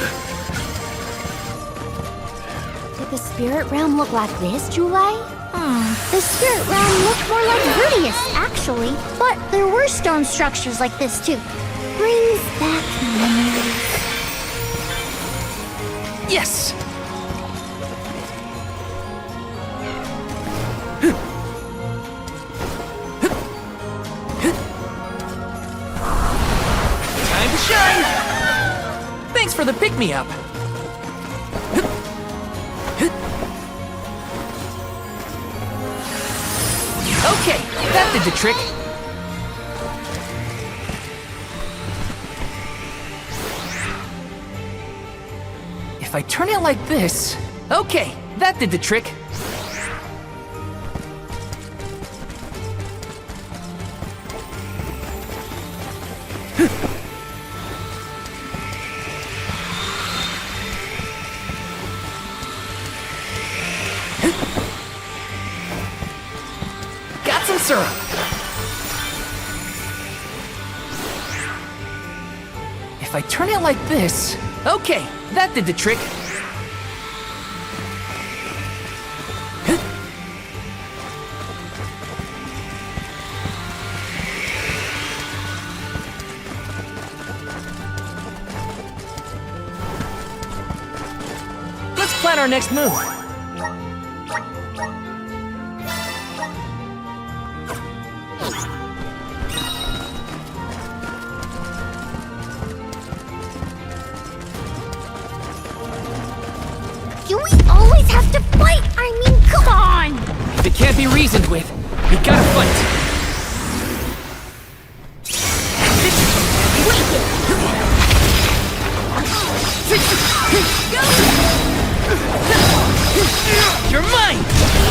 Did the spirit realm look like this, Julie? The spirit realm looked more like Rudius, actually. But there were stone structures like this, too. Brings back memories. Yes! Time to shine! Thanks for the pick-me-up. Okay, that did the trick. If I turn it like this... Okay, that did the trick. Got some syrup. If I turn it like this... Okay, that did the trick. Let's plan our next move. Do we always have to fight? I mean, come on! If it can't be reasoned with, we gotta fight. You're mine!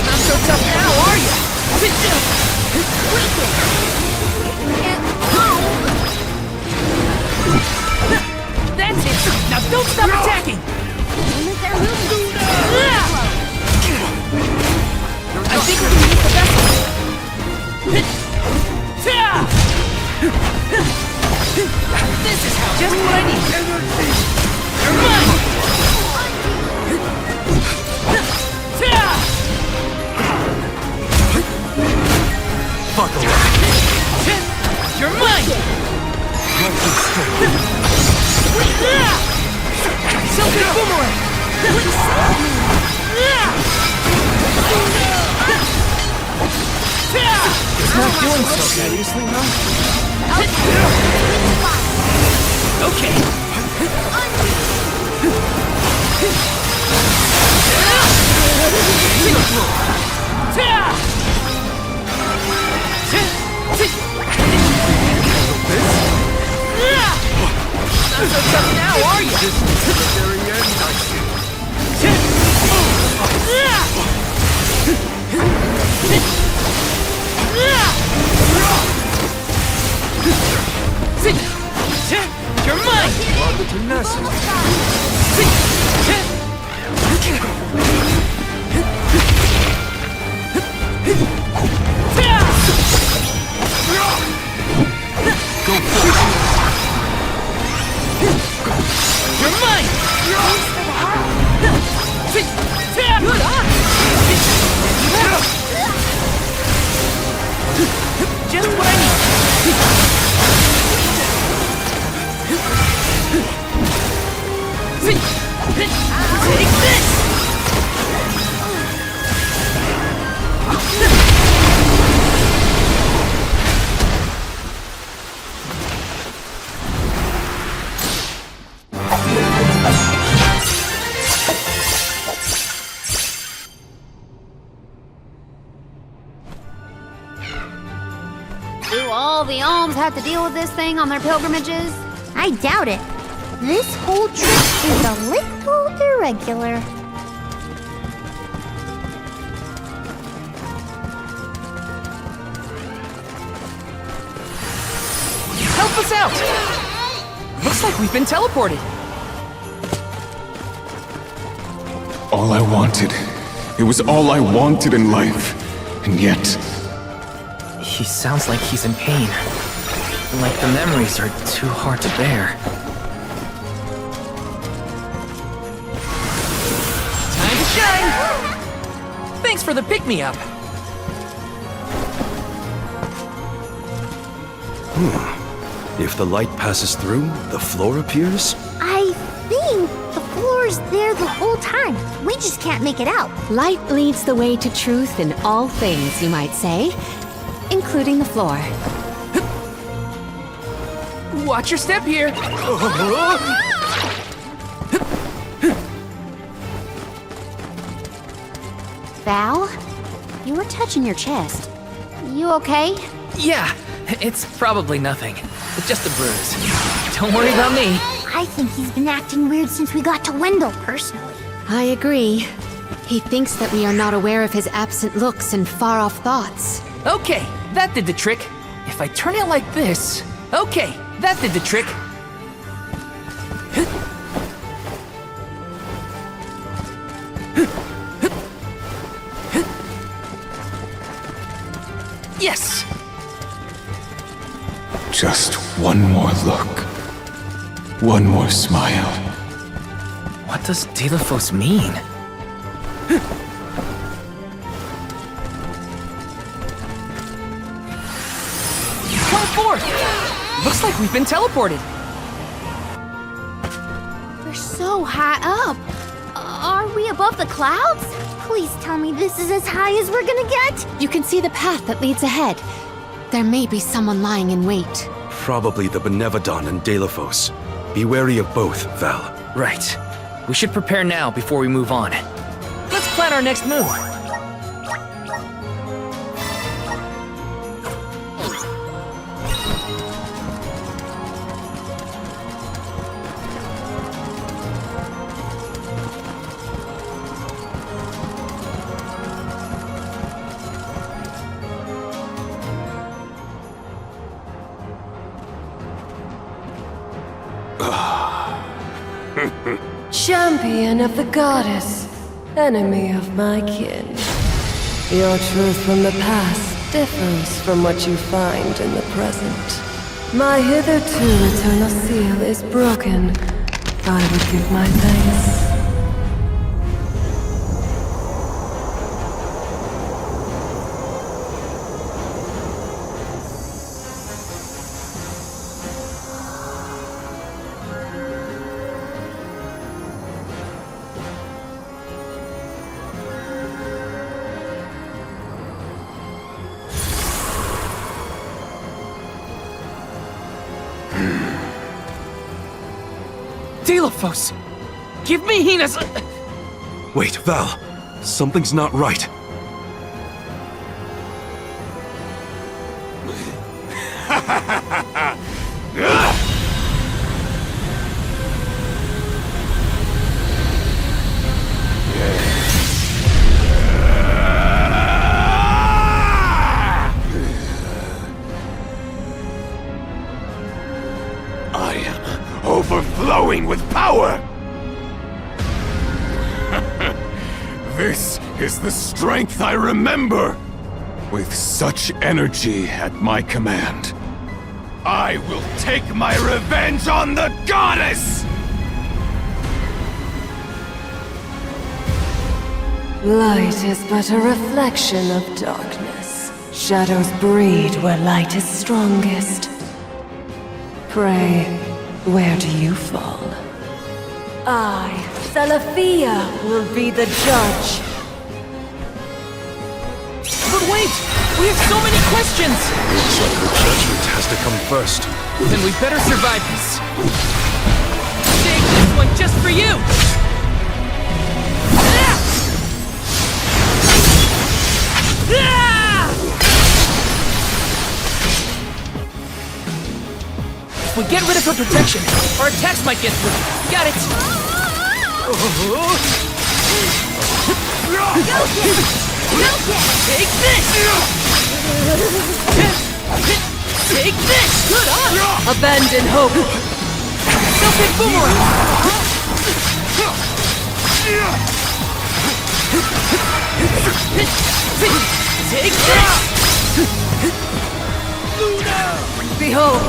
Not so tough now, are you? Don't stop attacking! I think we can use the vessel. This is how. Just what I need. You're mine. Fuck away. You're mine. Silken boomerang. It's not doing so seriously, no? Okay. Not so tough now, are you? This is the very end, I see. You're mine! Love the tenacity. Go for it! You're mine! Good eye! Just what I need! Take this! Do all the alms have to deal with this thing on their pilgrimages? I doubt it. This whole trip is a little irregular. Help us out! Looks like we've been teleported. All I wanted. It was all I wanted in life. And yet... He sounds like he's in pain. Like the memories are too hard to bear. Time to shine! Thanks for the pick-me-up. If the light passes through, the floor appears? I think the floor's there the whole time. We just can't make it out. Light leads the way to truth in all things, you might say, including the floor. Watch your step here. Val, you were touching your chest. You okay? Yeah, it's probably nothing. It's just a bruise. Don't worry about me. I think he's been acting weird since we got to Wendell, personally. I agree. He thinks that we are not aware of his absent looks and far-off thoughts. Okay, that did the trick. If I turn it like this... Okay, that did the trick. Yes! Just one more look. One more smile. What does Delphos mean? Come forth! Looks like we've been teleported. We're so high up. Are we above the clouds? Please tell me this is as high as we're gonna get. You can see the path that leads ahead. There may be someone lying in wait. Probably the Benevodon and Delphos. Be wary of both, Val. Right. We should prepare now before we move on. Let's plan our next move. Champion of the goddess, enemy of my kin. Your truth from the past differs from what you find in the present. My hitherto eternal seal is broken. I would give my thanks. Delafos! Give me Hina's... Wait, Val. Something's not right. I am overflowing with power! This is the strength I remember! With such energy at my command, I will take my revenge on the goddess! Light is but a reflection of darkness. Shadows breed where light is strongest. Pray, where do you fall? I, Salafia, will be the judge. But wait! We have so many questions! Looks like the judgment has to come first. Then we better survive this. Take this one just for you! If we get rid of her protection, our attacks might get through. Got it! Take this! Take this! Good on! Abandon hope! Self-hit boomerang! Take this! Behold!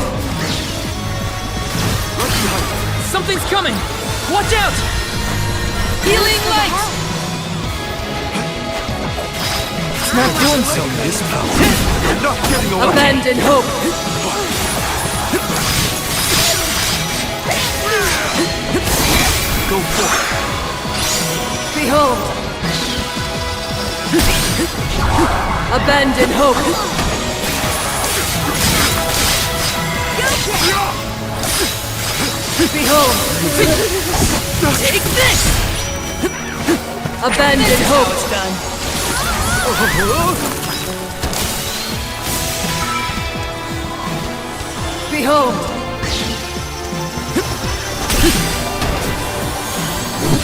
Something's coming! Watch out! Healing light! It's not doing so. This power. You're not getting away. Abandon hope! Go for it. Behold! Abandon hope! Behold! Take this! Abandon hope! It's done. Behold!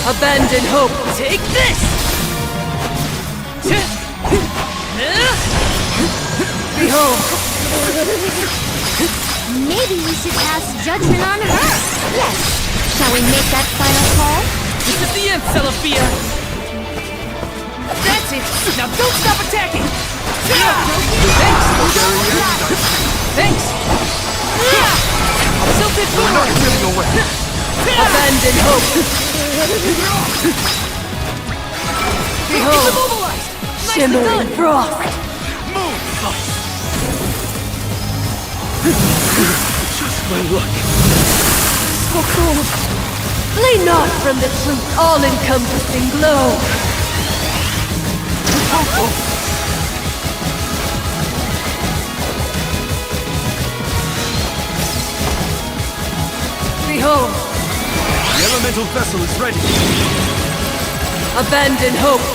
Abandon hope! Take this! Behold! Maybe we should pass judgment on her. Yes. Shall we make that final call? This is the end, Salafia! That's it! Now don't stop attacking! Thanks! Thanks! Self-hit boomerang! Getting away. Abandon hope! Behold! Immobilized! Shimmering frost! Just my luck. So cold! Flee not from the truth all-encompassing glow! Behold! The elemental vessel is ready. Abandon hope!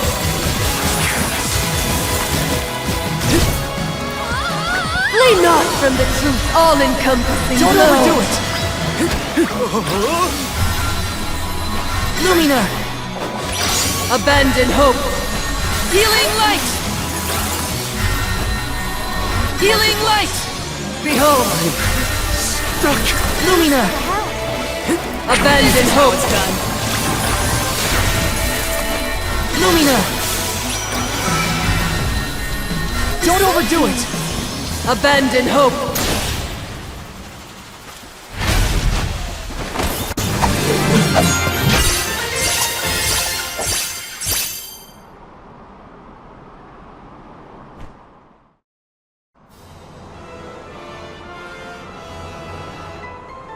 Flee not from the truth all-encompassing glow! Don't overdo it! Lumina! Abandon hope! Healing light! Healing light! Behold! Stuck. Lumina! Abandon hope! It's done. Lumina! Don't overdo it! Abandon hope!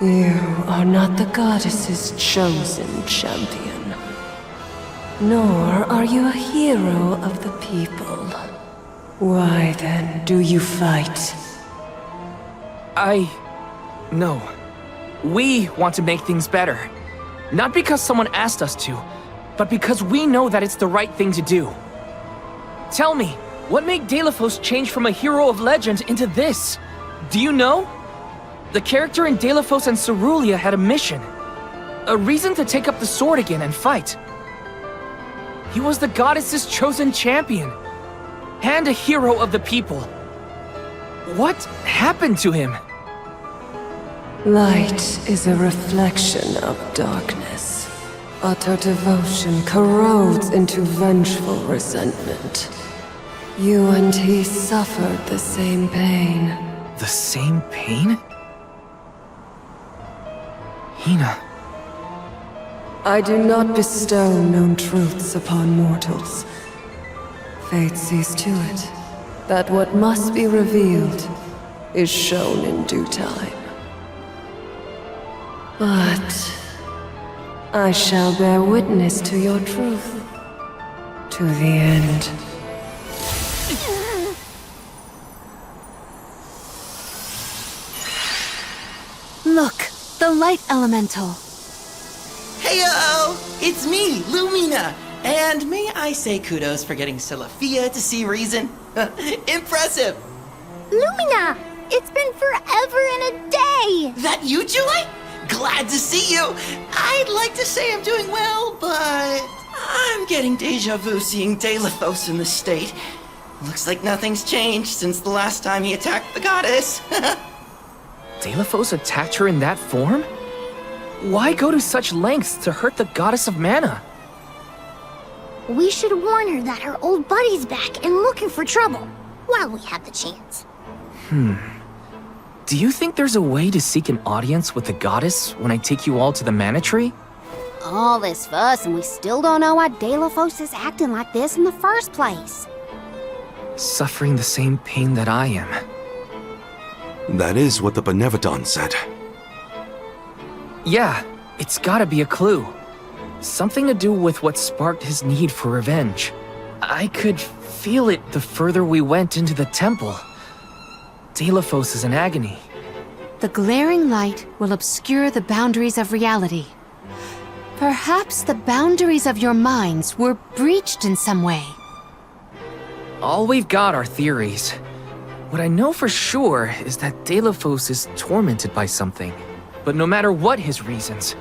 You are not the goddess's chosen champion. Nor are you a hero of the people. Why then do you fight? No. We want to make things better. Not because someone asked us to, but because we know that it's the right thing to do. Tell me, what made Delafos change from a hero of legend into this? Do you know? The character in Delafos and Cerulia had a mission. A reason to take up the sword again and fight. He was the goddess's chosen champion. And a hero of the people. What happened to him? Light is a reflection of darkness. Utter devotion corrodes into vengeful resentment. You and he suffered the same pain. The same pain? Hina. I do not bestow known truths upon mortals. Fate sees to it that what must be revealed is shown in due time. But I shall bear witness to your truth to the end. Look, the light elemental. Heyo! It's me, Lumina! And may I say kudos for getting Silafia to see reason? Impressive! Lumina! It's been forever and a day! That you, Julie? Glad to see you! I'd like to say I'm doing well, but I'm getting deja vu seeing Delafos in this state. Looks like nothing's changed since the last time he attacked the goddess. Delafos attacked her in that form? Why go to such lengths to hurt the goddess of mana? We should warn her that her old buddy's back and looking for trouble, while we have the chance. Do you think there's a way to seek an audience with the goddess when I take you all to the mana tree? All this fuss and we still don't know why Delafos is acting like this in the first place. Suffering the same pain that I am. That is what the Benevodon said. Yeah, it's gotta be a clue. Something to do with what sparked his need for revenge. I could feel it the further we went into the temple. Delafos is in agony. The glaring light will obscure the boundaries of reality. Perhaps the boundaries of your minds were breached in some way. All we've got are theories. What I know for sure is that Delafos is tormented by something. But no matter what his reasons,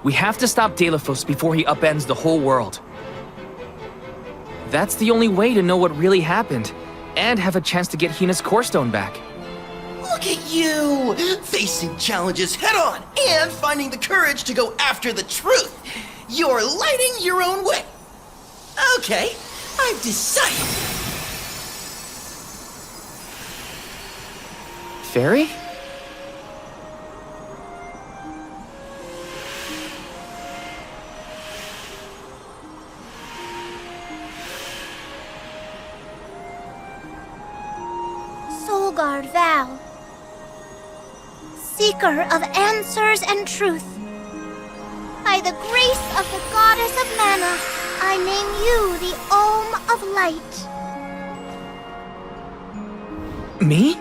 we have to stop Delafos before he upends the whole world. That's the only way to know what really happened, and have a chance to get Hina's core stone back. Look at you! Facing challenges head on and finding the courage to go after the truth! You're lighting your own way! Okay, I've decided. Fairy? Solgard Val, seeker of answers and truth. By the grace of the goddess of mana, I name you the Alm of Light. Me?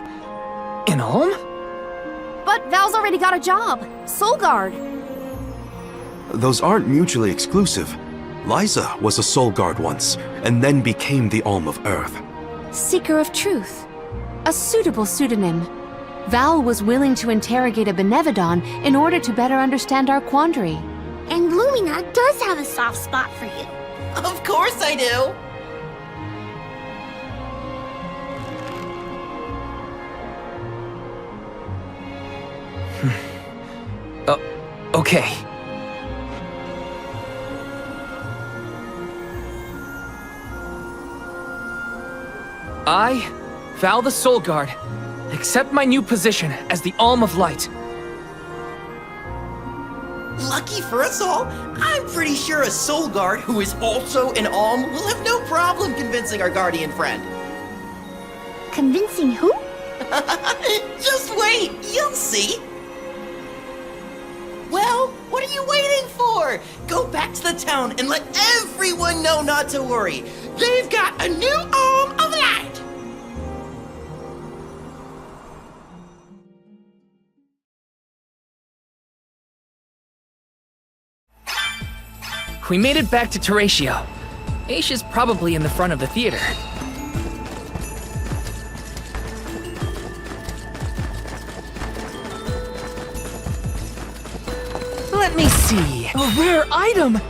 An Alm? But Val's already got a job. Solgard. Those aren't mutually exclusive. Liza was a soul guard once, and then became the Alm of Earth. Seeker of Truth. A suitable pseudonym. Val was willing to interrogate a Benevodon in order to better understand our quandary. And Lumina does have a soft spot for you. Of course I do! Okay. I, Val the Soul Guard, accept my new position as the Alm of Light. Lucky for us all, I'm pretty sure a soul guard who is also an alm will have no problem convincing our guardian friend. Convincing who? Just wait, you'll see. Well, what are you waiting for? Go back to the town and let everyone know not to worry. They've got a new Alm of Light! We made it back to Teratio. Aisha's probably in the front of the theater. Let me see. A rare item!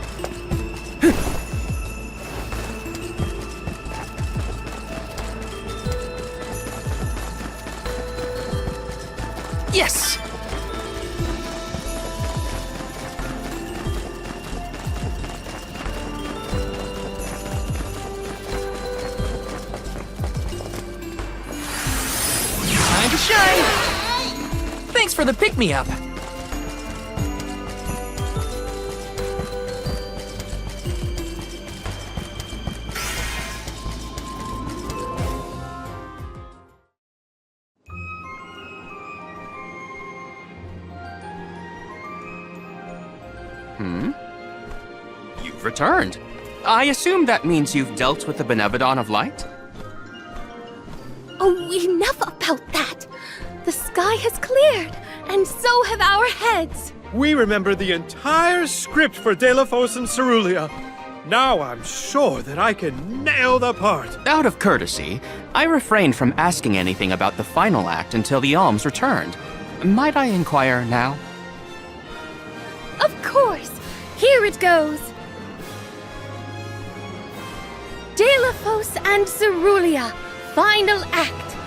Yes! Time to shine! Thanks for the pick-me-up. You've returned. I assume that means you've dealt with the Benevodon of Light? Oh, enough about that! The sky has cleared, and so have our heads! We remember the entire script for Delafos and Cerulia. Now I'm sure that I can nail the part. Out of courtesy, I refrained from asking anything about the final act until the alms returned. Might I inquire now? Of course! Here it goes! Delafos and Cerulia, final act.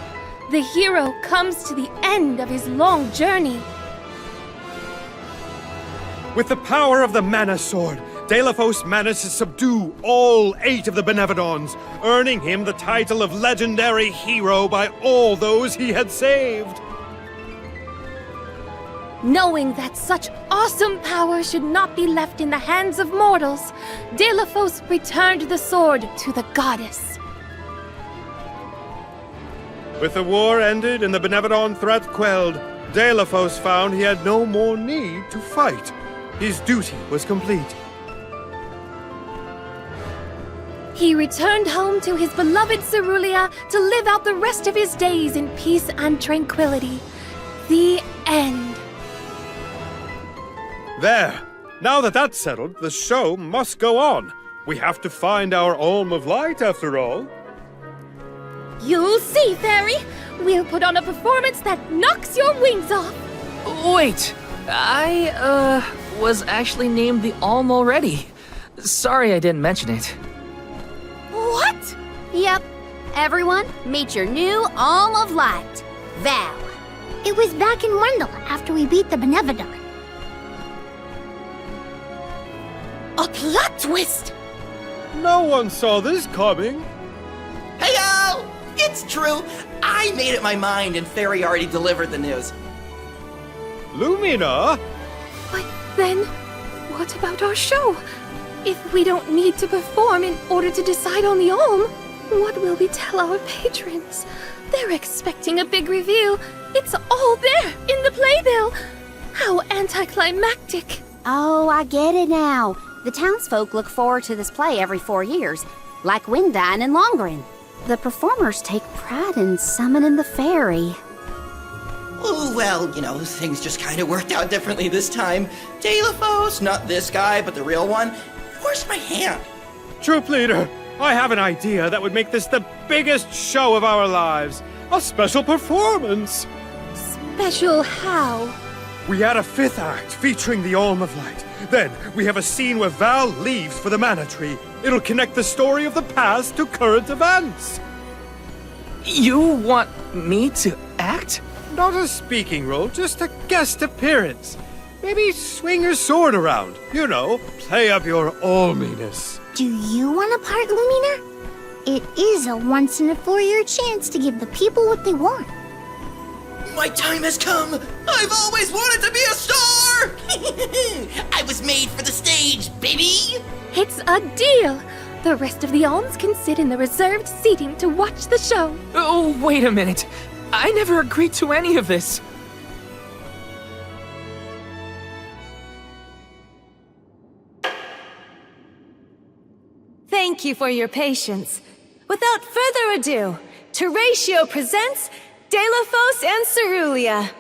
The hero comes to the end of his long journey. With the power of the Mana Sword, Delafos managed to subdue all 8 of the Benevodons, earning him the title of legendary hero by all those he had saved. Knowing that such awesome power should not be left in the hands of mortals, Delafos returned the sword to the goddess. With the war ended and the Benevodon threat quelled, Delafos found he had no more need to fight. His duty was complete. He returned home to his beloved Cerulia to live out the rest of his days in peace and tranquility. The end. There. Now that that's settled, the show must go on. We have to find our Alm of Light, after all. You'll see, Fairy! We'll put on a performance that knocks your wings off! Wait! I, was actually named the Alm already. Sorry I didn't mention it. What? Yep. Everyone, meet your new Alm of Light, Val. It was back in Wendell after we beat the Benevodon. A plot twist! No one saw this coming. Hey-o! It's true. I made up my mind and Fairy already delivered the news. Lumina? But then, what about our show? If we don't need to perform in order to decide on the Alm, what will we tell our patrons? They're expecting a big reveal. It's all there in the playbill. How anticlimactic. Oh, I get it now. The townsfolk look forward to this play every 4 years, like Windine and Longren. The performers take pride in summoning the fairy. Oh, well, you know, things just kind of worked out differently this time. Delafos, not this guy, but the real one. Where's my hand? Troop leader, I have an idea that would make this the biggest show of our lives. A special performance. Special how? We add a 5th act featuring the Alm of Light. Then we have a scene where Val leaves for the Mana Tree. It'll connect the story of the past to current events. You want me to act? Not a speaking role, just a guest appearance. Maybe swing your sword around. You know, play up your alminess. Do you want a part, Lumina? It is a once-in-a-4-year chance to give the people what they want. My time has come! I've always wanted to be a star! I was made for the stage, baby! It's a deal! The rest of the alms can sit in the reserved seating to watch the show. Oh, wait a minute. I never agreed to any of this. Thank you for your patience. Without further ado, Teratio presents Delphos and Cerulia.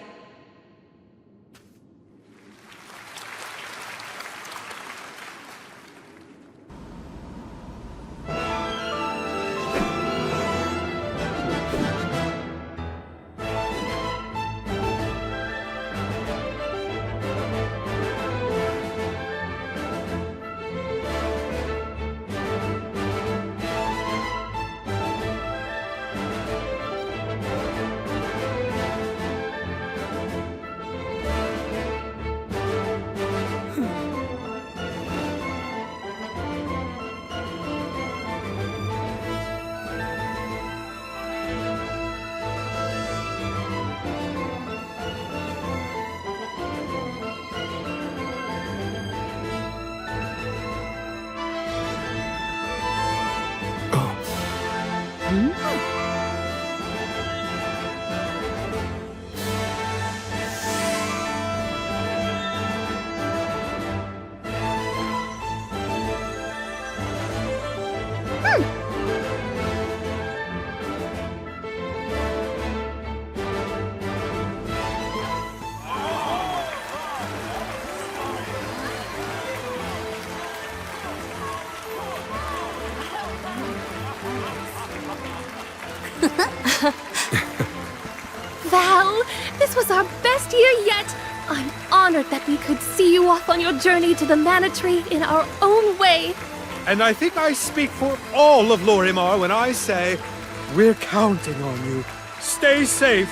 Val, this was our best year yet. I'm honored that we could see you off on your journey to the Mana Tree in our own way. And I think I speak for all of Lorimar when I say, we're counting on you. Stay safe.